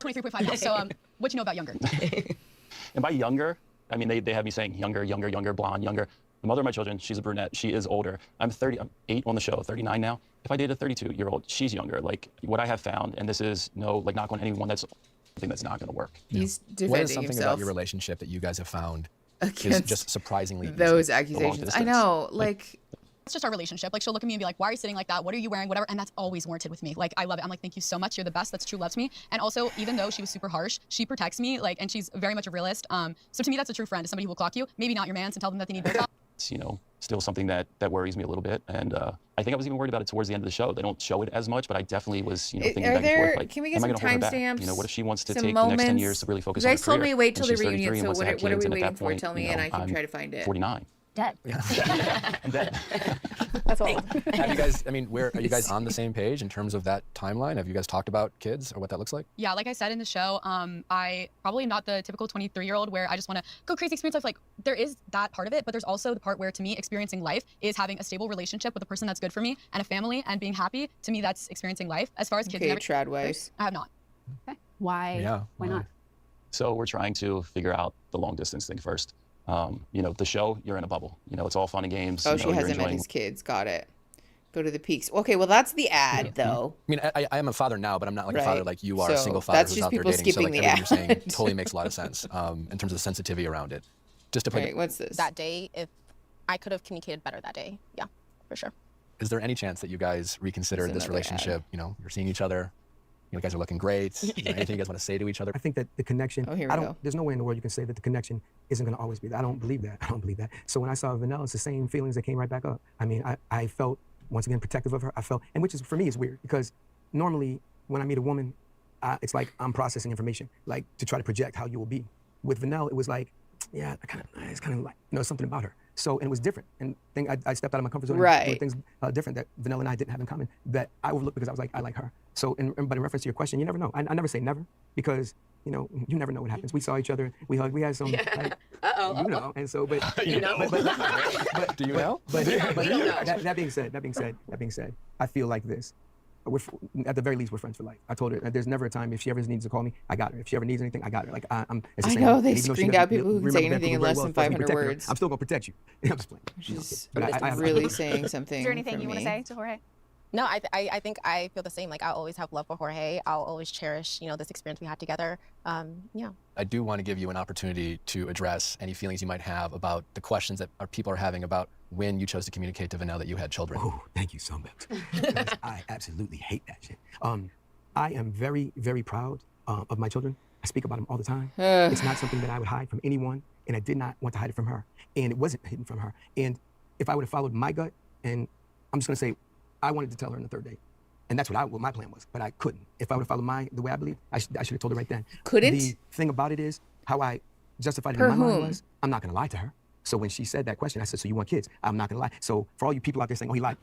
23.5 now. So what do you know about younger? And by younger, I mean, they have me saying younger, blonde, younger. The mother of my children, she's a brunette. She is older. I'm 38 on the show, 39 now. If I dated a 32-year-old, she's younger. Like, what I have found, and this is knock on anyone, that's something that's not going to work. He's defending what is something himself about your relationship that you guys have found against is just surprisingly those easy? accusations? I know, like it's just our relationship. Like, she'll look at me and be like, why are you sitting like that? What are you wearing? Whatever. And that's always warranted with me. Like, I love it. I'm like, thank you so much. You're the best. That's true love to me. And also, even though she was super harsh, she protects me. Like, and she's very much a realist. So to me, that's a true friend. Is somebody who will clock you. Maybe not your mans and tell them that they need Botox. It's, you know, still something that worries me a little bit. And I think I was even worried about it towards the end of the show. They don't show it as much, but I definitely was, you know, thinking back and forth. Like, can we get am I some gonna hold her back? timestamps? You know, what if she wants to some take moments? the next 10 years to really focus you on her guys told career? me wait till And the she's reunion. 33 and So wants to have what are kids, we and at waiting that for? point, Tell me, you know, and I can I'm try to find it. 49. Dead. I'm dead. That's all. Have you guys, I mean, are you guys on the same page in terms of that timeline? Have you guys talked about kids or what that looks like? Yeah, like I said in the show, I probably am not the typical 23-year-old where I just want to go crazy experience life. Like, there is that part of it, but there's also the part where, to me, experiencing life is having a stable relationship with a person that's good for me and a family and being happy. To me, that's experiencing life. As far as kids, Okay, Tradways. I have not. Okay. Why? Yeah. Why not? So we're trying to figure out the long distance thing first. You know, the show, you're in a bubble. You know, it's all fun and games. Oh, you know, she you're hasn't met enjoying his kids. Got it. Go to the peaks. Okay, well, that's the ad, though. I mean, I am a father now, but I'm not like a Right. father like you are, a So single father that's who's just out there people dating. So like skipping the everything you're saying ad. totally makes a lot of sense in terms of the sensitivity around it. Just to put Wait, what's this? That day, if I could have communicated better that day, yeah, for sure. Is there any chance that you guys reconsider There's this another relationship? You know, you're seeing each other. You guys are looking great. Is there anything you guys want to say to each other? I think that the connection, Oh, here we go. there's no way in the world you can say that the connection isn't going to always be there. I don't believe that. So when I saw Vanilla, it's the same feelings that came right back up. I mean, I felt, once again, protective of her. I felt, and which is, for me, is weird because normally when I meet a woman, it's like I'm processing information, like to try to project how you will be. With Vanilla, it was like, yeah, it's kind of like, you know, something about her. So, and it was different. And I stepped out of my comfort zone and doing things different that Vanilla and I didn't have in common that I overlooked because I was like, I like her. So, but in reference to your question, you never know. I never say never because, you know, you never know what happens. We saw each other, we hugged, we had some, like, you know, and so, but, You know? but Do you know? But that being said, I feel like this. at the very least, we're friends for life. I told her there's never a time if she ever needs to call me, I got her. If she ever needs anything, I got her. Like I know they screened out people who can say anything in less than 500 words. I'm still gonna protect you. I'm just playing. But I really saying something. Is there anything you want to say to Jorge? No, I think I feel the same. Like, I'll always have love for Jorge. I'll always cherish, this experience we had together. Yeah. I do want to give you an opportunity to address any feelings you might have about the questions that people are having about when you chose to communicate to Vanell that you had children. Oh, thank you so much. Because I absolutely hate that shit. I am very, very proud of my children. I speak about them all the time. It's not something that I would hide from anyone, and I did not want to hide it from her. And it wasn't hidden from her. And if I would have followed my gut, and I'm just gonna say, I wanted to tell her on the third date. And that's what my plan was, but I couldn't. If I would have followed the way I believe, I should have told her right then. Couldn't? The thing about it is, how I justified it in my mind was, I'm not gonna lie to her. So when she said that question, I said, so you want kids? I'm not gonna lie. So for all you people out there saying, oh, he lied,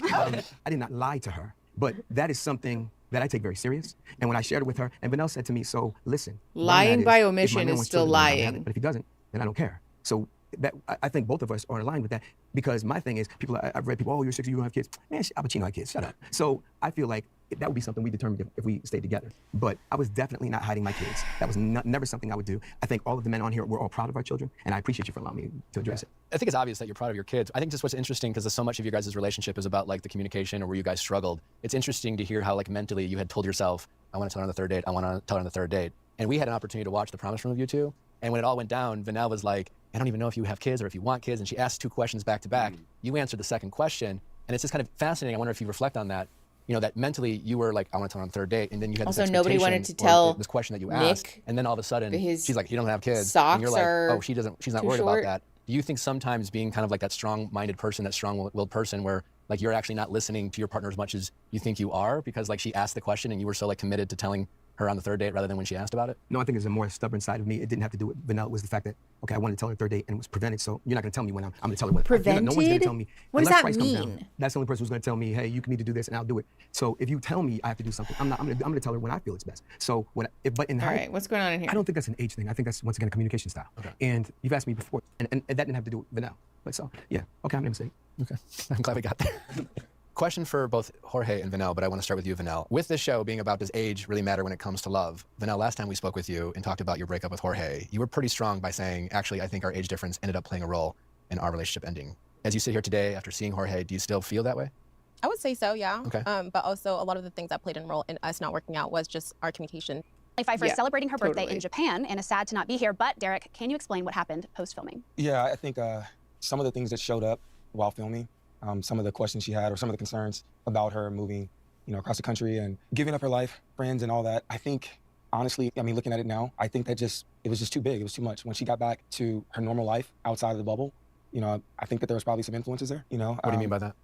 I did not lie to her. But that is something that I take very serious. And when I shared it with her, and Vanell said to me, so listen. Lying by omission is still lying. But if he doesn't, then I don't care. So that I think both of us are aligned with that, because my thing is, I've read people, oh, you're 60, you don't have kids. Man, Al Pacino had kids, shut up. So I feel like that would be something we determined if we stayed together. But I was definitely not hiding my kids. That was never something I would do. I think all of the men on here, we're all proud of our children, and I appreciate you for allowing me to address it. I think it's obvious that you're proud of your kids. I think just what's interesting, because so much of your guys' relationship is about like the communication or where you guys struggled. It's interesting to hear how like mentally you had told yourself, I want to tell her on the third date, I want to tell her on the third date. And we had an opportunity to watch The Promise Room of you two. And when it all went down, Vanell was like, I don't even know if you have kids or if you want kids. And she asked 2 questions back to back. You answered the second question. And it's just kind of fascinating. I wonder if you reflect on that. That mentally you were like, I want to tell her on the third date. And then you had also this nobody wanted to tell this question that you Nick asked. And then all of a sudden she's like, you don't have kids. Socks and you're like, are oh, she's not worried about that. Do you think sometimes being kind of like that strong-minded person, that strong-willed person where like you're actually not listening to your partner as much as you think you are because like she asked the question and you were so like committed to telling her on the third date rather than when she asked about it? No, I think it's a more stubborn side of me. It didn't have to do with Vanell. It was the fact that, okay, I wanted to tell her third date and it was prevented, so you're not going to tell me when I'm going to tell her when. Prevented? No one's going to tell me. What does that mean? Comes down, that's the only person who's going to tell me, hey, you need to do this and I'll do it. So if you tell me I have to do something, I'm going to tell her when I feel it's best. So but in all right, what's going on in here? I don't think that's an age thing. I think that's, once again, a communication style. Okay. And you've asked me before, and that didn't have to do with Vanell. But so, yeah, okay, I'm going to say. Okay, I'm glad we got there. Question for both Jorge and Vanell, but I want to start with you, Vanell. With this show being about does age really matter when it comes to love? Vanell, last time we spoke with you and talked about your breakup with Jorge, you were pretty strong by saying, actually, I think our age difference ended up playing a role in our relationship ending. As you sit here today after seeing Jorge, do you still feel that way? I would say so, yeah. Okay. But also a lot of the things that played a role in us not working out was just our communication. Pfeiffer is celebrating her birthday in Japan and is sad to not be here. But Derek, can you explain what happened post-filming? Yeah, I think some of the things that showed up while filming, some of the questions she had or some of the concerns about her moving, across the country and giving up her life, friends and all that. I think, honestly, looking at it now, I think that it was just too big. It was too much. When she got back to her normal life outside of the bubble, I think that there was probably some influences there, What do you mean by that?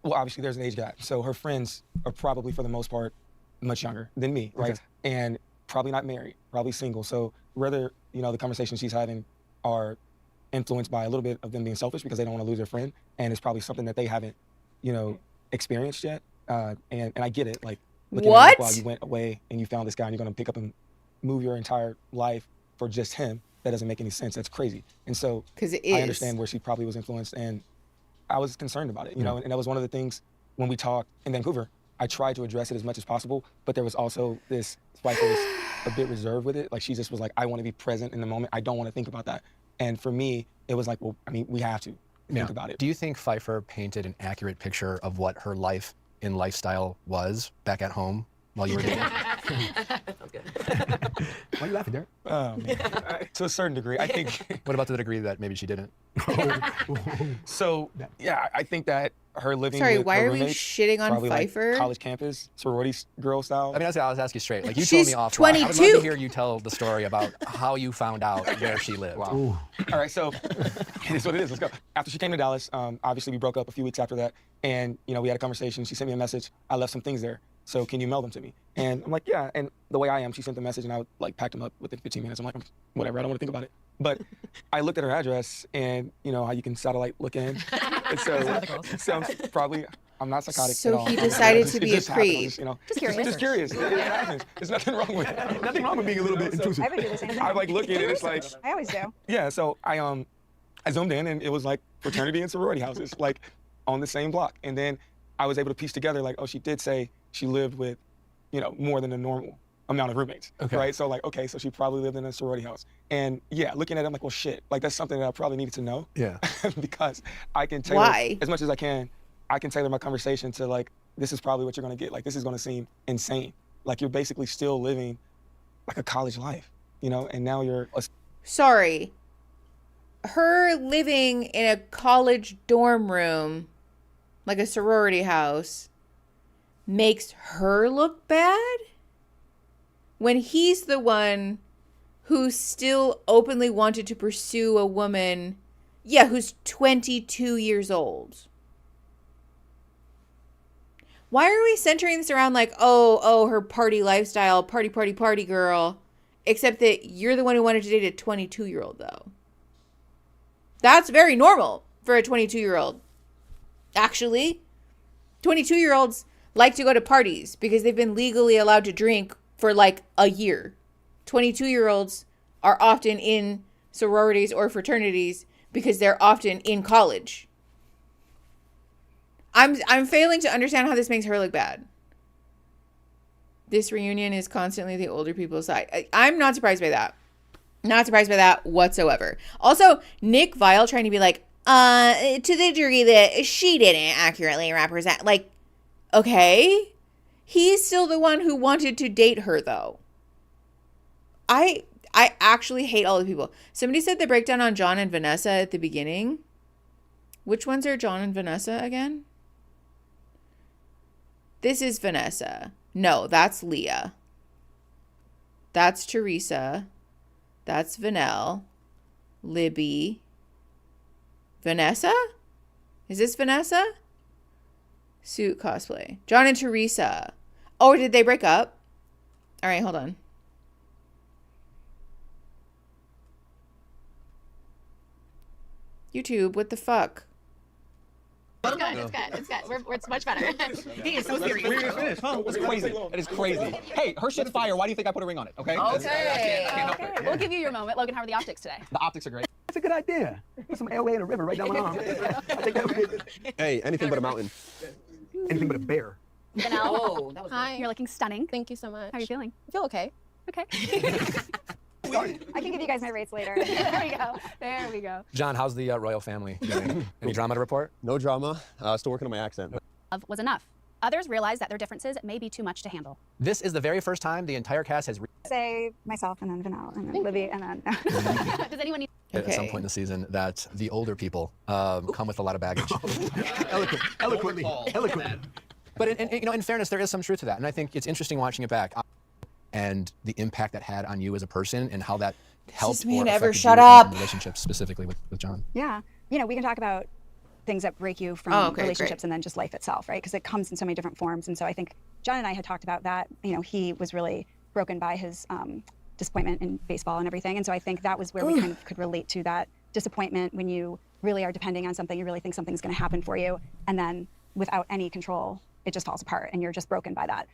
Well, obviously there's an age gap. So her friends are probably, for the most part, much younger than me, right? Okay. And probably not married, probably single. So whether, the conversations she's having are influenced by a little bit of them being selfish because they don't want to lose their friend, and it's probably something that they haven't, experienced yet. And I get it, like looking at it, while you went away and you found this guy and you're going to pick up and move your entire life for just him. That doesn't make any sense. That's crazy. And so I understand where she probably was influenced, and I was concerned about it, and that was one of the things when we talked in Vancouver. I tried to address it as much as possible, but there was also this Pfeiffer was a bit reserved with it. Like she just was like, I want to be present in the moment. I don't want to think about that. And for me, it was like, well, we have to think about it. Do you think Pfeiffer painted an accurate picture of what her life and lifestyle was back at home while you were dating? Sounds good. Why are you laughing, Derek? Oh, man. To a certain degree, I think. What about to the degree that maybe she didn't? So, yeah, I think that her living Sorry, with why her are we roommates, shitting on probably Pfeiffer? Like college campus, sorority girl style. I mean, I'll ask you straight. Like you She's told me off. 22. I would love to hear you tell the story about how you found out where she lived. Wow. All right, so it is what it is. Let's go. After she came to Dallas, obviously we broke up a few weeks after that, and we had a conversation. She sent me a message. I left some things there, so can you mail them to me? And I'm like, yeah. And the way I am, she sent the message, and I like packed them up within 15 minutes. I'm like, whatever. I don't want to think about it. But I looked at her address, and how you can satellite look in. And so it sounds probably. I'm not psychotic so at all. He decided to be a creep. Just curious. Just curious. It happens. There's nothing wrong with it. Nothing wrong with being a little bit intrusive. I would do the same thing. I like look at it. It's like I always do. Yeah. So I zoomed in and it was like fraternity and sorority houses like on the same block. And then I was able to piece together like, oh, she did say she lived with, you know, more than a normal amount of roommates, right? So like, okay, so she probably lived in a sorority house. And yeah, looking at it, I'm like, well, shit, like that's something that I probably needed to know. Yeah. Because I can tailor, Why? as much as I can tailor my conversation to like, this is probably what you're gonna get. Like, this is gonna seem insane. Like you're basically still living like a college life, you know? And now you're Sorry. Her living in a college dorm room, like a sorority house, makes her look bad? When he's the one who still openly wanted to pursue a woman, yeah, who's 22 years old. Why are we centering this around like, oh, her party lifestyle, party girl, except that you're the one who wanted to date a 22-year-old, though? That's very normal for a 22-year-old. Actually, 22-year-olds like to go to parties because they've been legally allowed to drink for like a year. 22-year-olds are often in sororities or fraternities because they're often in college. I'm failing to understand how this makes her look bad. This reunion is constantly the older people's side. I'm not surprised by that. Not surprised by that whatsoever. Also, Nick Viall trying to be like, to the degree that she didn't accurately represent, like, okay. He's still the one who wanted to date her, though. I actually hate all the people. Somebody said the breakdown on John and Vanessa at the beginning. Which ones are John and Vanessa again? This is Vanessa. No, that's Leah. That's Theresa. That's Vanelle. Libby. Vanessa? Is this Vanessa? Suit cosplay. John and Theresa. Oh, did they break up? All right, hold on. YouTube, what the fuck? It's good. It's much better. He is so serious. Where is this? Huh? It's crazy. That is crazy. Hey, her shit's fire. Why do you think I put a ring on it? Okay. Okay. We'll give you your moment. Logan, how are the optics today? The optics are great. That's a good idea. Put some LA in a river right down my arm. Hey, anything but a mountain. Anything but a bear. Oh, that was Hi. You're looking stunning. Thank you so much. How are you feeling? I feel okay. Okay. I can give you guys my rates later. There we go. John, how's the royal family doing? Any drama to report? No drama. Still working on my accent. Love was enough. Others realize that their differences may be too much to handle. This is the very first time the entire cast has Say myself and then Vanelle and then Libby and then. Does anyone need? at some point in the season that the older people come with a lot of baggage. Eloquently. But in fairness, there is some truth to that, and I think it's interesting watching it back and the impact that had on you as a person and how that helped or affected you in relationships, specifically with John. Yeah, you know, we can talk about things that break you from relationships and then just life itself, right? Because it comes in so many different forms, and so I think John and I had talked about that. You know, he was really broken by his disappointment in baseball and everything, and so I think that was where we kind of could relate to that disappointment when you really are depending on something, you really think something's going to happen for you, and then without any control, it just falls apart, and you're just broken by that.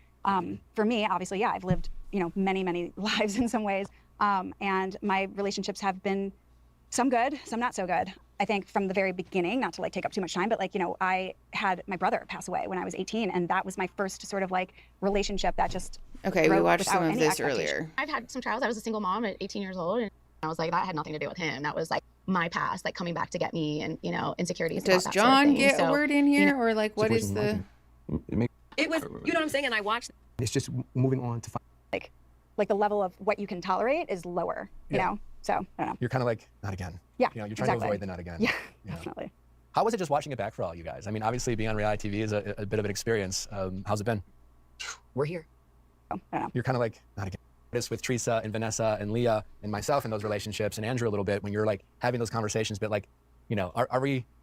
For me, obviously, yeah, I've lived, you know, many lives in some ways, and my relationships have been some good, some not so good. I think from the very beginning, not to like take up too much time, but like, you know, I had my brother pass away when I was 18, and that was my first sort of like relationship that just we watched some of this earlier. I've had some trials. I was a single mom at 18 years old, and I was like, that had nothing to do with him. That was like my past, like coming back to get me, and you know, insecurities. Does John get a word in here, or like what is the? It was, you know what I'm saying, and I watched. It's just moving on to like the level of what you can tolerate is lower, you know? So, I don't know. You're kind of like, not again. Yeah, you know, you're trying to avoid the not again. Yeah, you know? definitely. How was it just watching it back for all you guys? I mean, obviously being on reality TV is a bit of an experience. How's it been? We're here. I don't know. You're kind of like, not again. This with Theresa and Vanessa and Leah and myself in those relationships, and Andrew a little bit, when you're like having those conversations, but like, you know,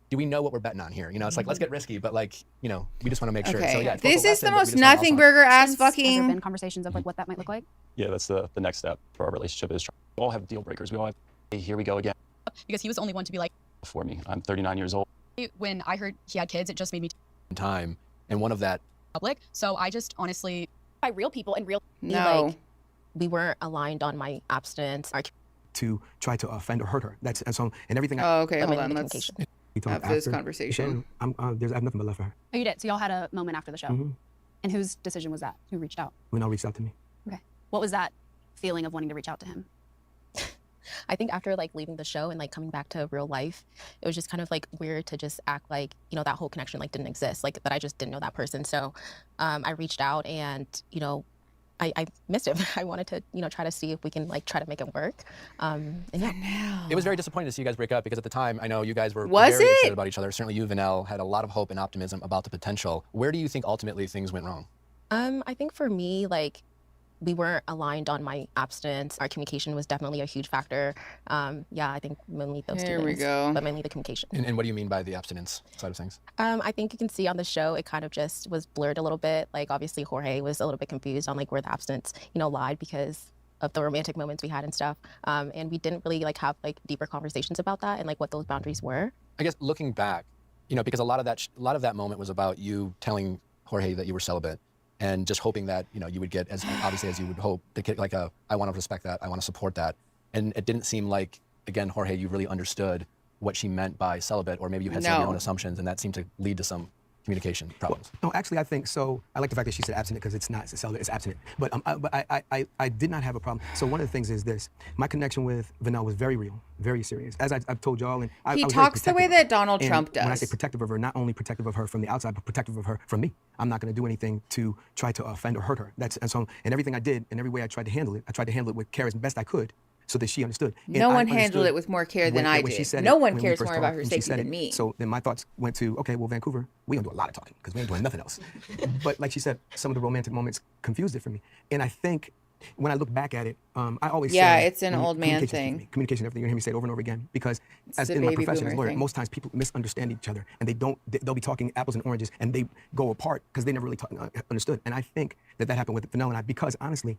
do we know what we're betting on here? You know, it's like, let's get risky, but like, you know, we just want to make sure. So yeah, this is the most nothing burger ass fucking. Has there been conversations of like what that might look like? Yeah, that's the next step for our relationship is we all have deal breakers. We all have, hey, here we go again. Because he was the only one to be like, For me, I'm 39 years old. when I heard he had kids, it just made me time. And one of that public. So I just honestly, by real people and real. Like, we weren't aligned on my abstinence. to try to offend or hurt her. And everything. Oh, okay, hold on. after this conversation. I have nothing but love for her. Oh, you did? So y'all had a moment after the show? Mm-hmm. And whose decision was that? Who reached out? Vinell reached out to me. Okay. What was that feeling of wanting to reach out to him? I think after like leaving the show and like coming back to real life, it was just kind of like weird to just act like, you know, that whole connection like didn't exist, like that I just didn't know that person. So I reached out and, you know, I missed him. I wanted to, you know, try to see if we can like try to make it work. And yeah. It was very disappointing to see you guys break up because at the time, I know you guys were Was very it? excited about each other. Certainly you, Vinell, had a lot of hope and optimism about the potential. Where do you think ultimately things went wrong? I think for me, like, we weren't aligned on my abstinence. Our communication was definitely a huge factor. Yeah, I think mainly those two There we things, go. but mainly the communication. And what do you mean by the abstinence side of things? I think you can see on the show, it kind of just was blurred a little bit. Like, obviously, Jorge was a little bit confused on like where the abstinence, you know, lied because of the romantic moments we had and stuff. And we didn't really like have like deeper conversations about that and like what those boundaries were. I guess looking back, you know, because a lot of that moment was about you telling Jorge that you were celibate and just hoping that, you know, you would get as obviously as you would hope to get like I want to respect that, I want to support that. And it didn't seem like, again, Jorge, you really understood what she meant by celibate, or maybe you had some of your own assumptions, and that seemed to lead to some communication problems. Well, no, actually, I think so. I like the fact that she said abstinent because it's not, it's celibate, it's abstinent. But I did not have a problem. So one of the things is this: my connection with Vinell was very real, very serious. As I've told y'all, and He I was talks the way very that Donald and Trump does. When I say protective of her, not only protective of her from the outside, but protective of her from me. I'm not going to do anything to try to offend or hurt her. And everything I did, and every way I tried to handle it, I tried to handle it with care as best I could, so that she understood. No one handled it with more care than I did. No one cares more about her safety than me. So then my thoughts went to, okay, well, Vancouver, we gonna do a lot of talking because we ain't doing nothing else. But like she said, some of the romantic moments confused it for me. And I think when I look back at it, I always say, it's an old man thing. Communication, everything. You hear me say it over and over again because It's as the in my baby profession as a boomer lawyer, thing. most times people misunderstand each other and they'll be talking apples and oranges and they go apart because they never really understood. And I think that happened with Vinell and I, because honestly,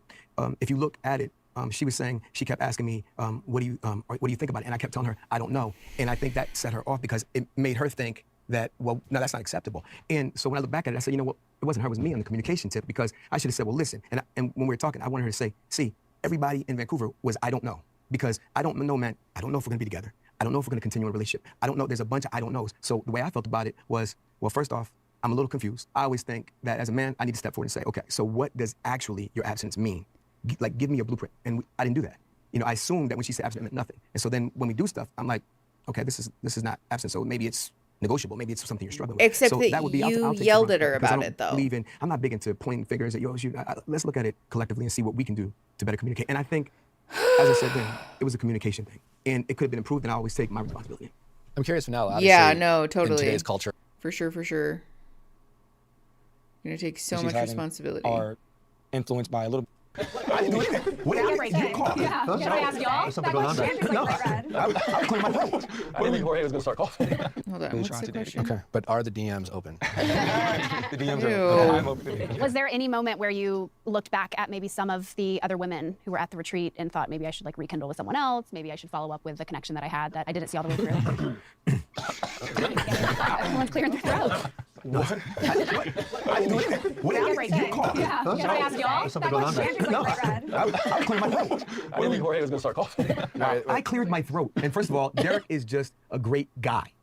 if you look at it, she was saying, she kept asking me, what do you think about it? And I kept telling her, I don't know. And I think that set her off because it made her think that, well, no, that's not acceptable. And so when I look back at it, I said, you know what, it wasn't her, it was me on the communication tip, because I should have said, well, listen. And when we were talking, I wanted her to say, see, everybody in Vancouver was, I don't know. Because I don't know, man, I don't know if we're gonna be together. I don't know if we're gonna continue a relationship. I don't know, there's a bunch of I don't knows. So the way I felt about it was, well, first off, I'm a little confused. I always think that as a man, I need to step forward and say, okay, so what does actually your absence mean? Like, give me a blueprint. And I didn't do that. You know, I assumed that when she said abstinent, it meant nothing. And so then when we do stuff, I'm like, okay, this is not abstinent, so maybe it's negotiable. Maybe it's something you're struggling with. Except so that would be, you I'll take yelled at her because I about don't it, though. believe in, I'm not big into pointing fingers at yours. Let's look at it collectively and see what we can do to better communicate. And I think, as I said then, it was a communication thing. And it could have been improved, and I always take my responsibility. I'm curious now, obviously, yeah, no, totally. in today's culture. For sure. You're gonna take so much responsibility. Are influenced by a little. I ask y'all? Something going on there. No, I'm clearing my throat. I didn't think Jorge was going to start coughing. Hold on, what's the question? Okay, but are the DMs open? The DMs are I'm open. Was there any moment where you looked back at maybe some of the other women who were at the retreat and thought maybe I should like rekindle with someone else, maybe I should follow up with the connection that I had that I didn't see all the way through? Everyone's clearing their throat. What? Can I ask y'all? Something going on there. No, I'm clearing my throat. I didn't think Jorge was going to start coughing. I cleared my throat. And first of all, Derek is just a great guy.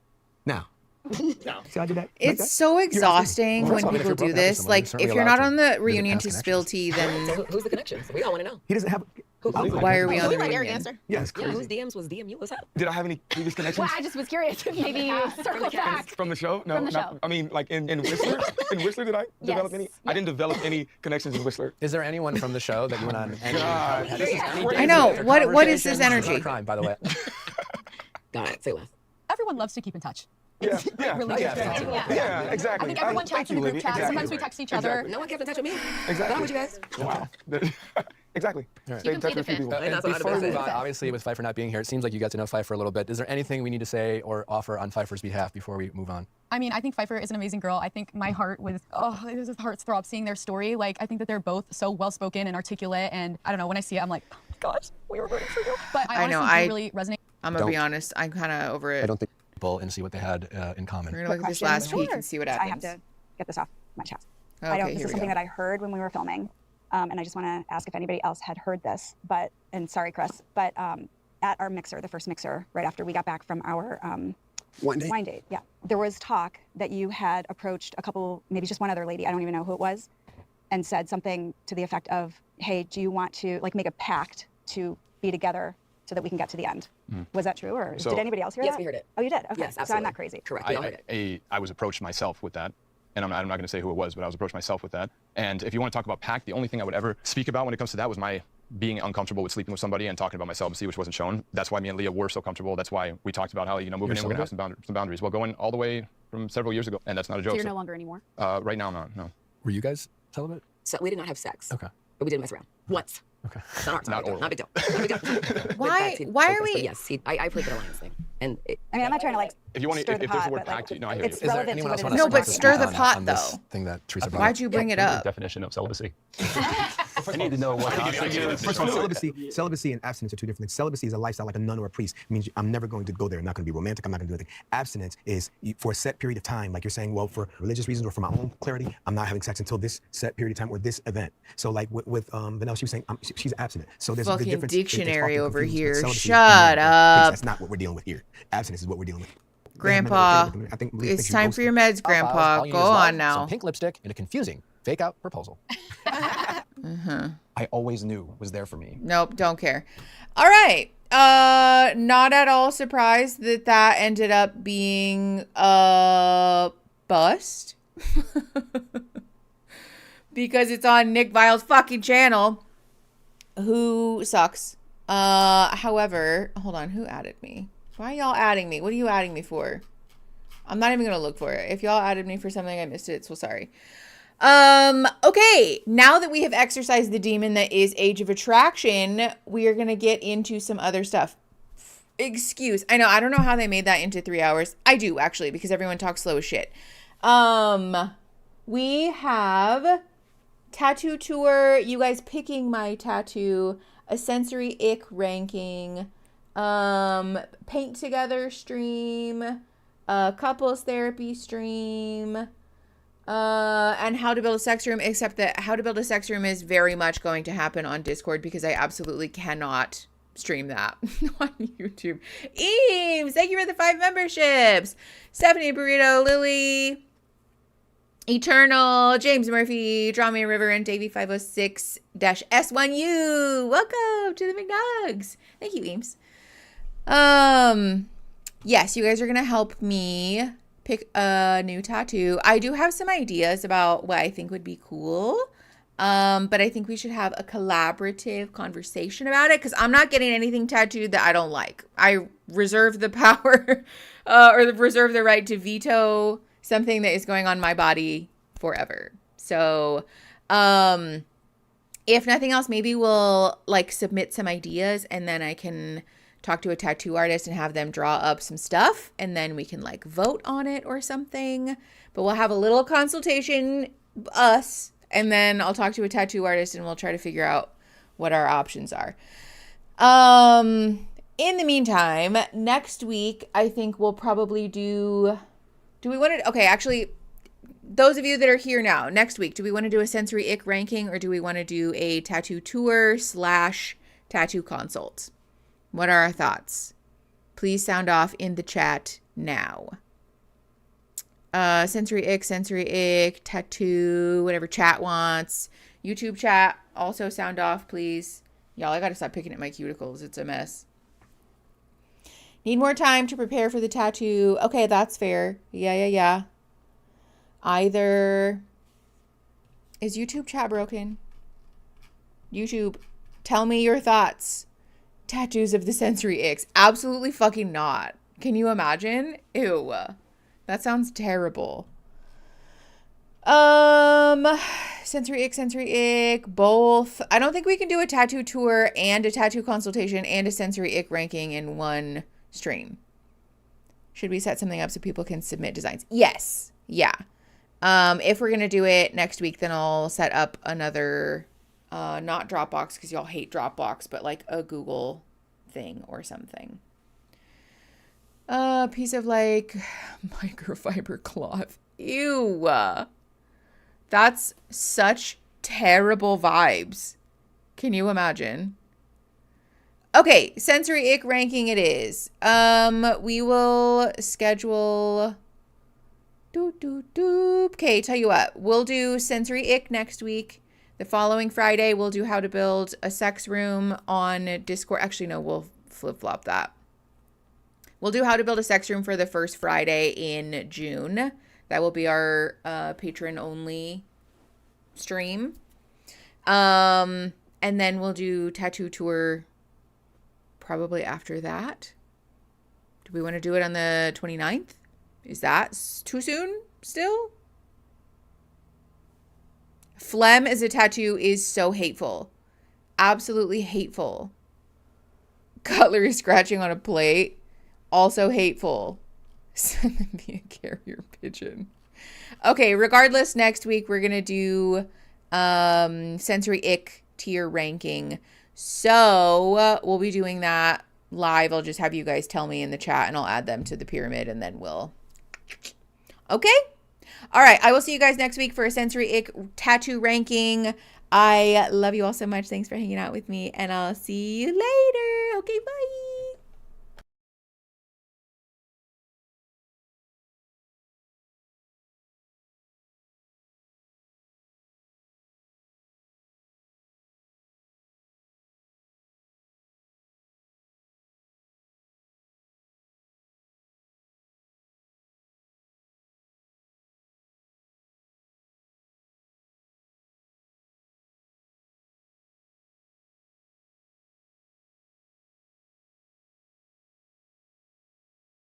Now, see how I did that? It's so exhausting when people do this. Like, if you're not on the reunion to spill tea, then Who's the connection? We all want to know. He doesn't have. Why are we on the Let Eric reunion? answer. Yeah, it's Yeah, crazy. whose DMs was DM you? What's up? Did I have any previous connections? Well, I just was curious. Maybe circle back. From the show? No, From the show. I mean, like in Whistler? In Whistler, did I develop any? I didn't develop any connections in Whistler. Is there anyone from the show that you went on? I know. What is this energy? Crime, by the way. Got it. Say less. Everyone loves to keep in touch. Yeah, yeah, Really yeah, good. yeah, exactly. I think everyone chats in the group Libby. chat. Exactly. Sometimes we text each other. No one kept in touch with me. Exactly. Not with you guys. Wow. Exactly. Stay in touch with a few people. And That's all before I'd we say. move on, obviously with Pfeiffer not being here, it seems like you got to know Pfeiffer a little bit. Is there anything we need to say or offer on Pfeiffer's behalf before we move on? I mean, I think Pfeiffer is an amazing girl. I think my heart was, it was heart's throb seeing their story. Like, I think that they're both so well-spoken and articulate. And I don't know, when I see it, I'm like, oh my gosh, we were rooting for you. But I honestly do really resonate. I'm going to be honest. I'm kind of over it. I don't think people and see what they had in common. We're going to look at this last week and see what happens. I have to get this off my chest. Okay, this is something that I heard when we were filming. And I just want to ask if anybody else had heard this, and sorry, Chris, but at our mixer, the first mixer, right after we got back from our Wine date? Wine date, yeah. There was talk that you had approached a couple, maybe just one other lady, I don't even know who it was, and said something to the effect of, hey, do you want to like make a pact to be together so that we can get to the end? Was that true, or did anybody else hear that? Yes, we heard it. Oh, you did? Okay, Yes, so I'm absolutely. not crazy. Correct. We all heard it. I was approached myself with that. And I'm not going to say who it was, but I was approached myself with that. And if you want to talk about pact, the only thing I would ever speak about when it comes to that was my being uncomfortable with sleeping with somebody and talking about my celibacy, which wasn't shown. That's why me and Leah were so comfortable. That's why we talked about how, moving in, we're going to have some boundaries. Well, going all the way from several years ago, and that's not a joke. So you're no longer anymore? Right now, I'm not, no. Were you guys celibate? So we did not have sex. Okay. But we did mess around. Once. Okay. Not a big deal. Not a big deal. Why are we? But yes, I played the alliance thing. And I mean, I'm not trying to like if you want stir to, the if there's pot, a word but, like, pact, no, I hear it's you. relevant to what it is. No, but stir the pot, on though. this thing that Theresa brought Why'd you bring it up? Definition of celibacy. I need to know what. First of all, celibacy and abstinence are two different things. Celibacy is a lifestyle like a nun or a priest. It means I'm never going to go there. I'm not going to be romantic. I'm not going to do anything. Abstinence is for a set period of time. Like you're saying, well, for religious reasons or for my own clarity, I'm not having sex until this set period of time or this event. So like with Vanessa, she was saying she's abstinent. So there's the Fucking difference. dictionary over here. Celibacy Shut up. That's not what we're dealing with here. Abstinence is what we're dealing with. Grandpa, I think it's time for your meds, Grandpa. Go on now. Some pink lipstick and a confusing fake out proposal. I always knew was there for me. Nope, don't care. All right. Not at all surprised that ended up being a bust. Because it's on Nick Vile's fucking channel. Who sucks. However, hold on, who added me? Why are y'all adding me? What are you adding me for? I'm not even gonna look for it. If y'all added me for something, I missed it, so sorry. Okay, now that we have exercised the demon that is Age of Attraction, we are gonna get into some other stuff. I know, I don't know how they made that into 3 hours. I do, actually, because everyone talks slow as shit. We have tattoo tour, you guys picking my tattoo, a sensory ick ranking, paint together stream, couples therapy stream, and how to build a sex room, except that how to build a sex room is very much going to happen on Discord because I absolutely cannot stream that on YouTube. Eames, thank you for the 5 memberships. Stephanie Burrito, Lily, Eternal, James Murphy, Drama River, and Davey506-S1U. Welcome to the McNugs. Thank you, Eames. Yes, you guys are gonna help me pick a new tattoo. I do have some ideas about what I think would be cool. But I think we should have a collaborative conversation about it because I'm not getting anything tattooed that I don't like. I reserve the power or reserve the right to veto something that is going on my body forever. So, if nothing else, maybe we'll like submit some ideas and then I can talk to a tattoo artist and have them draw up some stuff and then we can like vote on it or something. But we'll have a little consultation, us, and then I'll talk to a tattoo artist and we'll try to figure out what our options are. In the meantime, next week, I think we'll probably do we want to, okay, actually, those of you that are here now, next week, do we want to do a sensory ick ranking or do we want to do a tattoo tour / tattoo consult? What are our thoughts? Please sound off in the chat now. Sensory ick, tattoo, whatever chat wants. YouTube chat, also sound off, please. Y'all, I gotta stop picking at my cuticles. It's a mess. Need more time to prepare for the tattoo. Okay, that's fair. Yeah. Either... Is YouTube chat broken? YouTube, tell me your thoughts. Tattoos of the sensory icks. Absolutely fucking not. Can you imagine? Ew. That sounds terrible. Sensory ick, both. I don't think we can do a tattoo tour and a tattoo consultation and a sensory ick ranking in one stream. Should we set something up so people can submit designs? Yes. Yeah. If we're going to do it next week, then I'll set up another, not Dropbox because y'all hate Dropbox, but like a Google thing or something. Piece of like microfiber cloth. Ew. That's such terrible vibes. Can you imagine? Okay, sensory ick ranking it is. We will schedule. Okay, tell you what, we'll do sensory ick next week. The following Friday, we'll do how to build a sex room on Discord. Actually, no, we'll flip-flop that. We'll do how to build a sex room for the first Friday in June. That will be our patron-only stream. And then we'll do tattoo tour probably after that. Do we want to do it on the 29th? Is that too soon still? Phlegm as a tattoo is so hateful. Absolutely hateful. Cutlery scratching on a plate. Also hateful. Send them via carrier pigeon. Okay, regardless, next week we're going to do sensory ick tier ranking. So we'll be doing that live. I'll just have you guys tell me in the chat and I'll add them to the pyramid and then we'll... Okay? All right, I will see you guys next week for a sensory ick tattoo ranking. I love you all so much. Thanks for hanging out with me and I'll see you later. Okay, bye.